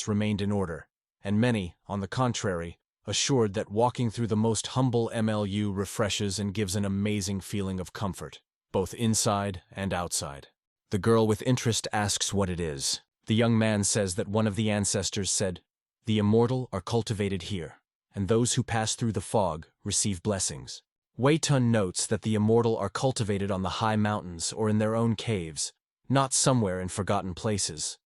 [SPEAKER 1] remained in order, and many, on the contrary, assured that walking through the most humble MLU refreshes and gives an amazing feeling of comfort, both inside and outside. The girl with interest asks what it is. The young man says that one of the ancestors said, "The immortal are cultivated here, and those who pass through the fog receive blessings." Wei Tun notes that the immortal are cultivated on the high mountains or in their own caves, not somewhere in forgotten places.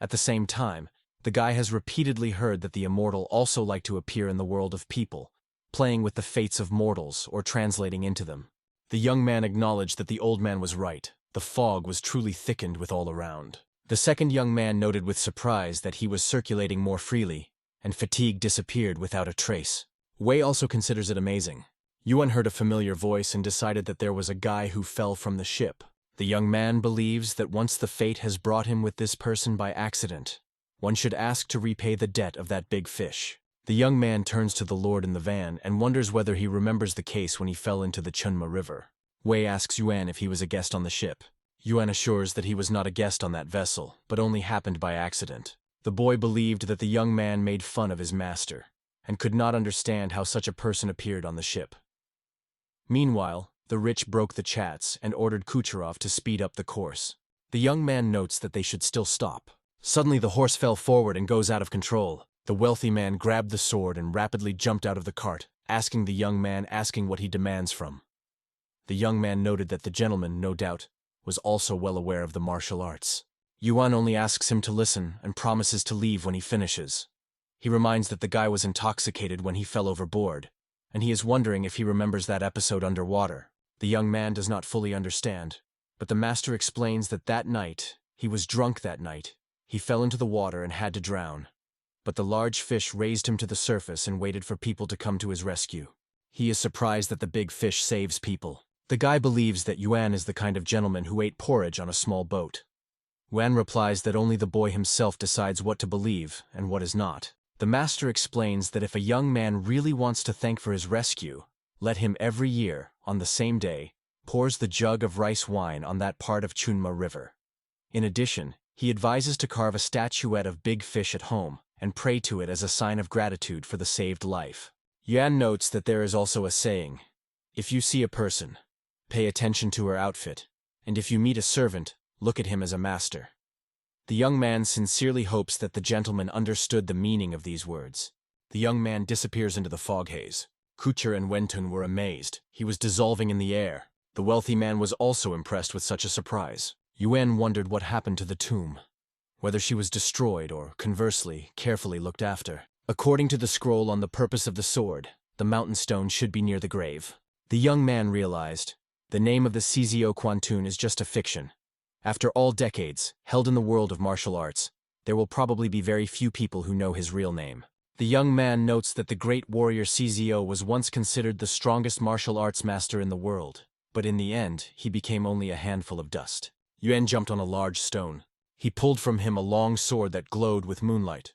[SPEAKER 1] At the same time, the guy has repeatedly heard that the immortal also like to appear in the world of people, playing with the fates of mortals or translating into them. The young man acknowledged that the old man was right. The fog was truly thickened with all around. The second young man noted with surprise that he was circulating more freely, and fatigue disappeared without a trace. Wei also considers it amazing. Yuan heard a familiar voice and decided that there was a guy who fell from the ship. The young man believes that once the fate has brought him with this person by accident, one should ask to repay the debt of that big fish. The young man turns to the Lord in the van and wonders whether he remembers the case when he fell into the Chunhi River. Wei asks Yuan if he was a guest on the ship. Yuan assures that he was not a guest on that vessel, but only happened by accident. The boy believed that the young man made fun of his master, and could not understand how such a person appeared on the ship. Meanwhile, the rich broke the chats and ordered Kucherov to speed up the course. The young man notes that they should still stop. Suddenly the horse fell forward and goes out of control. The wealthy man grabbed the sword and rapidly jumped out of the cart, asking the young man what he demands from. The young man noted that the gentleman, no doubt, was also well aware of the martial arts. Yuan only asks him to listen and promises to leave when he finishes. He reminds that the guy was intoxicated when he fell overboard, and he is wondering if he remembers that episode underwater. The young man does not fully understand, but the master explains that that night, he was drunk that night. He fell into the water and had to drown. But the large fish raised him to the surface and waited for people to come to his rescue. He is surprised that the big fish saves people. The guy believes that Yuan is the kind of gentleman who ate porridge on a small boat. Yuan replies that only the boy himself decides what to believe and what is not. The master explains that if a young man really wants to thank for his rescue, let him every year, on the same day, pours the jug of rice wine on that part of Chunhi River. In addition, he advises to carve a statuette of big fish at home and pray to it as a sign of gratitude for the saved life. Yuan notes that there is also a saying, "If you see a person, pay attention to her outfit, and if you meet a servant, look at him as a master." The young man sincerely hopes that the gentleman understood the meaning of these words. The young man disappears into the fog haze. Kucher and Wentun were amazed. He was dissolving in the air. The wealthy man was also impressed with such a surprise. Yuan wondered what happened to the tomb, whether she was destroyed or, conversely, carefully looked after. According to the scroll on the purpose of the sword, the mountain stone should be near the grave. The young man realized, the name of the Sizio Quantun is just a fiction. After all decades, held in the world of martial arts, there will probably be very few people who know his real name. The young man notes that the great warrior CZO was once considered the strongest martial arts master in the world, but in the end, he became only a handful of dust. Yuan jumped on a large stone. He pulled from him a long sword that glowed with moonlight.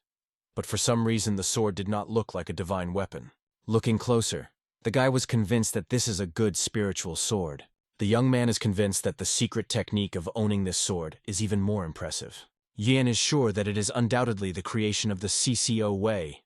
[SPEAKER 1] But for some reason the sword did not look like a divine weapon. Looking closer, the guy was convinced that this is a good spiritual sword. The young man is convinced that the secret technique of owning this sword is even more impressive. Yan is sure that it is undoubtedly the creation of the CCO way.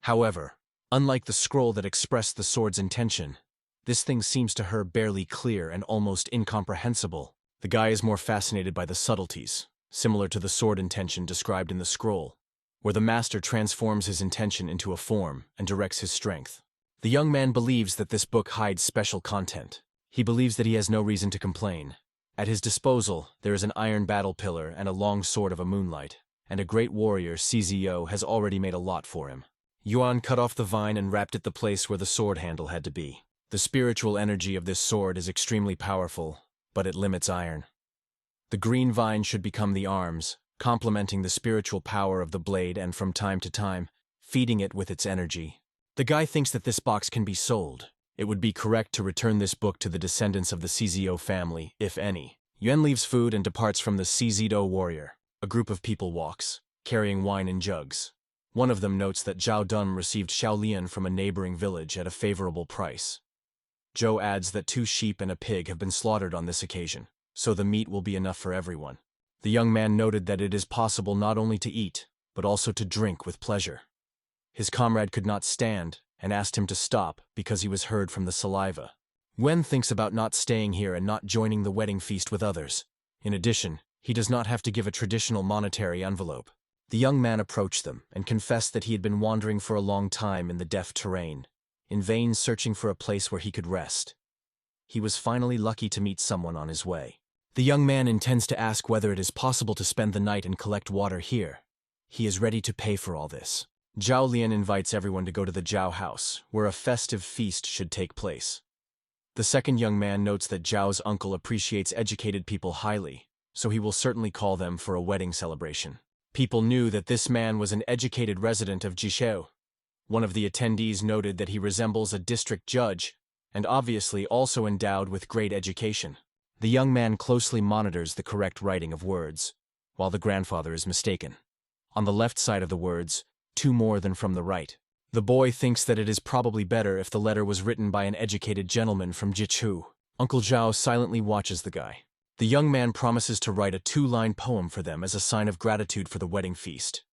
[SPEAKER 1] However, unlike the scroll that expressed the sword's intention, this thing seems to her barely clear and almost incomprehensible. The guy is more fascinated by the subtleties, similar to the sword intention described in the scroll, where the master transforms his intention into a form and directs his strength. The young man believes that this book hides special content. He believes that he has no reason to complain. At his disposal, there is an iron battle pillar and a long sword of a moonlight, and a great warrior, CZO, has already made a lot for him. Yuan cut off the vine and wrapped it the place where the sword handle had to be. The spiritual energy of this sword is extremely powerful, but it limits iron. The green vine should become the arms, complementing the spiritual power of the blade and from time to time, feeding it with its energy. The guy thinks that this box can be sold. It would be correct to return this book to the descendants of the CZO family, if any. Yuan leaves food and departs from the CZO warrior. A group of people walks, carrying wine in jugs. One of them notes that Zhao Dun received Shaolian from a neighboring village at a favorable price. Zhou adds that 2 sheep and a pig have been slaughtered on this occasion, so the meat will be enough for everyone. The young man noted that it is possible not only to eat, but also to drink with pleasure. His comrade could not stand and asked him to stop because he was heard from the saliva. Wen thinks about not staying here and not joining the wedding feast with others. In addition, he does not have to give a traditional monetary envelope. The young man approached them and confessed that he had been wandering for a long time in the deaf terrain, in vain searching for a place where he could rest. He was finally lucky to meet someone on his way. The young man intends to ask whether it is possible to spend the night and collect water here. He is ready to pay for all this. Zhao Lian invites everyone to go to the Zhao house, where a festive feast should take place. The second young man notes that Zhao's uncle appreciates educated people highly, so he will certainly call them for a wedding celebration. People knew that this man was an educated resident of Jishou. One of the attendees noted that he resembles a district judge, and obviously also endowed with great education. The young man closely monitors the correct writing of words, while the grandfather is mistaken. On the left side of the words, 2 more than from the right. The boy thinks that it is probably better if the letter was written by an educated gentleman from Jichu. Uncle Zhao silently watches the guy. The young man promises to write a 2-line poem for them as a sign of gratitude for the wedding feast,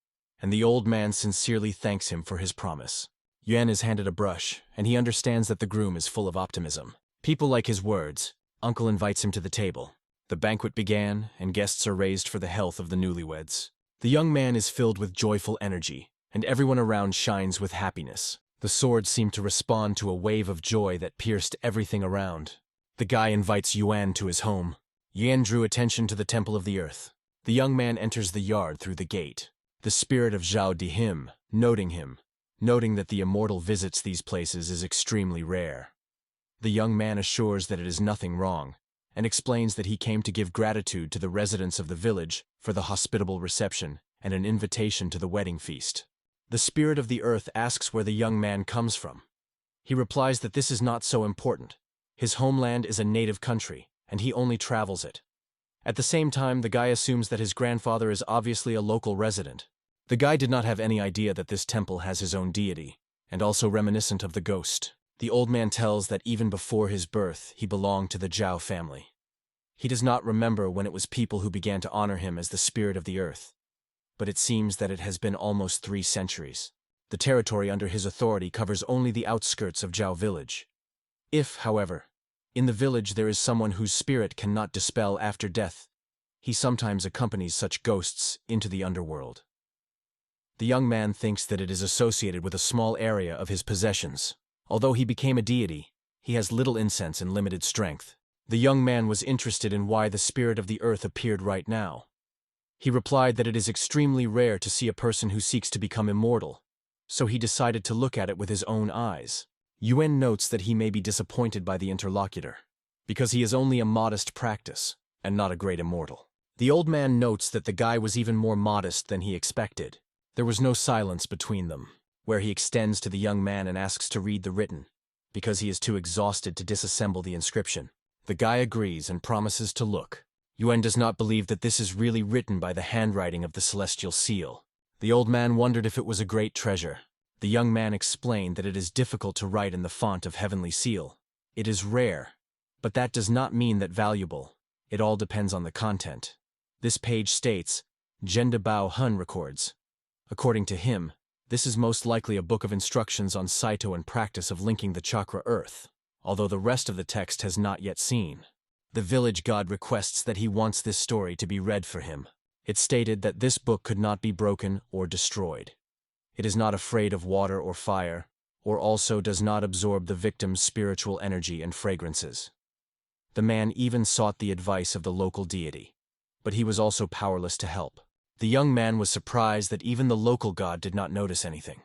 [SPEAKER 1] and the old man sincerely thanks him for his promise. Yuan is handed a brush, and he understands that the groom is full of optimism. People like his words. Uncle invites him to the table. The banquet began, and guests are raised for the health of the newlyweds. The young man is filled with joyful energy, and everyone around shines with happiness. The sword seemed to respond to a wave of joy that pierced everything around. The guy invites Yuan to his home. Yuan drew attention to the Temple of the Earth. The young man enters the yard through the gate. The spirit of Zhao Di him, noting that the immortal visits these places is extremely rare. The young man assures that it is nothing wrong, and explains that he came to give gratitude to the residents of the village for the hospitable reception and an invitation to the wedding feast. The spirit of the earth asks where the young man comes from. He replies that this is not so important. His homeland is a native country, and he only travels it. At the same time, the guy assumes that his grandfather is obviously a local resident. The guy did not have any idea that this temple has his own deity, and also reminiscent of the ghost. The old man tells that even before his birth, he belonged to the Zhao family. He does not remember when it was people who began to honor him as the spirit of the earth, but it seems that it has been almost 3 centuries. The territory under his authority covers only the outskirts of Zhao village. If, however, in the village there is someone whose spirit cannot dispel after death, he sometimes accompanies such ghosts into the underworld. The young man thinks that it is associated with a small area of his possessions. Although he became a deity, he has little incense and limited strength. The young man was interested in why the spirit of the earth appeared right now. He replied that it is extremely rare to see a person who seeks to become immortal, so he decided to look at it with his own eyes. Yuan notes that he may be disappointed by the interlocutor, because he is only a modest practice, and not a great immortal. The old man notes that the guy was even more modest than he expected. There was no silence between them. where he extends to the young man and asks to read the written, because he is too exhausted to disassemble the inscription. The guy agrees and promises to look. Yuan does not believe that this is really written by the handwriting of the celestial seal. The old man wondered if it was a great treasure. The young man explained that it is difficult to write in the font of heavenly seal. It is rare, but that does not mean that valuable. It all depends on the content. This page states, Zhenda Bao Hun records. According to him, this is most likely a book of instructions on Saito and practice of linking the chakra earth, although the rest of the text has not yet seen. The village god requests that he wants this story to be read for him. It stated that this book could not be broken or destroyed. It is not afraid of water or fire, or also does not absorb the victim's spiritual energy and fragrances. The man even sought the advice of the local deity, but he was also powerless to help. The young man was surprised that even the local god did not notice anything.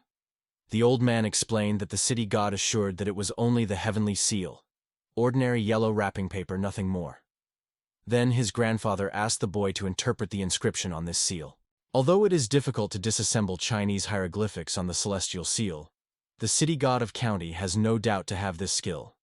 [SPEAKER 1] The old man explained that the city god assured that it was only the heavenly seal, ordinary yellow wrapping paper, nothing more. Then his grandfather asked the boy to interpret the inscription on this seal. Although it is difficult to disassemble Chinese hieroglyphics on the celestial seal, the city god of county has no doubt to have this skill.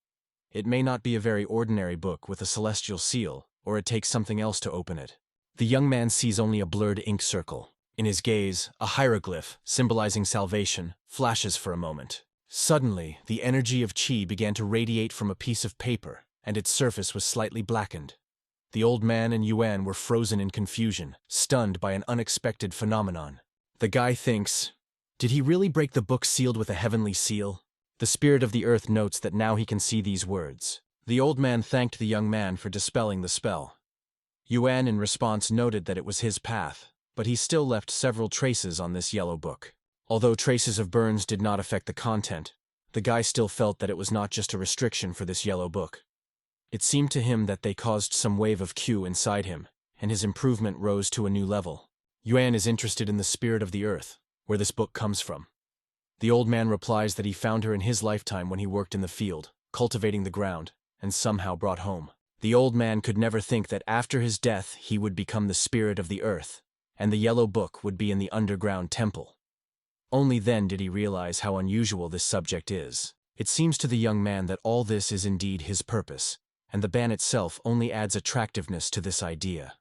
[SPEAKER 1] It may not be a very ordinary book with a celestial seal, or it takes something else to open it. The young man sees only a blurred ink circle. In his gaze, a hieroglyph, symbolizing salvation, flashes for a moment. Suddenly, the energy of qi began to radiate from a piece of paper, and its surface was slightly blackened. The old man and Yuan were frozen in confusion, stunned by an unexpected phenomenon. The guy thinks, did he really break the book sealed with a heavenly seal? The spirit of the earth notes that now he can see these words. The old man thanked the young man for dispelling the spell. Yuan in response noted that it was his path, but he still left several traces on this yellow book. Although traces of burns did not affect the content, the guy still felt that it was not just a restriction for this yellow book. It seemed to him that they caused some wave of Q inside him, and his improvement rose to a new level. Yuan is interested in the spirit of the earth, where this book comes from. The old man replies that he found her in his lifetime when he worked in the field, cultivating the ground, and somehow brought home. The old man could never think that after his death he would become the spirit of the earth, and the yellow book would be in the underground temple. Only then did he realize how unusual this subject is. It seems to the young man that all this is indeed his purpose, and the ban itself only adds attractiveness to this idea.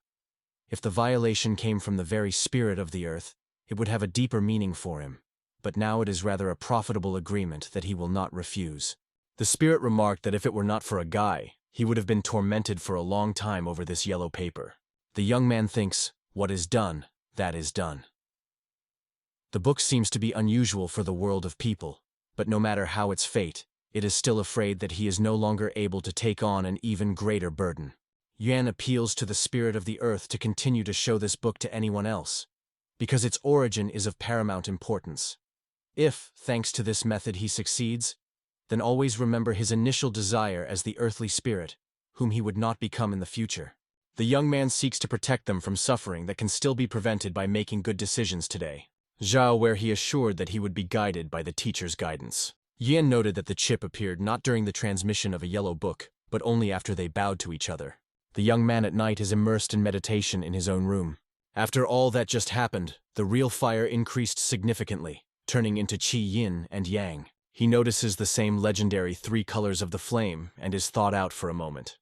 [SPEAKER 1] If the violation came from the very spirit of the earth, it would have a deeper meaning for him, but now it is rather a profitable agreement that he will not refuse. The spirit remarked that if it were not for a guy, he would have been tormented for a long time over this yellow paper. The young man thinks, what is done, that is done. The book seems to be unusual for the world of people, but no matter how its fate, it is still afraid that he is no longer able to take on an even greater burden. Yuan appeals to the spirit of the earth to continue to show this book to anyone else, because its origin is of paramount importance. If, thanks to this method, he succeeds, then always remember his initial desire as the earthly spirit, whom he would not become in the future. The young man seeks to protect them from suffering that can still be prevented by making good decisions today. Zhao, where he assured that he would be guided by the teacher's guidance. Yan noted that the chip appeared not during the transmission of a yellow book, but only after they bowed to each other. The young man at night is immersed in meditation in his own room. After all that just happened, the real fire increased significantly, turning into qi yin and yang. He notices the same legendary 3 colors of the flame and is thought out for a moment.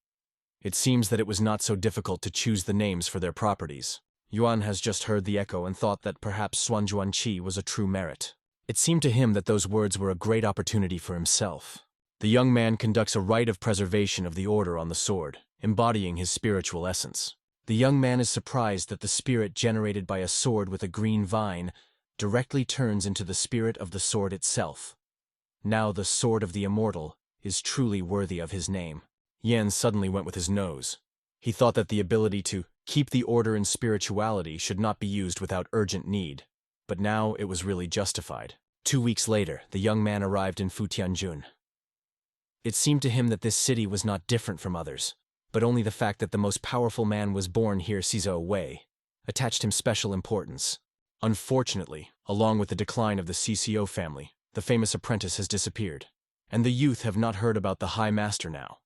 [SPEAKER 1] It seems that it was not so difficult to choose the names for their properties. Yuan has just heard the echo and thought that perhaps Xuanjuan Qi was a true merit. It seemed to him that those words were a great opportunity for himself. The young man conducts a rite of preservation of the order on the sword, embodying his spiritual essence. The young man is surprised that the spirit generated by a sword with a green vine directly turns into the spirit of the sword itself. Now the sword of the immortal is truly worthy of his name. Yan suddenly went with his nose. He thought that the ability to keep the order in spirituality should not be used without urgent need, but now it was really justified. 2 weeks later, the young man arrived in Futianjun. It seemed to him that this city was not different from others, but only the fact that the most powerful man was born here Cizo Wei attached him special importance. Unfortunately, along with the decline of the CCO family, the famous apprentice has disappeared, and the youth have not heard about the High Master now.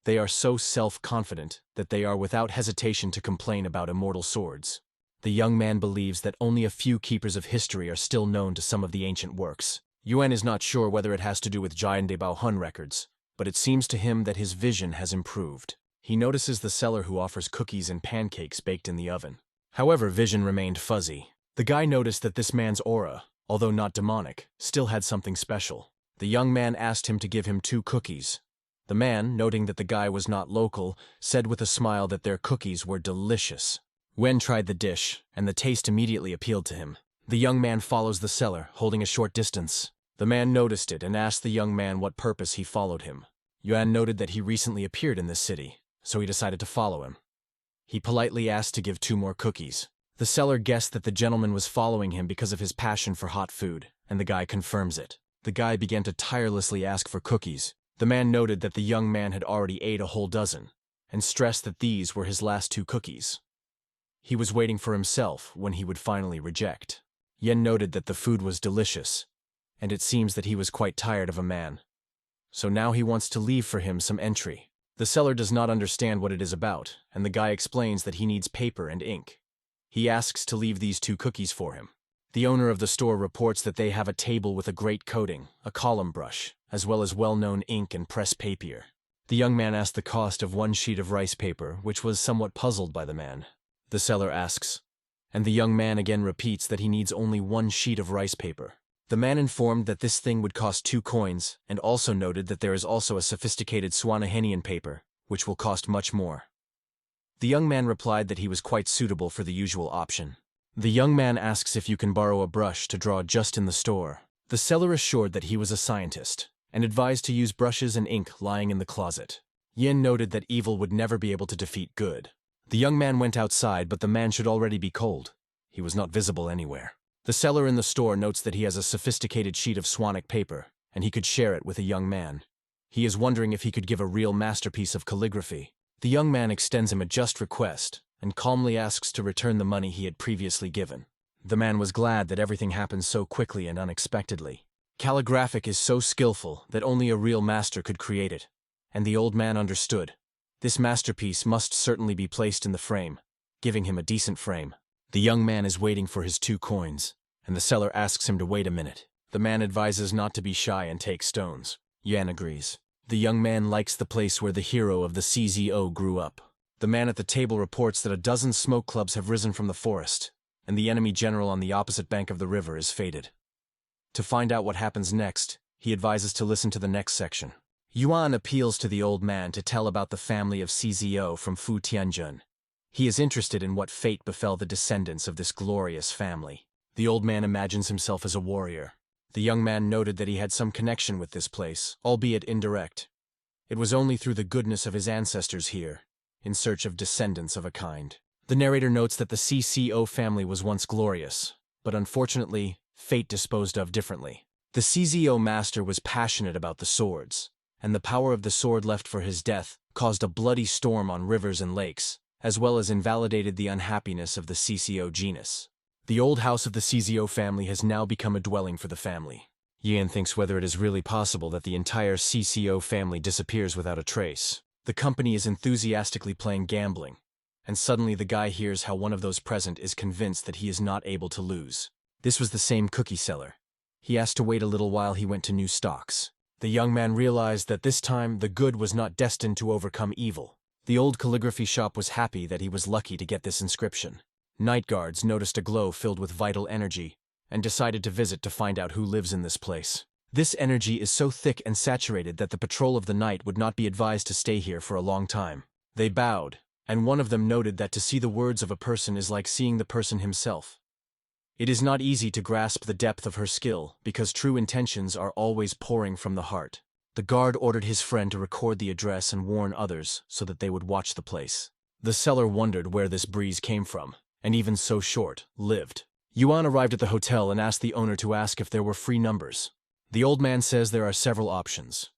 [SPEAKER 1] They are so self-confident that they are without hesitation to complain about immortal swords. The young man believes that only a few keepers of history are still known to some of the ancient works. Yuan is not sure whether it has to do with Jian Bao Hun records, but it seems to him that his vision has improved. He notices the seller who offers cookies and pancakes baked in the oven. However, vision remained fuzzy. The guy noticed that this man's aura, although not demonic, still had something special. The young man asked him to give him 2 cookies. The man, noting that the guy was not local, said with a smile that their cookies were delicious. Wen tried the dish, and the taste immediately appealed to him. The young man follows the seller, holding a short distance. The man noticed it and asked the young man what purpose he followed him. Yuan noted that he recently appeared in this city, so he decided to follow him. He politely asked to give 2 more cookies. The seller guessed that the gentleman was following him because of his passion for hot food, and the guy confirms it. The guy began to tirelessly ask for cookies. The man noted that the young man had already ate a whole dozen, and stressed that these were his last 2 cookies. He was waiting for himself when he would finally reject. Yen noted that the food was delicious, and it seems that he was quite tired of a man. So now he wants to leave for him some entry. The seller does not understand what it is about, and the guy explains that he needs paper and ink. He asks to leave these 2 cookies for him. The owner of the store reports that they have a table with a great coating, a column brush, as well as well-known ink and press papier. The young man asked the cost of 1 sheet of rice paper, which was somewhat puzzled by the man. The seller asks, and the young man again repeats that he needs only 1 sheet of rice paper. The man informed that this thing would cost 2 coins, and also noted that there is also a sophisticated Swanahenian paper, which will cost much more. The young man replied that he was quite suitable for the usual option. The young man asks if you can borrow a brush to draw just in the store. The seller assured that he was a scientist, and advised to use brushes and ink lying in the closet. Yin noted that evil would never be able to defeat good. The young man went outside, but the man should already be cold. He was not visible anywhere. The seller in the store notes that he has a sophisticated sheet of Swanic paper, and he could share it with a young man. He is wondering if he could give a real masterpiece of calligraphy. The young man extends him a just request, and calmly asks to return the money he had previously given. The man was glad that everything happened so quickly and unexpectedly. Calligraphic is so skillful that only a real master could create it, and the old man understood. This masterpiece must certainly be placed in the frame, giving him a decent frame. The young man is waiting for his 2 coins, and the seller asks him to wait a minute. The man advises not to be shy and take stones. Yan agrees. The young man likes the place where the hero of the CZO grew up. The man at the table reports that a dozen smoke clubs have risen from the forest, and the enemy general on the opposite bank of the river is fated. To find out what happens next, he advises to listen to the next section. Yuan appeals to the old man to tell about the family of CZO from Fu Tianjun. He is interested in what fate befell the descendants of this glorious family. The old man imagines himself as a warrior. The young man noted that he had some connection with this place, albeit indirect. It was only through the goodness of his ancestors here, in search of descendants of a kind. The narrator notes that the CCO family was once glorious, but unfortunately, fate disposed of differently. The CZO master was passionate about the swords, and the power of the sword left for his death caused a bloody storm on rivers and lakes, as well as invalidated the unhappiness of the CCO genus. The old house of the CZO family has now become a dwelling for the family. Yian thinks whether it is really possible that the entire CCO family disappears without a trace. The company is enthusiastically playing gambling, and suddenly the guy hears how one of those present is convinced that he is not able to lose. This was the same cookie seller. He asked to wait a little while he went to new stocks. The young man realized that this time the good was not destined to overcome evil. The old calligraphy shop was happy that he was lucky to get this inscription. Night guards noticed a glow filled with vital energy and decided to visit to find out who lives in this place. This energy is so thick and saturated that the patrol of the night would not be advised to stay here for a long time. They bowed, and one of them noted that to see the words of a person is like seeing the person himself. It is not easy to grasp the depth of her skill because true intentions are always pouring from the heart. The guard ordered his friend to record the address and warn others so that they would watch the place. The seller wondered where this breeze came from, and even so short-lived. Yuan arrived at the hotel and asked the owner to ask if there were free numbers. The old man says there are several options.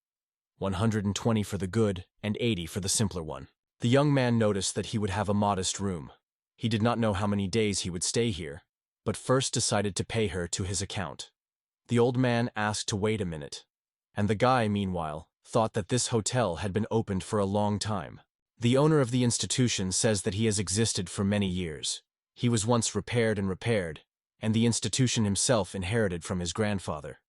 [SPEAKER 1] 120 for the good and 80 for the simpler one. The young man noticed that he would have a modest room. He did not know how many days he would stay here, but first decided to pay her to his account. The old man asked to wait a minute, and the guy, meanwhile, thought that this hotel had been opened for a long time. The owner of the institution says that he has existed for many years. He was once repaired, and the institution himself inherited from his grandfather.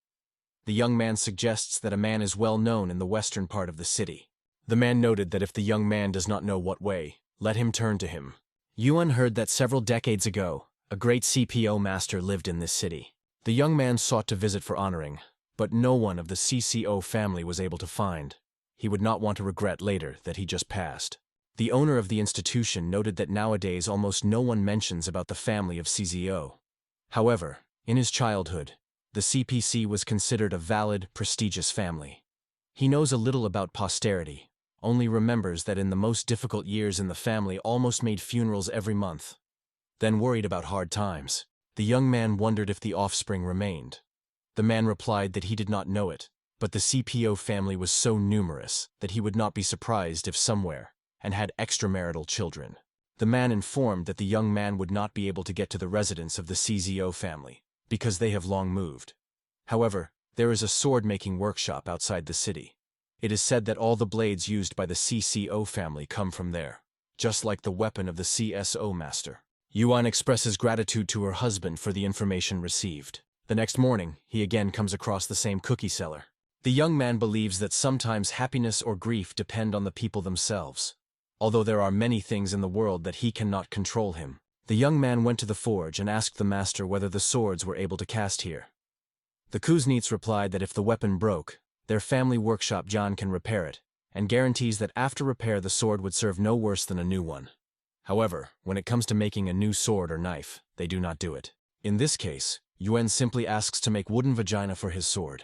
[SPEAKER 1] The young man suggests that a man is well known in the western part of the city. The man noted that if the young man does not know what way, let him turn to him. Yuan heard that several decades ago, a great CPO master lived in this city. The young man sought to visit for honoring, but no one of the CCO family was able to find. He would not want to regret later that he just passed. The owner of the institution noted that nowadays almost no one mentions about the family of CZO. However, in his childhood, the CPC was considered a valid, prestigious family. He knows a little about posterity, only remembers that in the most difficult years in the family almost made funerals every month. Then worried about hard times, the young man wondered if the offspring remained. The man replied that he did not know it, but the CPO family was so numerous that he would not be surprised if somewhere, and had extramarital children. The man informed that the young man would not be able to get to the residence of the CZO family, because they have long moved. However, there is a sword-making workshop outside the city. It is said that all the blades used by the CCO family come from there, just like the weapon of the CSO master. Yuan expresses gratitude to her husband for the information received. The next morning, he again comes across the same cookie seller. The young man believes that sometimes happiness or grief depend on the people themselves. Although there are many things in the world that he cannot control him, the young man went to the forge and asked the master whether the swords were able to cast here. The Kuznets replied that if the weapon broke, their family workshop John can repair it, and guarantees that after repair the sword would serve no worse than a new one. However, when it comes to making a new sword or knife, they do not do it. In this case, Yuan simply asks to make wooden vagina for his sword.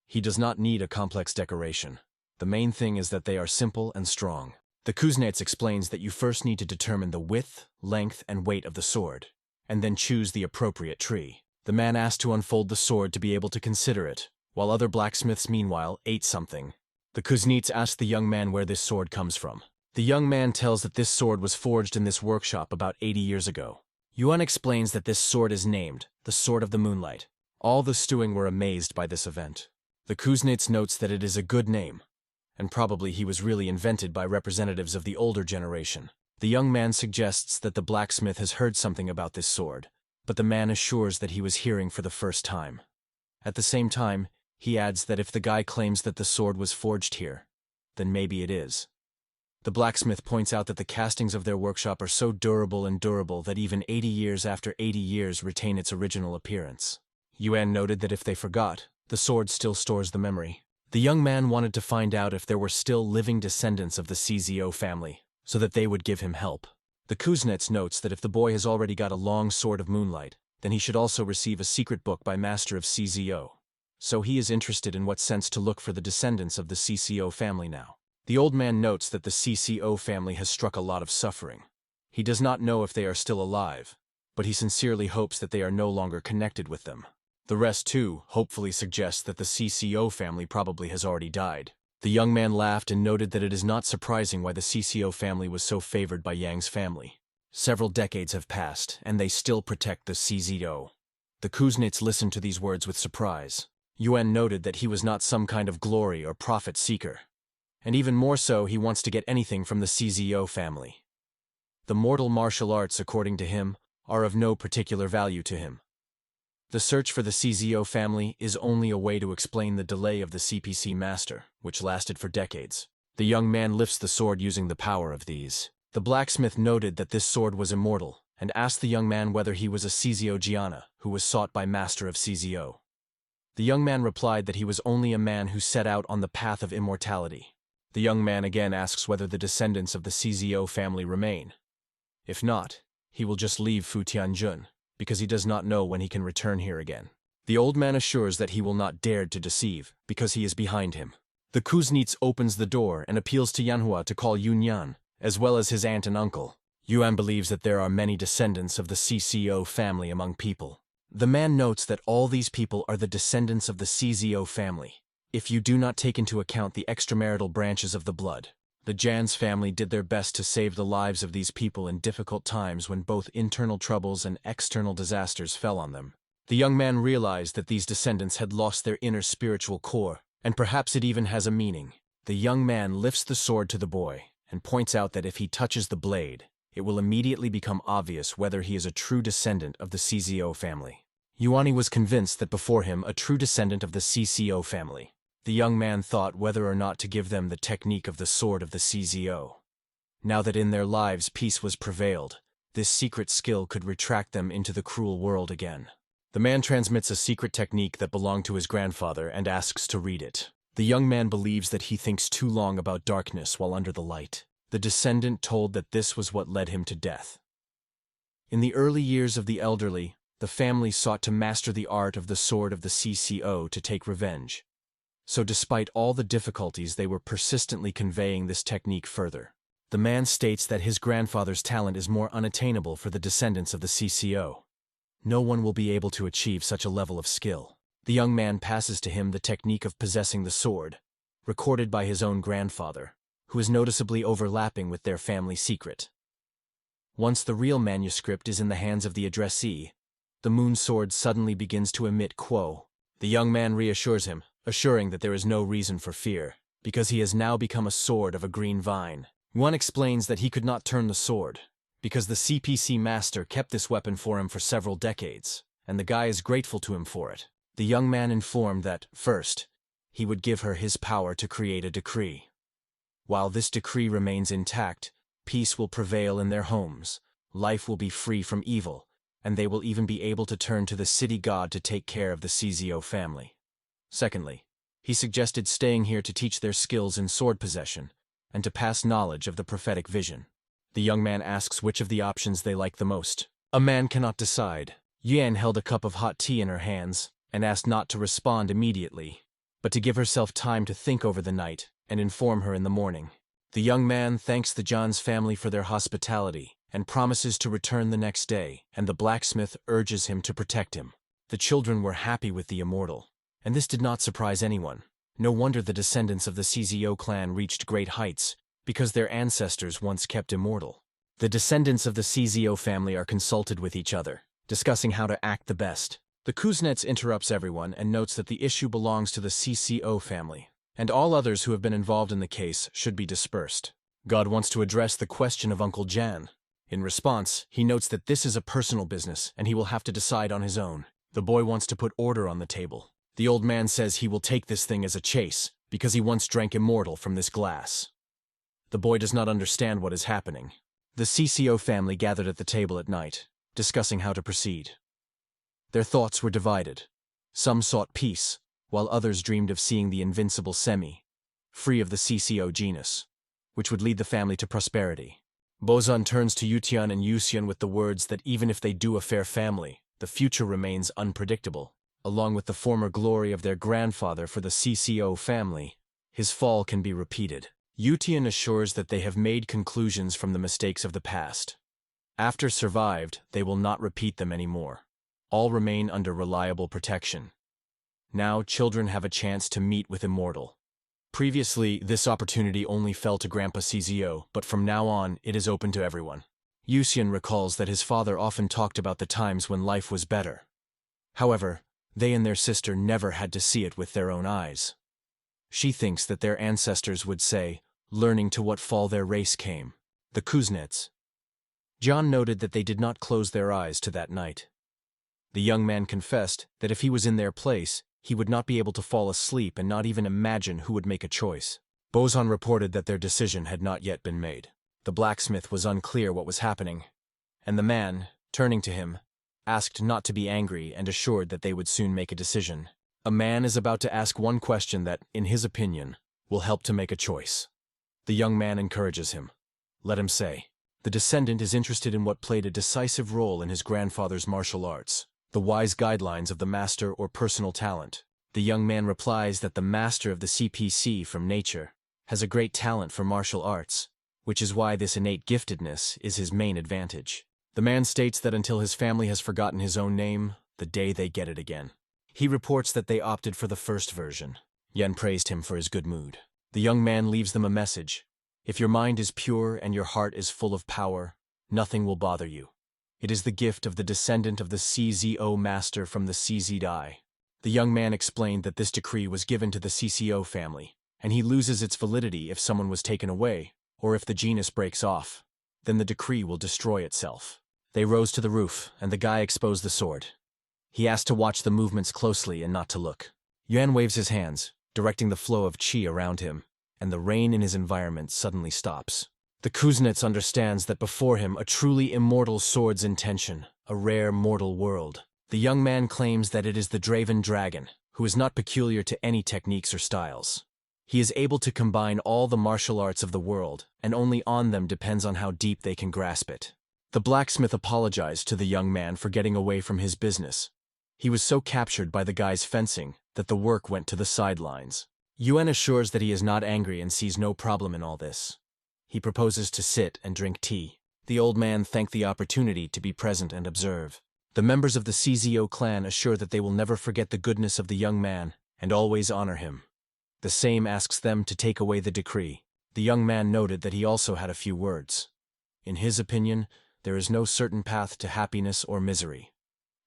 [SPEAKER 1] He does not need a complex decoration. The main thing is that they are simple and strong. The Kuznets explains that you first need to determine the width, length, and weight of the sword, and then choose the appropriate tree. The man asked to unfold the sword to be able to consider it, while other blacksmiths meanwhile ate something. The Kuznets asked the young man where this sword comes from. The young man tells that this sword was forged in this workshop about 80 years ago. Yuan explains that this sword is named the Sword of the Moonlight. All the stewing were amazed by this event. The Kuznets notes that it is a good name, and probably he was really invented by representatives of the older generation. The young man suggests that the blacksmith has heard something about this sword, but the man assures that he was hearing for the first time. At the same time, he adds that if the guy claims that the sword was forged here, then maybe it is. The blacksmith points out that the castings of their workshop are so durable that even 80 years after 80 years retain its original appearance. Yuan noted that if they forgot, the sword still stores the memory. The young man wanted to find out if there were still living descendants of the CZO family, so that they would give him help. The Kuznets notes that if the boy has already got a long sword of moonlight, then he should also receive a secret book by master of CZO. So he is interested in what sense to look for the descendants of the CCO family now. The old man notes that the CCO family has struck a lot of suffering. He does not know if they are still alive, but he sincerely hopes that they are no longer connected with them. The rest, too, hopefully suggests that the CCO family probably has already died. The young man laughed and noted that it is not surprising why the CCO family was so favored by Yang's family. Several decades have passed, and they still protect the CZO. The Kuznets listened to these words with surprise. Yuan noted that he was not some kind of glory or profit seeker. And even more so, he wants to get anything from the CZO family. The mortal martial arts, according to him, are of no particular value to him. The search for the CZO family is only a way to explain the delay of the CPC master, which lasted for decades. The young man lifts the sword using the power of these. The blacksmith noted that this sword was immortal, and asked the young man whether he was a CZO Gianna, who was sought by master of CZO. The young man replied that he was only a man who set out on the path of immortality. The young man again asks whether the descendants of the CZO family remain. If not, he will just leave Futianjun, because he does not know when he can return here again. The old man assures that he will not dare to deceive, because he is behind him. The Kuznets opens the door and appeals to Manhwa to call Yunyan, as well as his aunt and uncle. Yuan believes that there are many descendants of the CCO family among people. The man notes that all these people are the descendants of the CZO family. If you do not take into account the extramarital branches of the blood, the Jan's family did their best to save the lives of these people in difficult times when both internal troubles and external disasters fell on them. The young man realized that these descendants had lost their inner spiritual core, and perhaps it even has a meaning. The young man lifts the sword to the boy and points out that if he touches the blade, it will immediately become obvious whether he is a true descendant of the CZO family. Yuani was convinced that before him a true descendant of the CCO family. The young man thought whether or not to give them the technique of the sword of the CZO. Now that in their lives peace was prevailed, this secret skill could retract them into the cruel world again. The man transmits a secret technique that belonged to his grandfather and asks to read it. The young man believes that he thinks too long about darkness while under the light. The descendant told that this was what led him to death. In the early years of the elderly, the family sought to master the art of the sword of the CCO to take revenge. So despite all the difficulties, they were persistently conveying this technique further. The man states that his grandfather's talent is more unattainable for the descendants of the CCO. No one will be able to achieve such a level of skill. The young man passes to him the technique of possessing the sword, recorded by his own grandfather, who is noticeably overlapping with their family secret. Once the real manuscript is in the hands of the addressee, the moon sword suddenly begins to emit quo. The young man reassures him, assuring that there is no reason for fear, because he has now become a sword of a green vine. One explains that he could not turn the sword, because the CPC master kept this weapon for him for several decades, and the guy is grateful to him for it. The young man informed that, first, he would give her his power to create a decree. While this decree remains intact, peace will prevail in their homes, life will be free from evil, and they will even be able to turn to the city god to take care of the CZO family. Secondly, he suggested staying here to teach their skills in sword possession, and to pass knowledge of the prophetic vision. The young man asks which of the options they like the most. A man cannot decide. Yan held a cup of hot tea in her hands, and asked not to respond immediately, but to give herself time to think over the night and inform her in the morning. The young man thanks the John's family for their hospitality and promises to return the next day, and the blacksmith urges him to protect him. The children were happy with the immortal, and this did not surprise anyone. No wonder the descendants of the CZO clan reached great heights, because their ancestors once kept immortal. The descendants of the CZO family are consulted with each other, discussing how to act the best. The Kuznets interrupts everyone and notes that the issue belongs to the CCO family, and all others who have been involved in the case should be dispersed. God wants to address the question of Uncle Jan. In response, he notes that this is a personal business and he will have to decide on his own. The boy wants to put order on the table. The old man says he will take this thing as a chase, because he once drank immortal from this glass. The boy does not understand what is happening. The CCO family gathered at the table at night, discussing how to proceed. Their thoughts were divided. Some sought peace, while others dreamed of seeing the invincible Semi, free of the CCO genus, which would lead the family to prosperity. Bozan turns to Yutian and Yusian with the words that even if they do a fair family, the future remains unpredictable. Along with the former glory of their grandfather for the CCO family, his fall can be repeated. Yutian assures that they have made conclusions from the mistakes of the past. After survived, they will not repeat them anymore. All remain under reliable protection. Now children have a chance to meet with Immortal. Previously, this opportunity only fell to Grandpa CZO, but from now on, it is open to everyone. Yusian recalls that his father often talked about the times when life was better. However, they and their sister never had to see it with their own eyes. She thinks that their ancestors would say, learning to what fall their race came. The Kuznets. John noted that they did not close their eyes to that night. The young man confessed that if he was in their place, he would not be able to fall asleep and not even imagine who would make a choice. Bozan reported that their decision had not yet been made. The blacksmith was unclear what was happening, and the man, turning to him, asked not to be angry and assured that they would soon make a decision. A man is about to ask one question that, in his opinion, will help to make a choice. The young man encourages him. Let him say. The descendant is interested in what played a decisive role in his grandfather's martial arts, the wise guidelines of the master or personal talent. The young man replies that the master of the CPC from nature has a great talent for martial arts, which is why this innate giftedness is his main advantage. The man states that until his family has forgotten his own name, the day they get it again. He reports that they opted for the first version. Yen praised him for his good mood. The young man leaves them a message. If your mind is pure and your heart is full of power, nothing will bother you. It is the gift of the descendant of the CZO master from the CZI. The young man explained that this decree was given to the CCO family, and he loses its validity if someone was taken away, or if the genus breaks off. Then the decree will destroy itself. They rose to the roof, and the guy exposed the sword. He asked to watch the movements closely and not to look. Yuan waves his hands, directing the flow of qi around him, and the rain in his environment suddenly stops. The Kuznets understands that before him a truly immortal sword's intention, a rare mortal world. The young man claims that it is the Draven Dragon, who is not peculiar to any techniques or styles. He is able to combine all the martial arts of the world, and only on them depends on how deep they can grasp it. The blacksmith apologized to the young man for getting away from his business. He was so captured by the guy's fencing that the work went to the sidelines. Yuan assures that he is not angry and sees no problem in all this. He proposes to sit and drink tea. The old man thanked the opportunity to be present and observe. The members of the CZO clan assure that they will never forget the goodness of the young man and always honor him. The same asks them to take away the decree. The young man noted that he also had a few words. In his opinion, there is no certain path to happiness or misery.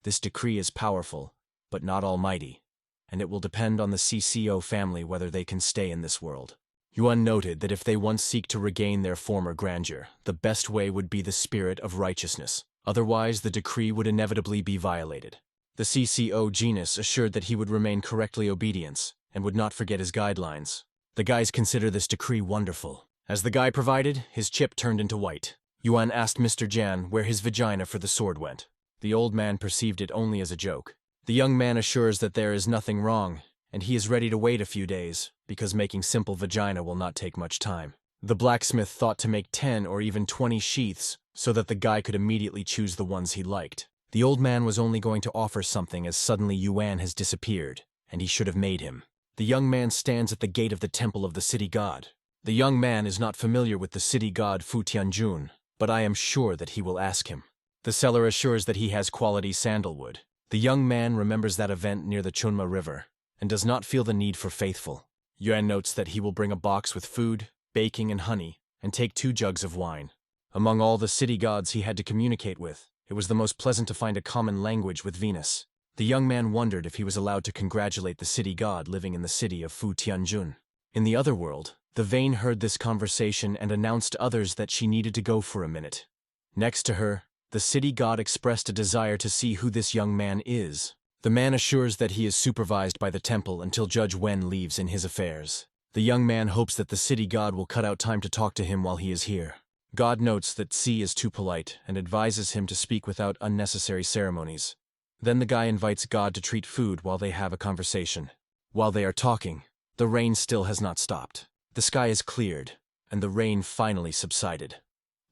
[SPEAKER 1] This decree is powerful, but not almighty, and it will depend on the CCO family whether they can stay in this world. Yuan noted that if they once seek to regain their former grandeur, the best way would be the spirit of righteousness. Otherwise, the decree would inevitably be violated. The CCO genus assured that he would remain correctly obedient and would not forget his guidelines. The guys consider this decree wonderful. As the guy provided, his chip turned into white. Yuan asked Mr. Jan where his vagina for the sword went. The old man perceived it only as a joke. The young man assures that there is nothing wrong, and he is ready to wait a few days, because making simple vagina will not take much time. The blacksmith thought to make 10 or even 20 sheaths, so that the guy could immediately choose the ones he liked. The old man was only going to offer something as suddenly Yuan has disappeared, and he should have made him. The young man stands at the gate of the temple of the city god. The young man is not familiar with the city god Fu Tianjun, but I am sure that he will ask him. The seller assures that he has quality sandalwood. The young man remembers that event near the Chunhi River, and does not feel the need for faithful. Yuan notes that he will bring a box with food, baking, and honey, and take 2 jugs of wine. Among all the city gods he had to communicate with, it was the most pleasant to find a common language with Venus. The young man wondered if he was allowed to congratulate the city god living in the city of Fu Tianjun. In the other world, the Vane heard this conversation and announced to others that she needed to go for a minute. Next to her, the city god expressed a desire to see who this young man is. The man assures that he is supervised by the temple until Judge Wen leaves in his affairs. The young man hopes that the city god will cut out time to talk to him while he is here. God notes that C is too polite and advises him to speak without unnecessary ceremonies. Then the guy invites God to treat food while they have a conversation. While they are talking, the rain still has not stopped. The sky is cleared, and the rain finally subsided.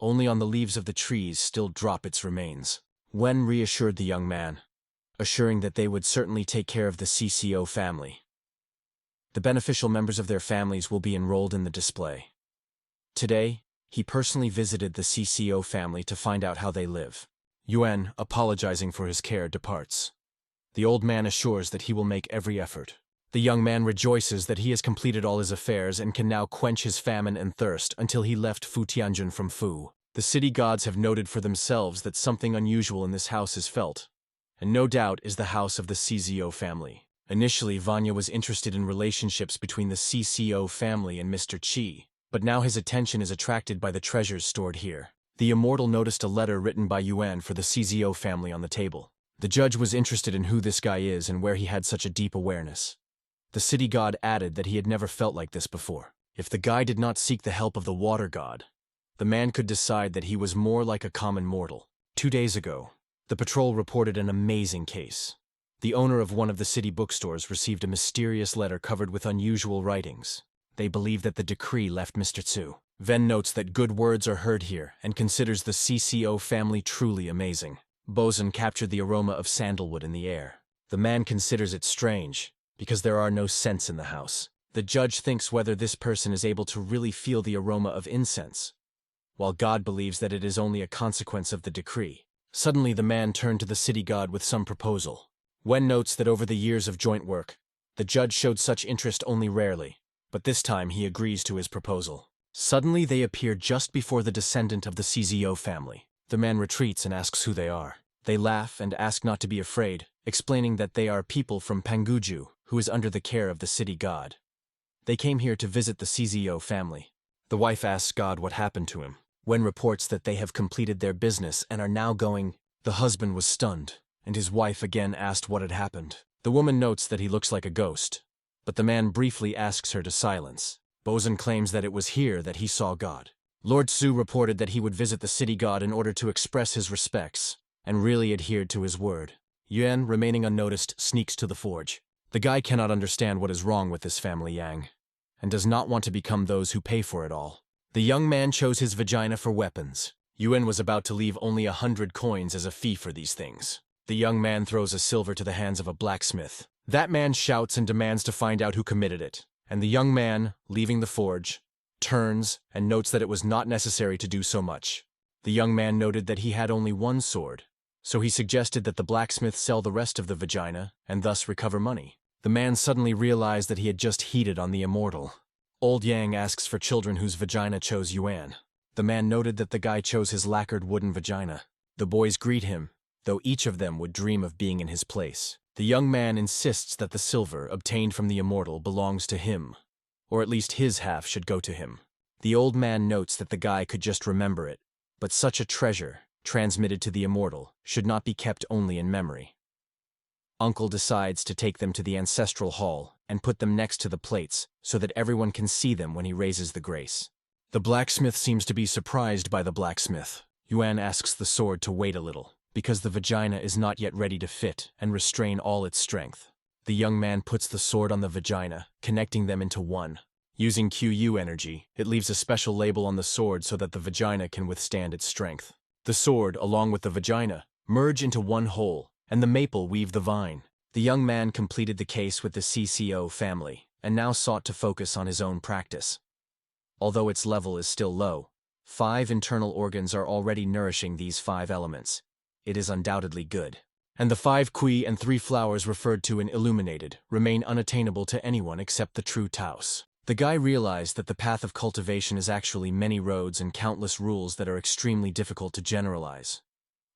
[SPEAKER 1] Only on the leaves of the trees still drop its remains. Wen reassured the young man, assuring that they would certainly take care of the CCO family. The beneficial members of their families will be enrolled in the display. Today, he personally visited the CCO family to find out how they live. Yuan, apologizing for his care, departs. The old man assures that he will make every effort. The young man rejoices that he has completed all his affairs and can now quench his famine and thirst until he left Fu Tianjun from Fu. The city gods have noted for themselves that something unusual in this house is felt, and no doubt is the house of the CZO family. Initially, Vanya was interested in relationships between the CCO family and Mr. Qi, but now his attention is attracted by the treasures stored here. The immortal noticed a letter written by Yuan for the CZO family on the table. The judge was interested in who this guy is and where he had such a deep awareness. The city god added that he had never felt like this before. If the guy did not seek the help of the water god, the man could decide that he was more like a common mortal. 2 days ago, the patrol reported an amazing case. The owner of one of the city bookstores received a mysterious letter covered with unusual writings. They believe that the decree left Mr. Tsu. Ven notes that good words are heard here and considers the CCO family truly amazing. Bosun captured the aroma of sandalwood in the air. The man considers it strange, because there are no scents in the house. The judge thinks whether this person is able to really feel the aroma of incense, while God believes that it is only a consequence of the decree. Suddenly the man turned to the city god with some proposal. Wen notes that over the years of joint work, the judge showed such interest only rarely, but this time he agrees to his proposal. Suddenly they appear just before the descendant of the CZO family. The man retreats and asks who they are. They laugh and ask not to be afraid, explaining that they are people from Panguju, who is under the care of the city god. They came here to visit the CZO family. The wife asks God what happened to him. Wen reports that they have completed their business and are now going. The husband was stunned and his wife again asked what had happened. The woman notes that he looks like a ghost, but the man briefly asks her to silence. Bozan claims that it was here that he saw God. Lord Su reported that he would visit the city god in order to express his respects, and really adhered to his word. Yuan, remaining unnoticed, sneaks to the forge. The guy cannot understand what is wrong with this family Yang, and does not want to become those who pay for it all. The young man chose his vagina for weapons. Yuan was about to leave only 100 coins as a fee for these things. The young man throws a silver to the hands of a blacksmith. That man shouts and demands to find out who committed it, and the young man, leaving the forge, turns and notes that it was not necessary to do so much. The young man noted that he had only one sword, so he suggested that the blacksmith sell the rest of the vagina and thus recover money. The man suddenly realized that he had just heated on the immortal. Old Yang asks for children whose vagina chose Yuan. The man noted that the guy chose his lacquered wooden vagina. The boys greet him, though each of them would dream of being in his place. The young man insists that the silver obtained from the immortal belongs to him, or at least his half should go to him. The old man notes that the guy could just remember it, but such a treasure, transmitted to the immortal, should not be kept only in memory. Uncle decides to take them to the ancestral hall and put them next to the plates so that everyone can see them when he raises the grace. The blacksmith seems to be surprised by the blacksmith. Yuan asks the sword to wait a little, because the vagina is not yet ready to fit and restrain all its strength. The young man puts the sword on the vagina, connecting them into one. Using QU energy, it leaves a special label on the sword so that the vagina can withstand its strength. The sword, along with the vagina, merge into one whole, and the maple weave the vine. The young man completed the case with the CCO family, and now sought to focus on his own practice. Although its level is still low, 5 internal organs are already nourishing these 5 elements. It is undoubtedly good. And the 5 kui and 3 flowers referred to in Illuminated remain unattainable to anyone except the true Taos. The guy realized that the path of cultivation is actually many roads and countless rules that are extremely difficult to generalize.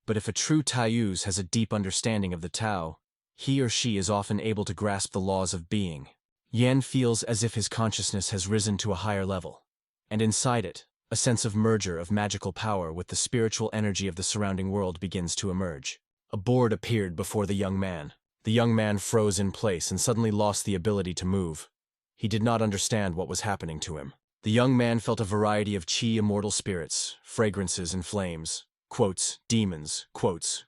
[SPEAKER 1] But if a true Taoist has a deep understanding of the Tao, he or she is often able to grasp the laws of being. Yan feels as if his consciousness has risen to a higher level, and inside it, a sense of merger of magical power with the spiritual energy of the surrounding world begins to emerge. A board appeared before the young man. The young man froze in place and suddenly lost the ability to move. He did not understand what was happening to him. The young man felt a variety of chi immortal spirits, fragrances and flames, quotes, demons, quotes,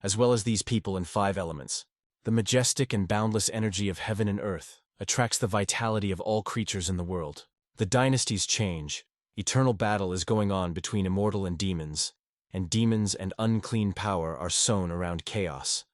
[SPEAKER 1] as well as these people and 5 elements. The majestic and boundless energy of heaven and earth attracts the vitality of all creatures in the world. The dynasties change. Eternal battle is going on between immortal and demons and unclean power are sown around chaos.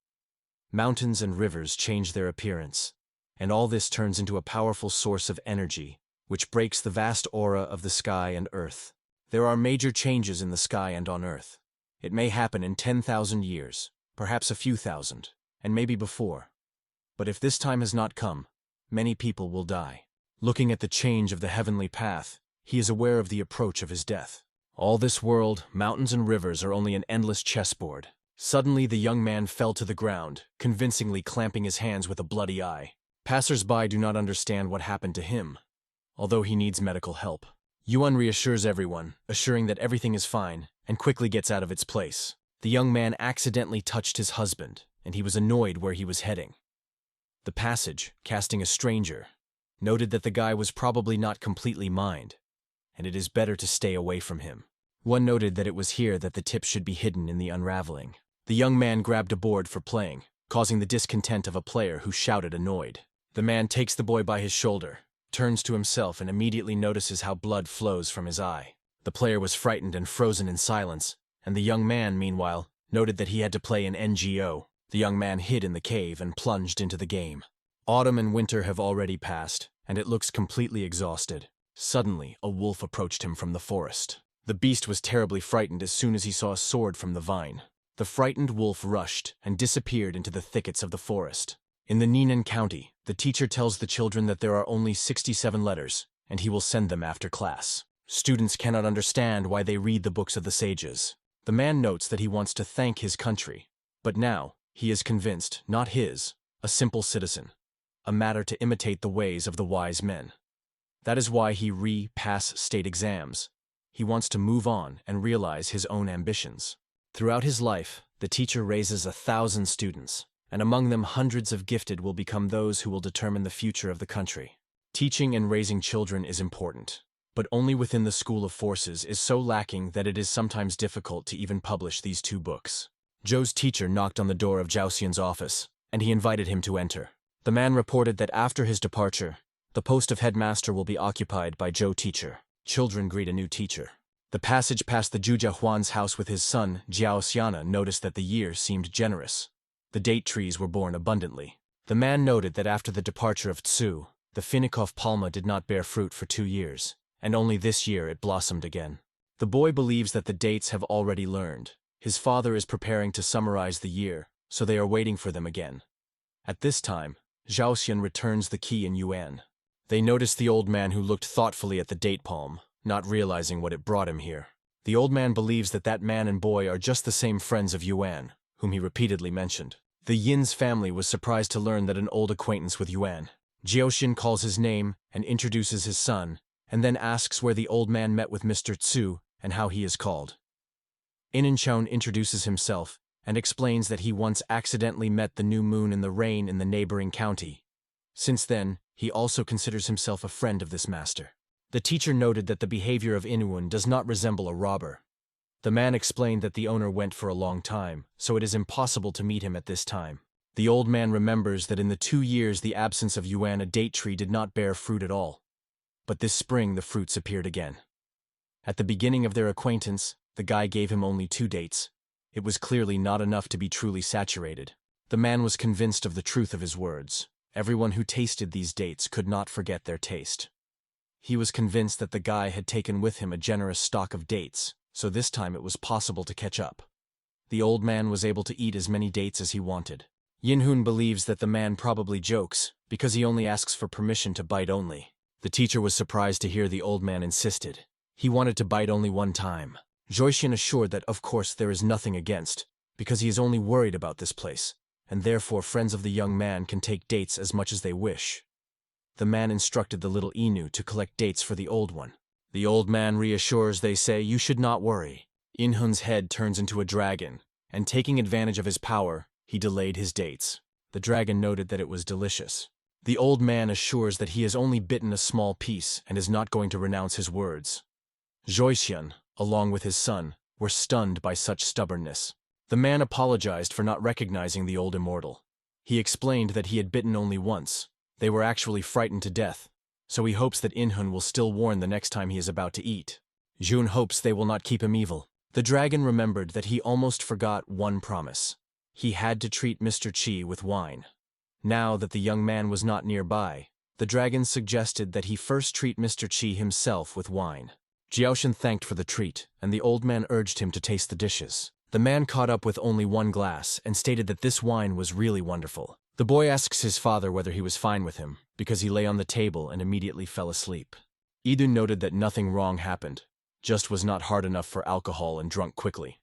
[SPEAKER 1] Mountains and rivers change their appearance, and all this turns into a powerful source of energy, which breaks the vast aura of the sky and earth. There are major changes in the sky and on earth. It may happen in 10,000 years, perhaps a few thousand, and maybe before. But if this time has not come, many people will die. Looking at the change of the heavenly path, he is aware of the approach of his death. All this world, mountains and rivers are only an endless chessboard. Suddenly the young man fell to the ground, convincingly clamping his hands with a bloody eye. Passers-by do not understand what happened to him, although he needs medical help. Yuan reassures everyone, assuring that everything is fine, and quickly gets out of its place. The young man accidentally touched his husband, and he was annoyed where he was heading. The passage, casting a stranger, noted that the guy was probably not completely mined, and it is better to stay away from him. One noted that it was here that the tips should be hidden in the unraveling. The young man grabbed a board for playing, causing the discontent of a player who shouted annoyed. The man takes the boy by his shoulder, turns to himself and immediately notices how blood flows from his eye. The player was frightened and frozen in silence, and the young man, meanwhile, noted that he had to play an NGO. The young man hid in the cave and plunged into the game. Autumn and winter have already passed, and it looks completely exhausted. Suddenly, a wolf approached him from the forest. The beast was terribly frightened as soon as he saw a sword from the vine. The frightened wolf rushed and disappeared into the thickets of the forest. In the Neenan County, the teacher tells the children that there are only 67 letters, and he will send them after class. Students cannot understand why they read the books of the sages. The man notes that he wants to thank his country, but now he is convinced, not his, a simple citizen, a matter to imitate the ways of the wise men. That is why he re-pass state exams. He wants to move on and realize his own ambitions. Throughout his life, The teacher raises 1,000 students, and among them hundreds of gifted will become those who will determine the future of the country. Teaching and raising children is important, but only within the School of Forces is so lacking that it is sometimes difficult to even publish these 2 books. Zhou's teacher knocked on the door of Zhao Xian's office, and he invited him to enter. The man reported that after his departure, the post of headmaster will be occupied by Zhou teacher. Children greet a new teacher. The passage past the Zhuja Huan's house with his son, Jiao Xiana, noticed that the year seemed generous. The date trees were borne abundantly. The man noted that after the departure of Tsu, the Finikov palma did not bear fruit for 2 years, and only this year it blossomed again. The boy believes that the dates have already learned. His father is preparing to summarize the year, so they are waiting for them again. At this time, Zhao Xian returns the key in Yuan. They notice the old man who looked thoughtfully at the date palm, not realizing what it brought him here. The old man believes that that man and boy are just the same friends of Yuan, whom he repeatedly mentioned. The Yin's family was surprised to learn that an old acquaintance with Yuan. Jiaoxin calls his name and introduces his son, and then asks where the old man met with Mr. Tsu and how he is called. Inenchaun introduces himself and explains that he once accidentally met the new moon in the rain in the neighboring county. Since then, he also considers himself a friend of this master. The teacher noted that the behavior of Inuan does not resemble a robber. The man explained that the owner went for a long time, so it is impossible to meet him at this time. The old man remembers that in the 2 years the absence of Yuan a date tree did not bear fruit at all. But this spring the fruits appeared again. At the beginning of their acquaintance, the guy gave him only 2 dates. It was clearly not enough to be truly saturated. The man was convinced of the truth of his words. Everyone who tasted these dates could not forget their taste. He was convinced that the guy had taken with him a generous stock of dates, so this time it was possible to catch up. The old man was able to eat as many dates as he wanted. Yinhun believes that the man probably jokes, because he only asks for permission to bite only. The teacher was surprised to hear the old man insisted. He wanted to bite only 1 time. Zhoixian assured that of course there is nothing against, because he is only worried about this place, and therefore friends of the young man can take dates as much as they wish. The man instructed the little Inu to collect dates for the old one. The old man reassures they say, "You should not worry." Inhun's head turns into a dragon, and taking advantage of his power, he delayed his dates. The dragon noted that it was delicious. The old man assures that he has only bitten a small piece and is not going to renounce his words. Zhoixian, along with his son, were stunned by such stubbornness. The man apologized for not recognizing the old immortal. He explained that he had bitten only once. They were actually frightened to death, so he hopes that Inhun will still warn the next time he is about to eat. Jun hopes they will not keep him evil. The dragon remembered that he almost forgot one promise. He had to treat Mr. Qi with wine. Now that the young man was not nearby, the dragon suggested that he first treat Mr. Qi himself with wine. Jiaoshan thanked for the treat, and the old man urged him to taste the dishes. The man caught up with only 1 glass and stated that this wine was really wonderful. The boy asks his father whether he was fine with him, because he lay on the table and immediately fell asleep. Idun noted that nothing wrong happened, just was not hard enough for alcohol and drunk quickly.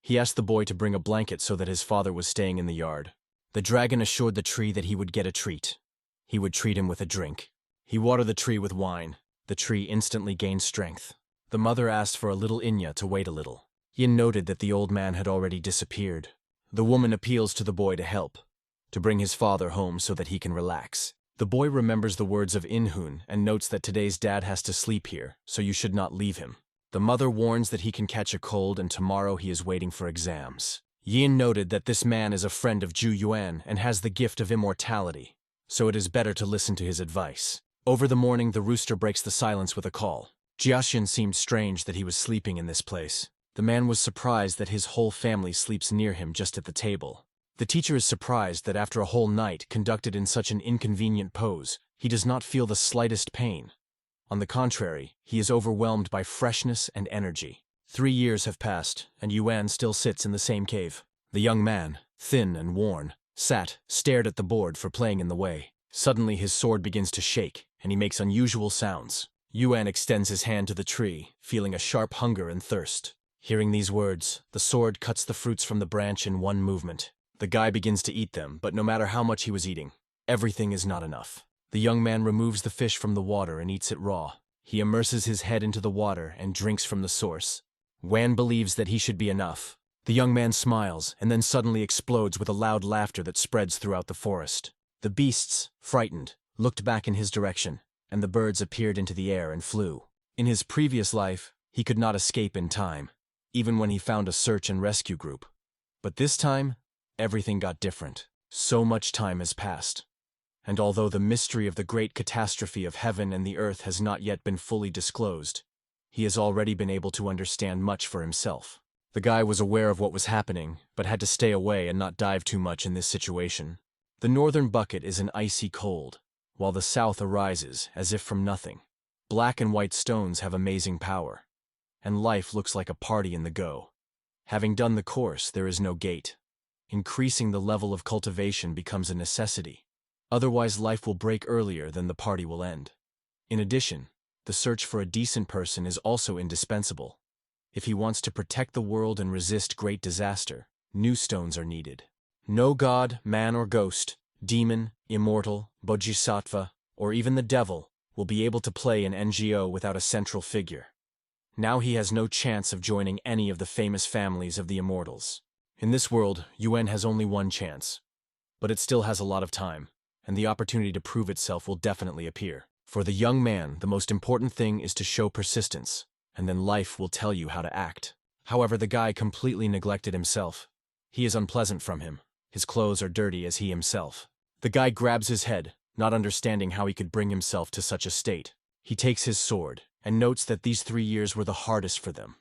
[SPEAKER 1] He asked the boy to bring a blanket so that his father was staying in the yard. The dragon assured the tree that he would get a treat. He would treat him with a drink. He watered the tree with wine. The tree instantly gained strength. The mother asked for a little Inya to wait a little. Yin noted that the old man had already disappeared. The woman appeals to the boy to help, to bring his father home so that he can relax. The boy remembers the words of Inhun and notes that today's dad has to sleep here, so you should not leave him. The mother warns that he can catch a cold and tomorrow he is waiting for exams. Yin noted that this man is a friend of Zhu Yuan and has the gift of immortality, so it is better to listen to his advice. Over the morning, the rooster breaks the silence with a call. Jiaxian seemed strange that he was sleeping in this place. The man was surprised that his whole family sleeps near him just at the table. The teacher is surprised that after a whole night conducted in such an inconvenient pose, he does not feel the slightest pain. On the contrary, he is overwhelmed by freshness and energy. 3 years have passed, and Yuan still sits in the same cave. The young man, thin and worn, stared at the board for playing in the way. Suddenly his sword begins to shake, and he makes unusual sounds. Yuan extends his hand to the tree, feeling a sharp hunger and thirst. Hearing these words, the sword cuts the fruits from the branch in one movement. The guy begins to eat them, but no matter how much he was eating, everything is not enough. The young man removes the fish from the water and eats it raw. He immerses his head into the water and drinks from the source. Wan believes that he should be enough, The young man smiles and then suddenly explodes with a loud laughter that spreads throughout the forest. The beasts, frightened, looked back in his direction, and the birds appeared into the air and flew. In his previous life, he could not escape in time, even when he found a search and rescue group. But this time, everything got different. So much time has passed. And although the mystery of the great catastrophe of heaven and the earth has not yet been fully disclosed, he has already been able to understand much for himself. The guy was aware of what was happening, but had to stay away and not dive too much in this situation. The northern bucket is an icy cold, while the south arises as if from nothing. Black and white stones have amazing power, and life looks like a party in the go. Having done the course, there is no gate. Increasing the level of cultivation becomes a necessity. Otherwise, life will break earlier than the party will end. In addition, the search for a decent person is also indispensable. If he wants to protect the world and resist great disaster, new stones are needed. No god, man or ghost, demon, immortal, bodhisattva, or even the devil will be able to play an NGO without a central figure. Now he has no chance of joining any of the famous families of the immortals. In this world, UN has only one chance. But it still has a lot of time, and the opportunity to prove itself will definitely appear. For the young man, the most important thing is to show persistence, and then life will tell you how to act. However, the guy completely neglected himself. He is unpleasant from him. His clothes are dirty as he himself. The guy grabs his head, not understanding how he could bring himself to such a state. He takes his sword, and notes that these 3 years were the hardest for them.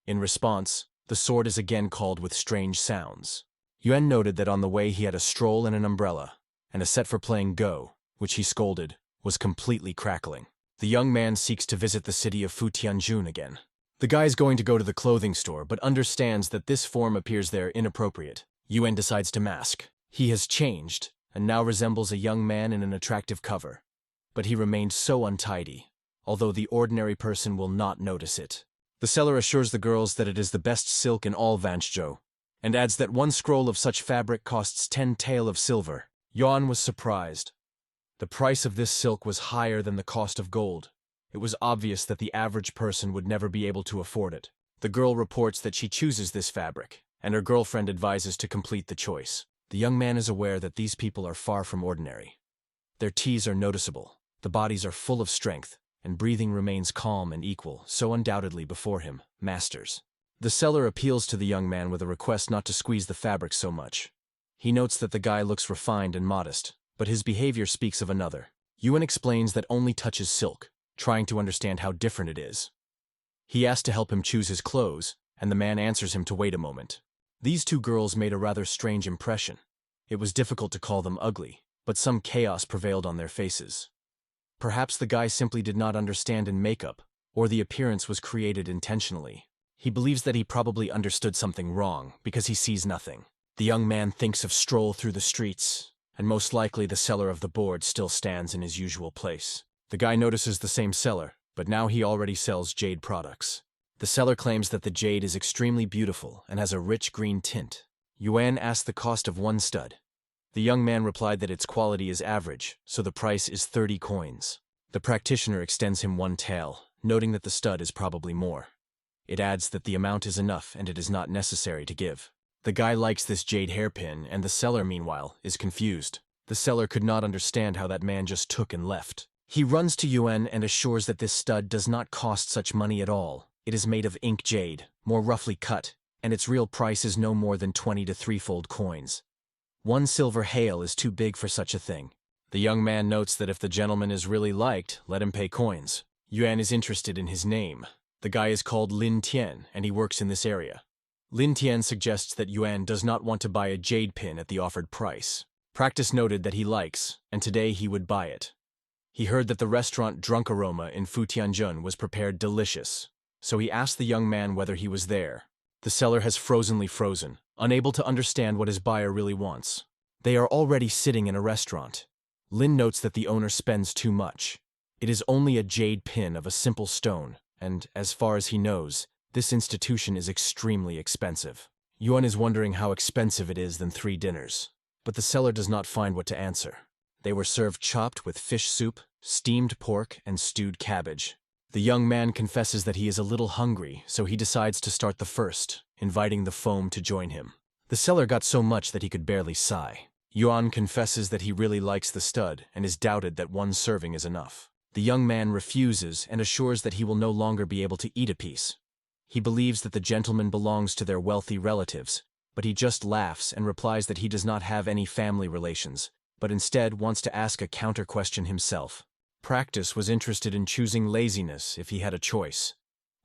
[SPEAKER 1] In response, the sword is again called with strange sounds. Yuan noted that on the way he had a stroll and an umbrella, and a set for playing Go, which he scolded, was completely crackling. The young man seeks to visit the city of Futianjun again. The guy is going to go to the clothing store, but understands that this form appears there inappropriate. Yuan decides to mask. He has changed, and now resembles a young man in an attractive cover. But he remained so untidy, although the ordinary person will not notice it. The seller assures the girls that it is the best silk in all Vanchzhou, and adds that 1 scroll of such fabric costs 10 tael of silver. Yuan was surprised. The price of this silk was higher than the cost of gold. It was obvious that the average person would never be able to afford it. The girl reports that she chooses this fabric, and her girlfriend advises to complete the choice. The young man is aware that these people are far from ordinary. Their teeth are noticeable, the bodies are full of strength, and breathing remains calm and equal, so undoubtedly before him, masters. The seller appeals to the young man with a request not to squeeze the fabric so much. He notes that the guy looks refined and modest, but his behavior speaks of another. Yuan explains that only touches silk, trying to understand how different it is. He asks to help him choose his clothes, and the man answers him to wait a moment. These 2 girls made a rather strange impression. It was difficult to call them ugly, but some chaos prevailed on their faces. Perhaps the guy simply did not understand in makeup, or the appearance was created intentionally. He believes that he probably understood something wrong, because he sees nothing. The young man thinks of stroll through the streets, and most likely the seller of the board still stands in his usual place. The guy notices the same seller, but now he already sells jade products. The seller claims that the jade is extremely beautiful and has a rich green tint. Yuan asked the cost of 1 stud. The young man replied that its quality is average, so the price is 30 coins. The practitioner extends him 1 tael, noting that the stud is probably more. It adds that the amount is enough and it is not necessary to give. The guy likes this jade hairpin, and the seller, meanwhile, is confused. The seller could not understand how that man just took and left. He runs to Yuan and assures that this stud does not cost such money at all. It is made of ink jade, more roughly cut, and its real price is no more than 20 to 3-fold coins. 1 silver hail is too big for such a thing. The young man notes that if the gentleman is really liked, let him pay coins. Yuan is interested in his name. The guy is called Lin Tian, and he works in this area. Lin Tian suggests that Yuan does not want to buy a jade pin at the offered price. Practice noted that he likes, and today he would buy it. He heard that the restaurant Drunk Aroma in Futianjun was prepared delicious, so he asked the young man whether he was there. The seller has frozen, unable to understand what his buyer really wants. They are already sitting in a restaurant. Lin notes that the owner spends too much. It is only a jade pin of a simple stone, and, as far as he knows, this institution is extremely expensive. Yuan is wondering how expensive it is than 3 dinners. But the seller does not find what to answer. They were served chopped with fish soup, steamed pork, and stewed cabbage. The young man confesses that he is a little hungry, so he decides to start the first, inviting the foam to join him. The seller got so much that he could barely sigh. Yuan confesses that he really likes the stud and is doubted that one serving is enough. The young man refuses and assures that he will no longer be able to eat a piece. He believes that the gentleman belongs to their wealthy relatives, but he just laughs and replies that he does not have any family relations, but instead wants to ask a counter-question himself. Practice was interested in choosing laziness if he had a choice.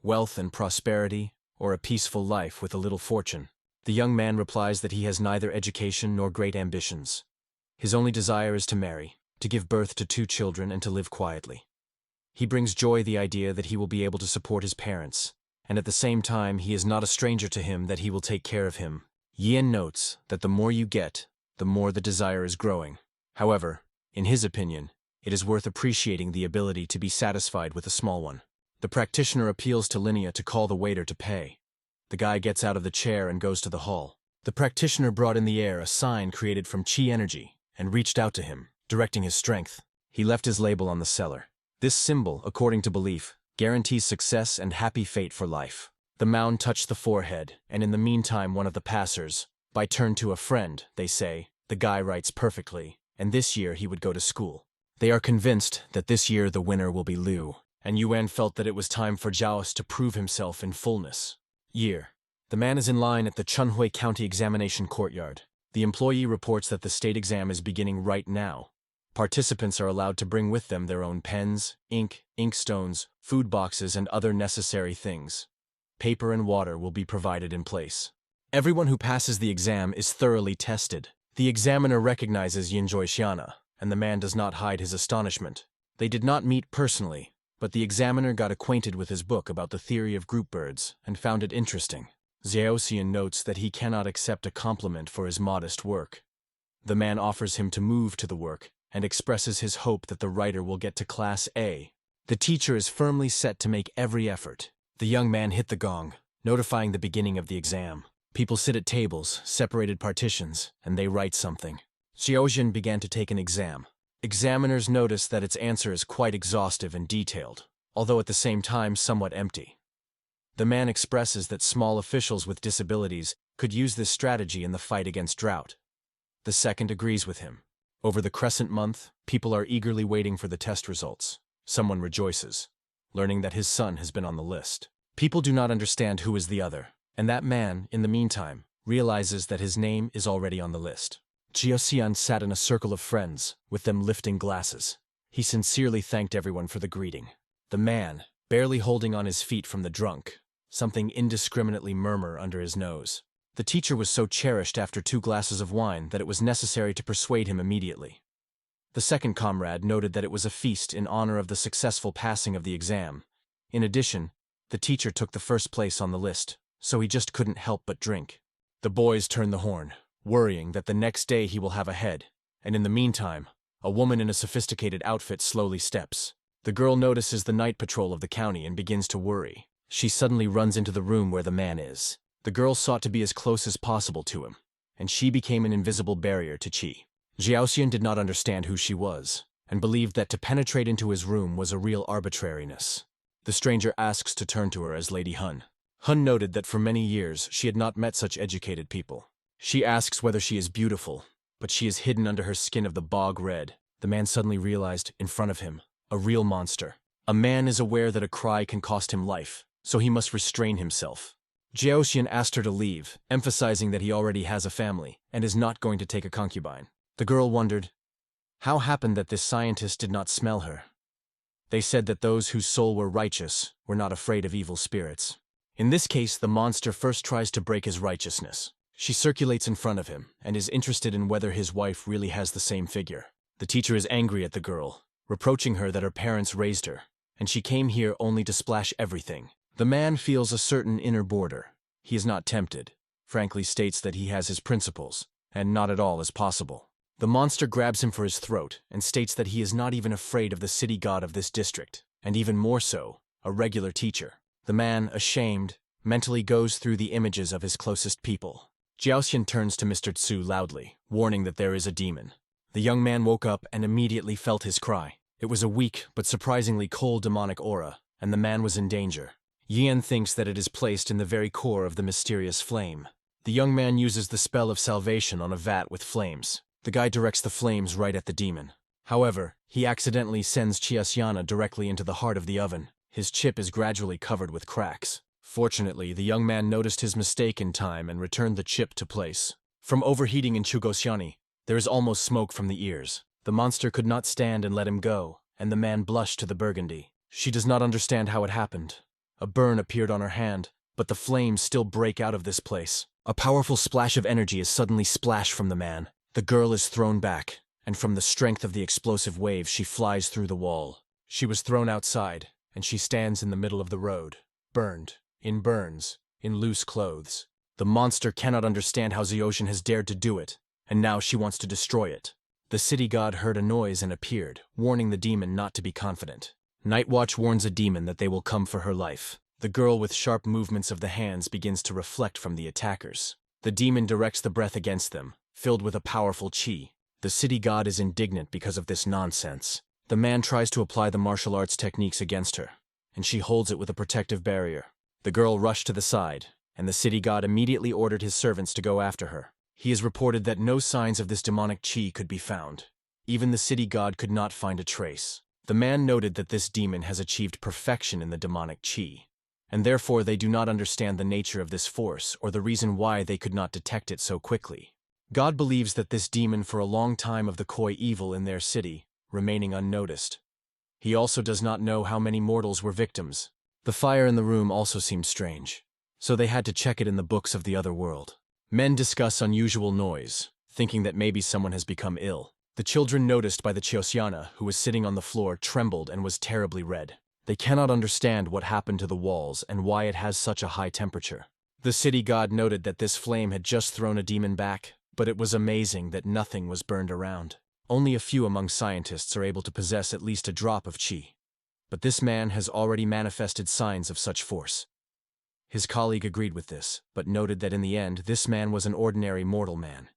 [SPEAKER 1] Wealth and prosperity, or a peaceful life with a little fortune. The young man replies that he has neither education nor great ambitions. His only desire is to marry, to give birth to 2 children and to live quietly. He brings joy the idea that he will be able to support his parents, and at the same time he is not a stranger to him that he will take care of him. Yin notes that the more you get, the more the desire is growing. However, in his opinion, it is worth appreciating the ability to be satisfied with a small one. The practitioner appeals to Linnea to call the waiter to pay. The guy gets out of the chair and goes to the hall. The practitioner brought in the air a sign created from chi energy and reached out to him, directing his strength. He left his label on the cellar. This symbol, according to belief, guarantees success and happy fate for life. The mound touched the forehead, and in the meantime one of the passers, by turn to a friend, they say, the guy writes perfectly, and this year he would go to school. They are convinced that this year the winner will be Liu, and Yuan felt that it was time for Zhaos to prove himself in fullness. Year. The man is in line at the Chunhi County Examination Courtyard. The employee reports that the state exam is beginning right now. Participants are allowed to bring with them their own pens, ink, inkstones, food boxes, and other necessary things. Paper and water will be provided in place. Everyone who passes the exam is thoroughly tested. The examiner recognizes Yin Xiana, and the man does not hide his astonishment. They did not meet personally, but the examiner got acquainted with his book about the theory of group birds and found it interesting. Zhaosian notes that he cannot accept a compliment for his modest work. The man offers him to move to the work and expresses his hope that the writer will get to Class A. The teacher is firmly set to make every effort. The young man hit the gong, notifying the beginning of the exam. People sit at tables, separated partitions, and they write something. Zhaosian began to take an exam. Examiners notice that its answer is quite exhaustive and detailed, although at the same time somewhat empty. The man expresses that small officials with disabilities could use this strategy in the fight against drought. The second agrees with him. Over the crescent month, people are eagerly waiting for the test results. Someone rejoices, learning that his son has been on the list. People do not understand who is the other, and that man, in the meantime, realizes that his name is already on the list. Zhaosian sat in a circle of friends, with them lifting glasses. He sincerely thanked everyone for the greeting. The man, barely holding on his feet from the drunk, something indiscriminately murmur under his nose. The teacher was so cherished after 2 glasses of wine that it was necessary to persuade him immediately. The second comrade noted that it was a feast in honor of the successful passing of the exam. In addition, the teacher took the first place on the list, so he just couldn't help but drink. The boys turned the horn, worrying that the next day he will have a head, and in the meantime, a woman in a sophisticated outfit slowly steps. The girl notices the night patrol of the county and begins to worry. She suddenly runs into the room where the man is. The girl sought to be as close as possible to him, and she became an invisible barrier to Qi. Zhaosian did not understand who she was, and believed that to penetrate into his room was a real arbitrariness. The stranger asks to turn to her as Lady Hun. Hun noted that for many years she had not met such educated people. She asks whether she is beautiful, but she is hidden under her skin of the bog red. The man suddenly realized, in front of him, a real monster. A man is aware that a cry can cost him life, so he must restrain himself. Zhaosian asked her to leave, emphasizing that he already has a family and is not going to take a concubine. The girl wondered, how happened that this scientist did not smell her? They said that those whose soul were righteous were not afraid of evil spirits. In this case, the monster first tries to break his righteousness. She circulates in front of him and is interested in whether his wife really has the same figure. The teacher is angry at the girl, reproaching her that her parents raised her, and she came here only to splash everything. The man feels a certain inner border. He is not tempted, frankly states that he has his principles, and not at all as possible. The monster grabs him for his throat and states that he is not even afraid of the city god of this district, and even more so, a regular teacher. The man, ashamed, mentally goes through the images of his closest people. Zhaosian turns to Mr. Tsu loudly, warning that there is a demon. The young man woke up and immediately felt his cry. It was a weak but surprisingly cold demonic aura, and the man was in danger. Yan thinks that it is placed in the very core of the mysterious flame. The young man uses the spell of salvation on a vat with flames. The guy directs the flames right at the demon. However, he accidentally sends Chiasyana directly into the heart of the oven. His chip is gradually covered with cracks. Fortunately, the young man noticed his mistake in time and returned the chip to place. From overheating in Chugosyani, there is almost smoke from the ears. The monster could not stand and let him go, and the man blushed to the burgundy. She does not understand how it happened. A burn appeared on her hand, but the flames still break out of this place. A powerful splash of energy is suddenly splashed from the man. The girl is thrown back, and from the strength of the explosive wave she flies through the wall. She was thrown outside, and she stands in the middle of the road, burned, in burns, in loose clothes. The monster cannot understand how Zeoshin has dared to do it, and now she wants to destroy it. The city god heard a noise and appeared, warning the demon not to be confident. Nightwatch warns a demon that they will come for her life. The girl with sharp movements of the hands begins to reflect from the attackers. The demon directs the breath against them, filled with a powerful chi. The city god is indignant because of this nonsense. The man tries to apply the martial arts techniques against her, and she holds it with a protective barrier. The girl rushed to the side, and the city god immediately ordered his servants to go after her. He has reported that no signs of this demonic chi could be found. Even the city god could not find a trace. The man noted that this demon has achieved perfection in the demonic chi, and therefore they do not understand the nature of this force or the reason why they could not detect it so quickly. God believes that this demon for a long time of the koi evil in their city, remaining unnoticed. He also does not know how many mortals were victims. The fire in the room also seemed strange, so they had to check it in the books of the other world. Men discuss unusual noise, thinking that maybe someone has become ill. The children noticed by the Chiosyana, who was sitting on the floor, trembled and was terribly red. They cannot understand what happened to the walls and why it has such a high temperature. The city god noted that this flame had just thrown a demon back, but it was amazing that nothing was burned around. Only a few among scientists are able to possess at least a drop of chi. But this man has already manifested signs of such force. His colleague agreed with this, but noted that in the end this man was an ordinary mortal man,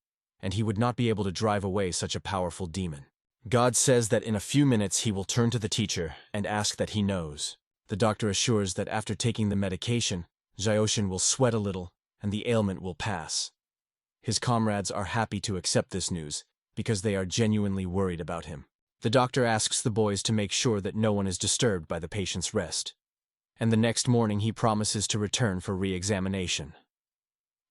[SPEAKER 1] and he would not be able to drive away such a powerful demon. God says that in a few minutes he will turn to the teacher and ask that he knows. The doctor assures that after taking the medication, Zeoshin will sweat a little and the ailment will pass. His comrades are happy to accept this news because they are genuinely worried about him. The doctor asks the boys to make sure that no one is disturbed by the patient's rest, and the next morning he promises to return for re-examination.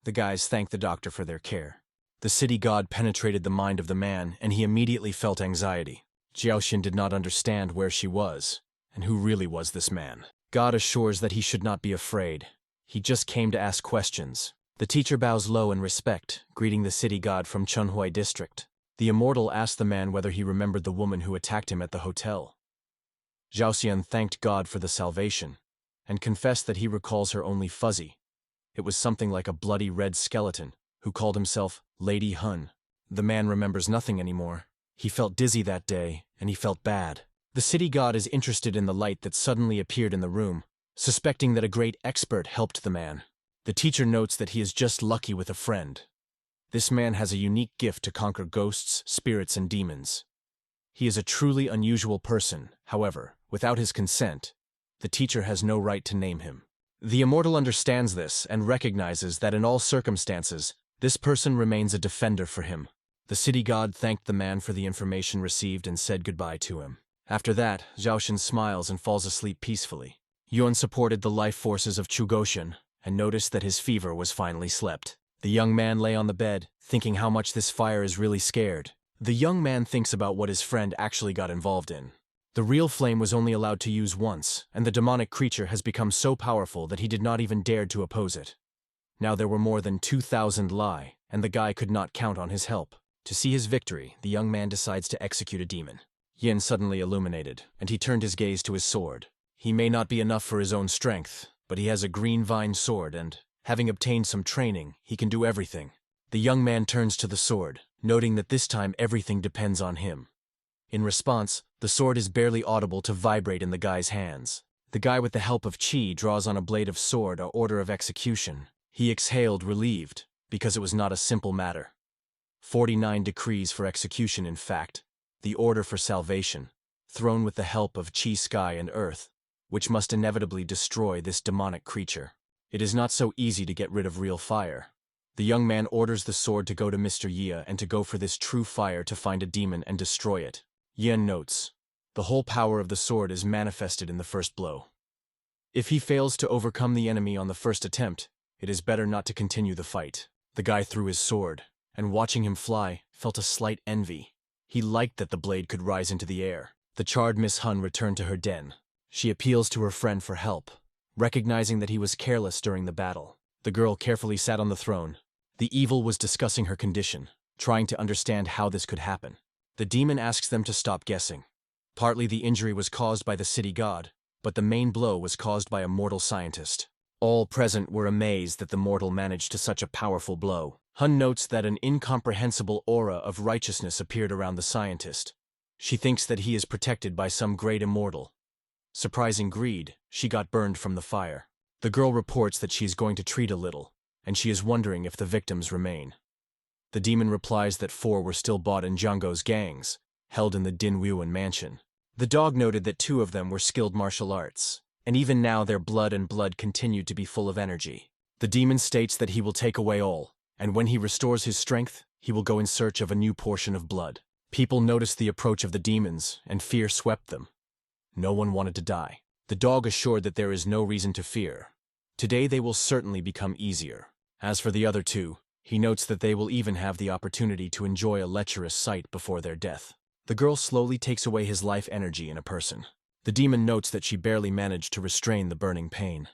[SPEAKER 1] The guys thank the doctor for their care. The city god penetrated the mind of the man, and he immediately felt anxiety. Jiaoxin did not understand where she was, and who really was this man. God assures that he should not be afraid. He just came to ask questions. The teacher bows low in respect, greeting the city god from Chunhi district. The immortal asked the man whether he remembered the woman who attacked him at the hotel. Zhaoxian thanked God for the salvation, and confessed that he recalls her only fuzzy. It was something like a bloody red skeleton, who called himself Lady Hun. The man remembers nothing anymore. He felt dizzy that day, and he felt bad. The city god is interested in the light that suddenly appeared in the room, suspecting that a great expert helped the man. The teacher notes that he is just lucky with a friend. This man has a unique gift to conquer ghosts, spirits, and demons. He is a truly unusual person, however, without his consent, the teacher has no right to name him. The immortal understands this and recognizes that in all circumstances, this person remains a defender for him. The city god thanked the man for the information received and said goodbye to him. After that, Zhaoxin smiles and falls asleep peacefully. Yuan supported the life forces of Chugoshin and noticed that his fever was finally slept. The young man lay on the bed, thinking how much this fire is really scared. The young man thinks about what his friend actually got involved in. The real flame was only allowed to use once, and the demonic creature has become so powerful that he did not even dare to oppose it. Now there were more than 2,000 Lai, and the guy could not count on his help. To see his victory, the young man decides to execute a demon. Yin suddenly illuminated, and he turned his gaze to his sword. He may not be enough for his own strength, but he has a green vine sword and, having obtained some training, he can do everything. The young man turns to the sword, noting that this time everything depends on him. In response, the sword is barely audible to vibrate in the guy's hands. The guy with the help of chi draws on a blade of sword or order of execution. He exhaled relieved, because it was not a simple matter. 49 decrees for execution in fact, the order for salvation, thrown with the help of chi, sky, and earth. which must inevitably destroy this demonic creature. It is not so easy to get rid of real fire. The young man orders the sword to go to Mr. Yi and to go for this true fire to find a demon and destroy it. Yin notes, the whole power of the sword is manifested in the first blow. If he fails to overcome the enemy on the first attempt, it is better not to continue the fight. The guy threw his sword, and watching him fly, felt a slight envy. He liked that the blade could rise into the air. The charred Miss Hun returned to her den. She appeals to her friend for help, recognizing that he was careless during the battle. The girl carefully sat on the throne. The evil was discussing her condition, trying to understand how this could happen. The demon asks them to stop guessing. Partly the injury was caused by the city god, but the main blow was caused by a mortal scientist. All present were amazed that the mortal managed to such a powerful blow. Hun notes that an incomprehensible aura of righteousness appeared around the scientist. She thinks that he is protected by some great immortal. Surprising greed, she got burned from the fire. The girl reports that she is going to treat a little, and she is wondering if the victims remain. The demon replies that 4 were still bought in Django's gangs, held in the Dinwuan mansion. The dog noted that 2 of them were skilled martial arts, and even now their blood continued to be full of energy. The demon states that he will take away all, and when he restores his strength, he will go in search of a new portion of blood. People noticed the approach of the demons, and fear swept them. No one wanted to die. The dog assured that there is no reason to fear. Today they will certainly become easier. As for the other 2, he notes that they will even have the opportunity to enjoy a lecherous sight before their death. The girl slowly takes away his life energy in a person. The demon notes that she barely managed to restrain the burning pain.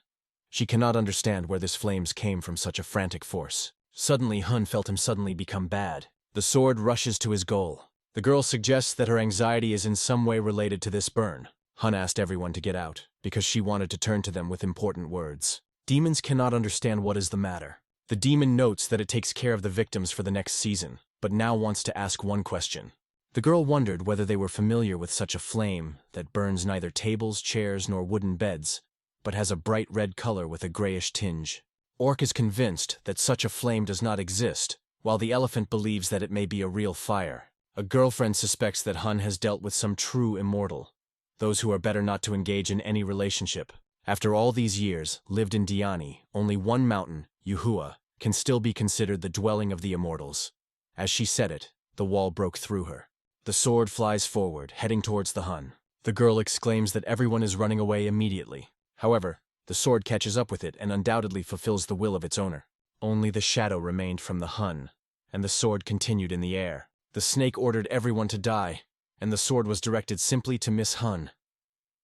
[SPEAKER 1] She cannot understand where this flames came from such a frantic force. Suddenly Hun felt him suddenly become bad. The sword rushes to his goal. The girl suggests that her anxiety is in some way related to this burn. Hun asked everyone to get out, because she wanted to turn to them with important words. Demons cannot understand what is the matter. The demon notes that it takes care of the victims for the next season, but now wants to ask one question. The girl wondered whether they were familiar with such a flame that burns neither tables, chairs, nor wooden beds, but has a bright red color with a grayish tinge. Orc is convinced that such a flame does not exist, while the elephant believes that it may be a real fire. A girlfriend suspects that Hun has dealt with some true immortal, those who are better not to engage in any relationship. After all these years, lived in Diani, only one mountain, Yahello, can still be considered the dwelling of the immortals. As she said it, the wall broke through her. The sword flies forward, heading towards the Hun. The girl exclaims that everyone is running away immediately. However, the sword catches up with it and undoubtedly fulfills the will of its owner. Only the shadow remained from the Hun, and the sword continued in the air. The snake ordered everyone to die, and the sword was directed simply to Miss Hun.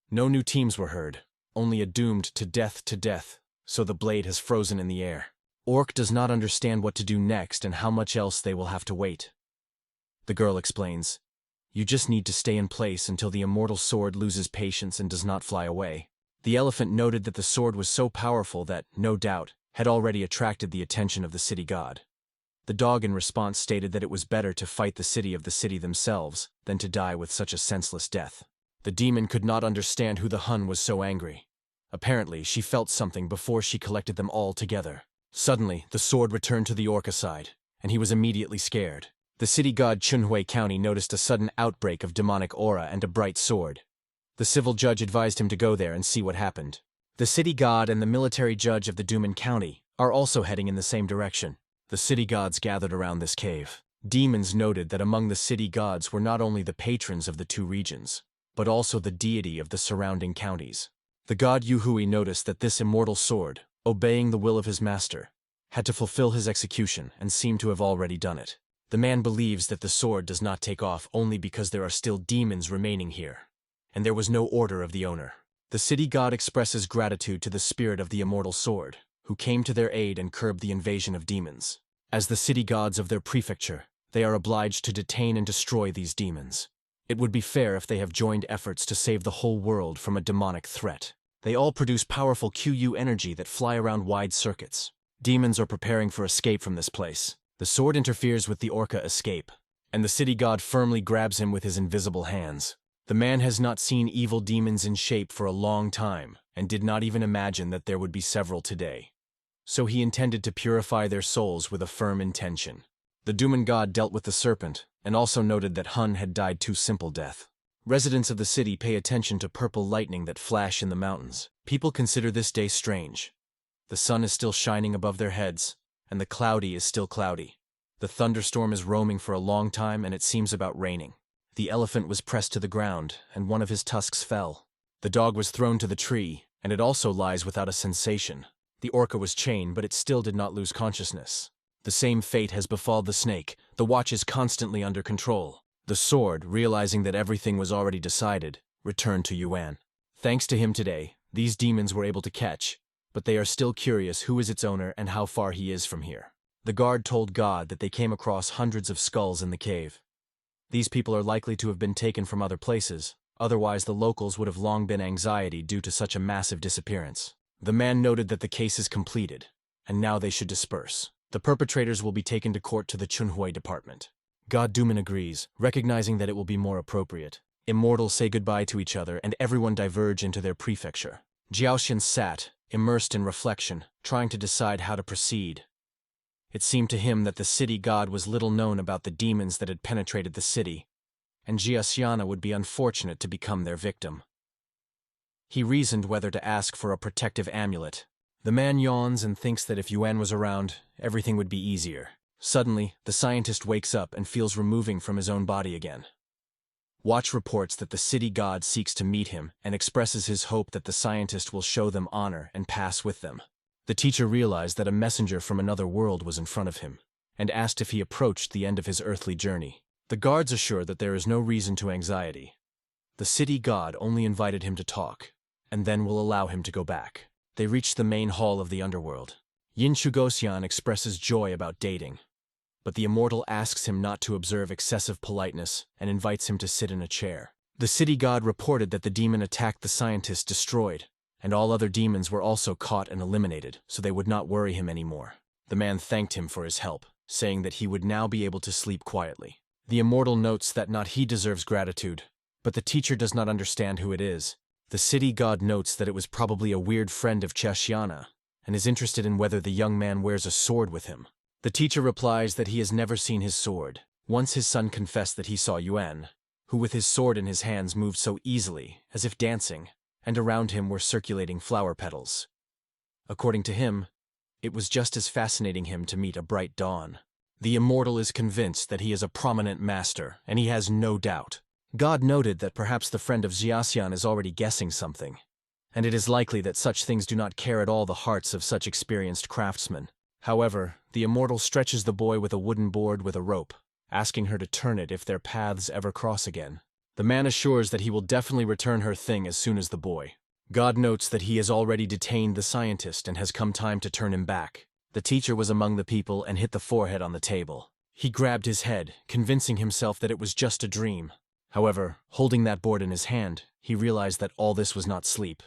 [SPEAKER 1] No new teams were heard, only a doomed to death, so the blade has frozen in the air. Orc does not understand what to do next and how much else they will have to wait. The girl explains, "You just need to stay in place until the immortal sword loses patience and does not fly away." The elephant noted that the sword was so powerful that, no doubt, had already attracted the attention of the city god. The dog in response stated that it was better to fight the city of the city themselves than to die with such a senseless death. The demon could not understand who the Hun was so angry. Apparently, she felt something before she collected them all together. Suddenly, the sword returned to the orca side, and he was immediately scared. The city god Chunhi County noticed a sudden outbreak of demonic aura and a bright sword. The civil judge advised him to go there and see what happened. The city god and the military judge of the Duman County are also heading in the same direction. The city gods gathered around this cave. Demons noted that among the city gods were not only the patrons of the 2 regions, but also the deity of the surrounding counties. The god Yuhui noticed that this immortal sword, obeying the will of his master, had to fulfill his execution and seemed to have already done it. The man believes that the sword does not take off only because there are still demons remaining here, and there was no order of the owner. The city god expresses gratitude to the spirit of the immortal sword, who came to their aid and curbed the invasion of demons. As the city gods of their prefecture, they are obliged to detain and destroy these demons. It would be fair if they have joined efforts to save the whole world from a demonic threat. They all produce powerful QU energy that fly around wide circuits. Demons are preparing for escape from this place. The sword interferes with the orca escape, and the city god firmly grabs him with his invisible hands. The man has not seen evil demons in shape for a long time, and did not even imagine that there would be several today. So he intended to purify their souls with a firm intention. The Duman god dealt with the serpent, and also noted that Hun had died too simple death. Residents of the city pay attention to purple lightning that flash in the mountains. People consider this day strange. The sun is still shining above their heads, and the cloudy is still cloudy. The thunderstorm is roaming for a long time, and it seems about raining. The elephant was pressed to the ground, and one of his tusks fell. The dog was thrown to the tree, and it also lies without a sensation. The orca was chained, but it still did not lose consciousness. The same fate has befalled the snake. The watch is constantly under control. The sword, realizing that everything was already decided, returned to Yuan. Thanks to him today, these demons were able to catch, but they are still curious who is its owner and how far he is from here. The guard told God that they came across hundreds of skulls in the cave. These people are likely to have been taken from other places, otherwise the locals would have long been anxiety due to such a massive disappearance. The man noted that the case is completed, and now they should disperse. The perpetrators will be taken to court to the Chunhi department. God Duman agrees, recognizing that it will be more appropriate. Immortals say goodbye to each other and everyone diverge into their prefecture. Jiaoxian sat, immersed in reflection, trying to decide how to proceed. It seemed to him that the city god was little known about the demons that had penetrated the city, and Jiaxiana would be unfortunate to become their victim. He reasoned whether to ask for a protective amulet. The man yawns and thinks that if Yuan was around, everything would be easier. Suddenly, the scientist wakes up and feels removing from his own body again. Watch reports that the city god seeks to meet him and expresses his hope that the scientist will show them honor and pass with them. The teacher realized that a messenger from another world was in front of him, and asked if he approached the end of his earthly journey. The guards assure that there is no reason to anxiety. The city god only invited him to talk, and then will allow him to go back. They reach the main hall of the underworld. Yin Shugosian expresses joy about dating, but the immortal asks him not to observe excessive politeness and invites him to sit in a chair. The city god reported that the demon attacked the scientist destroyed, and all other demons were also caught and eliminated, so they would not worry him anymore. The man thanked him for his help, saying that he would now be able to sleep quietly. The immortal notes that not he deserves gratitude, but the teacher does not understand who it is. The city god notes that it was probably a weird friend of Jiaxiana, and is interested in whether the young man wears a sword with him. The teacher replies that he has never seen his sword. Once his son confessed that he saw Yuan, who with his sword in his hands moved so easily, as if dancing, and around him were circulating flower petals. According to him, it was just as fascinating him to meet a bright dawn. The immortal is convinced that he is a prominent master, and he has no doubt. God noted that perhaps the friend of Jiaxian is already guessing something, and it is likely that such things do not care at all the hearts of such experienced craftsmen. However, the immortal stretches the boy with a wooden board with a rope, asking her to turn it if their paths ever cross again. The man assures that he will definitely return her thing as soon as the boy. God notes that he has already detained the scientist and has come time to turn him back. The teacher was among the people and hit the forehead on the table. He grabbed his head, convincing himself that it was just a dream. However, holding that board in his hand, he realized that all this was not sleep,